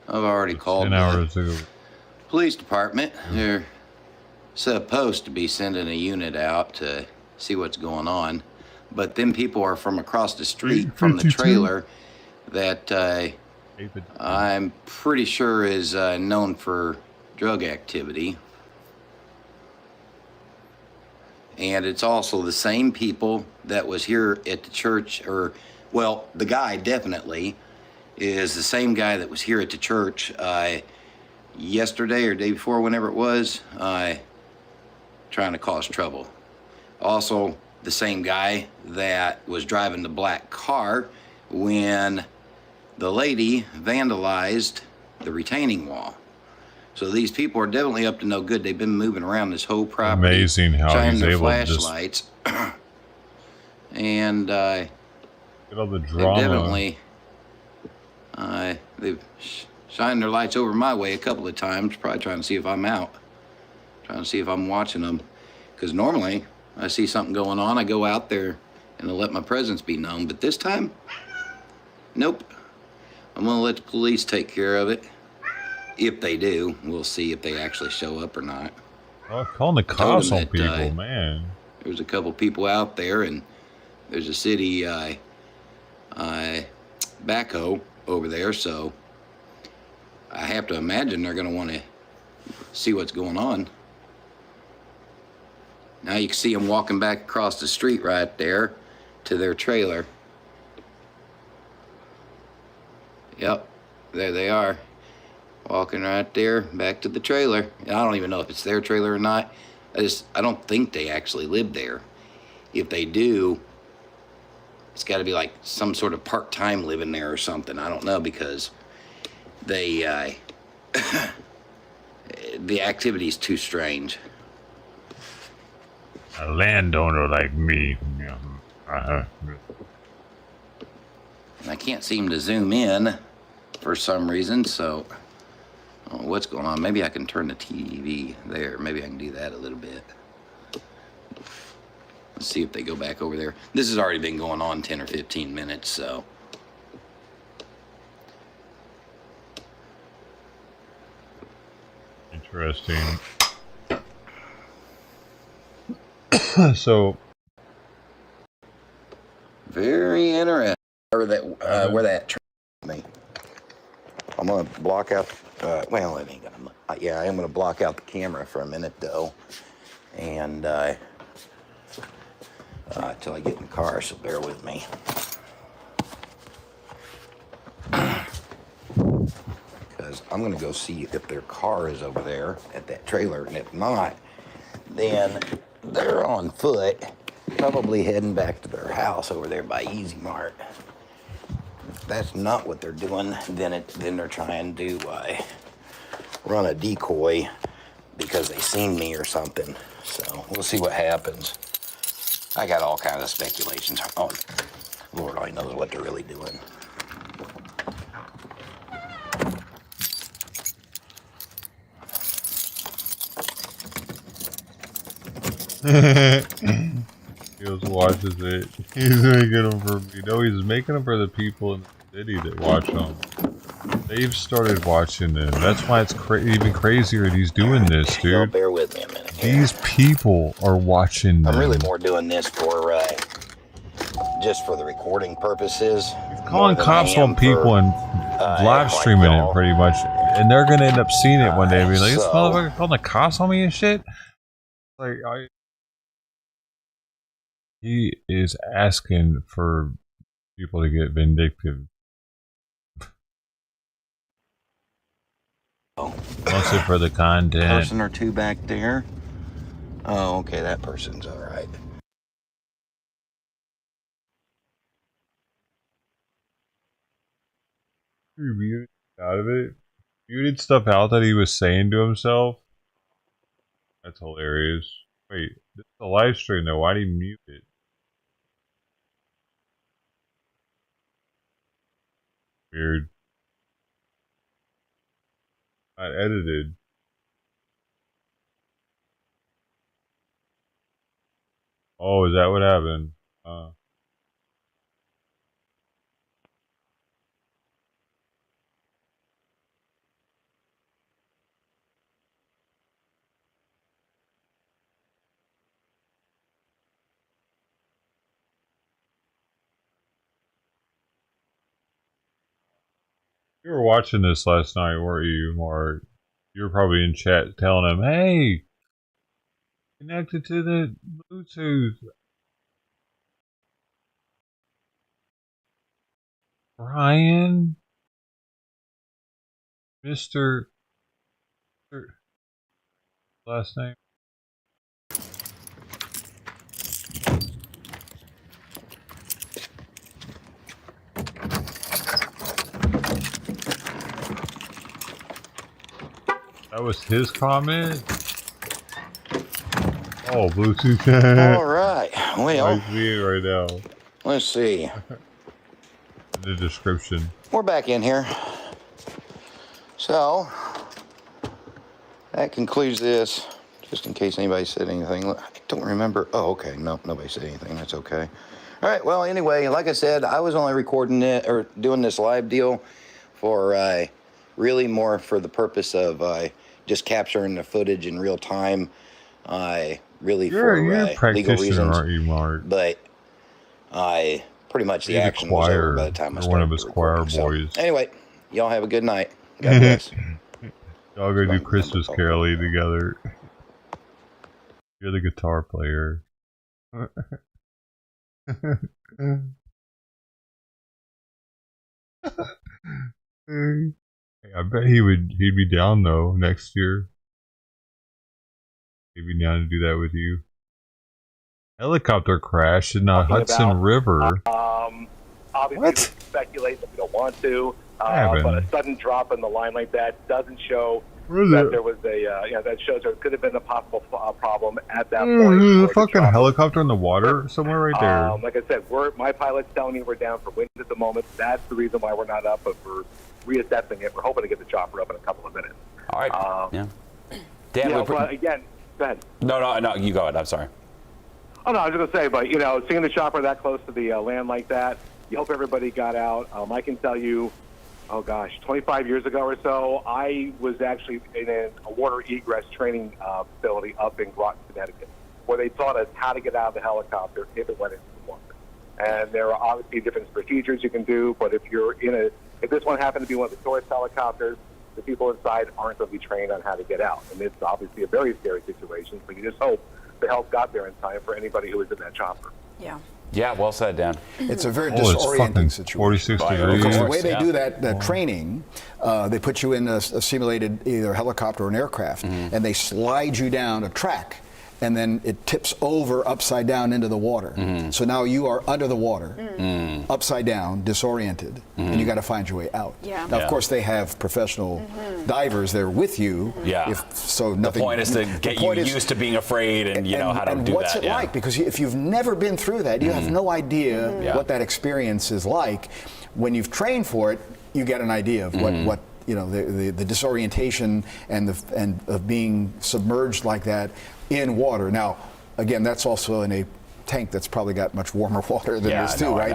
I've already called 10 hours ago. Police department. They're supposed to be sending a unit out to see what's going on, but them people are from across the street from the trailer that I'm pretty sure is known for drug activity. And it's also the same people that was here at the church, or, well, the guy definitely is the same guy that was here at the church yesterday or day before, whenever it was, trying to cause trouble. Also, the same guy that was driving the black car when the lady vandalized the retaining wall. So these people are definitely up to no good. They've been moving around this whole property. Amazing how shining he's their able to just flashlights. And get all the drama. definitely they've shined their lights over my way a couple of times, probably trying to see if I'm out, trying to see if I'm watching them. Because normally I see something going on, I go out there and I let my presence be known. But this time, nope. I'm gonna let the police take care of it. If they do, we'll see if they actually show up or not. Oh, calling the cops on people, man. There's a couple people out there, and there's a city backhoe over there, so I have to imagine they're going to want to see what's going on. Now you can see them walking back across the street right there to their trailer. Yep, there they are. Walking right there back to the trailer. I don't even know if it's their trailer or not. I don't think they actually live there. If they do, it's got to be like some sort of part-time living there or something. I don't know, because they the activity's too strange. A landowner like me. And I can't seem to zoom in for some reason, so I don't know what's going on. Maybe I can turn the TV there. Maybe I can do that a little bit. Let's see if they go back over there. This has already been going on 10 or 15 minutes, so. Interesting. So. Very interesting. Where that me. I'm gonna block out. Well, it ain't gonna. Yeah, I am gonna block out the camera for a minute though, and till I get in the car. So bear with me. Because I'm gonna go see if their car is over there at that trailer, and if not, then they're on foot, probably heading back to their house over there by Easy Mart. If that's not what they're doing, then they're trying to run a decoy because they seen me or something. So we'll see what happens. I got all kinds of speculations. Oh, Lord only knows what they're really doing. He just watches it. He's making them for, he's making them for the people in the city that watch them. They've started watching them. That's why it's even crazier that he's doing this, dude. Y'all bear with me a minute. These people are watching them. I'm really more doing this for just for the recording purposes. Calling cops on people and live streaming it pretty much, and they're gonna end up seeing it one day and be like, "This motherfucker calling the cops on me and shit." Like, He is asking for people to get vindictive. Mostly for the content. Person or two back there. Oh, okay, that person's all right. He muted out of it. Muted stuff out that he was saying to himself. That's hilarious. Wait, this is a live stream though. Why did he mute it? Weird. Not edited. Oh, is that what happened? You were watching this last night, weren't you, Mark? You were probably in chat telling him, hey, connected to the Bluetooth. Brian? Mr. Last name? That was his comment? Oh, Bluetooth. All right. Well, right now. Let's see. The description. We're back in here. So, that concludes this. Just in case anybody said anything. I don't remember. Oh, okay. No, nobody said anything. That's okay. All right. Well, anyway, like I said, I was only recording it or doing this live deal for really more for the purpose of just capturing the footage in real time. Really for legal reasons. Aren't you, Mark? But pretty much the action was over by the time I started. One of his choir boys. So, anyway, y'all have a good night. God bless. Y'all go do Christmas caroling together. You're the guitar player. I bet he'd be down though next year. He'd be down to do that with you. Helicopter crash in the Hudson River. Obviously, we can speculate that we don't want to, but a sudden drop in the line like that doesn't show that there was a, that shows there could have been a possible problem at that point. There's a fucking helicopter in the water somewhere right there. Like I said, my pilot's telling me we're down for wind at the moment. That's the reason why we're not up, but we're reassessing it. We're hoping to get the chopper up in a couple of minutes. All right. Dan, but again, go ahead. No, you go ahead. I'm sorry. Oh, no, I was just going to say, but, seeing the chopper that close to the land like that, you hope everybody got out. I can tell you, 25 years ago or so, I was actually in a water egress training facility up in Groton, Connecticut, where they taught us how to get out of the helicopter if it went into the water. And there are obviously different procedures you can do, but if this one happened to be one of the tourist helicopters, the people inside aren't going to be trained on how to get out. And it's obviously a very scary situation, but you just hope the help got there in time for anybody who was in that chopper. Yeah. Yeah, well said, Dan. It's a very disorienting situation. 46 degrees. Because the way they do that training, they put you in a simulated either helicopter or an aircraft, and they slide you down a track, and then it tips over upside down into the water. So now you are under the water, upside down, disoriented, and you got to find your way out. Yeah. Now, of course, they have professional divers there with you. Yeah. The point is to get you used to being afraid and you know how to do that. And what's it like? Because if you've never been through that, you have no idea what that experience is like. When you've trained for it, you get an idea of what the disorientation and of being submerged like that in water. Now, again, that's also in a tank that's probably got much warmer water than this too, right?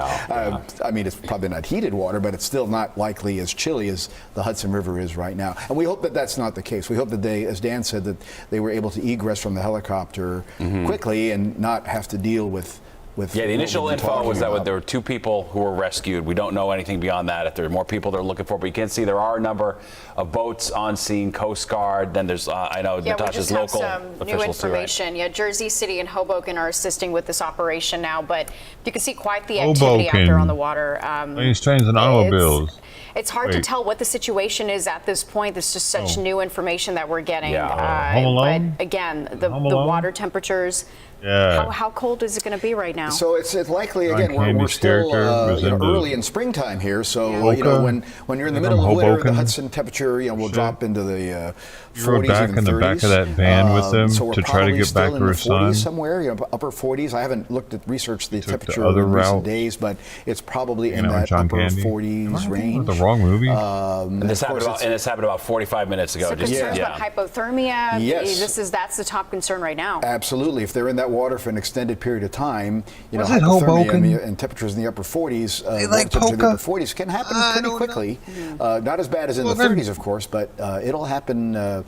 I mean, it's probably not heated water, but it's still not likely as chilly as the Hudson River is right now. And we hope that that's not the case. We hope that they, as Dan said, that they were able to egress from the helicopter quickly and not have to deal with with. Yeah, the initial what we've been info was talking that about. there were 2 people who were rescued. We don't know anything beyond that. If there are more people they're looking for, but you can see there are a number of boats on scene, Coast Guard. Then there's, I know Natasha's local we just have some new officials too, right? information. Yeah, Jersey City and Hoboken are assisting with this operation now, but you can see quite the activity out there on the water. Planes, trains, and automobiles. It's hard to Wait. tell what the situation is at this point. There's just such new information that we're getting. Home Alone? But again, the Home Alone? water temperatures. Yeah. How cold is it going to be right now? So it's likely, John again, we're Candy's still character was in the early in springtime here. So, Boca. when you're in the You're middle from of winter, the Hoboken? Hudson temperature, will drop into the 40s, You rode back even in the 30s. back of that van with them so we're to try to probably get still back in to the her 40s son? somewhere, upper 40s. I haven't researched the Took the temperature other in recent route. days, but it's probably in Hanging out with that John upper Candy. 40s range. The wrong movie? And this happened about 45 minutes ago. So concerns about hypothermia. Yes. That's the top concern right now. Absolutely. If they're in that water for an extended period of time, Was it hypothermia Hoboken? and temperatures in the upper 40s, like temperature in the Polka? upper 40s can happen pretty quickly. Not as bad as in the 30s, of course, but it'll happen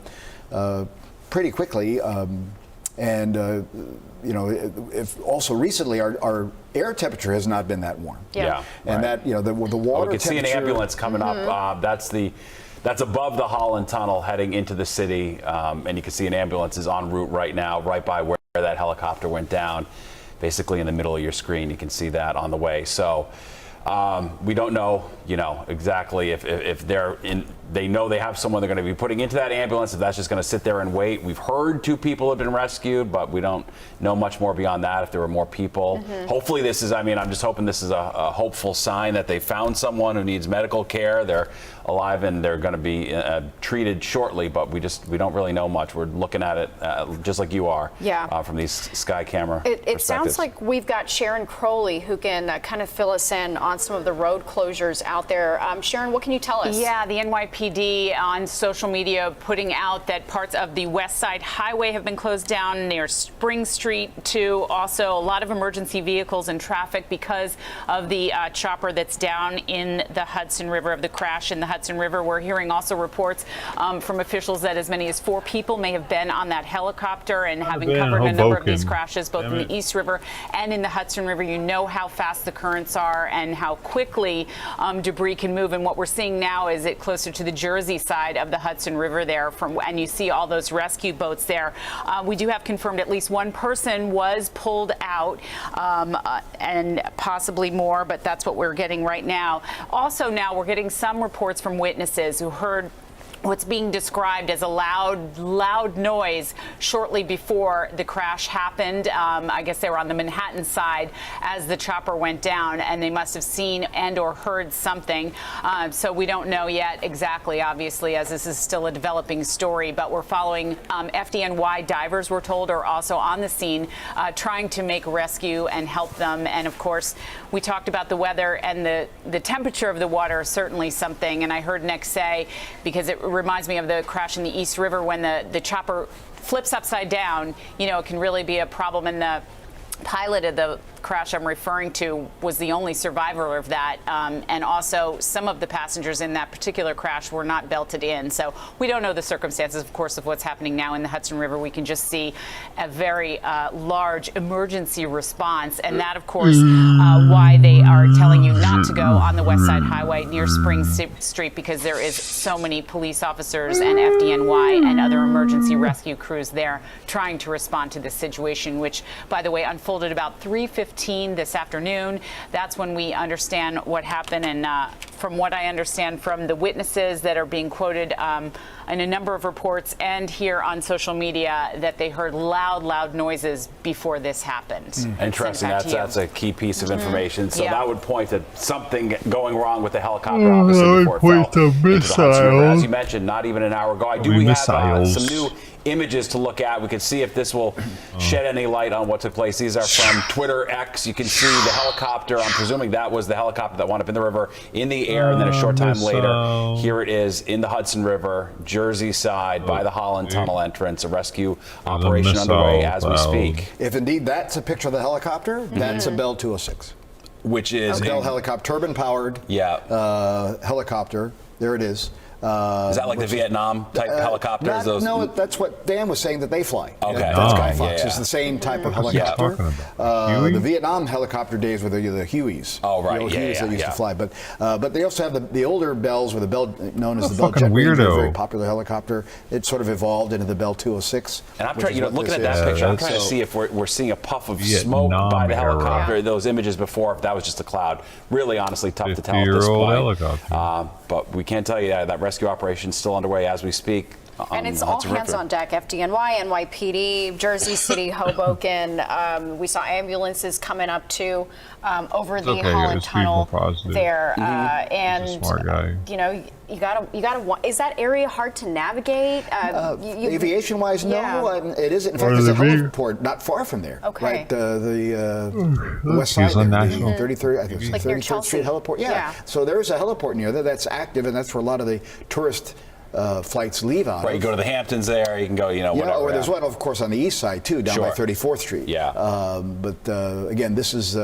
pretty quickly. If also recently our air temperature has not been that warm. Yeah. And that the water we can see an temperature- ambulance coming up. That's above the Holland Tunnel heading into the city, and you can see an ambulance is en route right now, right by where that helicopter went down. Basically in the middle of your screen, you can see that on the way. So we don't know, exactly if they're in. They know they have someone they're going to be putting into that ambulance. If that's just going to sit there and wait. We've heard 2 people have been rescued, but we don't know much more beyond that. If there were more people, hopefully this is. I'm just hoping this is a hopeful sign that they found someone who needs medical care. They're alive and they're going to be treated shortly. But we don't really know much. We're looking at it just like you are. From these sky camera. It sounds like we've got Sharon Crowley who can kind of fill us in on some of the road closures out there. Sharon, what can you tell us? Yeah, the NYPD on social media putting out that parts of the West Side Highway have been closed down near Spring Street too. Also, a lot of emergency vehicles and traffic because of the chopper that's down in the Hudson River, of the crash in the Hudson River. We're hearing also reports from officials that as many as 4 people may have been on that helicopter, and having covered a number of these crashes both in the East River and in the Hudson River, you know how fast the currents are and how quickly debris can move. And what we're seeing now is it closer to the Jersey side of the Hudson River there, and you see all those rescue boats there. We do have confirmed at least 1 person was pulled out, and possibly more, but that's what we're getting right now. Also now we're getting some reports from witnesses who heard what's being described as a loud noise shortly before the crash happened. I guess they were on the Manhattan side as the chopper went down, and they must have seen and or heard something. So we don't know yet exactly, obviously, as this is still a developing story, but we're following FDNY divers, we're told, are also on the scene trying to make rescue and help them. And of course, we talked about the weather, and the temperature of the water is certainly something. And I heard Nick say, because it reminds me of the crash in the East River when the chopper flips upside down, it can really be a problem. And the pilot of the crash I'm referring to was the only survivor of that, and also some of the passengers in that particular crash were not belted in. So we don't know the circumstances, of course, of what's happening now in the Hudson River. We can just see a very large emergency response, and that, of course, why they are telling you not to go on the West Side Highway near Spring Street, because there is so many police officers and FDNY and other emergency rescue crews there trying to respond to this situation, which, by the way, unfolded about 3:15 this afternoon. That's when we understand what happened. And from what I understand from the witnesses that are being quoted in a number of reports and here on social media, that they heard loud noises before this happened. Interesting. That's a key piece of information. So Yeah. that would point to something going wrong with the helicopter, obviously, before it fell into the Hudson River. As you mentioned, not even an hour ago. I do we have some new images to look at. We can see if this will shed any light on what took place. These are from Twitter X. You can see the helicopter. I'm presuming that was the helicopter that wound up in the river in the air, and then a short time later, here it is in the Hudson River, Jersey side, by the Holland Tunnel entrance. A rescue operation underway as we speak. If indeed that's a picture of the helicopter, that's a Bell 206. Which is a Bell helicopter, turbine-powered helicopter. There it is. Is that like the Vietnam type helicopters? No, that's what Dan was saying that they fly. Okay. That's Guy Fawkes. It's the same type of helicopter. Huey? The Vietnam helicopter days were the Hueys. Oh, right. The old Yeah, Hueys that used to fly. But they also have the older Bells, with the Bell known as the Bell Jet Ranger, a very popular helicopter. It sort of evolved into the Bell 206. And I'm trying, looking at that picture, I'm trying to see if we're seeing a puff of smoke by the helicopter. Those images before, if that was just a cloud. Really, honestly, tough to tell at this point. Helicopter. But we can tell you that rescue operation is still underway as we speak. And it's all hands on deck. FDNY, NYPD, Jersey City, Hoboken. We saw ambulances coming up too over the Holland Tunnel there. And smart guy. You gotta. Is that area hard to navigate? Aviation-wise, no, it isn't. In fact, there's a heliport not far from there. Okay. Right, the west side, there, the 33rd, I think, like 33rd Street heliport. Yeah. So there is a heliport near there that's active, and that's where a lot of the tourist flights leave out. Right, you go to the Hamptons there, you can go, whatever. Or there's one, of course, on the east side too, down by 34th Street. Yeah. But again, this is.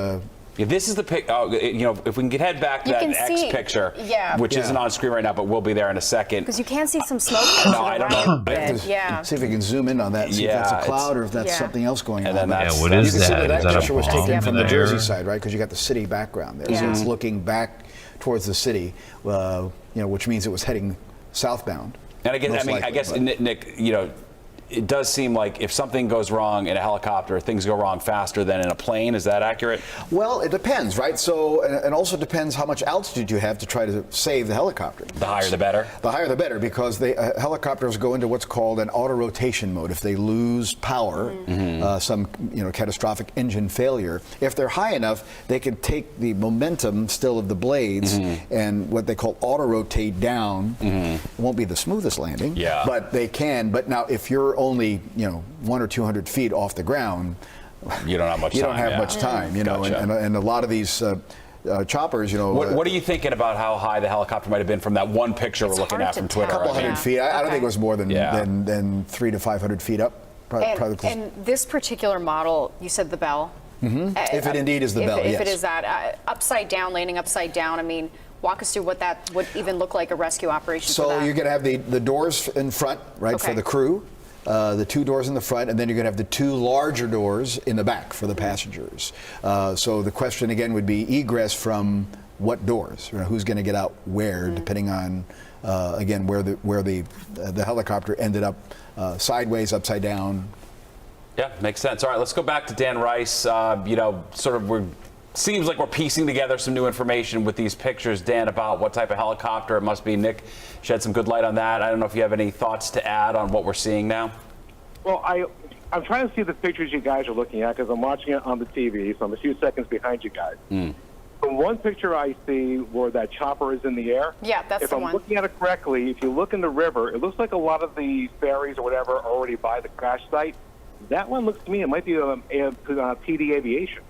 This is the pic. If we can head back to that X picture, which isn't on screen right now, but we'll be there in a second. Because you can see some smoke. No, I don't know. See if we can zoom in on that. See if that's a cloud or if that's something else going on. And then what is that? That picture was taken from the Jersey air? side, right? Because you got the city background there, so it's looking back towards the city, which means it was heading southbound. And again, I guess, Nick, it does seem like if something goes wrong in a helicopter, things go wrong faster than in a plane. Is that accurate? Well, it depends, right? So, and also depends how much altitude you have to try to save the helicopter. The higher the better? The higher the better, because helicopters go into what's called an auto-rotation mode. If they lose power, some catastrophic engine failure, if they're high enough, they can take the momentum still of the blades and what they call auto-rotate down. It won't be the smoothest landing, but they can. But now, if you're only 100 or 200 feet off the ground, you don't have much time. You don't have much time, and a lot of these choppers, What are you thinking about how high the helicopter might have been from that one picture we're looking at from Twitter? A couple hundred feet. I don't think it was more than 300 to 500 feet up. And this particular model, you said the Bell. If it indeed is the Bell, if it is that upside down, landing upside down. I mean, walk us through what that would even look like, a rescue operation. So you're going to have the doors in front, right, for the crew. The two doors in the front, and then you're going to have the two larger doors in the back for the passengers. So the question again would be egress from what doors? Who's going to get out where, depending on again where the helicopter ended up, sideways, upside down. Yeah, makes sense. All right, let's go back to Dan Rice. Seems like we're piecing together some new information with these pictures, Dan, about what type of helicopter it must be. Nick shed some good light on that. I don't know if you have any thoughts to add on what we're seeing now. Well, I'm trying to see the pictures you guys are looking at because I'm watching it on the TV, so I'm a few seconds behind you guys. From one picture I see where that chopper is in the air. Yeah, that's the one. If I'm looking at it correctly, if you look in the river, it looks like a lot of the ferries or whatever are already by the crash site. That one looks to me, it might be PD Aviation.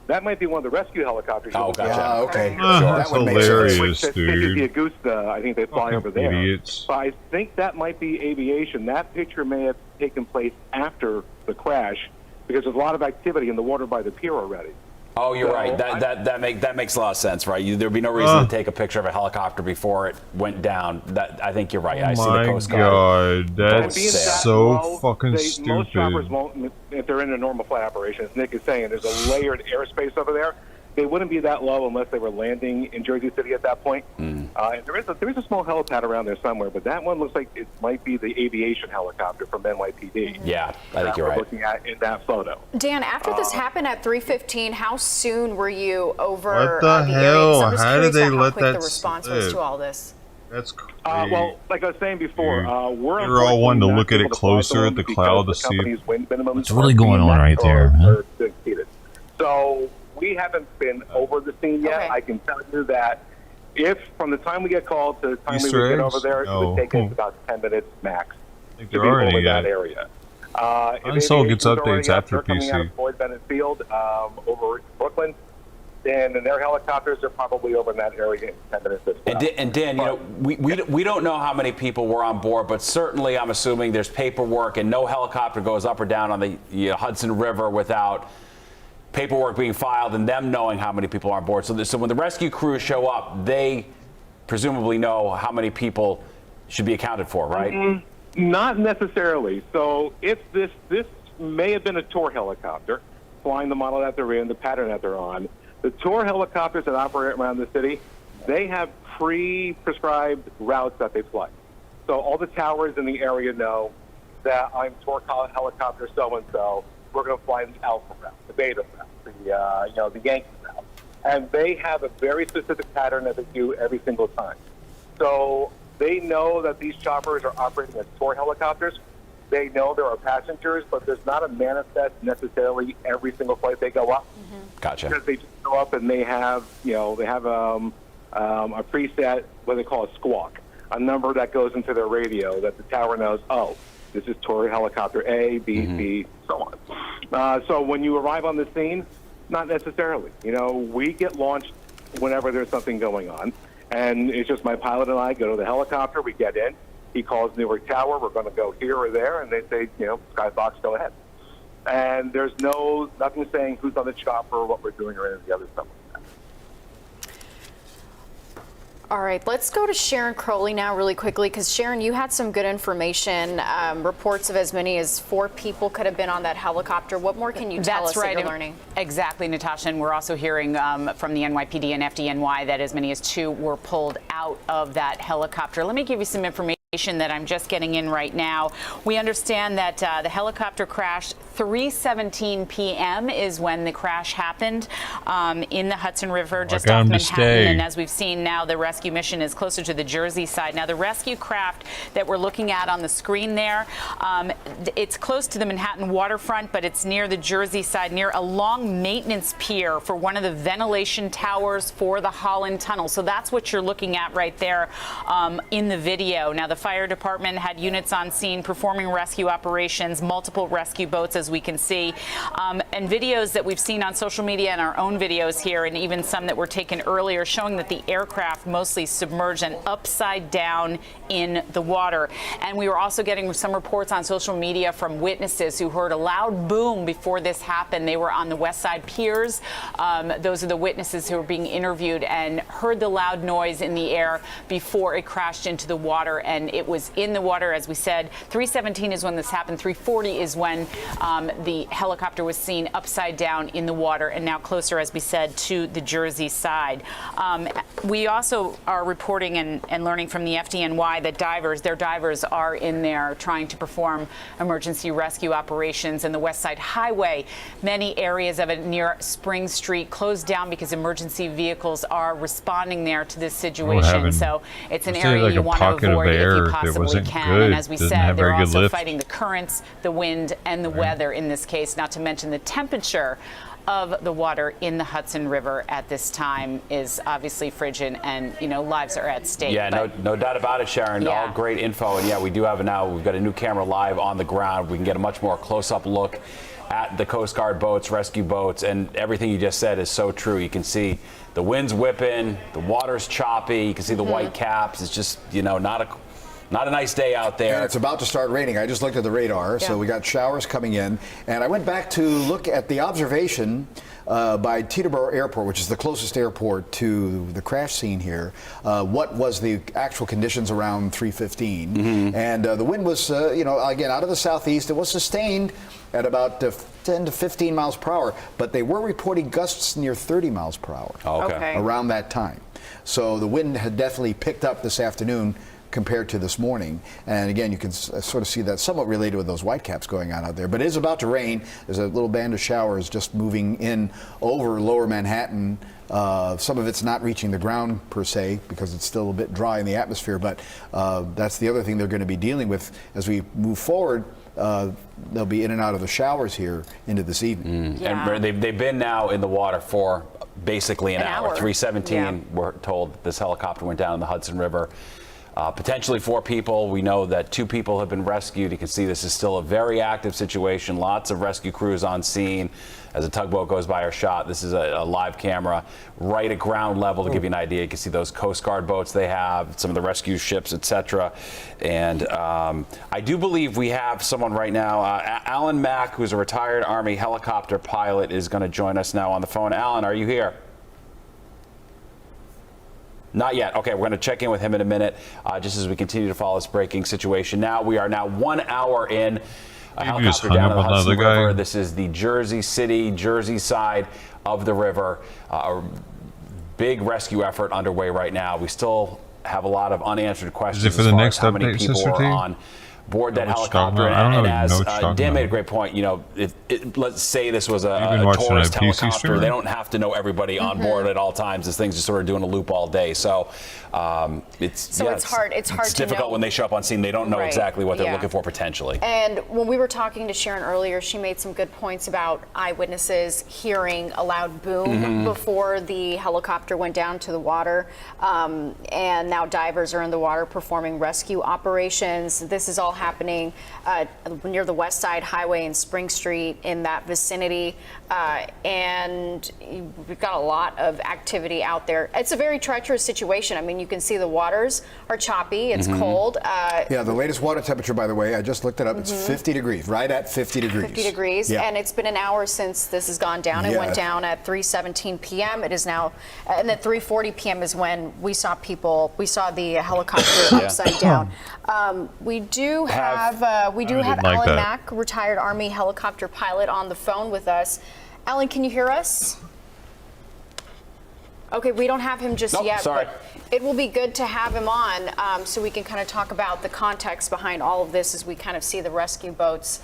That might be one of the rescue helicopters. Oh, gotcha. Okay. That's hilarious, dude. The Augusta, I think they fly over there. Idiots. So I think that might be aviation. That picture may have taken place after the crash because there's a lot of activity in the water by the pier already. Oh, you're right. That makes a lot of sense, right? There'd be no reason to take a picture of a helicopter before it went down. I think you're right. I see the Coast Guard. God, that's so fucking stupid. Most choppers won't, if they're in a normal flight operation, as Nick is saying, there's a layered airspace over there. They wouldn't be that low unless they were landing in Jersey City at that point. And there is a small helipad around there somewhere, but that one looks like it might be the aviation helicopter from NYPD. Yeah, I think you're right. Looking at in that photo. Dan, after this happened at 3:15, how soon were you over what the hell? area? How did they let that the response was to all this? That's crazy. Well, like I was saying before, you're all wanting to look at it closer at the cloud to see what's really going on right there. Huh? So we haven't been over the scene yet. Okay. I can tell you that if from the time we get called to the time we Easter would get eggs? over there, it would take us about 10 minutes max to be over that area. Unsol gets updates after coming out PC. of Floyd Bennett Field over in Brooklyn, then in their helicopters, they're probably over in that area in 10 minutes as well. And Dan, we don't know how many people were on board, but certainly I'm assuming there's paperwork, and no helicopter goes up or down on the Hudson River without paperwork being filed and them knowing how many people are on board. So when the rescue crews show up, they presumably know how many people should be accounted for, right? Not necessarily. So if this may have been a tour helicopter flying the model that they're in, the pattern that they're on. The tour helicopters that operate around the city, they have pre-prescribed routes that they fly. So all the towers in the area know that I'm tour helicopter so-and-so. We're going to fly the Alpha route, the Beta route, the Yankee route. And they have a very specific pattern that they do every single time. So they know that these choppers are operating as tour helicopters. They know there are passengers, but there's not a manifest necessarily every single flight they go up. Gotcha. Because they just go up and they have, a preset, what they call a squawk, a number that goes into their radio that the tower knows, oh, this is tour helicopter A, B, C, so on. So when you arrive on the scene, not necessarily. We get launched whenever there's something going on. And it's just my pilot and I go to the helicopter, we get in, he calls Newark Tower, we're going to go here or there, and they say, Skyfox, go ahead. And there's nothing saying who's on the chopper or what we're doing or any of the other stuff like that. All right, let's go to Sharon Crowley now really quickly, because Sharon, you had some good information, reports of as many as 4 people could have been on that helicopter. What more can you tell us that you're learning? Exactly, Natasha, and we're also hearing from the NYPD and FDNY that as many as 2 were pulled out of that helicopter. Let me give you some information that I'm just getting in right now. We understand that the helicopter crashed 3:17 p.m. is when the crash happened in the Hudson River, just off Manhattan. And as we've seen now, the rescue mission is closer to the Jersey side. Now, the rescue craft that we're looking at on the screen there, it's close to the Manhattan waterfront, but it's near the Jersey side, near a long maintenance pier for one of the ventilation towers for the Holland Tunnel. So that's what you're looking at right there in the video. Now, the fire department had units on scene performing rescue operations, multiple rescue boats, as we can see, and videos that we've seen on social media and our own videos here, and even some that were taken earlier, showing that the aircraft mostly submerged and upside down in the water. And we were also getting some reports on social media from witnesses who heard a loud boom before this happened. They were on the West Side piers. Those are the witnesses who were being interviewed and heard the loud noise in the air before it crashed into the water. And it was in the water, as we said. 3:17 is when this happened. 3:40 is when the helicopter was seen upside down in the water, and now closer, as we said, to the Jersey side. We also are reporting and learning from the FDNY that their divers are in there trying to perform emergency rescue operations. And the West Side Highway, many areas of it near Spring Street closed down because emergency vehicles are responding there to this situation. So it's an area you want to avoid if you possibly can. And as we said, they're also fighting the currents, the wind, and the weather in this case, not to mention the temperature of the water in the Hudson River at this time is obviously frigid, and lives are at stake. Yeah, no doubt about it, Sharon. Yeah. All great info, and we do have we've got a new camera live on the ground. We can get a much more close-up look at the Coast Guard boats, rescue boats, and everything you just said is so true. You can see the wind's whipping, the water's choppy, you can see the white caps. It's just not a nice day out there. And it's about to start raining. I just looked at the radar, so we got showers coming in. And I went back to look at the observation by Teterboro Airport, which is the closest airport to the crash scene here. What was the actual conditions around 3:15? And the wind was, again, out of the southeast. It was sustained at about 10 to 15 miles per hour, but they were reporting gusts near 30 miles per hour around that time. So the wind had definitely picked up this afternoon compared to this morning. And again, you can sort of see that somewhat related with those whitecaps going on out there. But it is about to rain. There's a little band of showers just moving in over lower Manhattan. Some of it's not reaching the ground per se because it's still a bit dry in the atmosphere, but that's the other thing they're going to be dealing with as we move forward. They'll be in and out of the showers here into this evening. And they've been now in the water for basically an hour. 3:17, we're told this helicopter went down in the Hudson River. Potentially 4 people. We know that 2 people have been rescued. You can see this is still a very active situation. Lots of rescue crews on scene. As a tugboat goes by or shot, this is a live camera right at ground level to give you an idea. You can see those Coast Guard boats they have, some of the rescue ships, etc. And I do believe we have someone right now. Alan Mack, who's a retired Army helicopter pilot, is going to join us now on the phone. Alan, are you here? Not yet. Okay, we're going to check in with him in a minute, just as we continue to follow this breaking situation. We are now 1 hour in. A helicopter down in the Hudson River. This is the Jersey City, Jersey side of the river. A big rescue effort underway right now. We still have a lot of unanswered questions as far as how many people are on board that helicopter. And as Dan made a great point, let's say this was a tourist helicopter. They don't have to know everybody on board at all times. This thing's just sort of doing a loop all day. So it's hard. It's difficult when they show up on scene. They don't know exactly what they're looking for potentially. And when we were talking to Sharon earlier, she made some good points about eyewitnesses hearing a loud boom before the helicopter went down to the water. And now divers are in the water performing rescue operations. This is all happening near the West Side Highway and Spring Street in that vicinity. And we've got a lot of activity out there. It's a very treacherous situation. I mean, you can see the waters are choppy. It's cold. Yeah, the latest water temperature, by the way, I just looked it up. It's 50 degrees, right at 50 degrees. 50 degrees. Yeah. And it's been an hour since this has gone down. It went down at 3:17 p.m. It is now, and at 3:40 p.m. is when we saw the helicopter upside down. We do have Alan Mack, retired Army helicopter pilot, on the phone with us. Alan, can you hear us? Okay, we don't have him just yet, sorry. but it will be good to have him on so we can kind of talk about the context behind all of this as we kind of see the rescue boats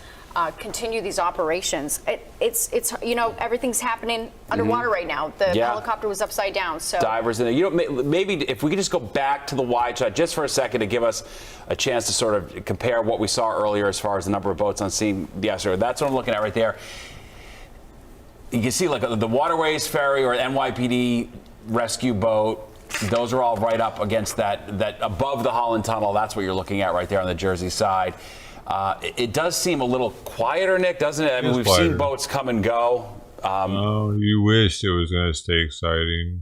continue these operations. It's everything's happening underwater right now. The helicopter was upside down. So divers in there. Maybe if we could just go back to the wide shot just for a second to give us a chance to sort of compare what we saw earlier as far as the number of boats on scene yesterday. That's what I'm looking at right there. You can see like the Waterways Ferry or NYPD rescue boat. Those are all right up against that above the Holland Tunnel. That's what you're looking at right there on the Jersey side. It does seem a little quieter, Nick, doesn't it? I mean, we've seen boats come and go. Oh, you wished it was going to stay exciting.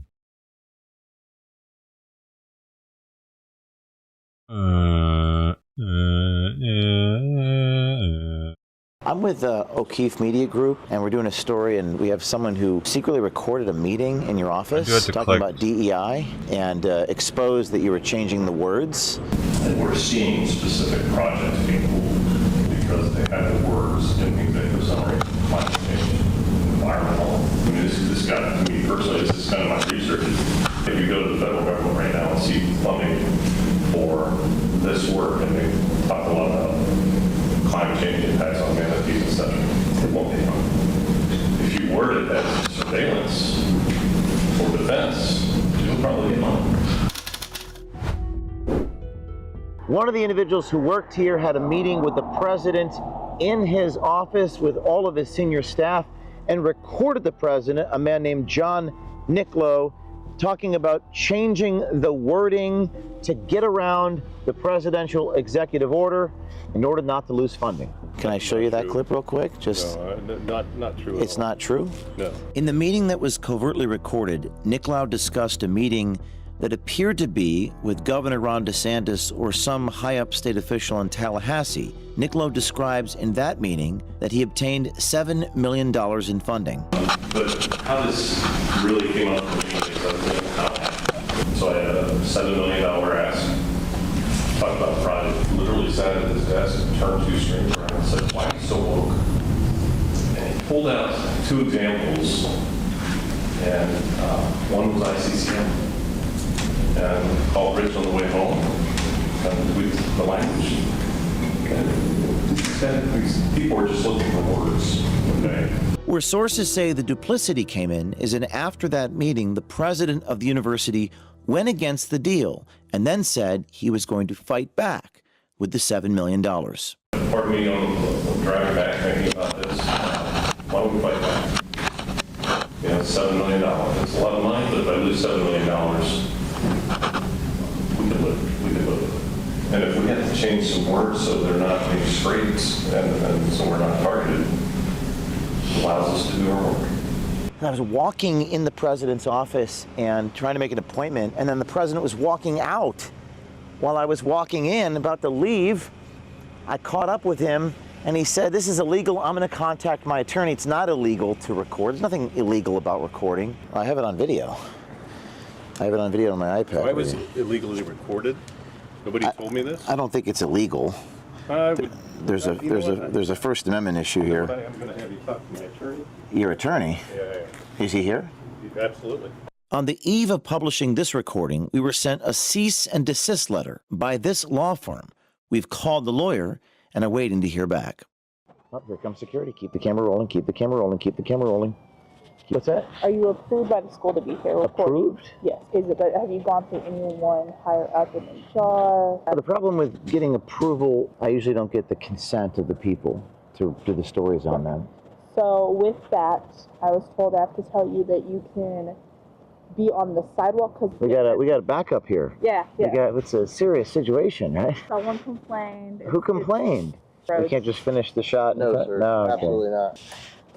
I'm with O'Keefe Media Group, and we're doing a story, and we have someone who secretly recorded a meeting in your office talking about DEI and exposed that you were changing the words. And we're seeing specific projects being pulled because they have the words in the for some reason. Climate change, environmental. I mean, this got to me personally. This is kind of my research. If you go to the federal government right now and see funding for this work, and they talk a lot about climate change impacts on manatees, etc. It won't be fun. If you word it as surveillance or defense, you'll probably get money. One of the individuals who worked here had a meeting with the president in his office with all of his senior staff and recorded the president, a man named John Nicklow, talking about changing the wording to get around the presidential executive order in order not to lose funding. Can I show you that clip real quick? No, not true. It's not true? No. In the meeting that was covertly recorded, Nicklow discussed a meeting that appeared to be with Governor Ron DeSantis or some high-up state official in Tallahassee. Nicklow describes in that meeting that he obtained $7 million in funding. But how this really came up for me is how it happened. So I had a $7 million ask. Talked about the project. Literally sat at his desk, turned two screens around and said, "Why are you so woke?" And he pulled out two examples. And one was ICCM. And called Rich on the way home with the language. And these people were just looking for words. Okay. Where sources say the duplicity came in is in after that meeting, the president of the university went against the deal and then said he was going to fight back with the $7 million. Part of me on driving back thinking about this. Why don't we fight back? $7 million. It's a lot of money, but if I lose $7 million, we could live with it. And if we have to change some words so they're not being scraped and so we're not targeted, it allows us to do our work. I was walking in the president's office and trying to make an appointment, and then the president was walking out. While I was walking in, about to leave, I caught up with him, and he said, "This is illegal. I'm going to contact my attorney. It's not illegal to record. There's nothing illegal about recording." I have it on video. I have it on video on my iPad. Why was it illegally recorded? Nobody told me this. I don't think it's illegal. There's a First Amendment issue here. I'm going to have you talk to my attorney. Your attorney? Yeah. Is he here? Absolutely. On the eve of publishing this recording, we were sent a cease and desist letter by this law firm. We've called the lawyer and are waiting to hear back. Oh, here comes security. Keep the camera rolling. Keep the camera rolling. Keep the camera rolling. What's that? Are you approved by the school to be here recording? Approved? Yes. Is it? Have you gone through anyone higher up in HR? The problem with getting approval, I usually don't get the consent of the people to do the stories on them. So with that, I was told I have to tell you that you can be on the sidewalk because We got a backup here. Yeah. It's a serious situation, right? Someone complained. Who complained? We can't just finish the shot. No, sir. No, okay. Absolutely not.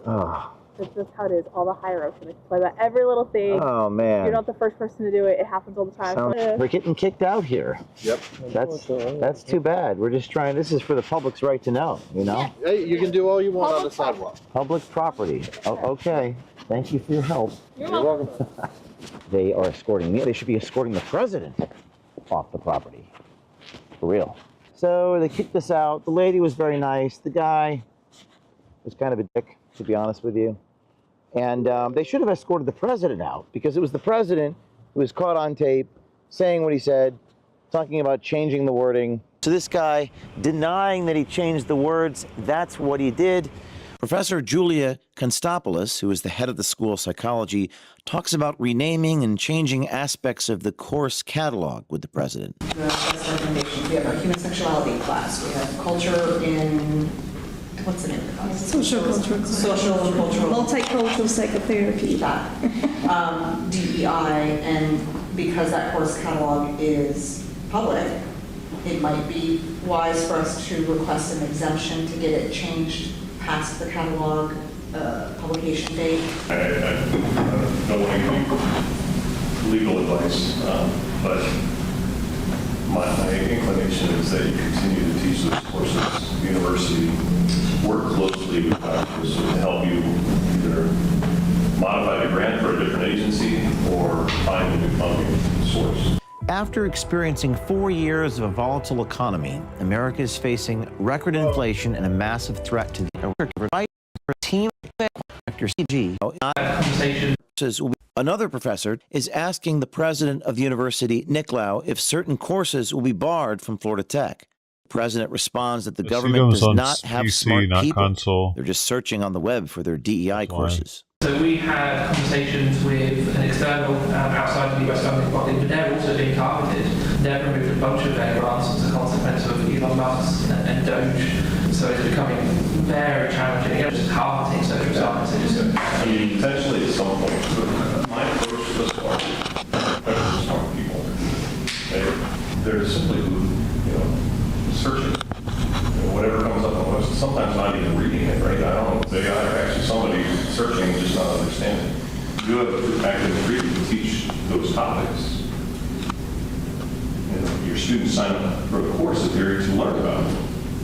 Oh. It's just how it is. All the higher ups they complain about every little thing. Oh, man. You're not the first person to do it. It happens all the time. We're getting kicked out here. Yep. That's too bad. We're just trying. This is for the public's right to know. You know. Hey, you can do all you want on the sidewalk. Public property. Oh, okay. Thank you for your help. You're welcome. They are escorting me. They should be escorting the president off the property. For real. So they kicked us out. The lady was very nice. The guy was kind of a dick, to be honest with you. And they should have escorted the president out because it was the president who was caught on tape saying what he said, talking about changing the wording. So this guy denying that he changed the words, that's what he did. Professor Julia Konstopoulos, who is the head of the School of Psychology, talks about renaming and changing aspects of the course catalog with the president. The best recommendations. We have our human sexuality class. We have culture in, what's the name of the class? Social and cultural. Multicultural psychotherapy. DEI, and because that course catalog is public, it might be wise for us to request an exemption to get it changed past the catalog publication date. I don't want to give legal advice, but my inclination is that you continue to teach those courses at the university, work closely with doctors to help you either modify the grant for a different agency or find a new funding source. After experiencing 4 years of a volatile economy, America is facing record inflation and a massive threat to the team Dr. CG. Another professor is asking the president of the university, Nicklau, if certain courses will be barred from Florida Tech. The president responds that the government does not have smart people. Console. They're just searching on the web for their DEI courses. So we had conversations with an external outside the US governing body, but they're also being targeted. They've removed a bunch of their grants as a consequence of Elon Musk and Doge. So it's becoming very challenging. It's just targeting social science. I mean, potentially at some point, my approach to this part is smart people. They're simply, searching. Whatever comes up on the list, sometimes not even reading it, right? I don't know. They are actually somebody searching, just not understanding. You have active reading to teach those topics. Your students sign up for a course if they're to learn about it.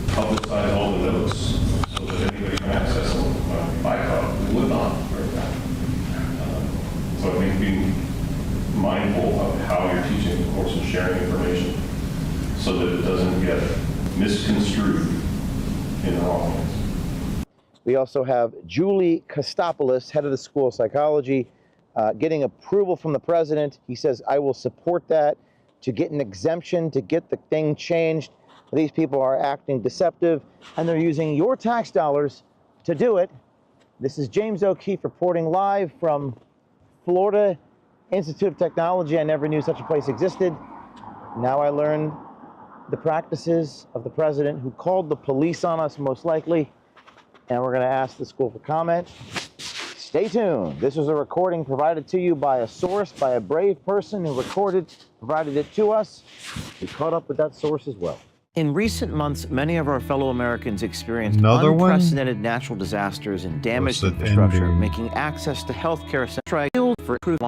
Publicize all the notes so that anybody can access them by we would not. So I think being mindful of how you're teaching the course and sharing information so that it doesn't get misconstrued in the wrong hands. We also have Julie Konstopoulos, head of the School of Psychology, getting approval from the president. He says, I will support that to get an exemption, to get the thing changed. These people are acting deceptive, and they're using your tax dollars to do it. This is James O'Keefe reporting live from Florida Institute of Technology. I never knew such a place existed. Now I learn the practices of the president, who called the police on us most likely, and we're going to ask the school for comment. Stay tuned. This was a recording provided to you by a source, by a brave person who provided it to us. We caught up with that source as well. In recent months, many of our fellow Americans experienced unprecedented natural disasters and damaged infrastructure, making access to healthcare central for improved.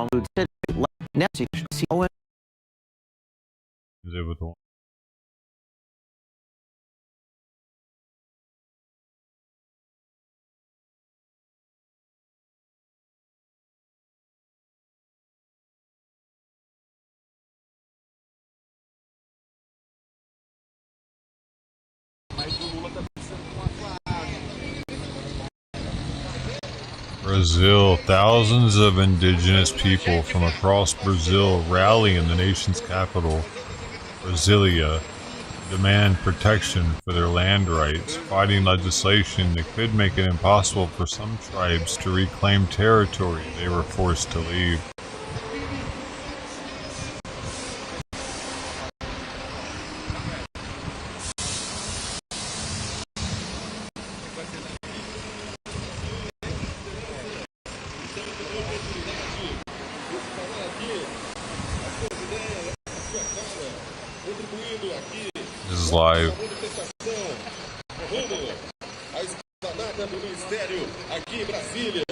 Brazil, thousands of indigenous people from across Brazil rally in the nation's capital, Brasilia, to demand protection for their land rights, fighting legislation that could make it impossible for some tribes to reclaim territory they were forced to leave. This is live. A esplanada do Ministério aqui em Brasília,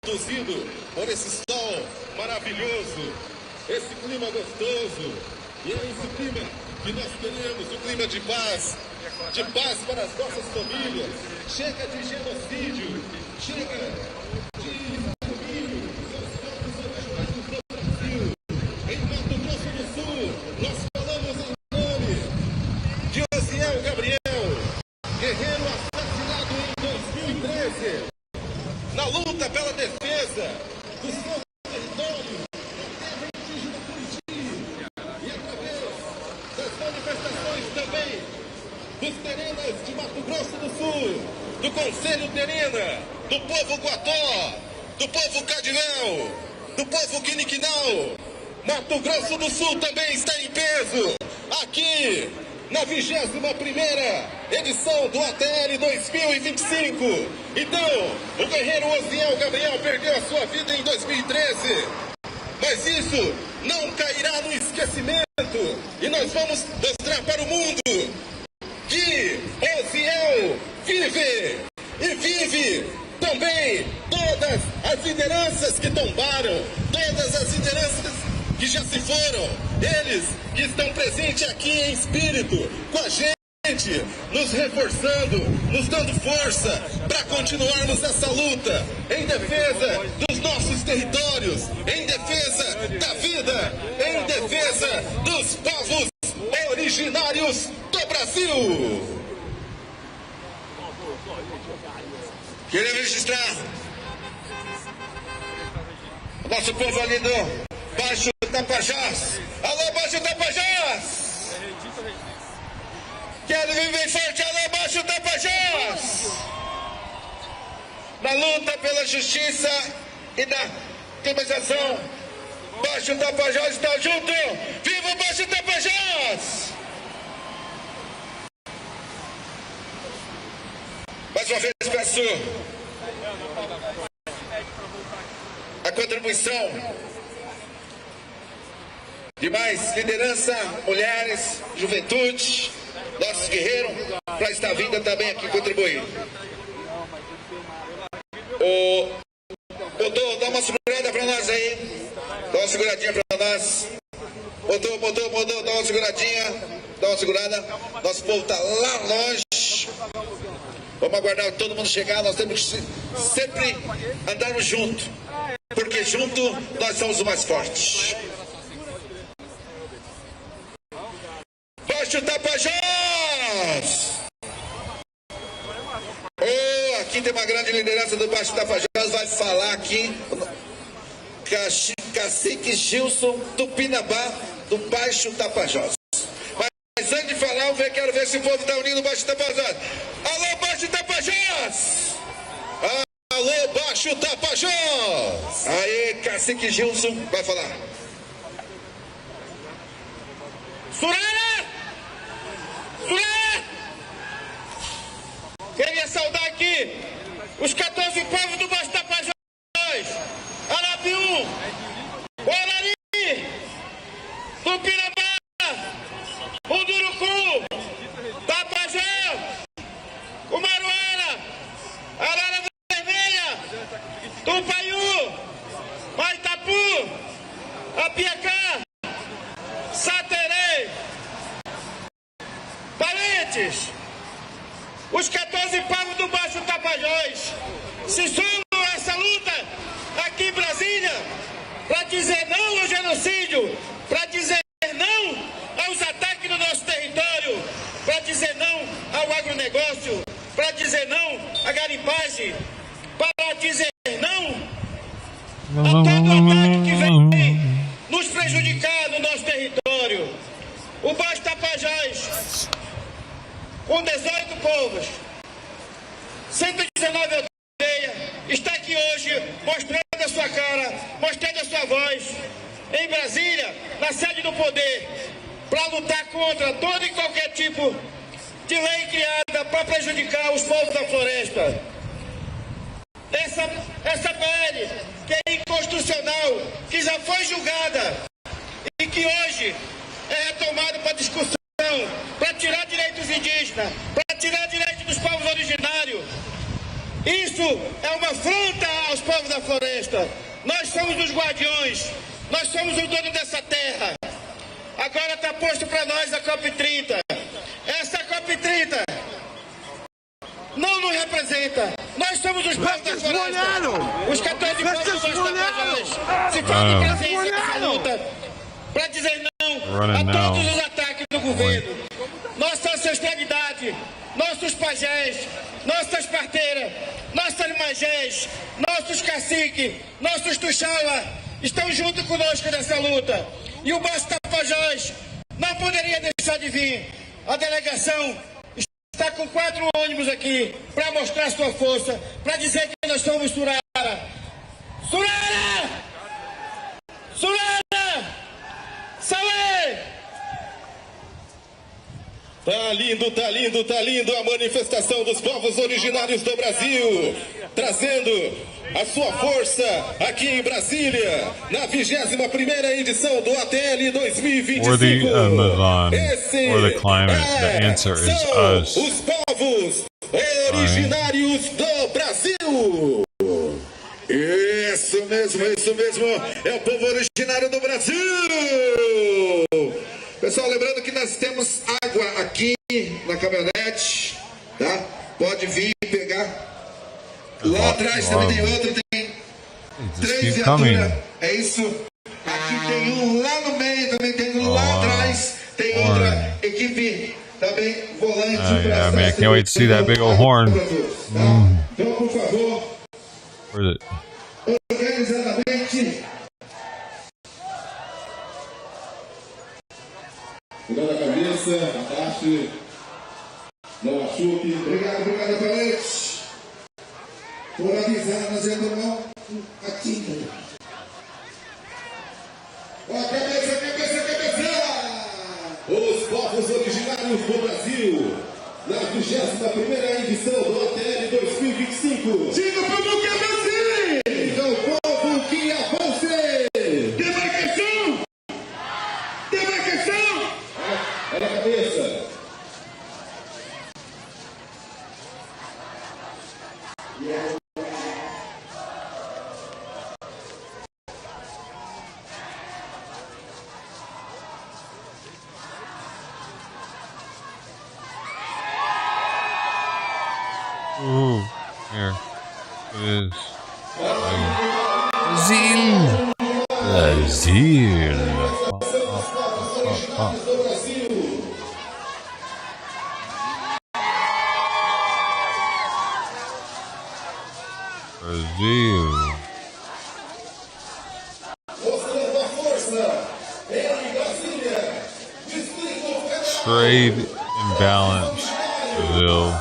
conduzido por esse sol maravilhoso, esse clima gostoso, e é esse clima que nós queremos, o clima de paz para as nossas famílias. Chega de genocídio, chega de extermínio dos povos originários do Brasil. Em Mato Grosso do Sul, nós falamos em nome de Osiel Gabriel, guerreiro assassinado em 2013, na luta pela defesa do seu território, da terra indígena Curiti, e através das manifestações também dos terenas de Mato Grosso do Sul, do Conselho Terena, do povo Guató, do povo Cadivel, do povo Quiniquinal. Mato Grosso do Sul também está em peso aqui na 21ª edição do ATL 2025. Então, o guerreiro Osiel Gabriel perdeu a sua vida em 2013, mas isso não cairá no esquecimento, e nós vamos mostrar para o mundo que Osiel vive, e vive também todas as lideranças que tombaram, todas as lideranças que já se foram, eles que estão presentes aqui em espírito com a gente, nos reforçando, nos dando força para continuarmos essa luta em defesa dos nossos territórios, em defesa da vida, em defesa dos povos originários do Brasil. Queria registrar o nosso povo ali do Baixo Tapajós. Alô, Baixo Tapajós! Quero vir bem forte, alô, Baixo Tapajós! Na luta pela justiça e da compensação, Baixo Tapajós está junto! Viva o Baixo Tapajós! Mais uma vez peço a contribuição de mais liderança, mulheres, juventude, nossos guerreiros, para estar vindo também aqui contribuir. Botou, dá uma segurada para nós aí. Dá uma seguradinha para nós. Botou, dá uma seguradinha. Dá uma segurada. Nosso povo está lá longe. Vamos aguardar todo mundo chegar. Nós temos que sempre andarmos juntos, porque junto nós somos os mais fortes. Baixo Tapajós! Oh, aqui tem uma grande liderança do Baixo Tapajós, vai falar aqui. Cacique Gilson Tupinambá, do Baixo Tapajós. Mas antes de falar, eu quero ver se o povo está unindo o Baixo Tapajós. Alô, Baixo Tapajós! Alô, Baixo Tapajós! Aí, Cacique Gilson vai falar. Surara! Surara! Queria saudar aqui os 14 povos do Baixo Tapajós. Arapiú, Guarani, Tupinambá, Munduruku, Tapajós, Umaruara, Arara Vermelha, Tupaiú, Maitapu, Apiacá, Saterei, parentes, os 14 povos do Baixo Tapajós se somam a essa luta aqui em Brasília para dizer não ao genocídio, para dizer não aos ataques no nosso território, para dizer não ao agronegócio, para dizer não à garimpagem, para dizer não nos prejudicar no nosso território. O Baixo Tapajós, com 18 povos, 119 aldeias, está aqui hoje mostrando a sua cara, mostrando a sua voz, em Brasília, na sede do poder, para lutar contra todo e qualquer tipo de lei criada para prejudicar os povos da floresta. Essa PL, que é inconstitucional, que já foi julgada e que hoje é retomada para discussão, para tirar direitos indígenas, para tirar direitos dos povos originários. Isso é uma afronta aos povos da floresta. Nós somos os guardiões, nós somos o dono dessa terra. Agora está posto para nós a COP30. Essa COP30 não nos representa. Nós somos os povos da floresta. Os 14 povos dos Tapajós se fazem presente nessa luta para dizer não a todos os ataques do governo. Nossa ancestralidade, nossos pajés, nossas parteiras, nossas magés, nossos caciques, nossos tuxaua estão junto conosco nessa luta. E o Baixo Tapajós não poderia deixar de vir. A delegação está com 4 ônibus aqui para mostrar sua força, para dizer que nós somos Surara. Surara! Surara! Salé! Tá lindo, tá lindo, tá lindo a manifestação dos povos originários do Brasil, trazendo a sua força aqui em Brasília, na 21ª edição do ATL 2025. Or the Amazon, or the climate. The answer is us. Os povos originários do Brasil. Isso mesmo, é o povo originário do Brasil. Pessoal, lembrando que nós temos água aqui na caminhonete, tá? Pode vir pegar. Lá atrás também tem outra, tem 3 viaturas. É isso. Aqui tem um lá no meio, também tem um lá atrás. Tem outra equipe também volante. Yeah, man, I can't wait to see that big old horn. Então, por favor. Where is it? Organizadamente. Cuidado a cabeça, abaixe. Não machuque. Obrigado, valente. Por avisar, nós entramos aqui. Ó, cabeça. Os povos originários do Brasil, na 21ª edição do ATL 2025. Diga para o mundo que avance! Diga ao povo que avance! Demarcação! Olha a cabeça. Ooh, here it is. Brazil. Trade imbalance, Brazil.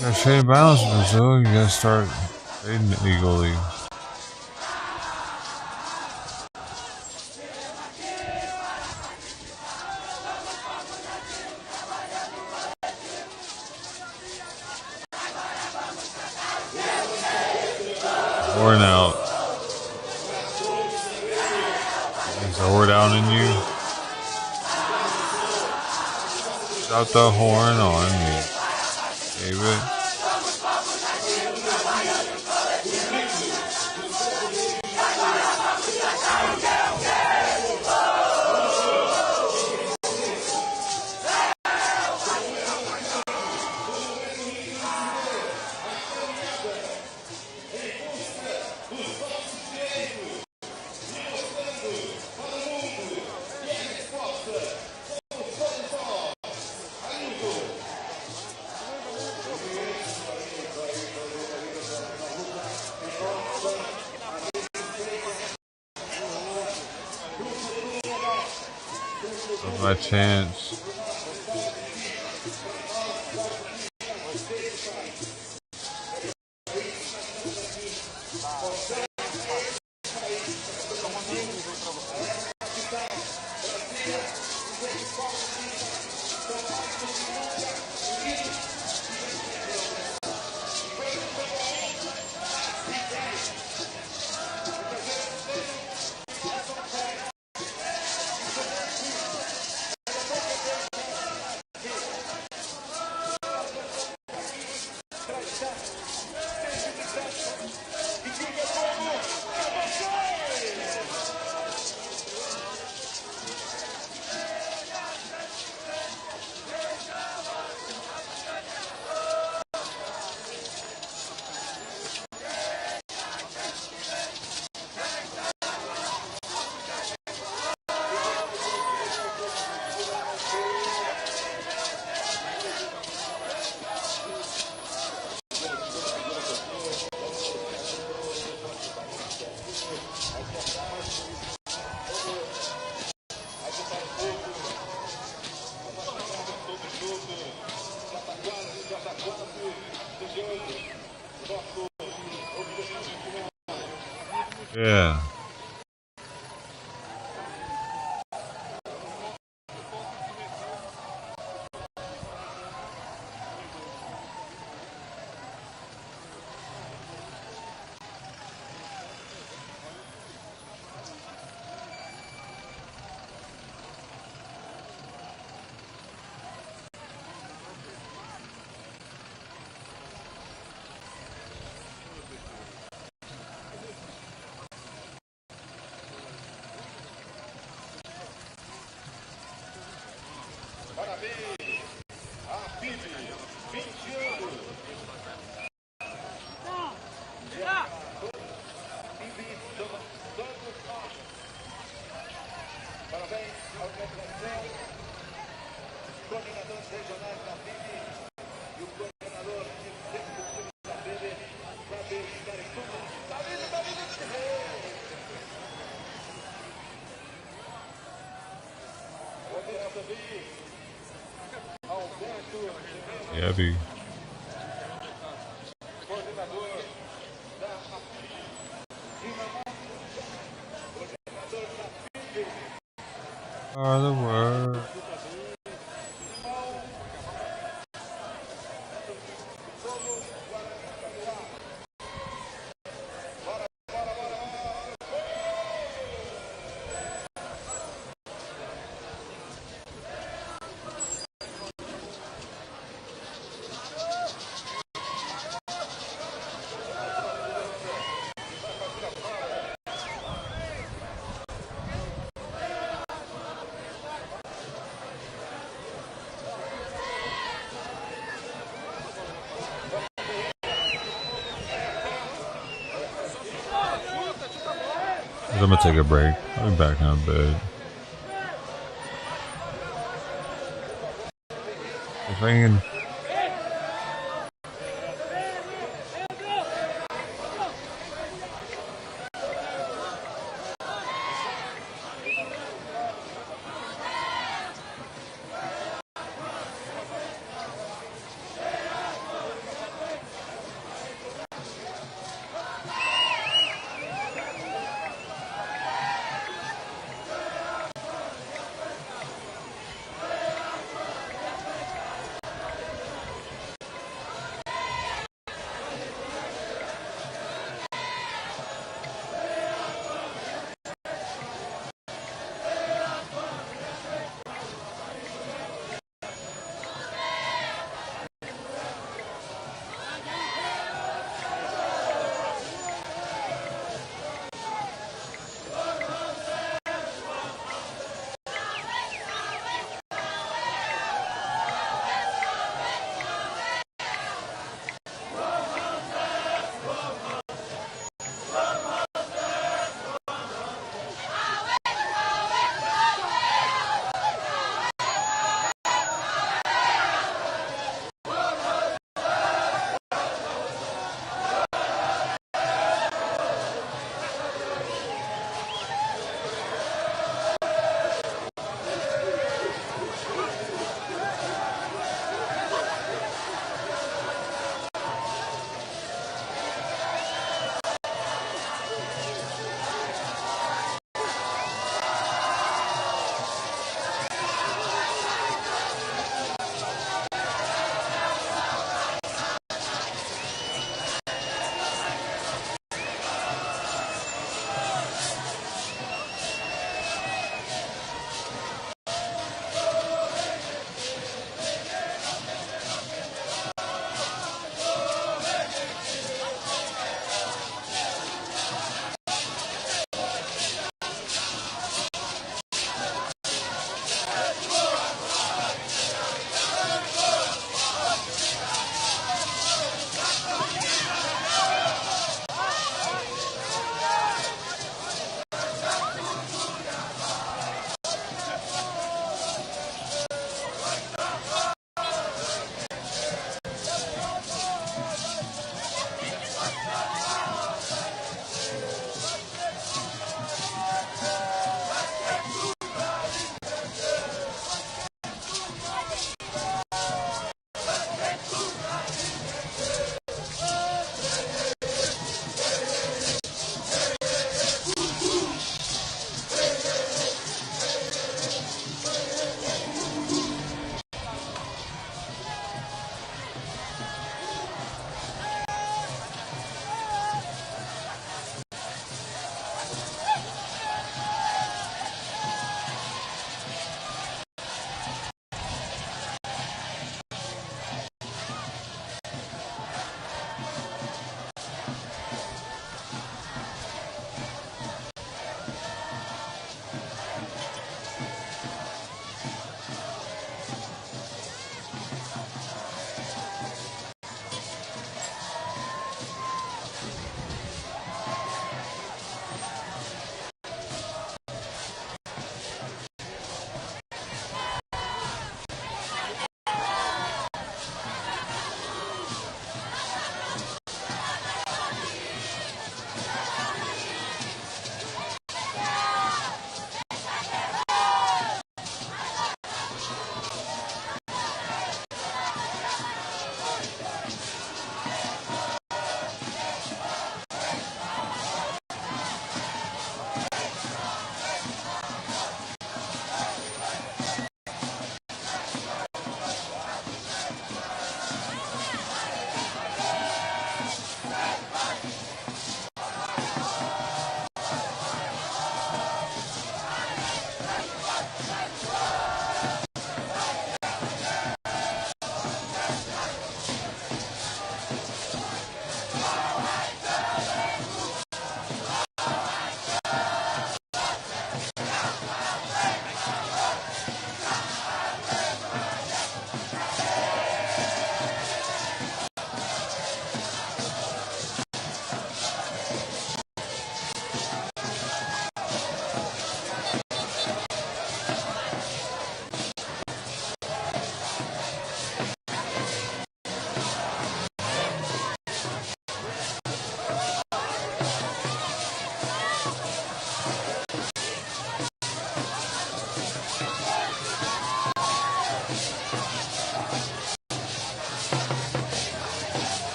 Gotta trade balance, Brazil. You gotta start trading legally. Worn out. Is the word out in you? Shout the horn on me. David. My chance. Yeah. Heavy. Are the words. I'm gonna take a break. I'll be back in a bit. If I can.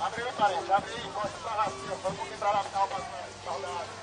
Abre aí, parente, abre aí, encosta pra rápido. Vamos quebrar a calma, saudade.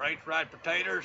French fried potatoes.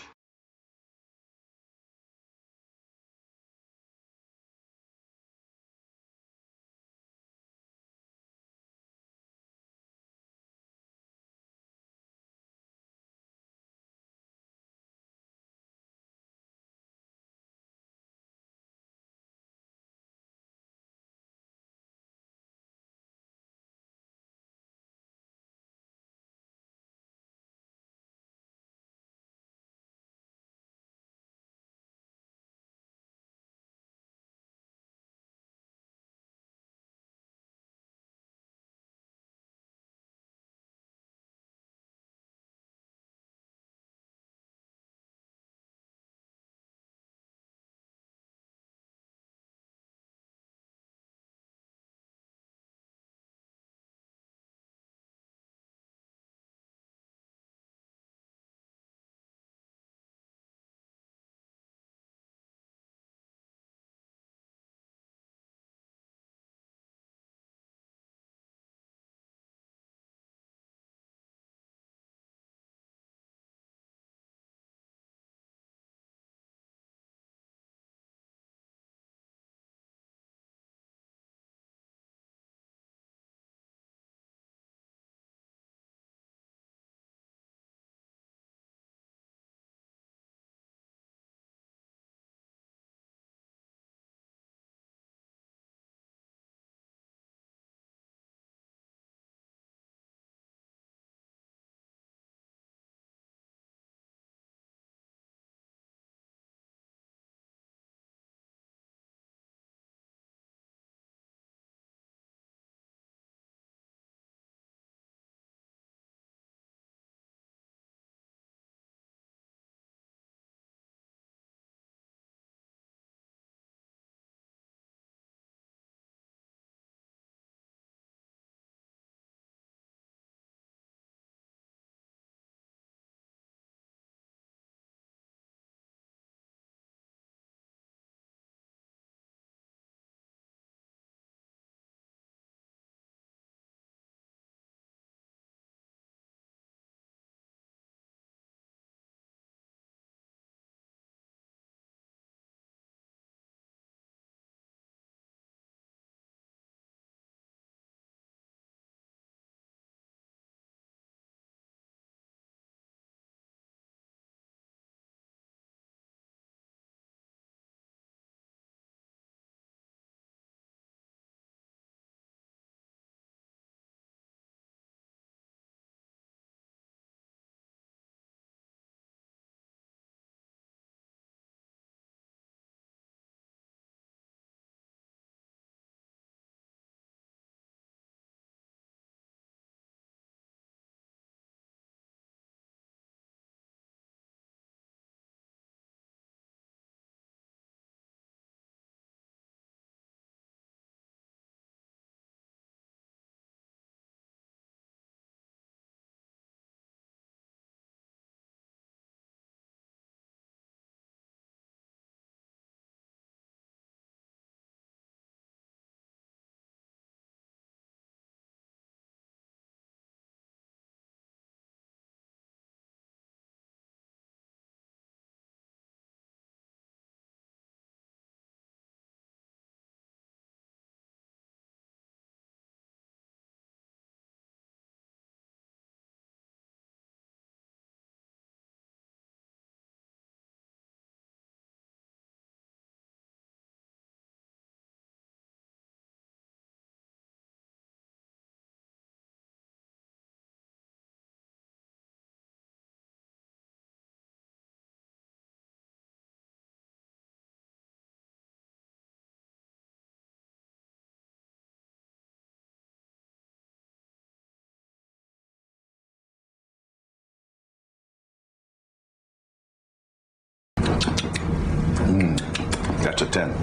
That's a 10.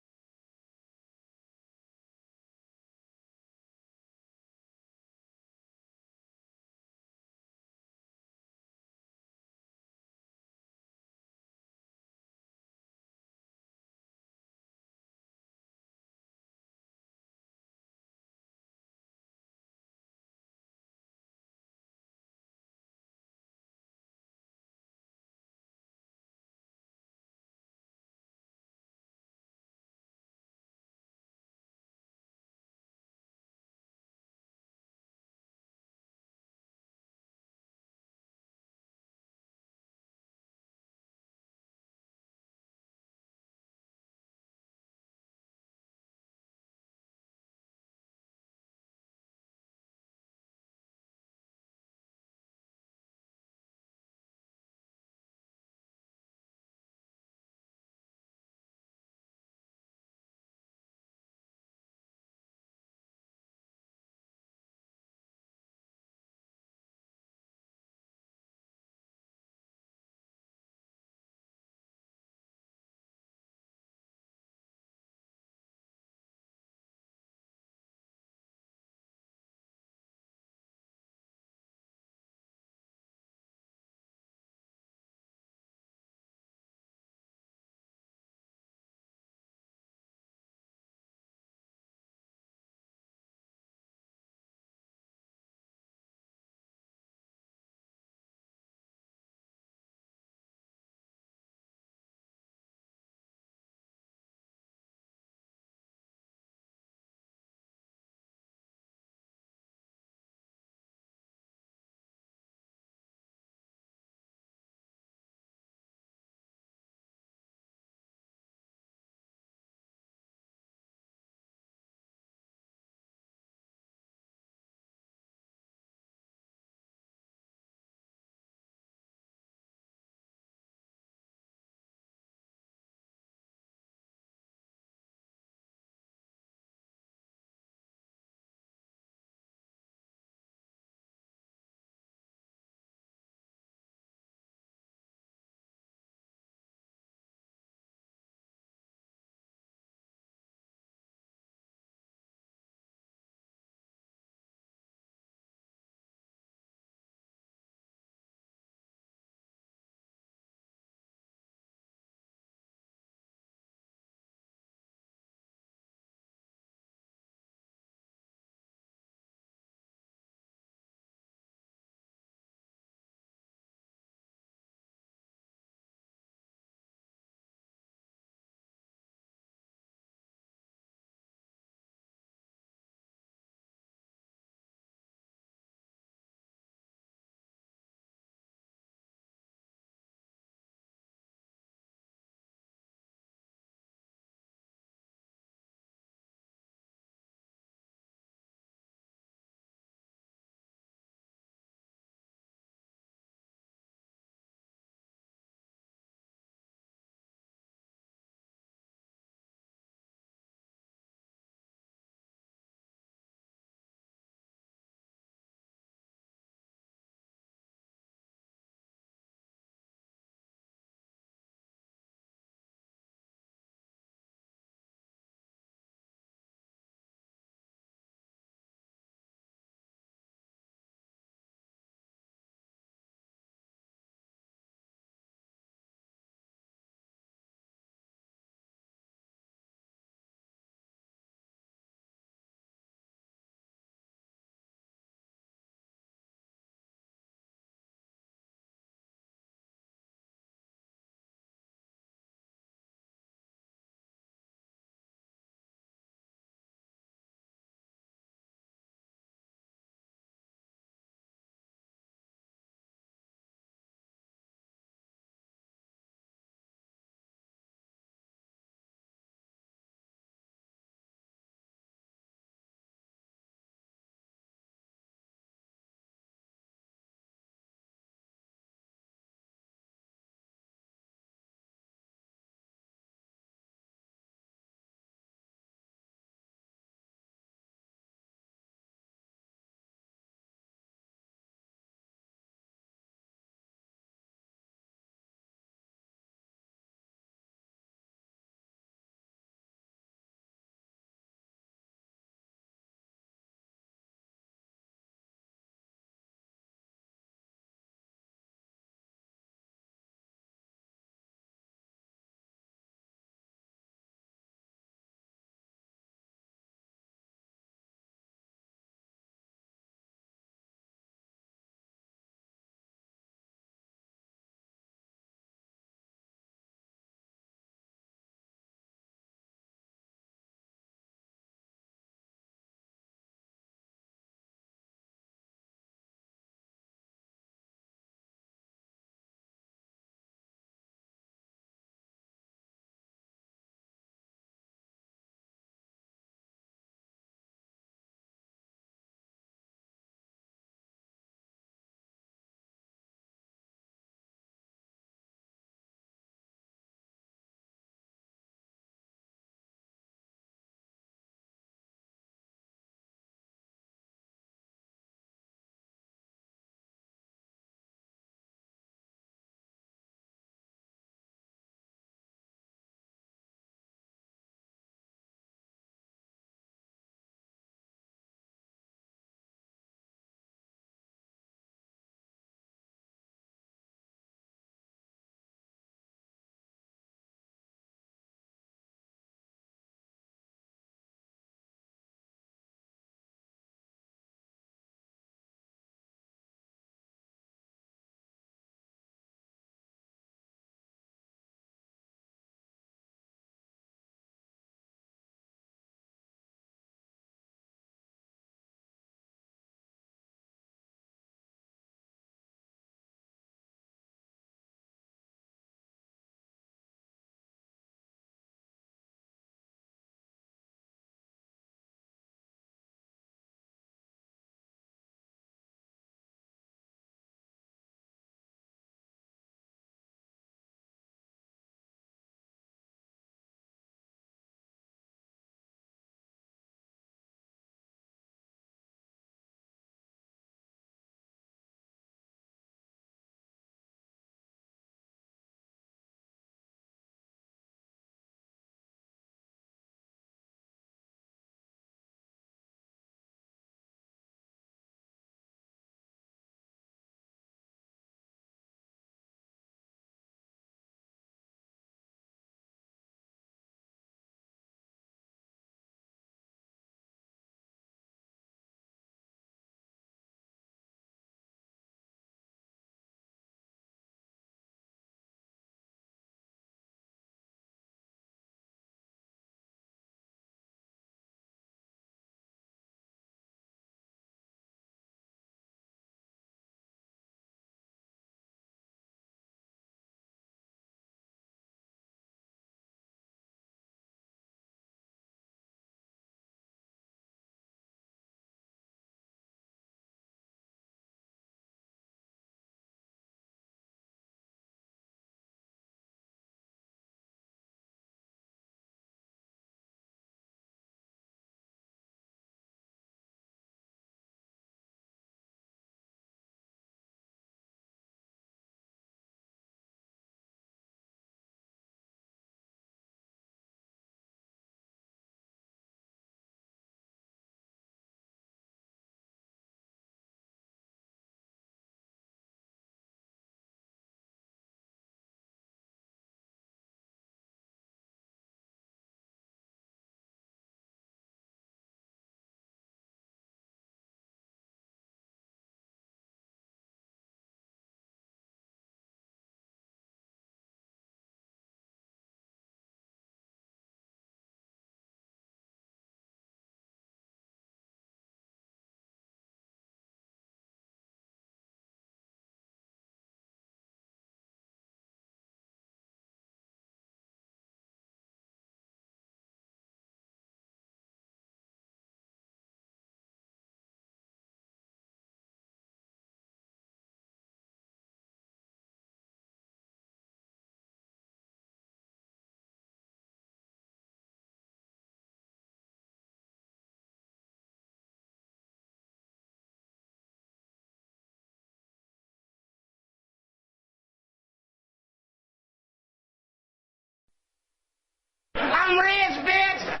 I'm rich, bitch!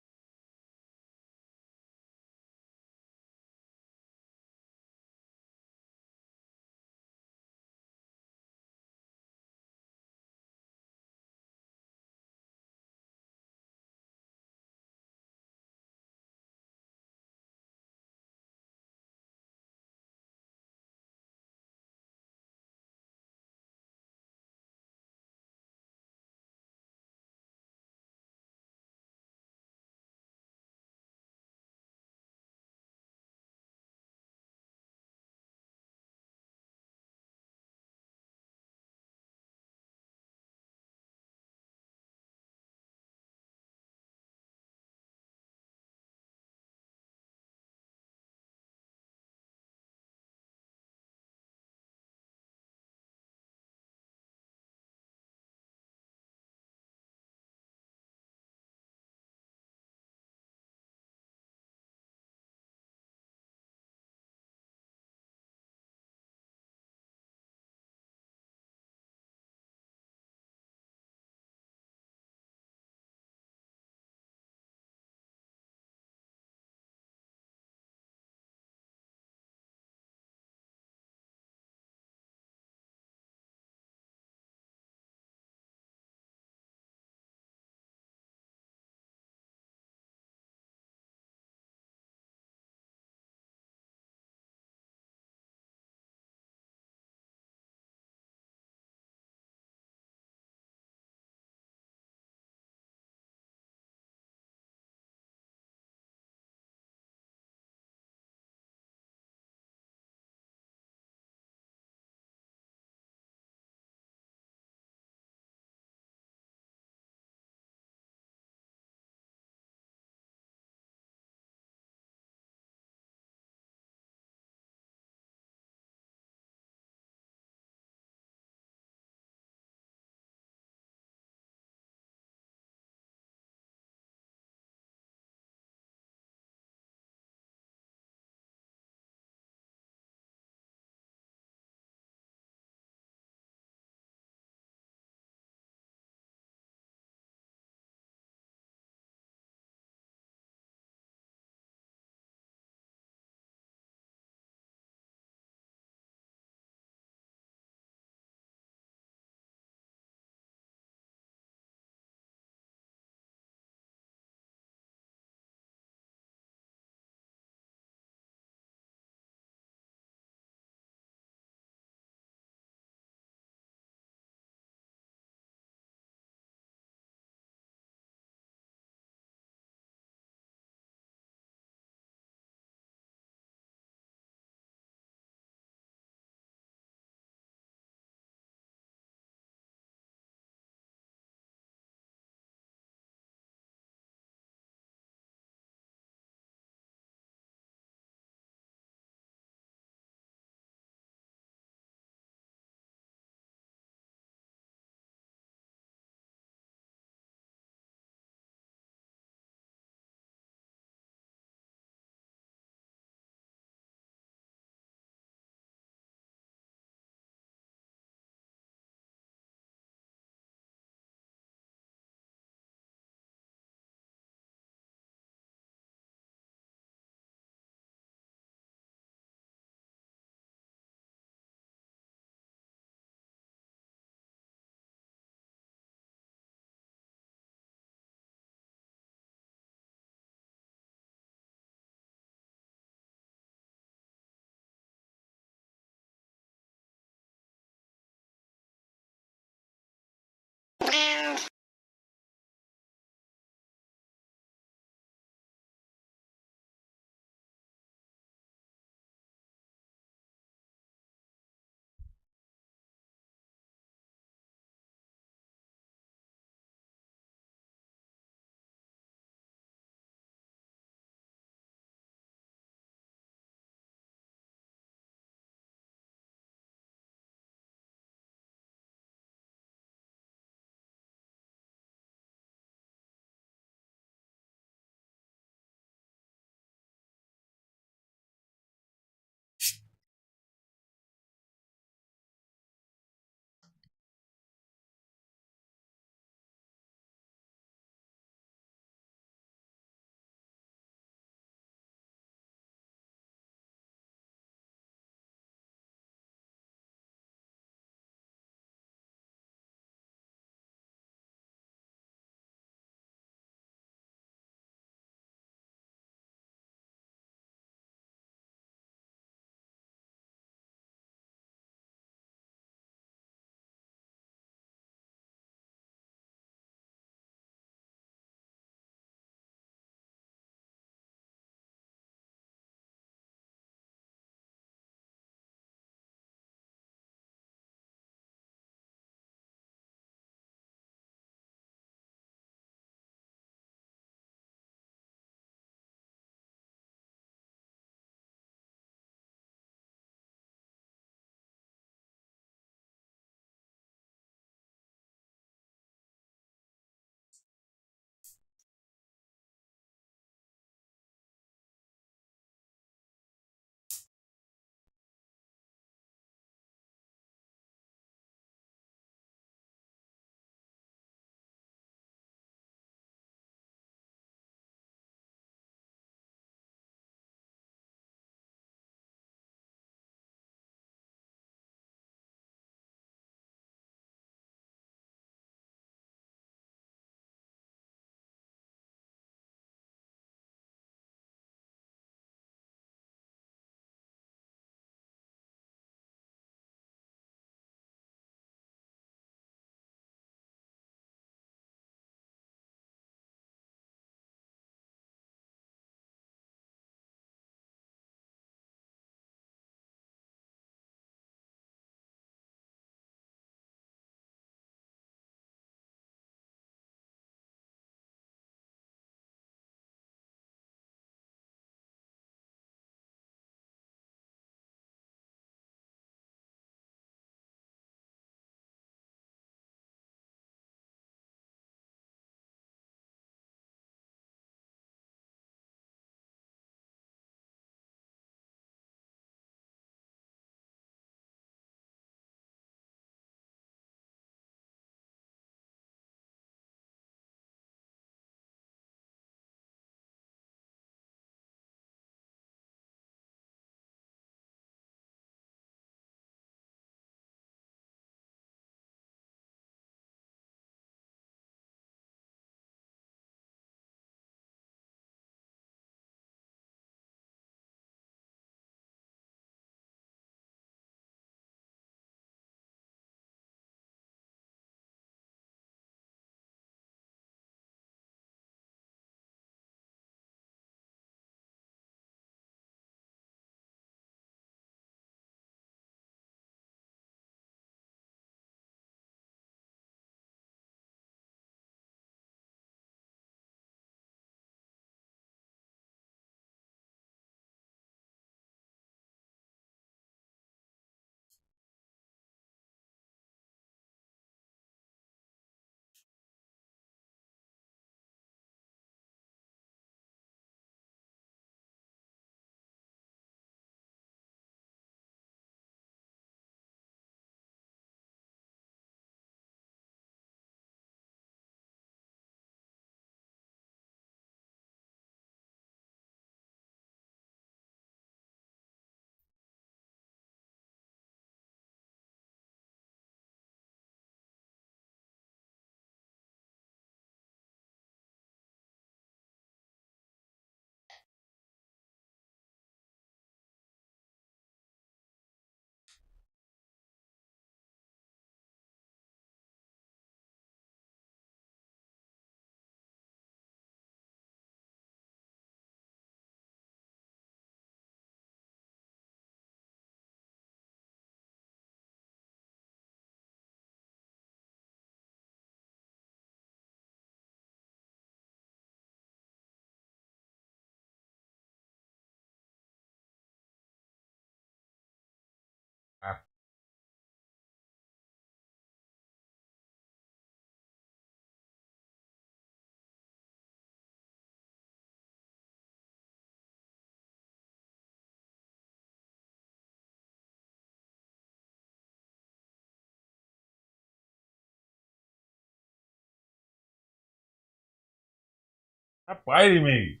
Stop biting me.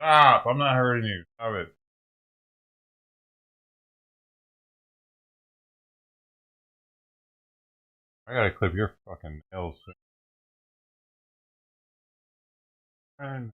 Stop. I'm not hurting you. Stop it. I gotta clip your fucking nails soon. And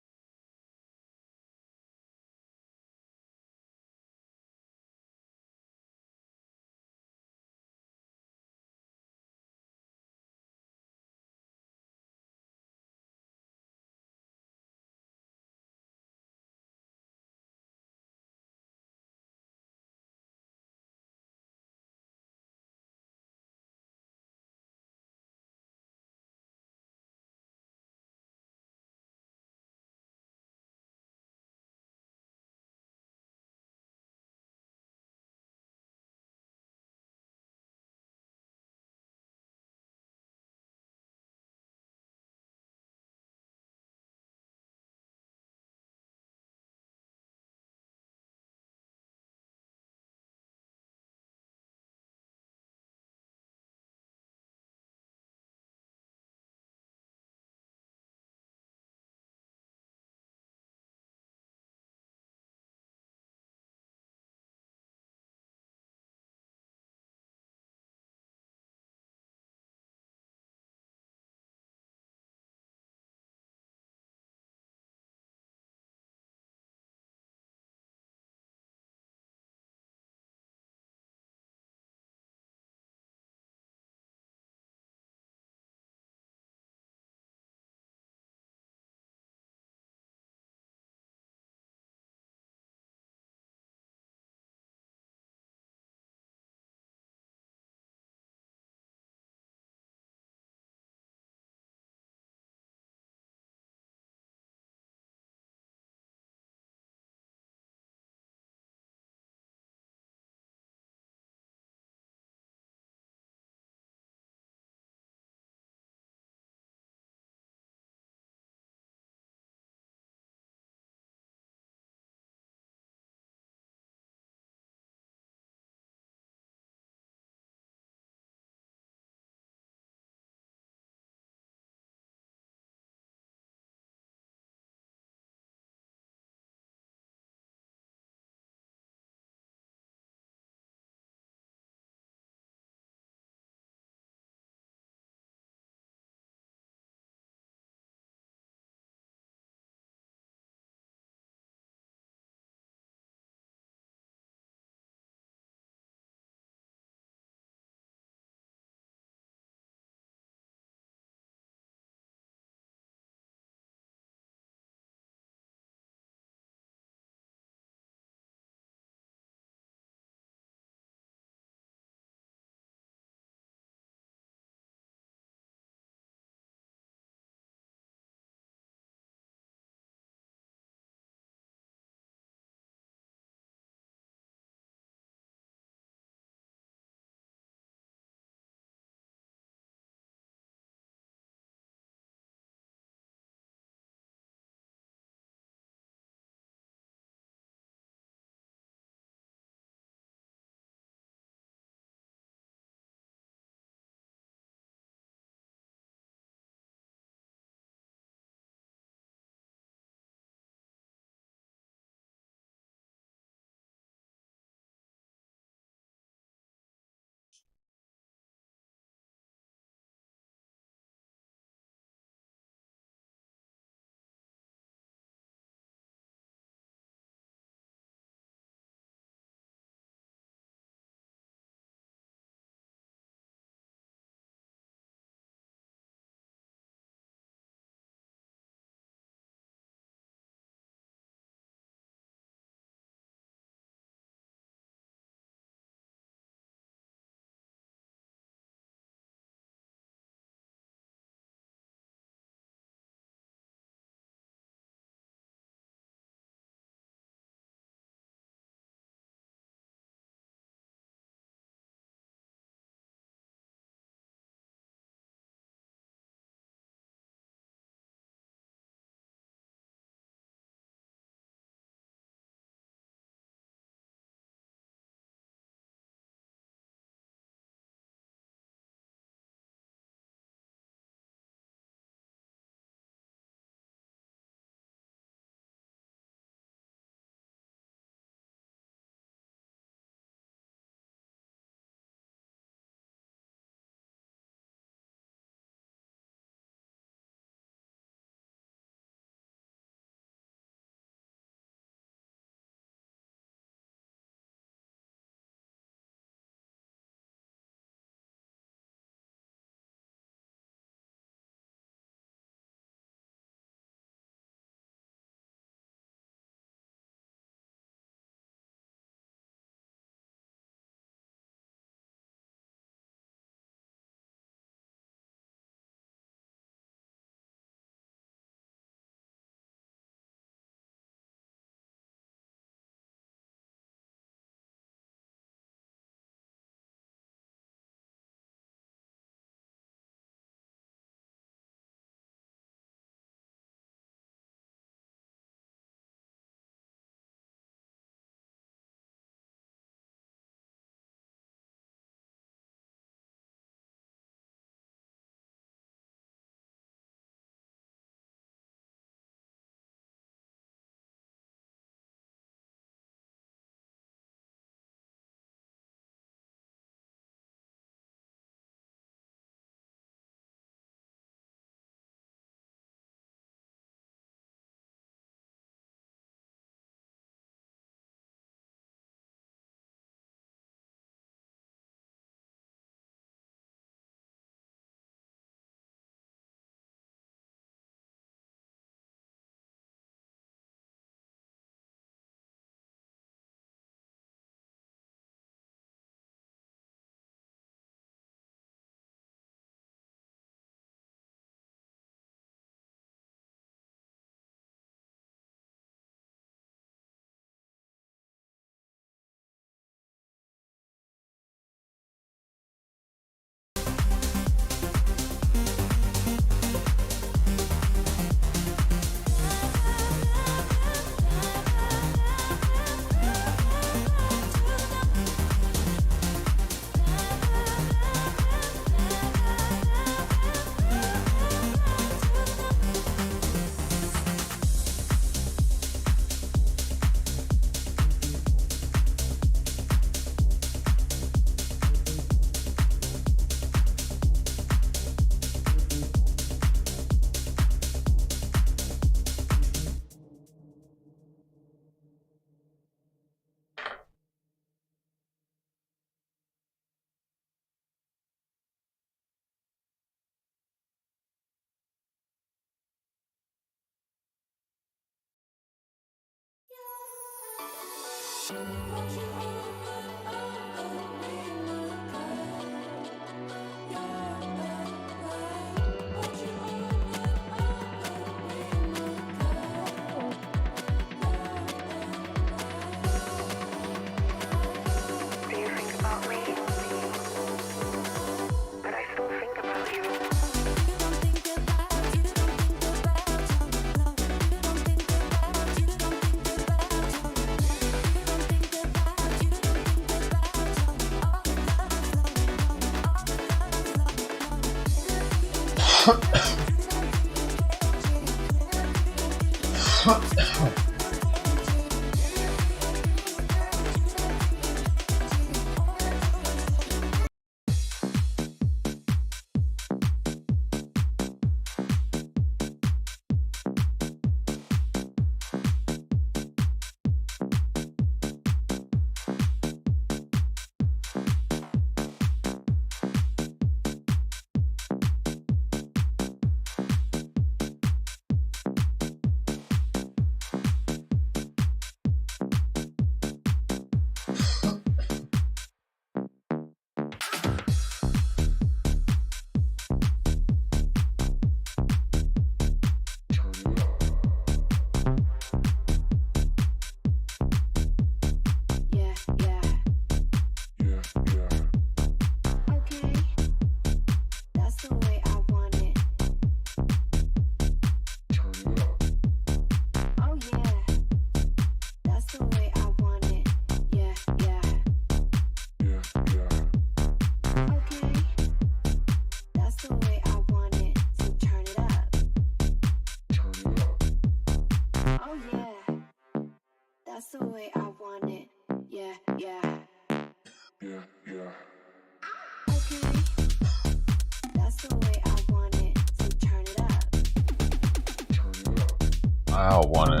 I want it.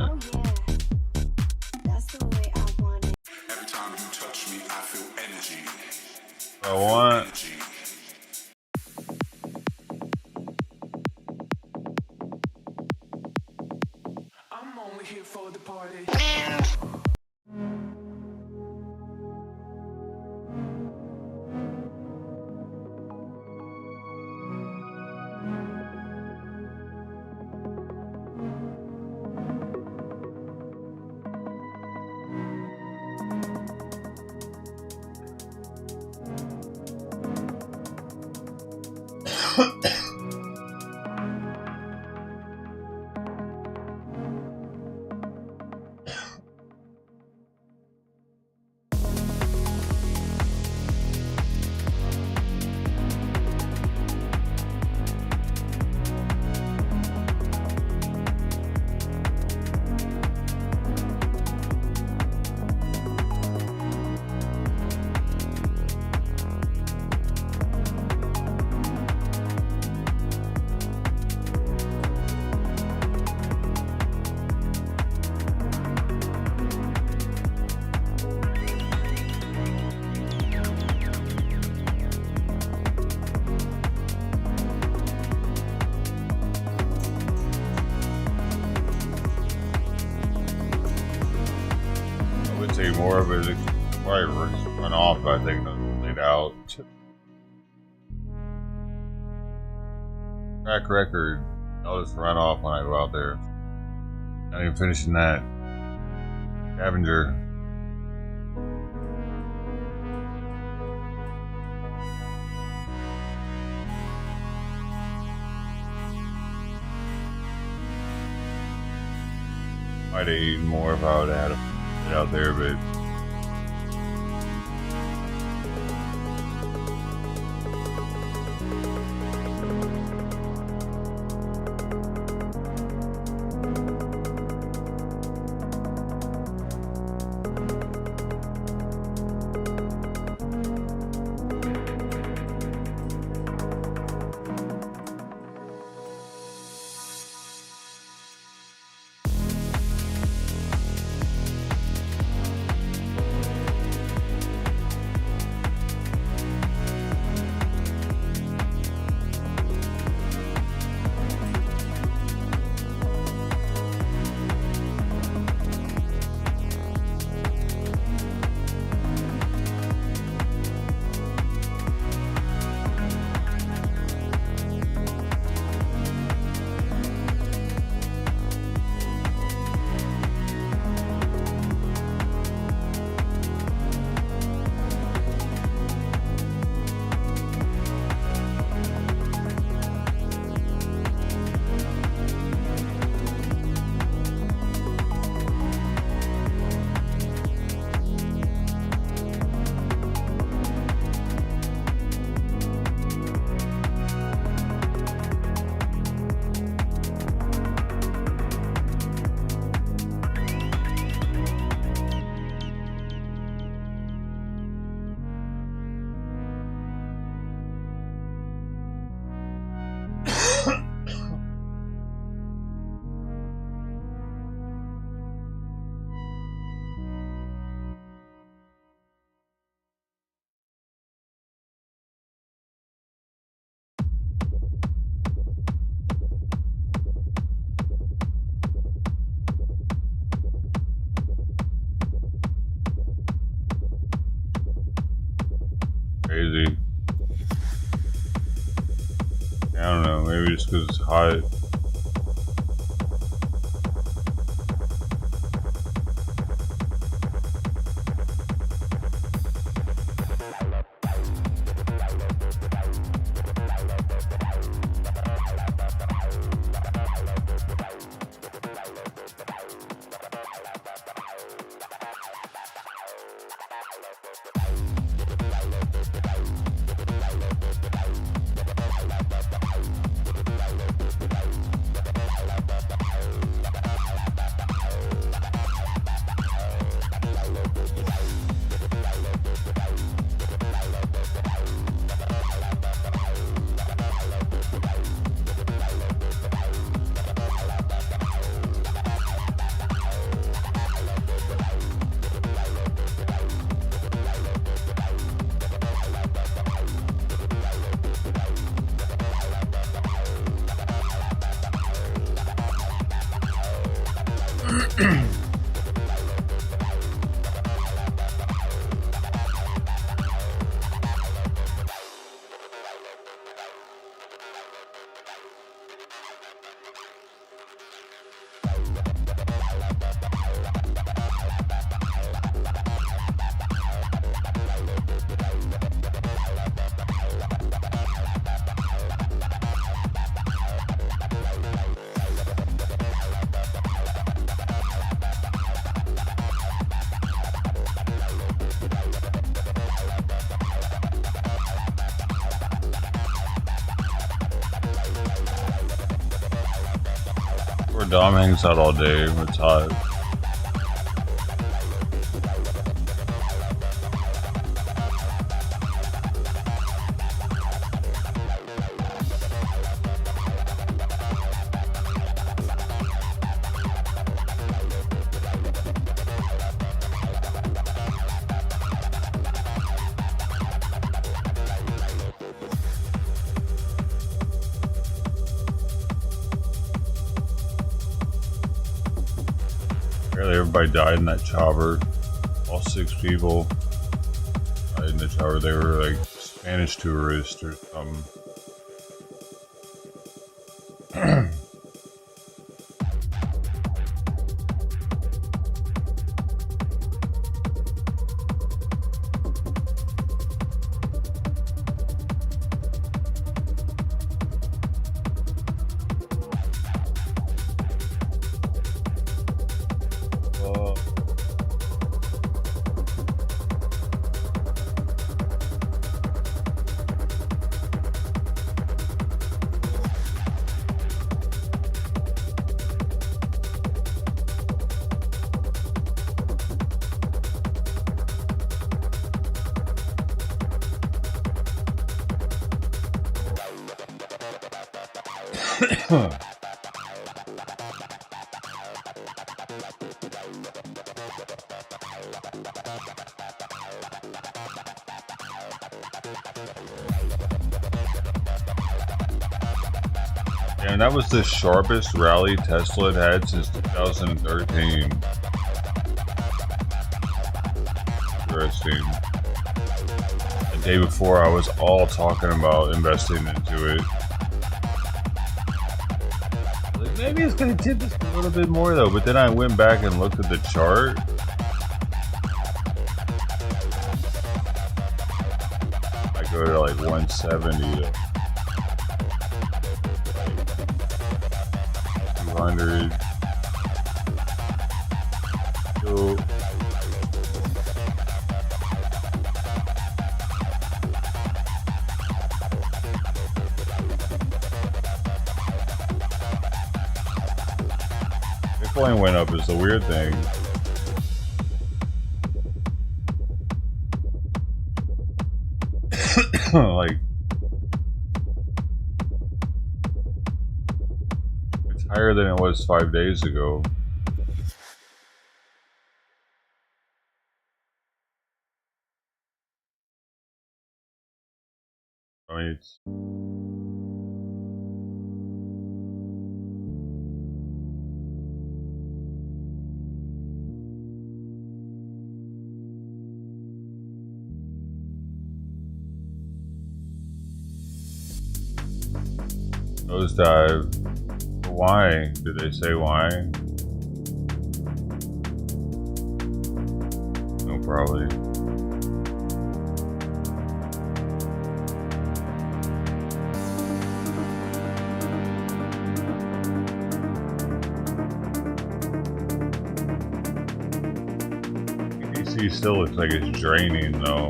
Every time you touch me, I feel energy. I want. I'm only here for the party. Take more of it, probably run off, but I think they'll lead out. Track record, I'll just run off when I go out there. Not even finishing that. Scavenger. Might have eaten more if I would have had it out there, but crazy. I don't know, maybe just because it's hot. Where Dom hangs out all day when it's hot. Apparently everybody died in that chopper. All 6 people died in the chopper. They were like Spanish tourists or something. And that was the sharpest rally Tesla had since 2013. Interesting. The day before, I was all talking about investing into it. Like, maybe it's going to tip just a little bit more though, but then I went back and looked at the chart. I go to like 170 to 200. So Bitcoin went up is the weird thing. Like, it's higher than it was 5 days ago. I mean, it's Nosedive. Why? Did they say why? No, probably. DC still looks like it's draining though.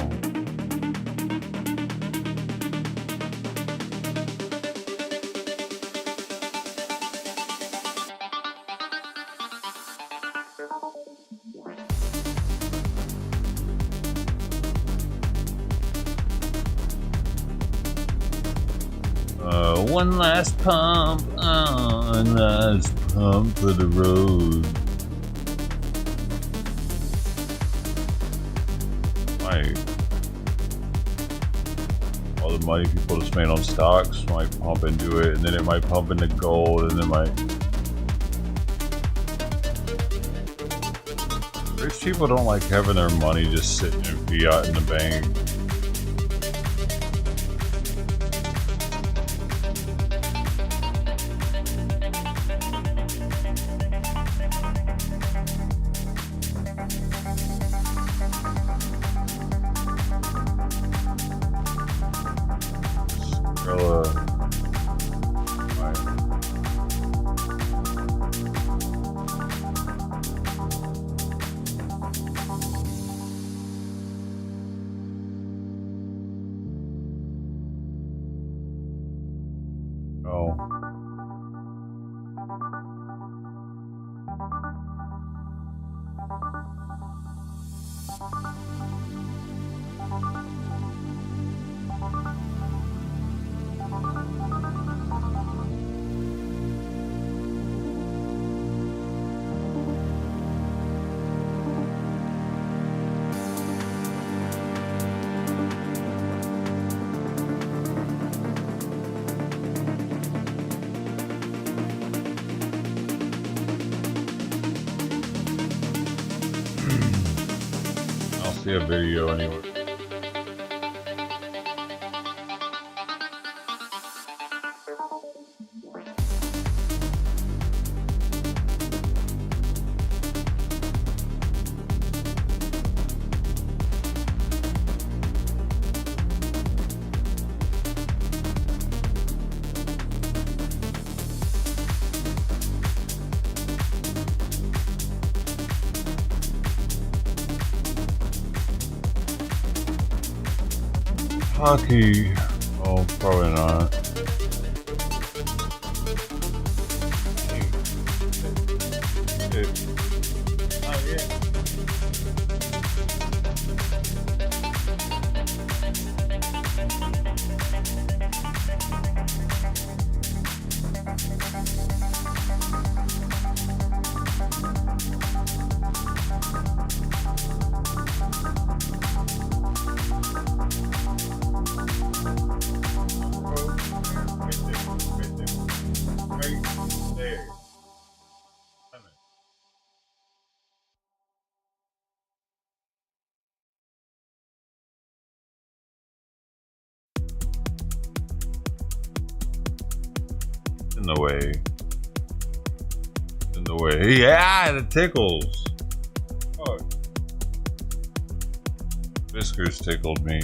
One last pump for the road. Might all the money people just made on stocks might pump into it, and then it might pump into gold, and it might. Rich people don't like having their money just sitting in fiat in the bank. See a video anyway. Hockey? Oh, probably not. In the way. In the way. Yeah, it tickles. Oh. Whiskers tickled me.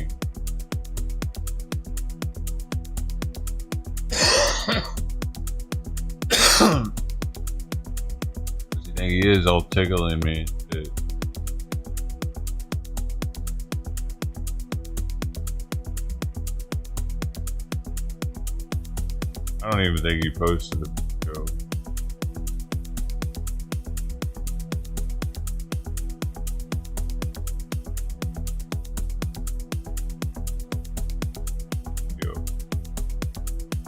Does he think he is all tickling me? Dude. I don't even think he posted the video.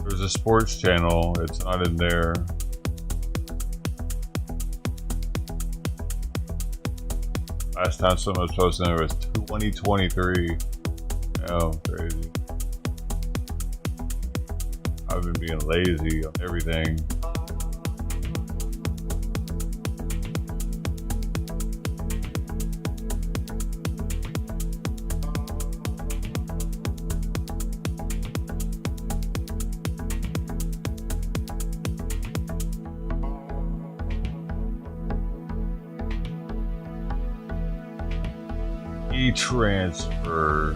There's a sports channel, it's not in there. Last time someone was posting there was 2023. Oh, crazy. I've been being lazy on everything. transfer.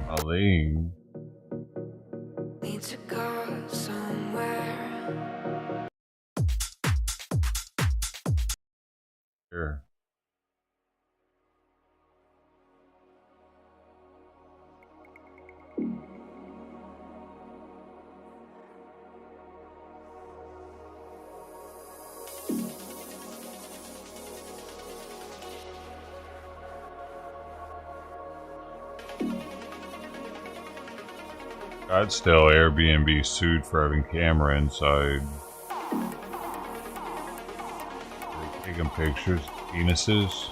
Aline. Need to go somewhere. Sure. Scottsdale Airbnb sued for having camera inside. They're taking pictures, penises.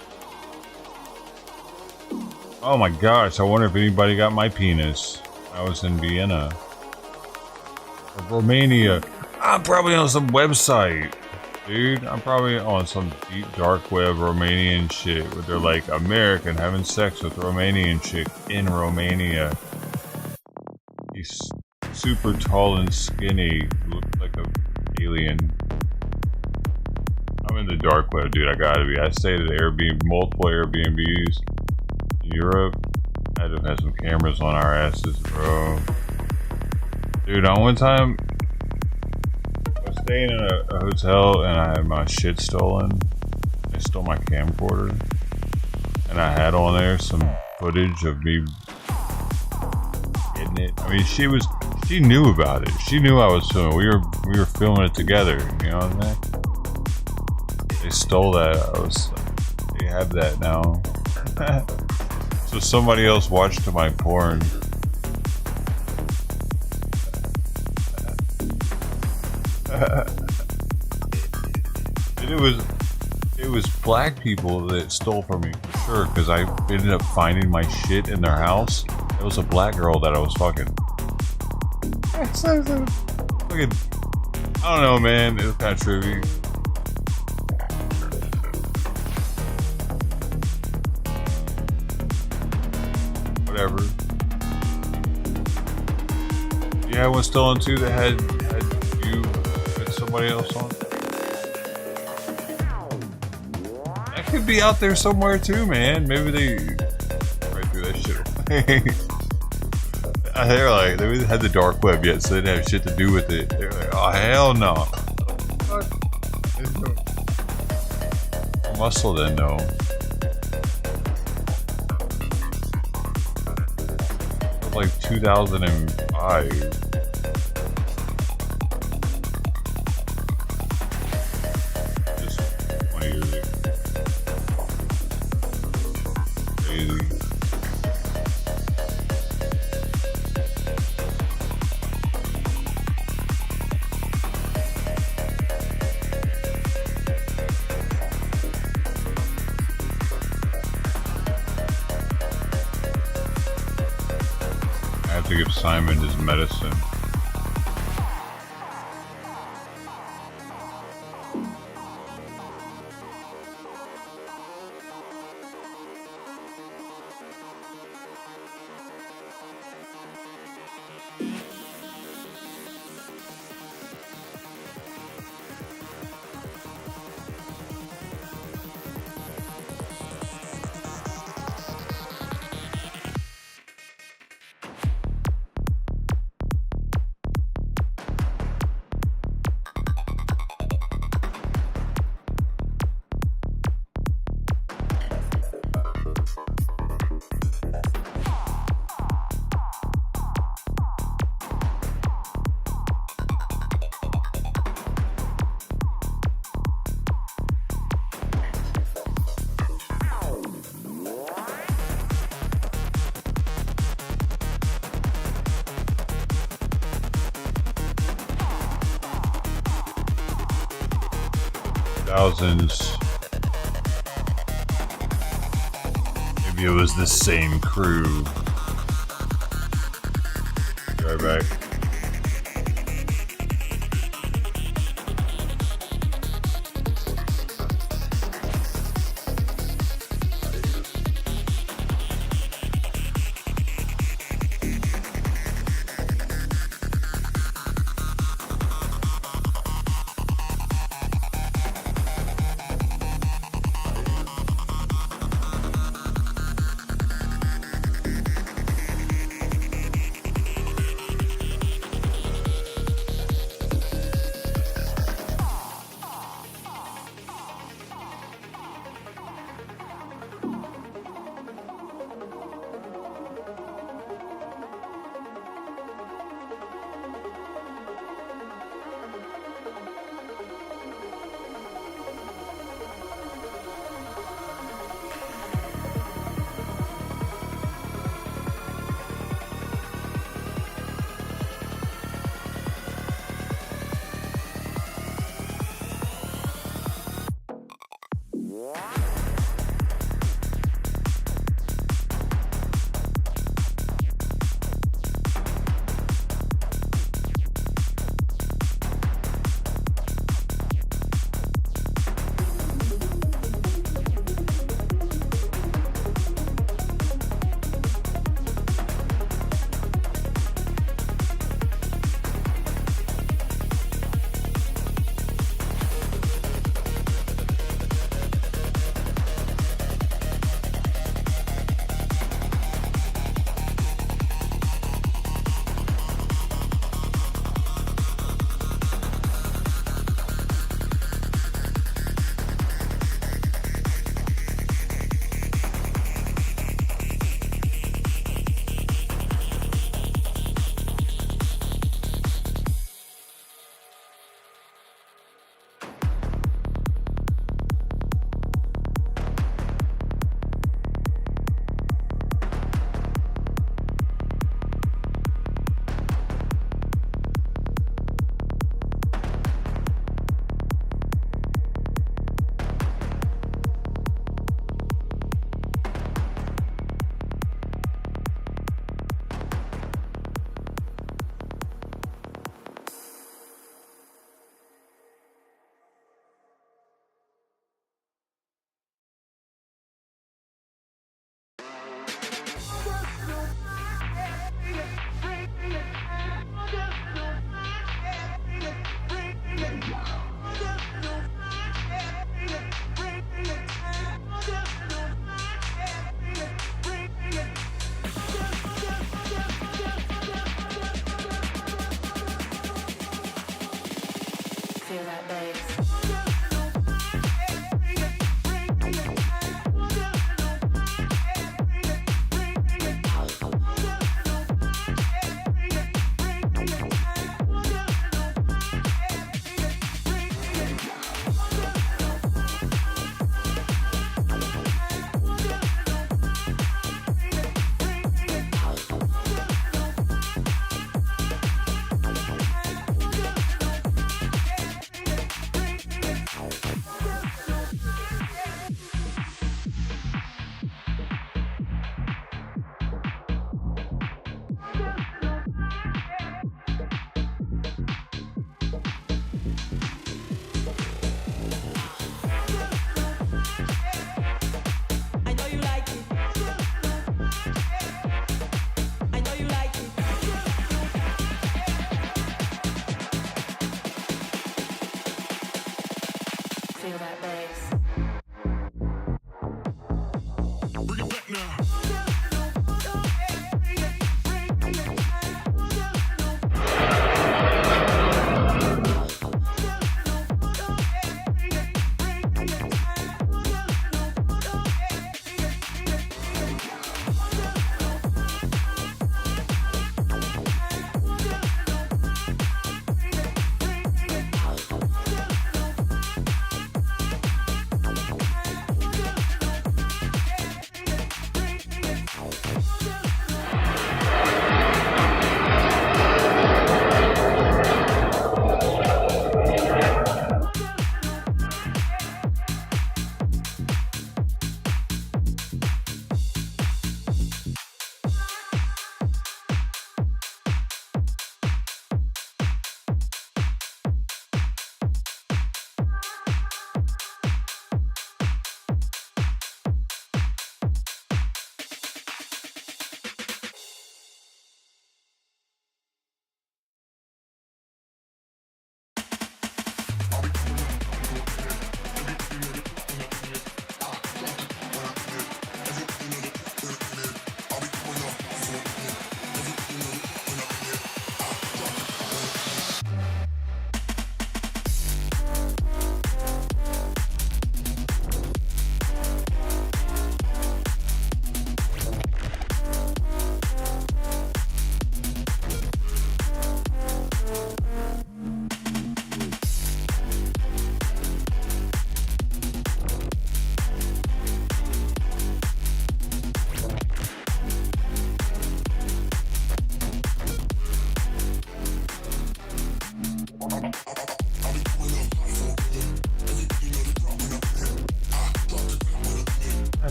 Oh my gosh, I wonder if anybody got my penis. I was in Vienna. Or Romania. I'm probably on some website. Dude, I'm probably on some deep dark web Romanian shit where they're like American having sex with Romanian chick in Romania. He's super tall and skinny, looks like an alien. I'm in the dark web, dude. I gotta be. I stayed at Airbnb, multiple Airbnbs in Europe. I had to have some cameras on our asses, bro. Dude, on one time, I was staying in a hotel and I had my shit stolen. They stole my camcorder, and I had on there some footage of me. It. I mean, she knew about it. She knew I was filming. We were filming it together. You know what I'm saying? They stole that. They have that now. So somebody else watched my porn. And it was black people that stole from me for sure. Because I ended up finding my shit in their house. It was a black girl that I was fucking. I don't know, man. It was kind of trippy. Whatever. You had one stolen too that had you and somebody else on? That could be out there somewhere too, man. Maybe they right through that shit. They're like, they had the dark web yet, so they didn't have shit to do with it. They're like, oh hell no. Muscle then, no. Like 2005. Just 20 years ago. Crazy. To give Simon his medicine. Thousands. Maybe it was the same crew. Be right back.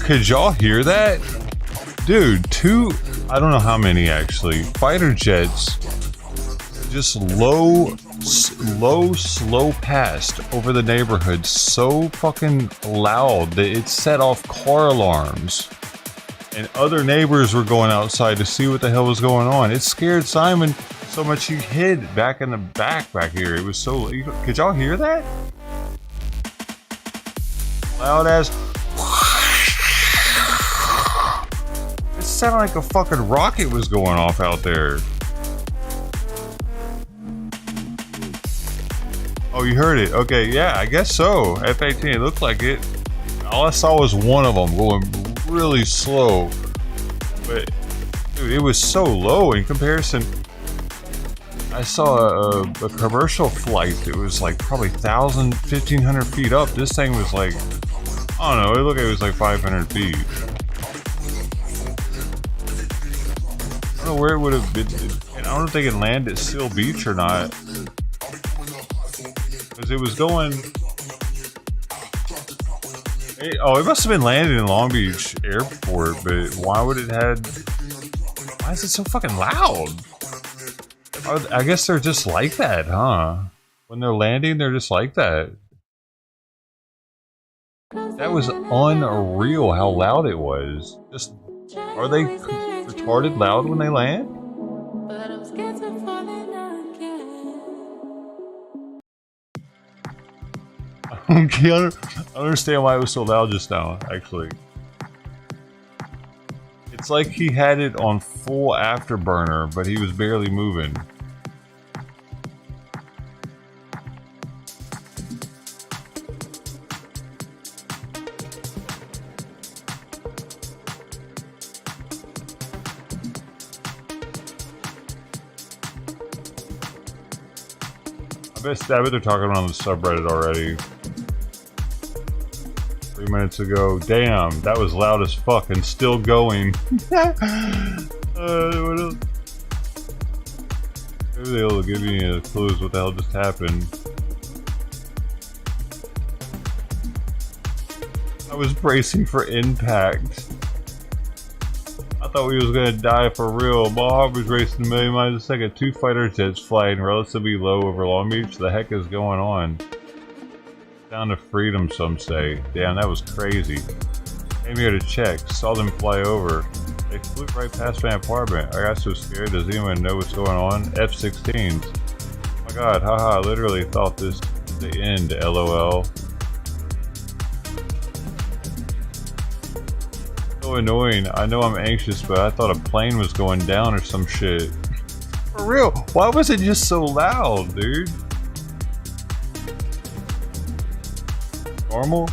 Could y'all hear that? Dude, I don't know how many actually, fighter jets just slow passed over the neighborhood so fucking loud that it set off car alarms. And other neighbors were going outside to see what the hell was going on. It scared Simon so much he hid back in the back here. It was so... Could y'all hear that? Loud as... It sounded like a fucking rocket was going off out there. Oh, you heard it? Okay, yeah, I guess so. F-18, it looked like it. All I saw was one of them going really slow. But, dude, it was so low in comparison. I saw a commercial flight that was like probably 1,000, 1,500 feet up. This thing was like, I don't know, it looked like it was like 500 feet. I don't know where it would have been. I don't know if they can land at Seal Beach or not. Because it was going... it must have been landed in Long Beach Airport, but why would it had... Why is it so fucking loud? I guess they're just like that, huh? When they're landing, they're just like that. That was unreal how loud it was. Just... Are they retarded loud when they land? I don't understand why it was so loud just now, actually. It's like he had it on full afterburner, but he was barely moving. I bet they're talking on the subreddit already. 3 minutes ago. Damn, that was loud as fuck and still going. What else? Maybe they'll give me a clue what the hell just happened. I was bracing for impact. I thought we was gonna die for real. My heart was racing a million miles a second. 2 fighter jets flying relatively low over Long Beach. The heck is going on? Down to freedom, some say. Damn, that was crazy. Came here to check. Saw them fly over. They flew right past my apartment. I got so scared. Does anyone know what's going on? F-16s. Oh my god, haha, I literally thought this was the end, LOL. So annoying. I know I'm anxious, but I thought a plane was going down or some shit. For real, why was it just so loud, dude? Normal?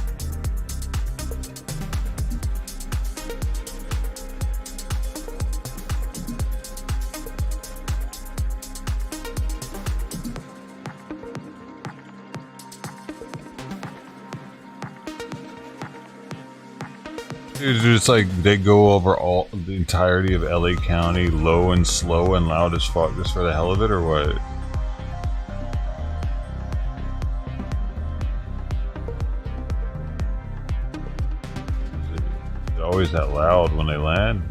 Dude, it's like they go over the entirety of LA County, low and slow and loud as fuck, just for the hell of it, or what? Is it always that loud when they land?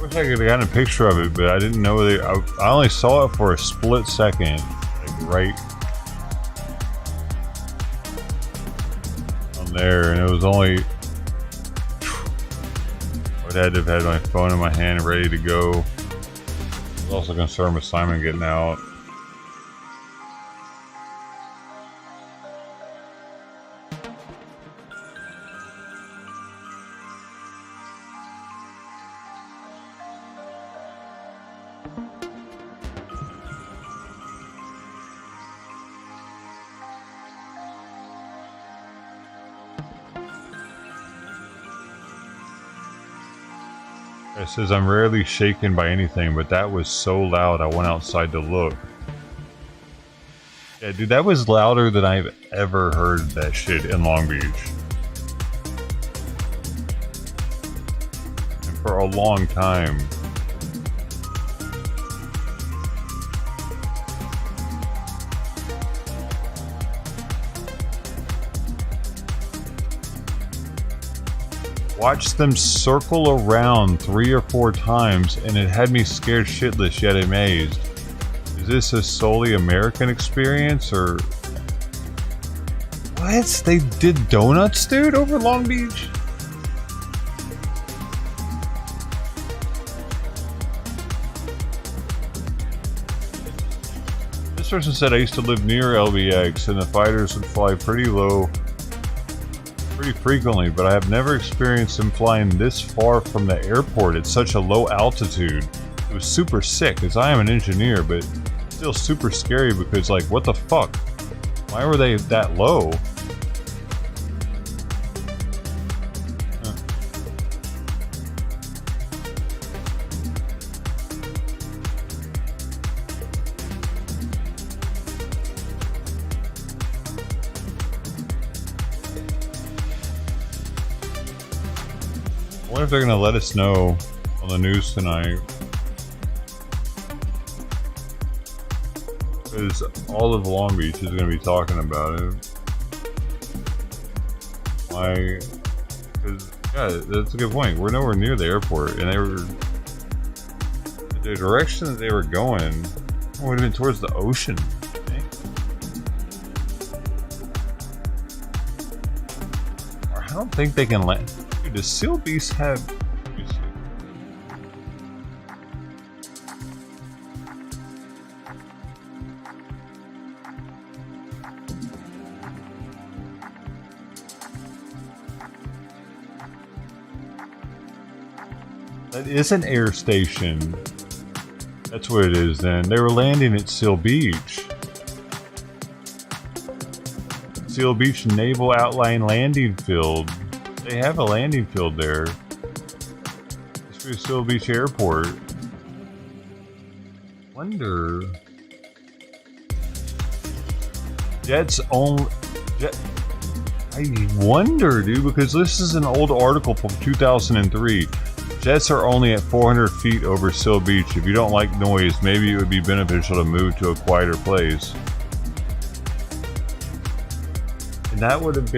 I could have gotten a picture of it, but I didn't know I only saw it for a split second, like right on there, and it was only. I would had to have had my phone in my hand ready to go. I was also concerned with Simon getting out. It says, I'm rarely shaken by anything, but that was so loud I went outside to look. Yeah, dude, that was louder than I've ever heard that shit in Long Beach. And for a long time. Watched them circle around 3 or 4 times, and it had me scared shitless yet amazed. Is this a solely American experience, or what? They did donuts, dude, over Long Beach? This person said, I used to live near LBX, and the fighters would fly pretty low pretty frequently, but I have never experienced them flying this far from the airport at such a low altitude. It was super sick, as I am an engineer, but still super scary because, like, what the fuck? Why were they that low? I wonder if they're gonna let us know on the news tonight. Because all of Long Beach is gonna be talking about it. Why? Because, yeah, that's a good point. We're nowhere near the airport, and the direction that they were going would have been towards the ocean. Or I don't think they can land. Dude, does Seal Beast have... Let me see. That is an air station. That's what it is then. They were landing at Seal Beach. Seal Beach Naval Outline Landing Field. They have a landing field there. It's for Seal Beach Airport. Wonder. Jets only. I wonder, dude, because this is an old article from 2003. Jets are only at 400 feet over Seal Beach. If you don't like noise, maybe it would be beneficial to move to a quieter place. And that would have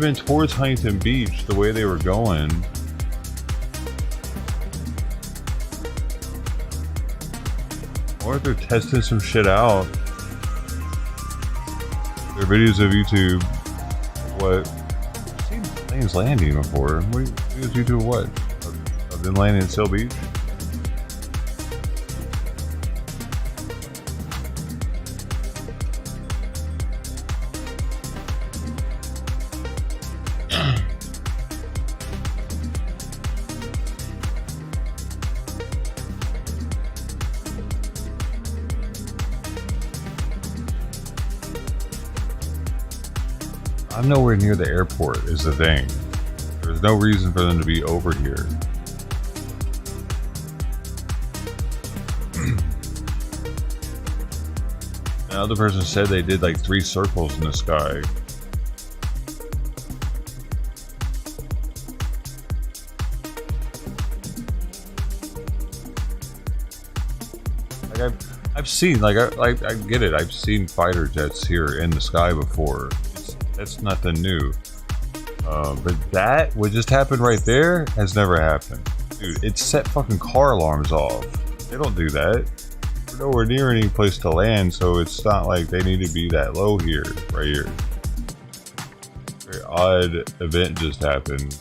been towards Huntington Beach, the way they were going. Or if they're testing some shit out. There are videos of YouTube. What? I've seen planes landing before. Videos of YouTube of what? Of them landing in Seal Beach? I'm nowhere near the airport is the thing. There's no reason for them to be over here. Another person said they did like 3 circles in the sky. Like I've seen, like I get it. I've seen fighter jets here in the sky before. That's nothing new. But that, what just happened right there, has never happened. Dude, it set fucking car alarms off. They don't do that. We're nowhere near any place to land, so it's not like they need to be that low here, right here. Very odd event just happened.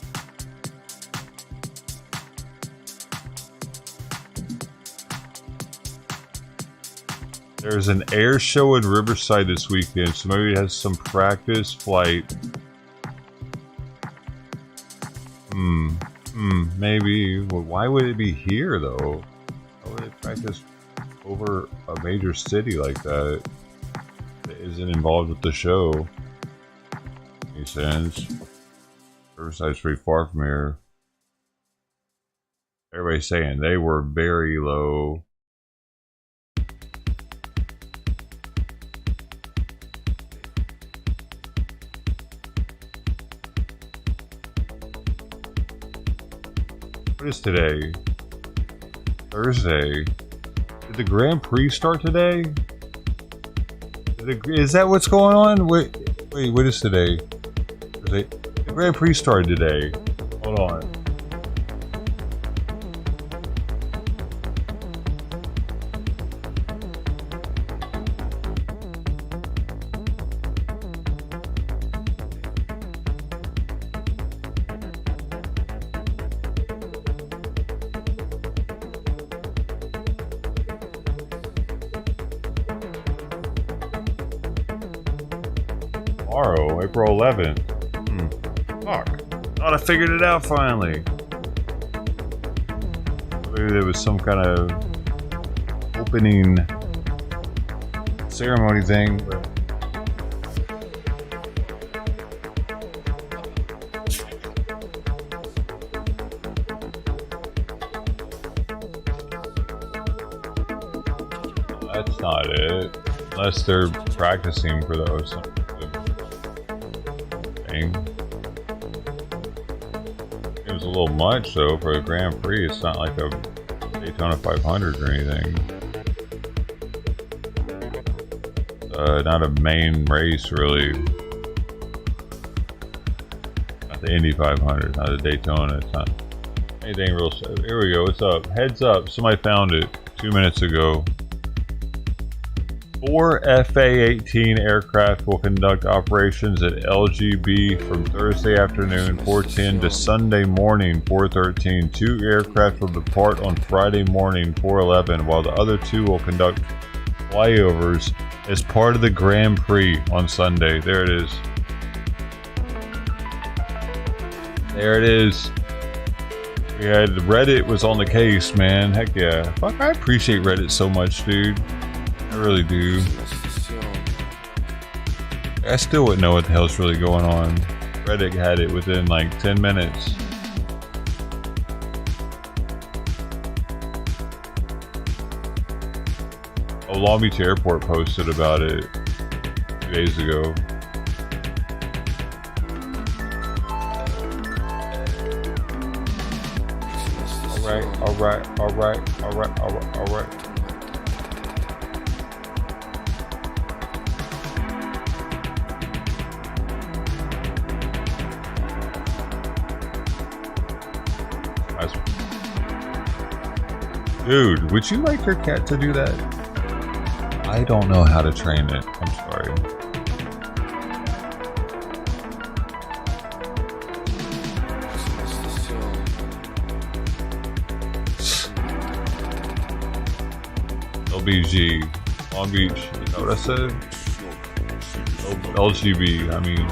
There's an air show in Riverside this weekend, so maybe it has some practice flight. Maybe. Well, why would it be here, though? Why would it practice over a major city like that isn't involved with the show? Makes sense. Riverside's pretty far from here. Everybody's saying they were very low. What is today? Thursday. Did the Grand Prix start today? Is that what's going on? Wait, what is today? The Grand Prix started today. Hold on. Tomorrow, April 11th. Fuck. Thought I figured it out finally. Maybe there was some kind of opening ceremony thing, but that's not it. Unless they're practicing for those. It was a little much though for a Grand Prix. It's not like a Daytona 500 or anything. Not a main race really. Not the Indy 500, not the Daytona. It's not anything real. Here we go. What's up? Heads up. Somebody found it 2 minutes ago. 4 FA-18 aircraft will conduct operations at LGB from Thursday afternoon 4:10 to Sunday morning 4:13. 2 aircraft will depart on Friday morning 4:11, while the other 2 will conduct flyovers as part of the Grand Prix on Sunday. There it is. There it is. We had Reddit was on the case, man. Heck yeah. Fuck, I appreciate Reddit so much, dude. I really do. I still wouldn't know what the hell's really going on. Reddit had it within like 10 minutes. Oh, Long Beach Airport posted about it 2 days ago. Alright. Dude, would you like your cat to do that? I don't know how to train it. I'm sorry. LBG. Long Beach. Is that what I said? LGB. I mean.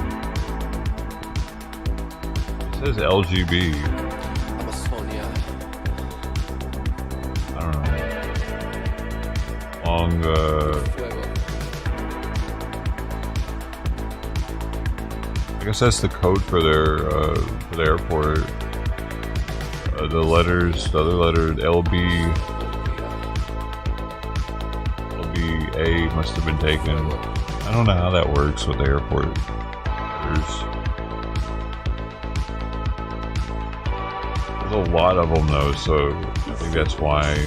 It says LGB. I guess that's the code for their for the airport. The other letter LBA must have been taken. I don't know how that works with the airport. There's a lot of them though, so I think that's why.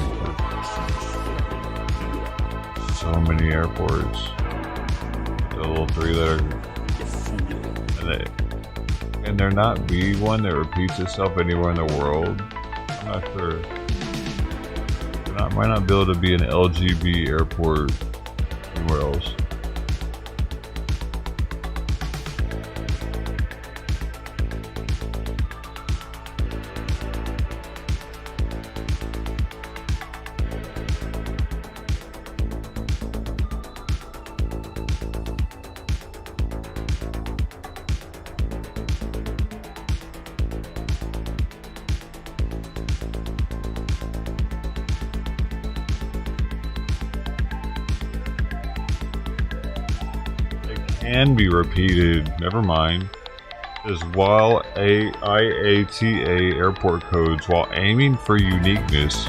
So many airports. The little 3-letter. And they're not B1 that repeats itself anywhere in the world. I'm not sure. Might not be able to be an LGB airport anywhere else. Can be repeated. Never mind. As while IATA airport codes, while aiming for uniqueness,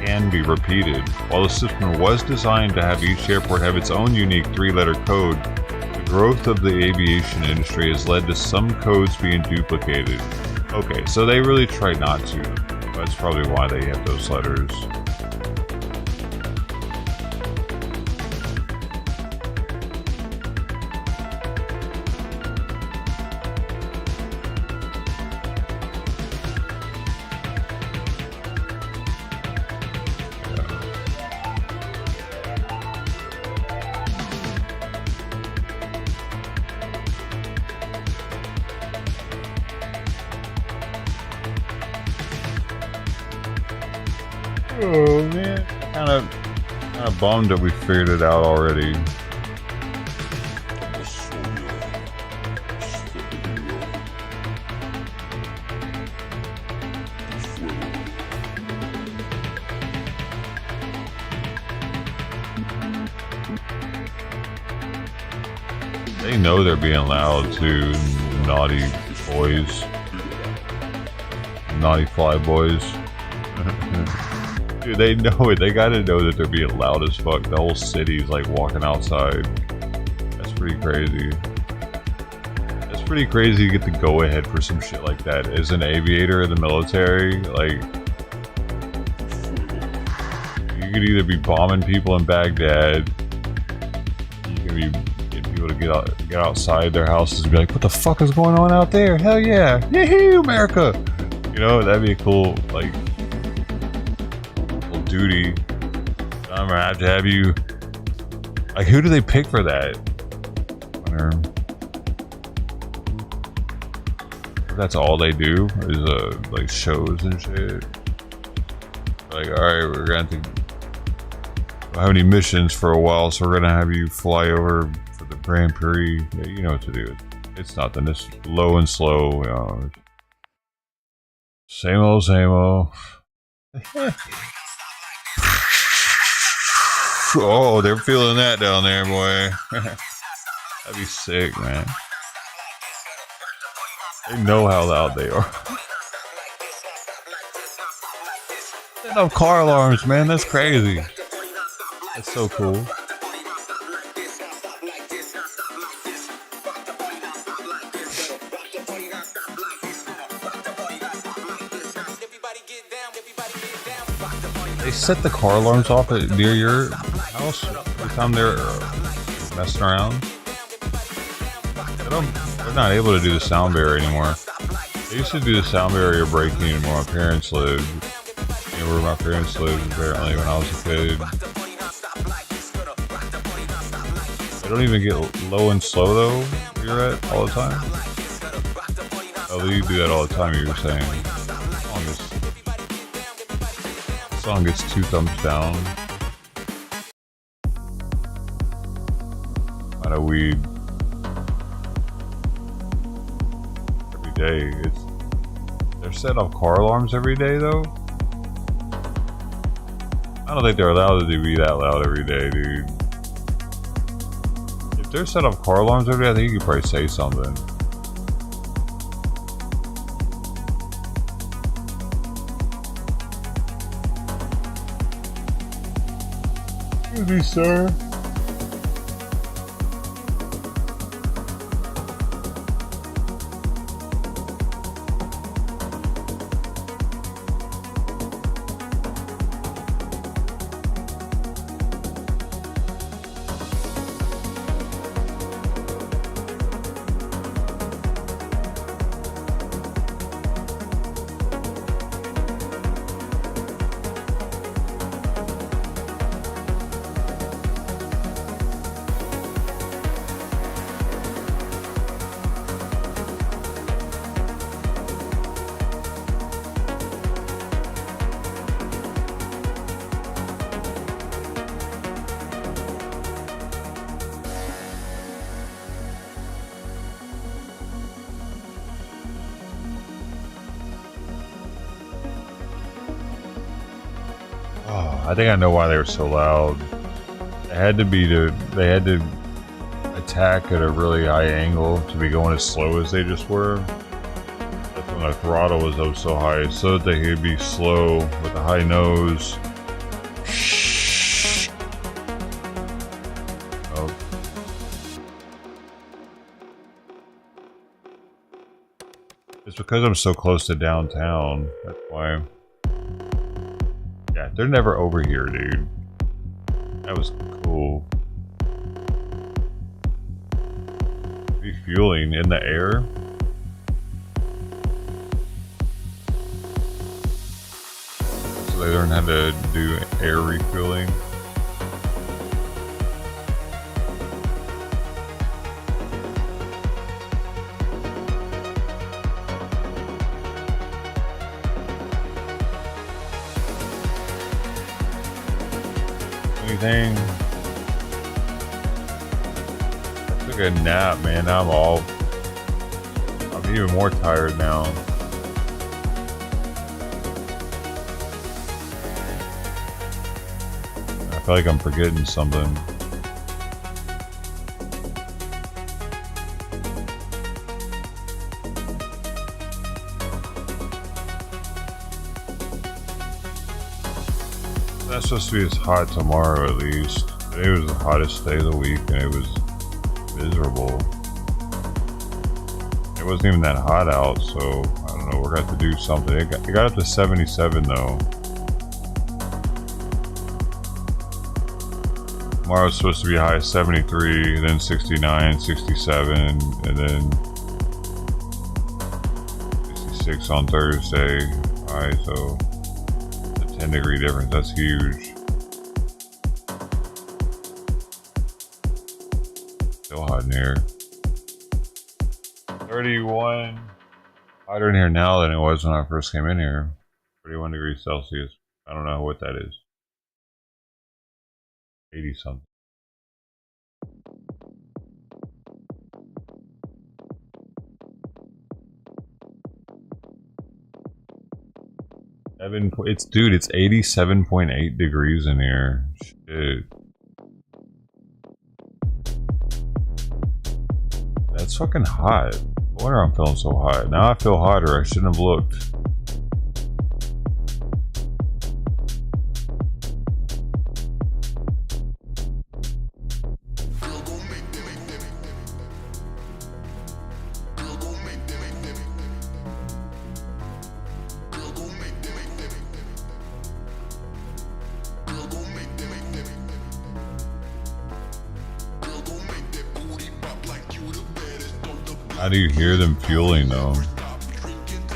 can be repeated. While the system was designed to have each airport have its own unique 3-letter code, the growth of the aviation industry has led to some codes being duplicated. Okay, so they really try not to. That's probably why they have those letters. Oh man, kind of bummed that we figured it out already. They know they're being loud too, naughty boys, naughty fly boys. Dude, they know it. They gotta know that they're being loud as fuck. The whole city's like walking outside. That's pretty crazy. That's pretty crazy to get the go ahead for some shit like that. As an aviator in the military, like, you could either be bombing people in Baghdad, you can be getting people to get outside their houses and be like, what the fuck is going on out there? Hell yeah. Yee-hoo, America! You know, that'd be a cool, like, duty. I'm gonna have you. Like, who do they pick for that? That's all they do is like shows and shit. Like, all right, we're gonna don't have any missions for a while, so we're gonna have you fly over for the Grand Prix. Yeah, you know what to do. It's nothing. It's low and slow. You know. Same old, same old. Oh, they're feeling that down there, boy. That'd be sick, man. They know how loud they are. Set up car alarms, man. That's crazy. That's so cool. They set the car alarms off near your house every time they're messing around. They're not able to do the sound barrier anymore. They used to do the sound barrier breaking where my parents lived. You know, where my parents lived apparently when I was a kid. They don't even get low and slow though where you're at all the time. Oh, you do that all the time, you were saying. Song gets 2 thumbs down. Out of weed every day. They're setting off car alarms every day though. I don't think they're allowed to be that loud every day, dude. If they're setting off car alarms every day, I think you could probably say something. Excuse me, sir. I think I know why they were so loud. They had to attack at a really high angle to be going as slow as they just were. That's when the throttle was up so high, so that they could be slow with a high nose. Oh. It's because I'm so close to downtown. That's why. Yeah, they're never over here, dude. That was cool. Refueling in the air. So they learn how to do air refueling. Anything? I took a nap, man. I'm even more tired now. I feel like I'm forgetting something. That's supposed to be as hot tomorrow at least. Today was the hottest day of the week and it was miserable. It wasn't even that hot out, so I don't know, we're going to have to do something. It got up to 77 though. Tomorrow's supposed to be high 73, then 69, 67, and then 66 on Thursday. Alright, so 10-degree difference, that's huge. Still hot in here. 31. Hotter in here now than it was when I first came in here. 31 degrees Celsius. I don't know what that is. 80 something. It's 87.8 degrees in here. Shit. That's fucking hot. No wonder I'm feeling so hot. Now I feel hotter. I shouldn't have looked. How do you hear them fueling though?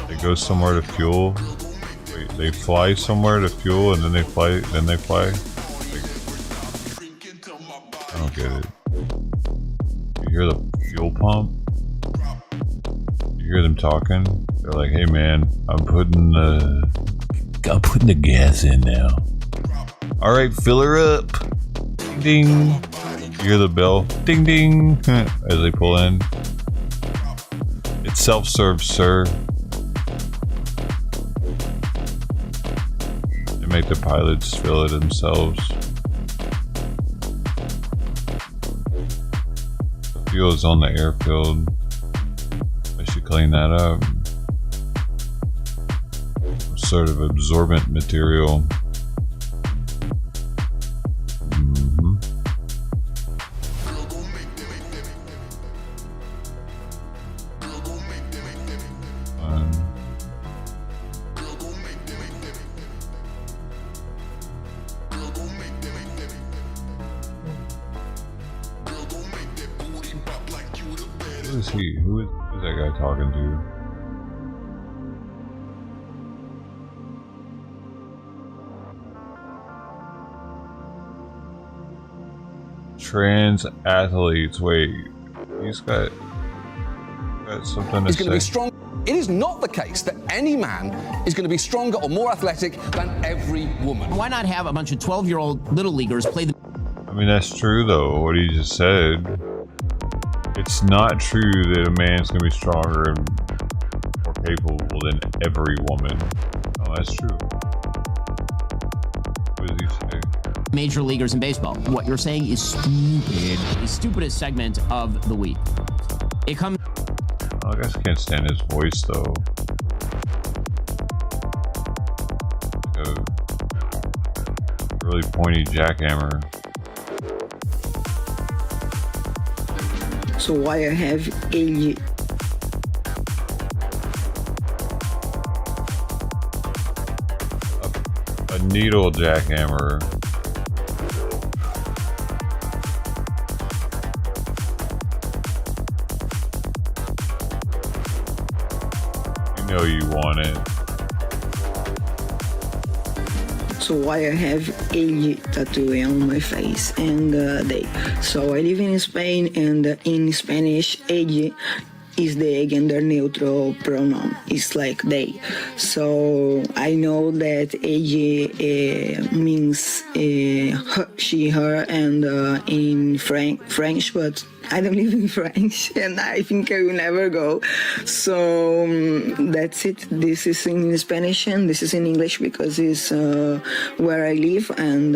They go somewhere to fuel. They fly somewhere to fuel and then they fly. I don't get it. You hear the fuel pump? You hear them talking? They're like, "Hey man, I'm putting the gas in now. All right, fill her up. Ding ding." You hear the bell? Ding ding as they pull in. It's self-serve, sir. They make the pilots fill it themselves. The fuel is on the airfield. I should clean that up. Sort of absorbent material. Who is he? Who is that guy talking to? Trans athletes. Wait, he's got something to say. Be strong. It is not the case that any man is going to be stronger or more athletic than every woman. Why not have a bunch of 12-year-old little leaguers play the... I mean, that's true though, what he just said. It's not true that a man's going to be stronger and more capable than every woman. Oh, that's true. What did he say? Major leaguers in baseball. What you're saying is stupid. The stupidest segment of the week. It comes... I guess I can't stand his voice though. Like a really pointy jackhammer. So why I have ele... A Needle jackhammer. You know you want it. So I have a tattoo on my face and they. So I live in Spain, and in Spanish, ella is the gender neutral pronoun. It's like they. So I know that ella means her, she, her, and in French, but I don't live in French, and I think I will never go. So that's it. This is in Spanish, and this is in English because it's where I live, and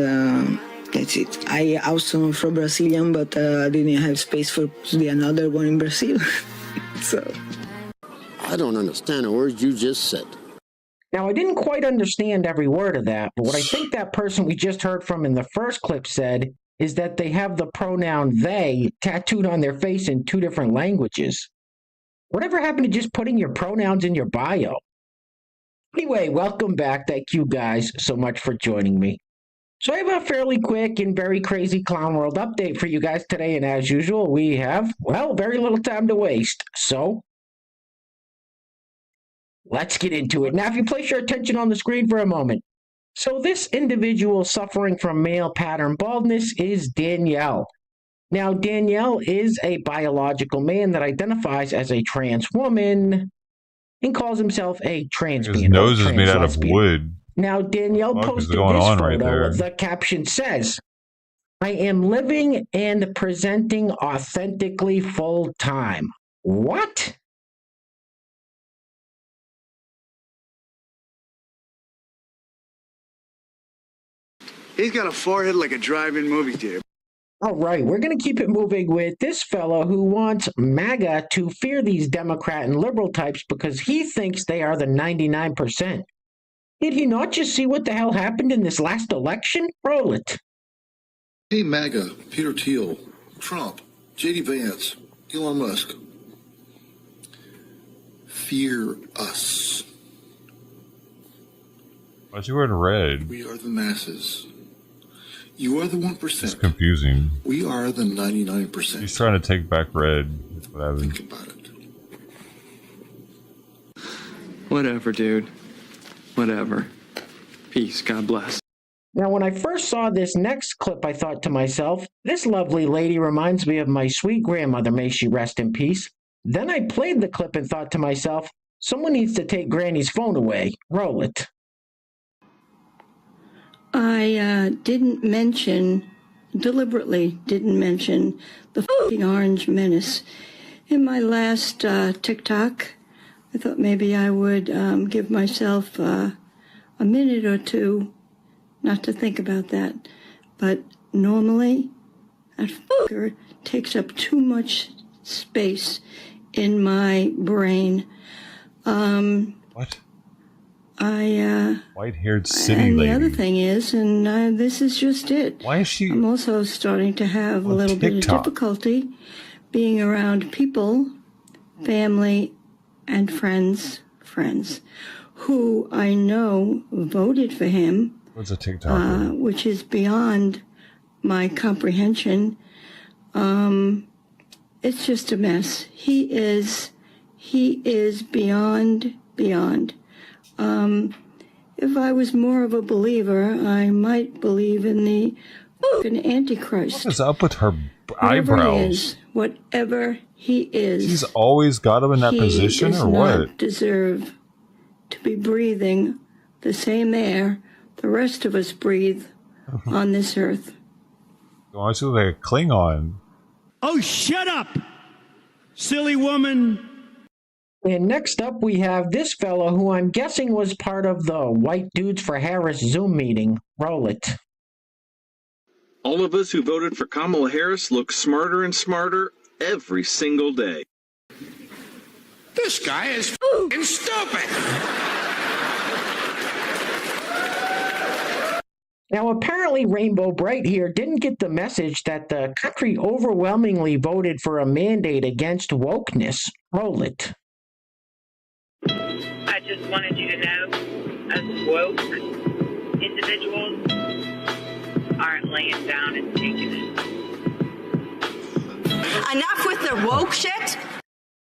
that's it. I also from Brazilian, but didn't have space for the another one in Brazil. So I don't understand a word you just said. Now, I didn't quite understand every word of that, but what I think that person we just heard from in the first clip said is that they have the pronoun they tattooed on their face in 2 different languages. Whatever happened to just putting your pronouns in your bio? Anyway, welcome back. Thank you guys so much for joining me. So I have a fairly quick and very crazy clown world update for you guys today, and as usual, we have, well, very little time to waste. So let's get into it. Now, if you place your attention on the screen for a moment. So this individual suffering from male pattern baldness is Danielle. Now, Danielle is a biological man that identifies as a trans woman and calls himself a trans man. His nose is made out of wood. Now, Danielle posted this photo. Right there. The caption says, "I am living and presenting authentically full time." What? He's got a forehead like a drive-in movie theater. All right, we're going to keep it moving with this fellow who wants MAGA to fear these Democrat and liberal types because he thinks they are the 99%. Did he not just see what the hell happened in this last election? Roll it. Hey, MAGA, Peter Thiel, Trump, J.D. Vance, Elon Musk. Fear us. Why's he wearing red? We are the masses. You are the 1%. It's confusing. We are the 99%. He's trying to take back red. That's what happened. Think about it. Whatever, dude. Whatever. Peace. God bless. Now, when I first saw this next clip, I thought to myself, this lovely lady reminds me of my sweet grandmother, may she rest in peace. Then I played the clip and thought to myself, someone needs to take Granny's phone away. Roll it. I deliberately didn't mention the fucking Orange Menace in my last TikTok. I thought maybe I would give myself a minute or two not to think about that. But normally, that fucker takes up too much space in my brain. What? White-haired city and lady. The other thing is, and this is just it. Why is she? I'm also starting to have a little bit of difficulty being around people, family, and friends who I know voted for him. What's a TikToker? Which is beyond my comprehension. It's just a mess. He is beyond. If I was more of a believer, I might believe in the fucking Antichrist. What is up with her eyebrows? Whatever he is. She's always got him in that position, or what? He does not deserve to be breathing the same air the rest of us breathe on this earth. Why does she look like a Klingon? Oh, shut up, silly woman. And next up, we have this fellow who I'm guessing was part of the White Dudes for Harris Zoom meeting. Roll it. All of us who voted for Kamala Harris look smarter and smarter every single day. This guy is f***ing stupid. Now, apparently Rainbow Bright here didn't get the message that the country overwhelmingly voted for a mandate against wokeness. Roll it. I just wanted you to know, as woke individuals individuals aren't laying down and taking it. Enough with the woke shit.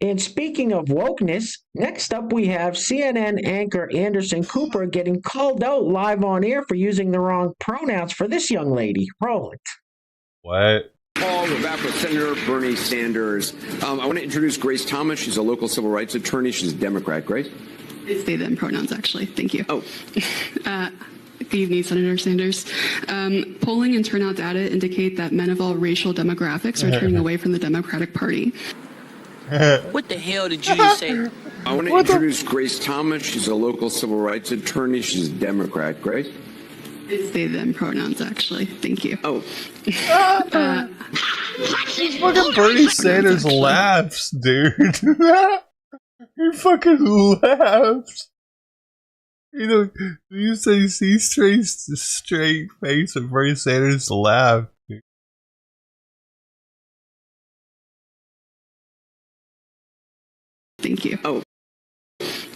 And speaking of wokeness, next up we have CNN anchor Anderson Cooper getting called out live on air for using the wrong pronouns for this young lady. Roll it. What? Paul, we're back with Senator Bernie Sanders. I want to introduce Grace Thomas. She's a local civil rights attorney. She's a Democrat. Grace? It's they, them pronouns, actually. Thank you. Oh. Good evening, Senator Sanders. Polling and turnout data indicate that men of all racial demographics are turning away from the Democratic Party. What the hell did you just say? I want to introduce Grace Thomas. She's a local civil rights attorney. She's a Democrat. Grace? It's they, them pronouns, actually. Thank you. Oh. Fucking Bernie Sanders laughs, dude. He fucking laughs. You know, you say see straight face of Bernie Sanders laugh. Thank you. Oh. That's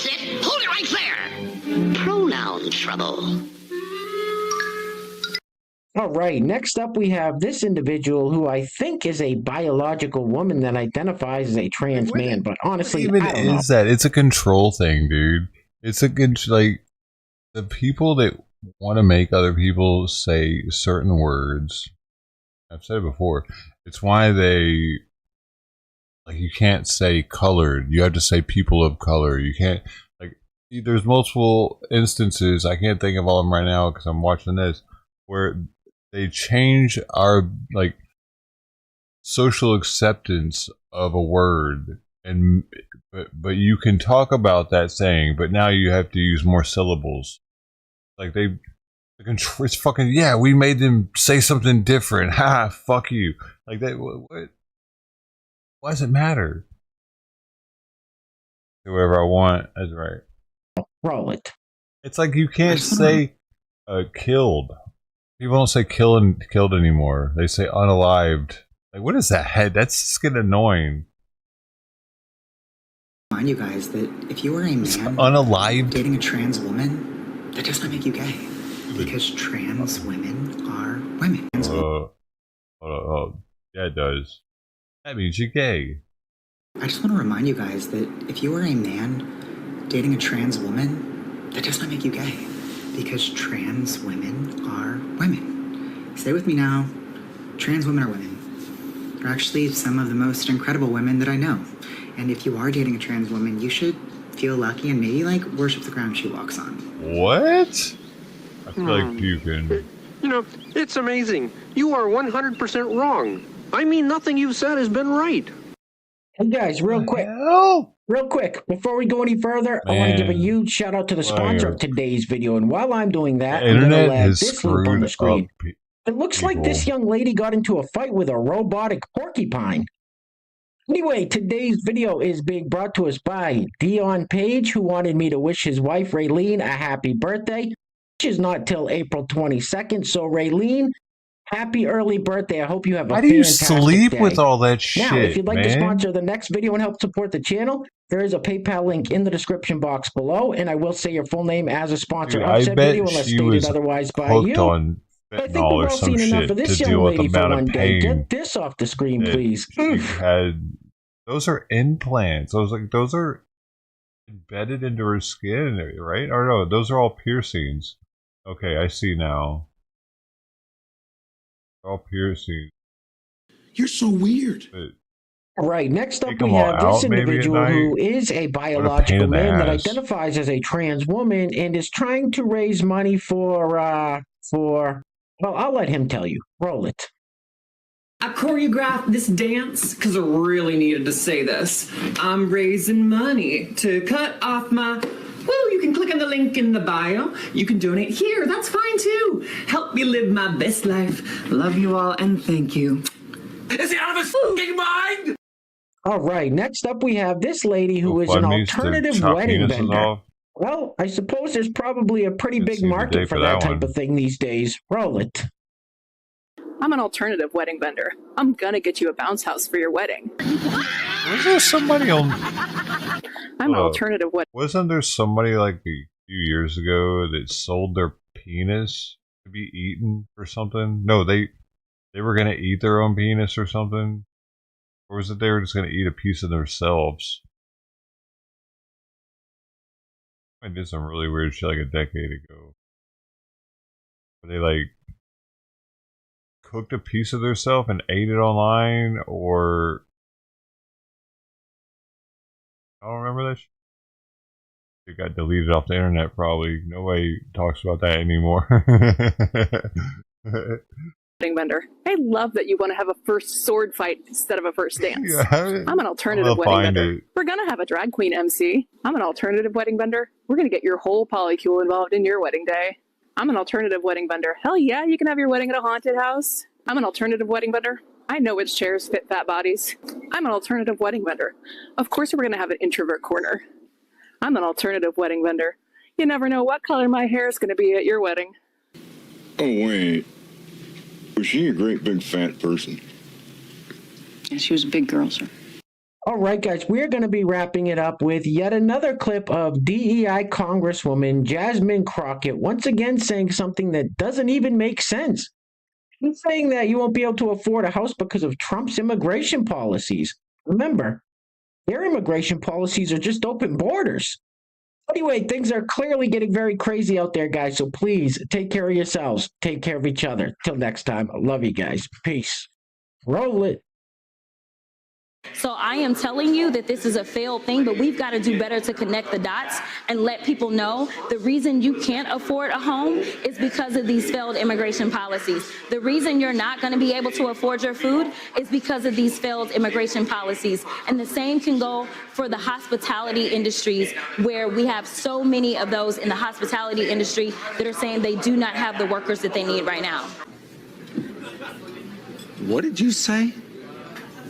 it. Hold it right there. Pronoun trouble. All right, next up we have this individual who I think is a biological woman that identifies as a trans man, but honestly, What even I don't know. is that? It's a control thing, dude. It's a good, like, the people that want to make other people say certain words, I've said it before, it's why they, like, you can't say colored, you have to say people of color. You can't, like, there's multiple instances, I can't think of all of them right now because I'm watching this, where they change our, like, social acceptance of a word, and but you can talk about that saying, but now you have to use more syllables. Like it's fucking, yeah, we made them say something different. Ha, fuck you. Like that. What? Why does it matter? Do whatever I want. That's right. Roll it. It's like you can't say killed. People don't say killed anymore. They say unalived. Like, what is that? That's just getting annoying. Remind you guys that if you were a man unalived dating a trans woman, that does not make you gay, because trans women are women. Yeah, it does. That means you're gay. I just want to remind you guys that if you were a man dating a trans woman, that does not make you gay, because trans women are women. Stay with me now. Trans women are women. They're actually some of the most incredible women that I know. And if you are dating a trans woman, you should feel lucky and maybe, like, worship the ground she walks on. What? I feel like puking. You know, it's amazing. You are 100% wrong. I mean, nothing you've said has been right. Hey guys, real quick, before we go any further, I want to give a huge shout out to the sponsor of today's video. And while I'm doing that, I'm going to add this loop on the screen. It looks like this young lady got into a fight with a robotic porcupine. Anyway, today's video is being brought to us by Dion Page, who wanted me to wish his wife, Raylene, a happy birthday, which is not till April 22nd. So, Raylene, happy early birthday. I hope you have a fantastic day. How do you sleep with all that shit, Now, if you'd like to man? sponsor the next video and help support the channel, there is a PayPal link in the description box below, and I will say your full name as a sponsor Dude, of I said bet video unless she stated was otherwise by hooked you. on I think fentanyl we've or all some seen enough shit of this to young deal with the lady for amount one of day. pain Get this off the screen, that please. she had. Those are implants. Those are embedded into her skin, right? Or no, those are all piercings. Okay, I see now. They're all piercings. You're so weird. All right, next up Take we them all have this out maybe at individual who night? is a What a pain biological in the man that ass. identifies as a trans woman and is trying to raise money for, well, I'll let him tell you. Roll it. I choreographed this dance because I really needed to say this. I'm raising money to cut off my... Well, you can click on the link in the bio. You can donate here. That's fine, too. Help me live my best life. Love you all, and thank you. Is he out of his fucking mind? All right, next up we have this lady who is an GoFundMe's to alternative chop wedding penises vendor. off. Well, I suppose there's probably a pretty big see the market day for for that that type one. of thing these days. Roll it. I'm an alternative wedding vendor. I'm gonna get you a bounce house for your wedding. Was there somebody on? I'm an alternative wedding. Wasn't there somebody like few years ago that sold their penis to be eaten or something? No, they were going to eat their own penis or something? Or was it they were just going to eat a piece of themselves? I did some really weird shit like a decade ago. They like cooked a piece of themselves and ate it online, or I don't remember that shit. It got deleted off the internet probably. Nobody talks about that anymore. Wedding vendor. I love that you want to have a first sword fight instead of a first dance. Yeah, I'm an alternative wedding find vendor. it. We're gonna have a drag queen MC. I'm an alternative wedding vendor. We're gonna get your whole polycule involved in your wedding day. I'm an alternative wedding vendor. Hell yeah, you can have your wedding at a haunted house. I'm an alternative wedding vendor. I know which chairs fit fat bodies. I'm an alternative wedding vendor. Of course we're gonna have an introvert corner. I'm an alternative wedding vendor. You never know what color my hair is gonna be at your wedding. Oh, wait. Was she a great big fat person? Yeah, she was a big girl, sir. All right, guys, we're going to be wrapping it up with yet another clip of DEI Congresswoman Jasmine Crockett once again saying something that doesn't even make sense. She's saying that you won't be able to afford a house because of Trump's immigration policies. Remember, their immigration policies are just open borders. Anyway, things are clearly getting very crazy out there, guys, so please take care of yourselves. Take care of each other. Till next time, I love you guys. Peace. Roll it. So I am telling you that this is a failed thing, but we've got to do better to connect the dots and let people know the reason you can't afford a home is because of these failed immigration policies. The reason you're not going to be able to afford your food is because of these failed immigration policies. And the same can go for the hospitality industries, where we have so many of those in the hospitality industry that are saying they do not have the workers that they need right now. What did you say?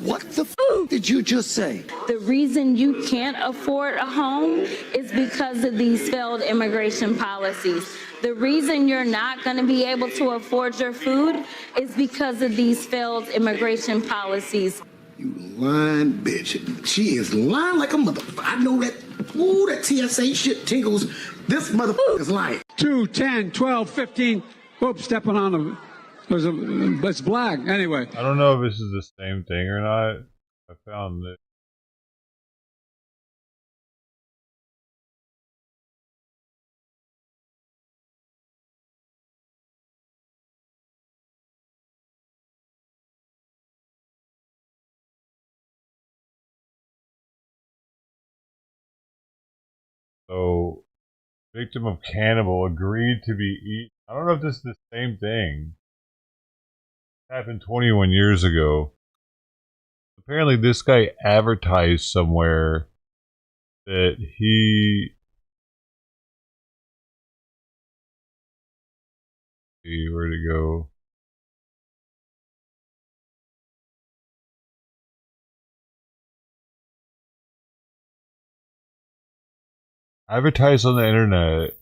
What the f did you just say? The reason you can't afford a home is because of these failed immigration policies. The reason you're not going to be able to afford your food is because of these failed immigration policies. You lying bitch. She is lying like a motherfucker. I know that. Ooh, that TSA shit tingles. This motherfucker's lying. 2, 10, 12, 15. Whoop, stepping on them. It's black. Anyway. I don't know if this is the same thing or not. I found that. So, victim of cannibal agreed to be eaten. I don't know if this is the same thing. It happened 21 years ago. Apparently this guy advertised somewhere that he... See, where'd it go? Advertised on the internet.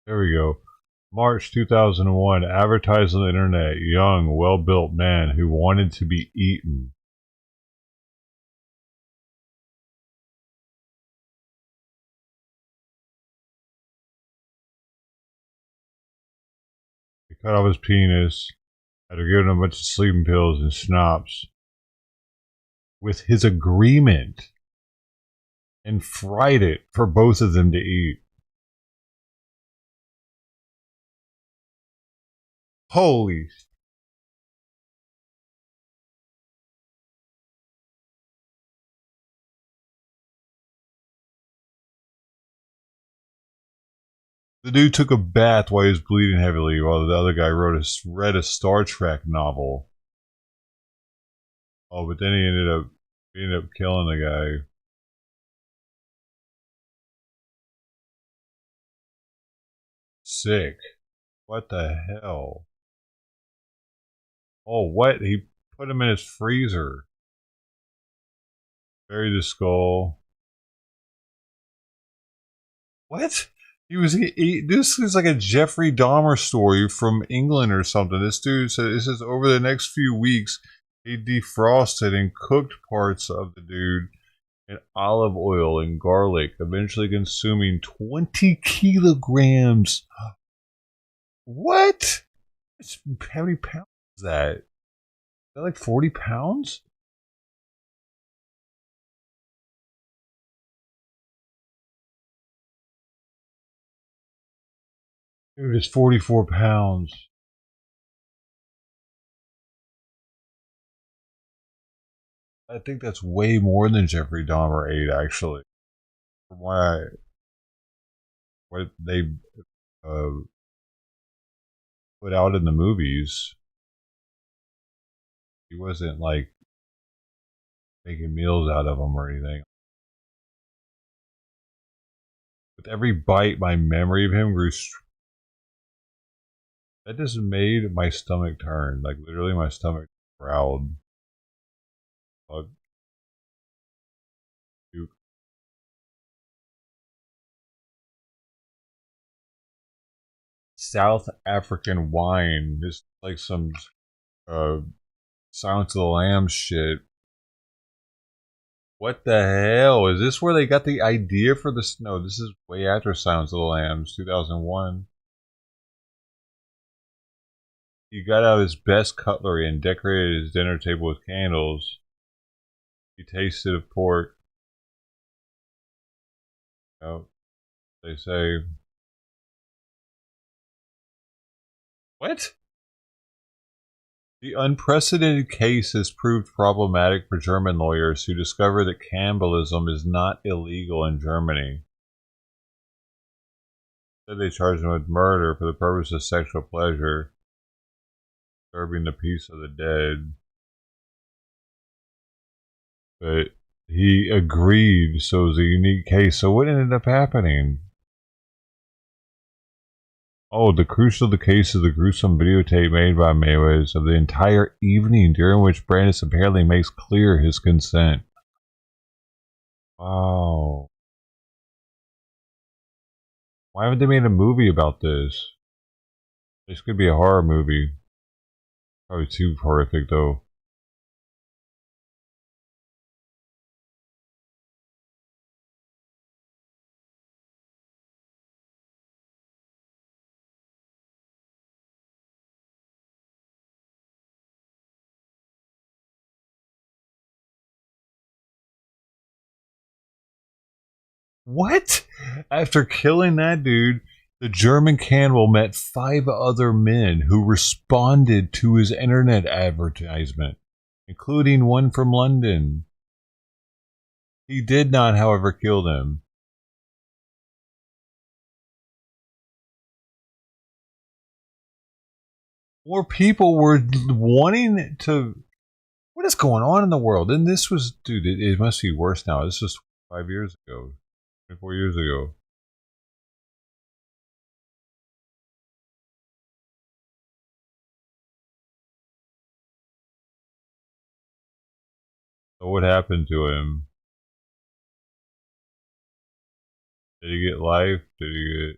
There we go. March 2001, advertised on the internet, young, well-built man who wanted to be eaten. He cut off his penis after giving him a bunch of sleeping pills and schnapps with his agreement and fried it for both of them to eat. Holy. The dude took a bath while he was bleeding heavily, while the other guy read a Star Trek novel. Oh, but then he ended up killing the guy. Sick. What the hell? Oh, what? He put him in his freezer. Buried the skull. What? This is like a Jeffrey Dahmer story from England or something. This dude said, it says over the next few weeks, he defrosted and cooked parts of the dude in olive oil and garlic, eventually consuming 20 kilograms. What? How many pounds is that? Is that like 40 pounds? Dude, it's 44 pounds. I think that's way more than Jeffrey Dahmer ate, actually. From what they put out in the movies, he wasn't like making meals out of them or anything. With every bite, my memory of him grew. That just made my stomach turn. Like literally, my stomach growled. Puke. South African wine. Just like some Silence of the Lambs shit. What the hell? Is this where they got the idea for this? No, this is way after Silence of the Lambs, 2001. He got out his best cutlery and decorated his dinner table with candles. He tasted of pork. Oh, they say. What? The unprecedented case has proved problematic for German lawyers who discover that cannibalism is not illegal in Germany. Instead, they charged him with murder for the purpose of sexual pleasure, disturbing the peace of the dead. But he agreed, so it was a unique case. So what ended up happening? Oh, the crucial of the case is the gruesome videotape made by Mayweather of the entire evening, during which Brandis apparently makes clear his consent. Wow. Why haven't they made a movie about this? This could be a horror movie. Probably too horrific, though. What? After killing that dude, the German cannibal met 5 other men who responded to his internet advertisement, including one from London. He did not, however, kill them. More people were wanting to... What is going on in the world? And this was... Dude, it must be worse now. This was 5 years ago. 4 years ago. So what happened to him? Did he get life? Did he get...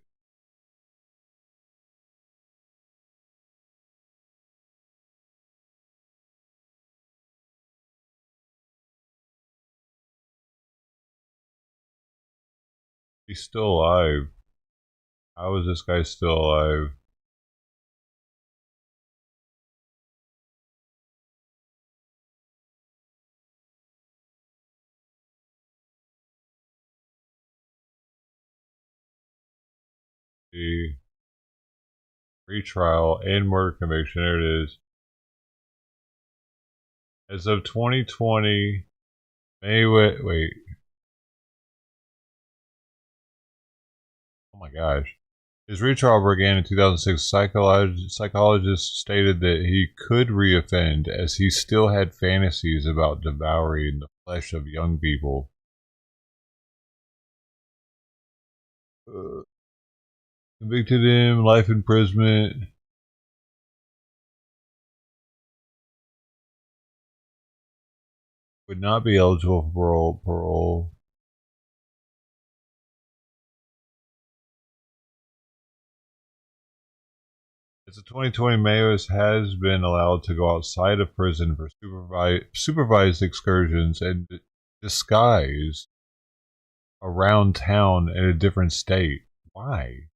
He's still alive. How is this guy still alive? The retrial and murder conviction. There it is. As of 2020, wait. Oh my gosh. His retrial began in 2006. Psychologists stated that he could reoffend as he still had fantasies about devouring the flesh of young people. Convicted him, life imprisonment. Would not be eligible for parole. As of 2020, Mayos has been allowed to go outside of prison for supervised excursions and disguise around town in a different state. Why?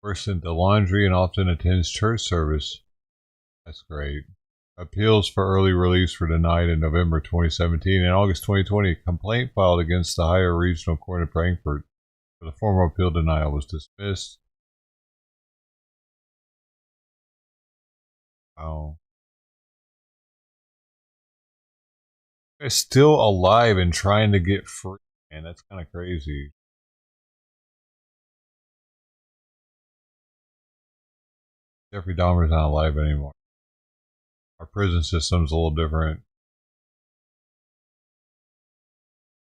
Works into laundry and often attends church service. That's great. Appeals for early release were denied in November 2017. In August 2020, a complaint filed against the Higher Regional Court in Frankfurt for the formal appeal denial was dismissed. Wow. He's still alive and trying to get free, man. That's kind of crazy. Jeffrey Dahmer's not alive anymore. Our prison system's a little different.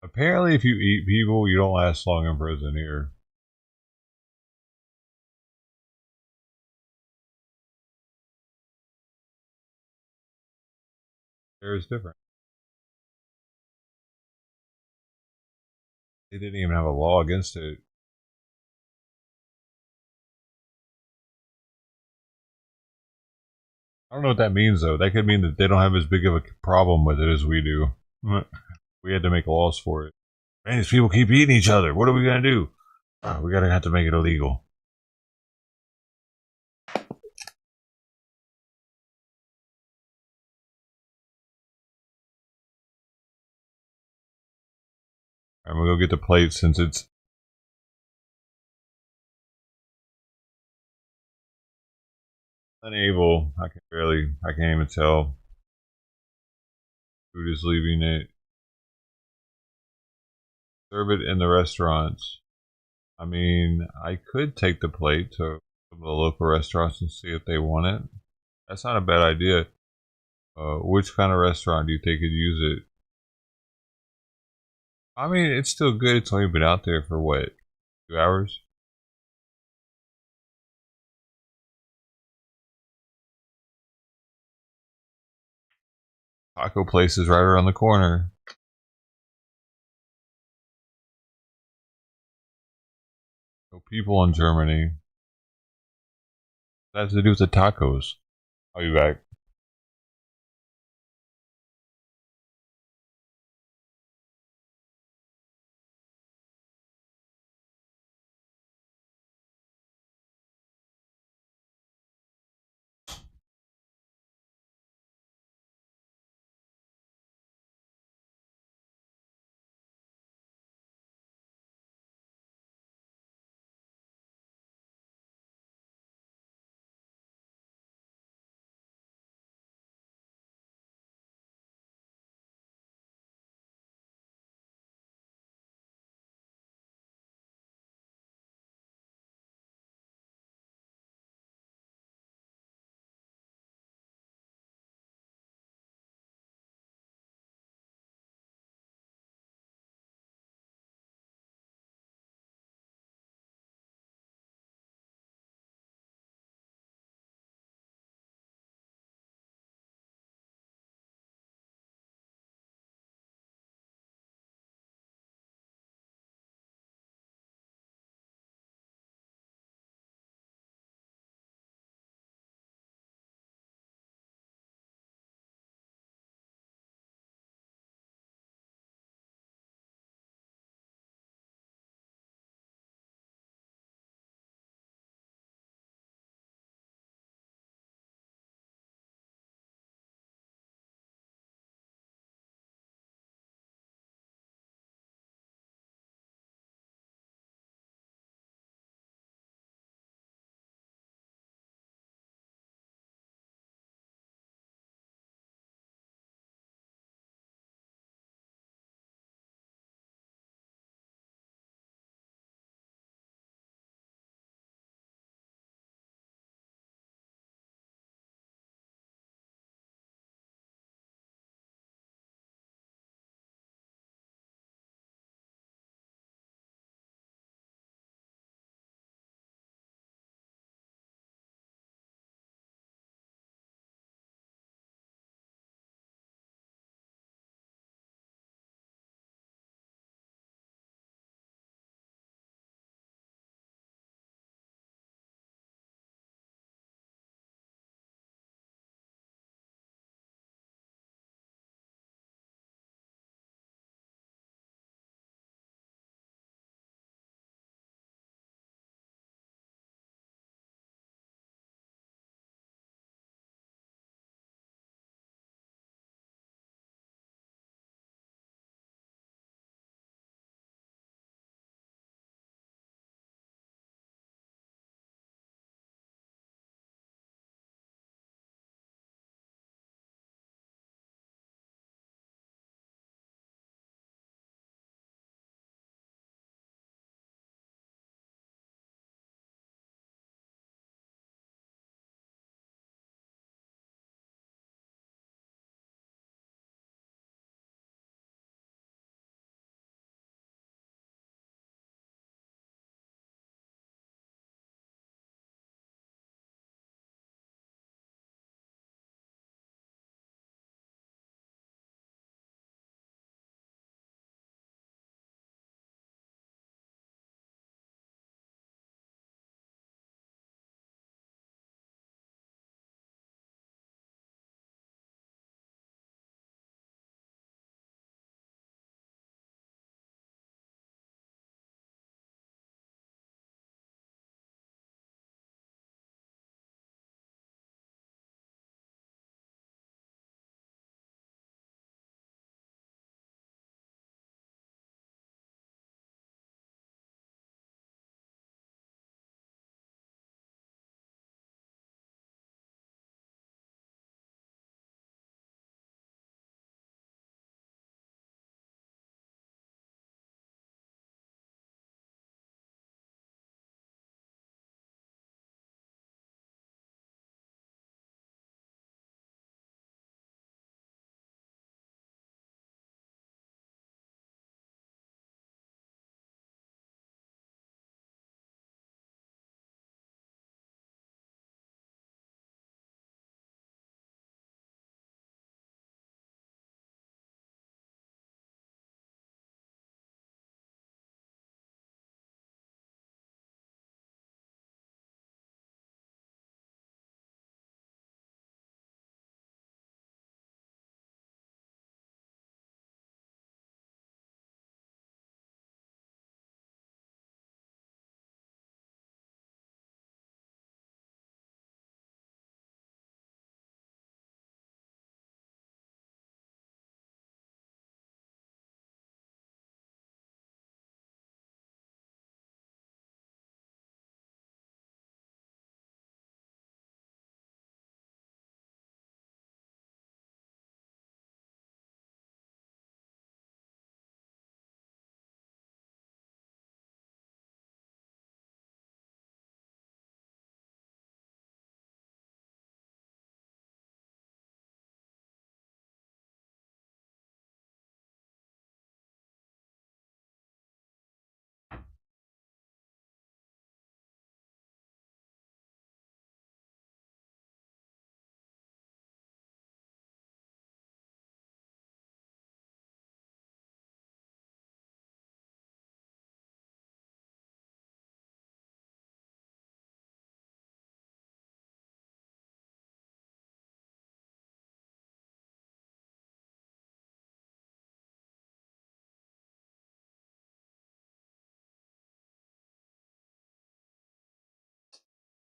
Apparently, if you eat people, you don't last long in prison here. There is different. They didn't even have a law against it. I don't know what that means, though. That could mean that they don't have as big of a problem with it as we do. We had to make laws for it. Man, these people keep eating each other. What are we going to do? We gotta have to make it illegal. I'm gonna go get the plate since it's unable. I can't even tell. Food is leaving it. Serve it in the restaurants. I mean, I could take the plate to some of the local restaurants and see if they want it. That's not a bad idea. Which kind of restaurant do you think could use it? I mean, it's still good. It's only been out there for what, 2 hours? Taco place is right around the corner. No people in Germany. That has to do with the tacos. I'll be back.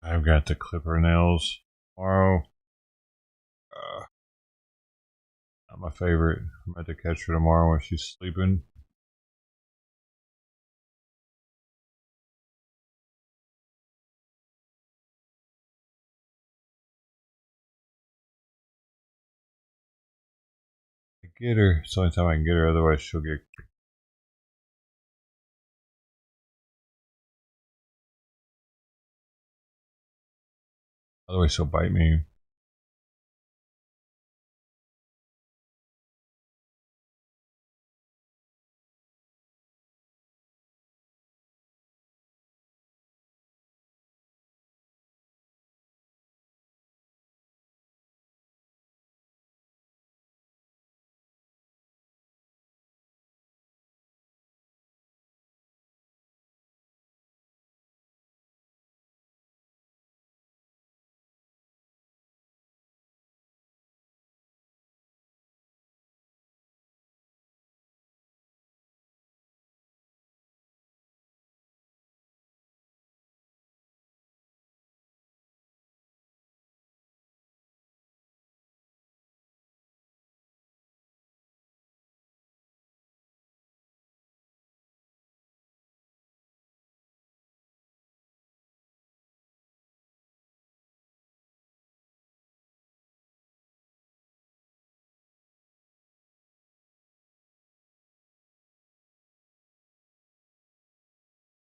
I've got to clip her nails tomorrow. Not my favorite. I'm about to catch her tomorrow when she's sleeping. I get her. It's the only time I can get her, otherwise she'll get. Otherwise she'll bite me.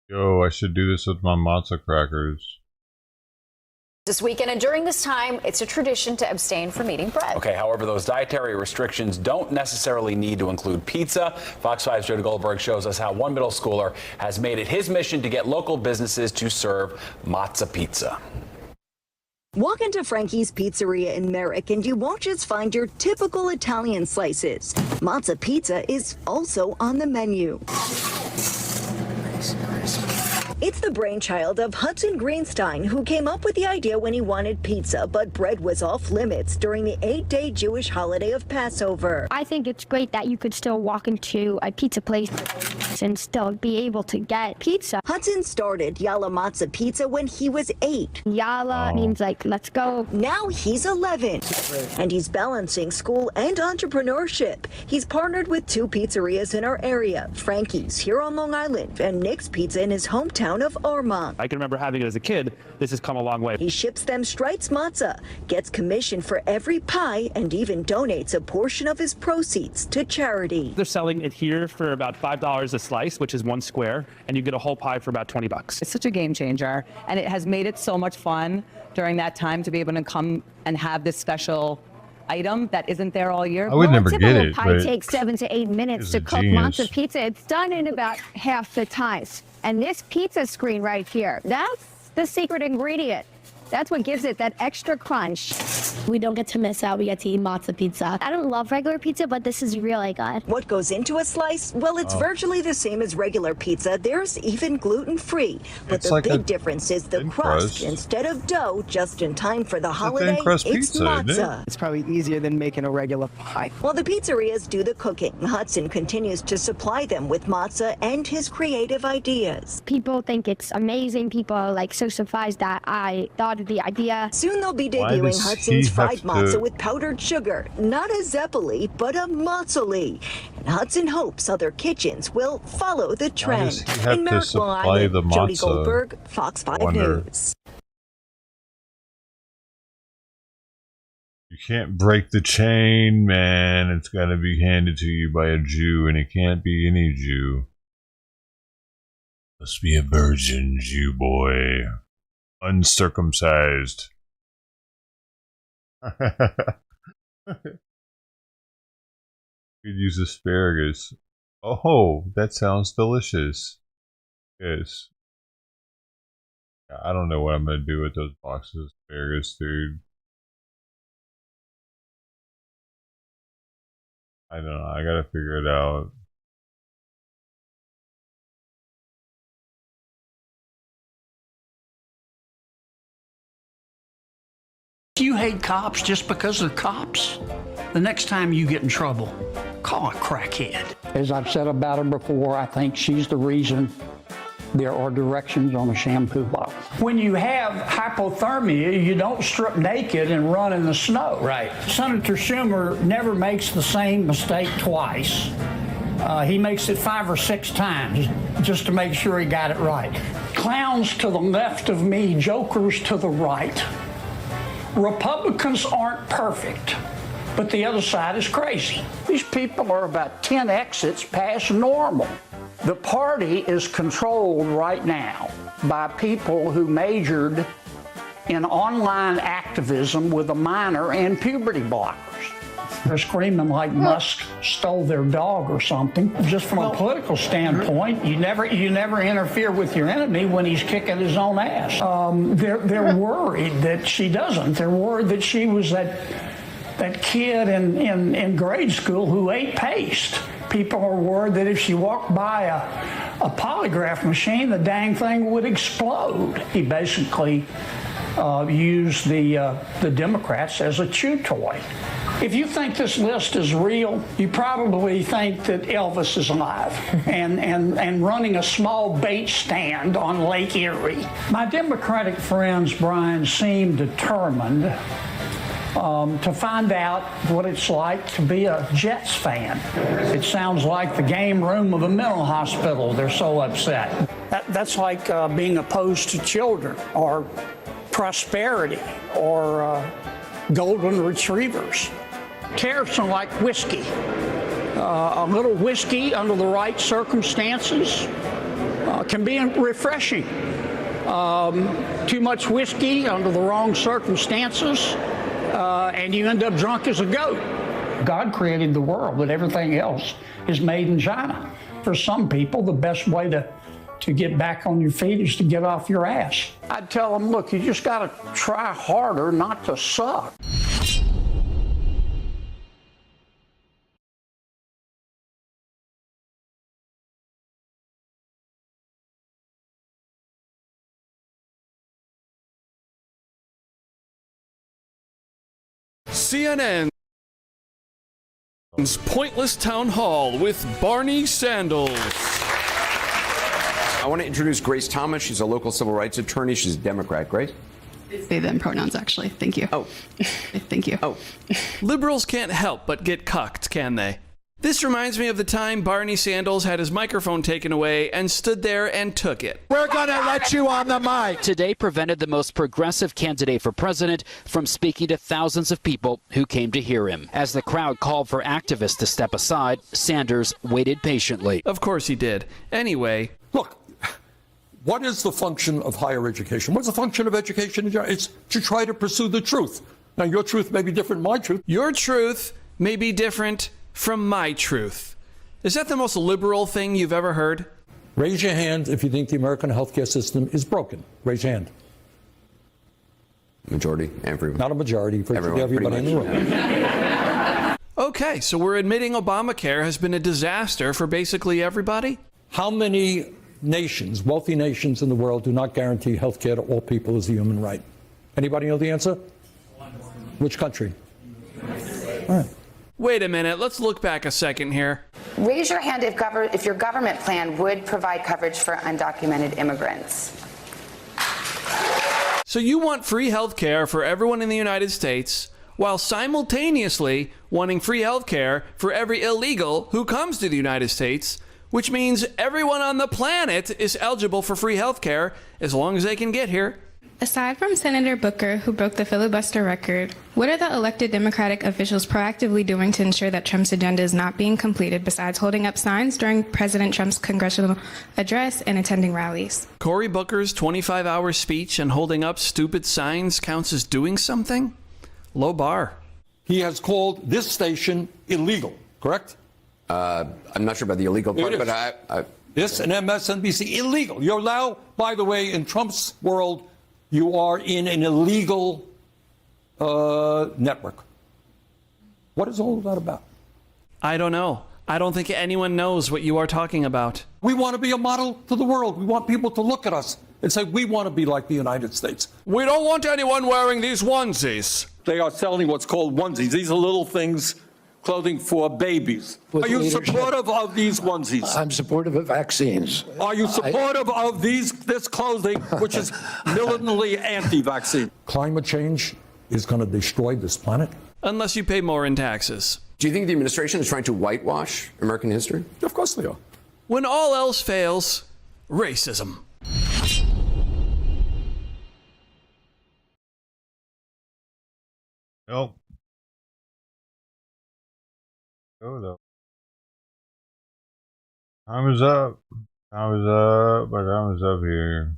Yo, I should do this with my matzo crackers. This weekend and during this time, it's a tradition to abstain from eating bread. Okay, however, those dietary restrictions don't necessarily need to include pizza. Fox 5's Jody Goldberg shows us how one middle schooler has made it his mission to get local businesses to serve matzo pizza. Walk into Frankie's Pizzeria in Merrick and you won't just find your typical Italian slices. Matzo pizza is also on the menu. It's the brainchild of Hudson Greenstein, who came up with the idea when he wanted pizza, but bread was off limits during the 8-day Jewish holiday of Passover. I think it's great that you could still walk into a pizza place and still be able to get pizza. Hudson started Yalla Matza Pizza when he was 8. Yalla means like, let's go. Now he's 11, and he's balancing school and entrepreneurship. He's partnered with 2 pizzerias in our area, Frankie's here on Long Island and Nick's Pizza in his hometown of Armonk. I can remember having it as a kid. This has come a long way. He ships them Streitz matzah, gets commission for every pie, and even donates a portion of his proceeds to charity. They're selling it here for about $5 a slice, which is 1 square, and you get a whole pie for about $20. It's such a game changer, and it has made it so much fun during that time to be able to come and have this special item that isn't there all year. I would never get it. A typical pie takes 7 to 8 minutes to cook matzo pizza. It's done in about half the time. And this pizza screen right here, that's the secret ingredient. That's what gives it that extra crunch. We don't get to miss out. We get to eat matzo pizza. I don't love regular pizza, but this is really good. What goes into a slice? Well, it's virtually the same as regular pizza. There's even gluten-free. But It's the like big difference is the crust. Instead of dough, just in time for the holiday, crust it's pizza, isn't it? matzo. It's probably easier than making a regular pie. While the pizzerias do the cooking, Hudson continues to supply them with matzo and his creative ideas. People think it's amazing. People are like so surprised that I thought of the idea. Soon they'll be Why debuting does Hudson's he fried have matzo to- with powdered sugar. Not a zeppoli, but a matzoli. And Hudson hopes other kitchens will follow the trend. does he have In to Merrick, Long supply Island, the Jody matzo? Goldberg, Fox 5 wonder. News. You can't break the chain, man. It's got to be handed to you by a Jew, and it can't be any Jew. Must be a virgin Jew boy. Uncircumcised. Could use asparagus. Oh, that sounds delicious. Yes. I don't know what I'm gonna do with those boxes of asparagus, dude. I don't know. I gotta figure it out. If you hate cops just because they're cops, the next time you get in trouble, call a crackhead. As I've said about her before, I think she's the reason There are directions on a shampoo bottle. When you have hypothermia, you don't strip naked and run in the snow. Right. Senator Schumer never makes the same mistake twice. He makes it 5 or 6 times just to make sure he got it right. Clowns to the left of me, jokers to the right. Republicans aren't perfect, but the other side is crazy. These people are about 10 exits past normal. The party is controlled right now by people who majored in online activism with a minor in puberty blockers. They're screaming like Musk stole their dog or something. Just from a political standpoint, you never interfere with your enemy when he's kicking his own ass. They're worried that she doesn't. They're worried that she was that kid in grade school who ate paste. People are worried that if she walked by a polygraph machine, the dang thing would explode. He basically used the Democrats as a chew toy. If you think this list is real, you probably think that Elvis is alive and running a small bait stand on Lake Erie. My Democratic friends, Brian, seem determined to find out what it's like to be a Jets fan. It sounds like the game room of a mental hospital. They're so upset. That's like being opposed to children or prosperity or golden retrievers. Tariffs are like whiskey. A little whiskey under the right circumstances can be refreshing. Too much whiskey under the wrong circumstances, and you end up drunk as a goat. God created the world, but everything else is made in China. For some people, the best way to get back on your feet is to get off your ass. I'd tell them, look, you just got to try harder not to suck. CNN's Pointless Town Hall with Barney Sandals. I want to introduce Grace Thomas. She's a local civil rights attorney. She's a Democrat. Grace? They, them pronouns, actually. Thank you. Oh. Thank you. Oh. Liberals can't help but get cucked, can they? This reminds me of the time Barney Sandals had his microphone taken away and stood there and took it. We're going to let you on the mic. Today prevented the most progressive candidate for president from speaking to thousands of people who came to hear him. As the crowd called for activists to step aside, Sanders waited patiently. Of course he did. Anyway. Look, what is the function of higher education? What's the function of education in general? It's to try to pursue the truth. Now, your truth may be different from my truth. Your truth may be different from my truth. Is that the most liberal thing you've ever heard? Raise your hand if you think the American healthcare system is broken. Raise your hand. Majority, everyone. Not a majority, for everybody in the room. Okay, so we're admitting Obamacare has been a disaster for basically everybody? How many nations, wealthy nations in the world, do not guarantee health care to all people as a human right? Anybody know the answer? Which country? All right. Wait a minute, let's look back a second here. Raise your hand if your government plan would provide coverage for undocumented immigrants. So you want free health care for everyone in the United States, while simultaneously wanting free health care for every illegal who comes to the United States, which means everyone on the planet is eligible for free health care as long as they can get here. Aside from Senator Booker, who broke the filibuster record, what are the elected Democratic officials proactively doing to ensure that Trump's agenda is not being completed besides holding up signs during President Trump's congressional address and attending rallies? Cory Booker's 25-hour speech and holding up stupid signs counts as doing something? Low bar. He has called this station illegal, correct? I'm not sure about the illegal part, but I this and MSNBC, illegal. You're now, by the way, in Trump's world, you are in an illegal network. What is all of that about? I don't know. I don't think anyone knows what you are talking about. We want to be a model to the world. We want people to look at us and say, we want to be like the United States. We don't want anyone wearing these onesies. They are selling what's called onesies. These are little things clothing for babies. With Are you leadership. supportive of these onesies? I'm supportive of vaccines. Are you supportive of this clothing, which is militantly anti-vaccine? Climate change is going to destroy this planet. Unless you pay more in taxes. Do you think the administration is trying to whitewash American history? Of course they are. When all else fails, racism. Nope. Go though. Time is up. Time is up. My time is up here.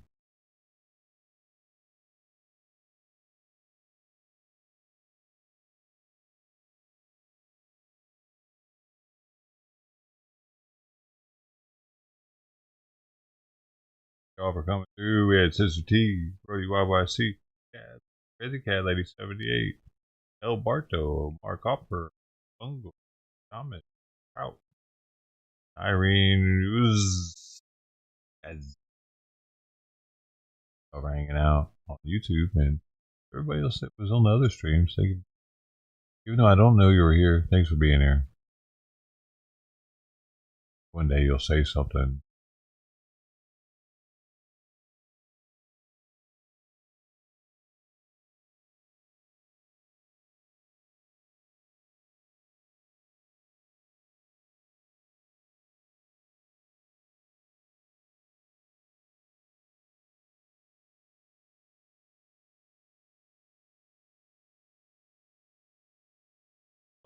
Y'all for coming through. We had Sister T, Brody YYC, Cat, Crazy Cat Lady 78, El Barto, Mark Hopper, Bungle, Thomas, Trout, Irene, Uz, as over hanging out on YouTube, and everybody else that was on the other streams. Even though I don't know you were here, thanks for being here. One day you'll say something.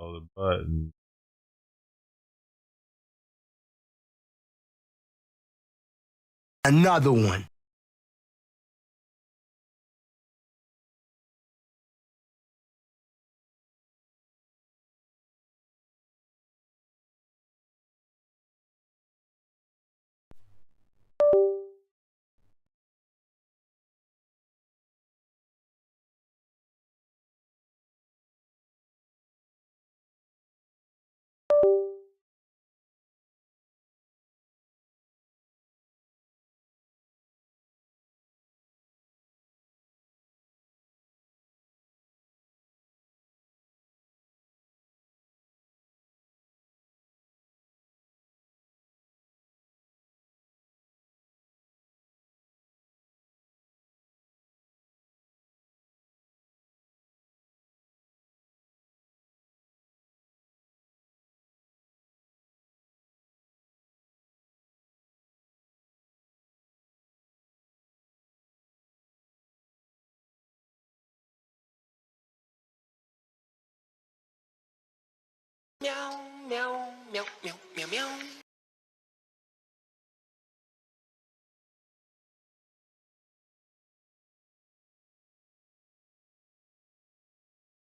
Oh, the button. Another one. Meow, meow, meow, meow.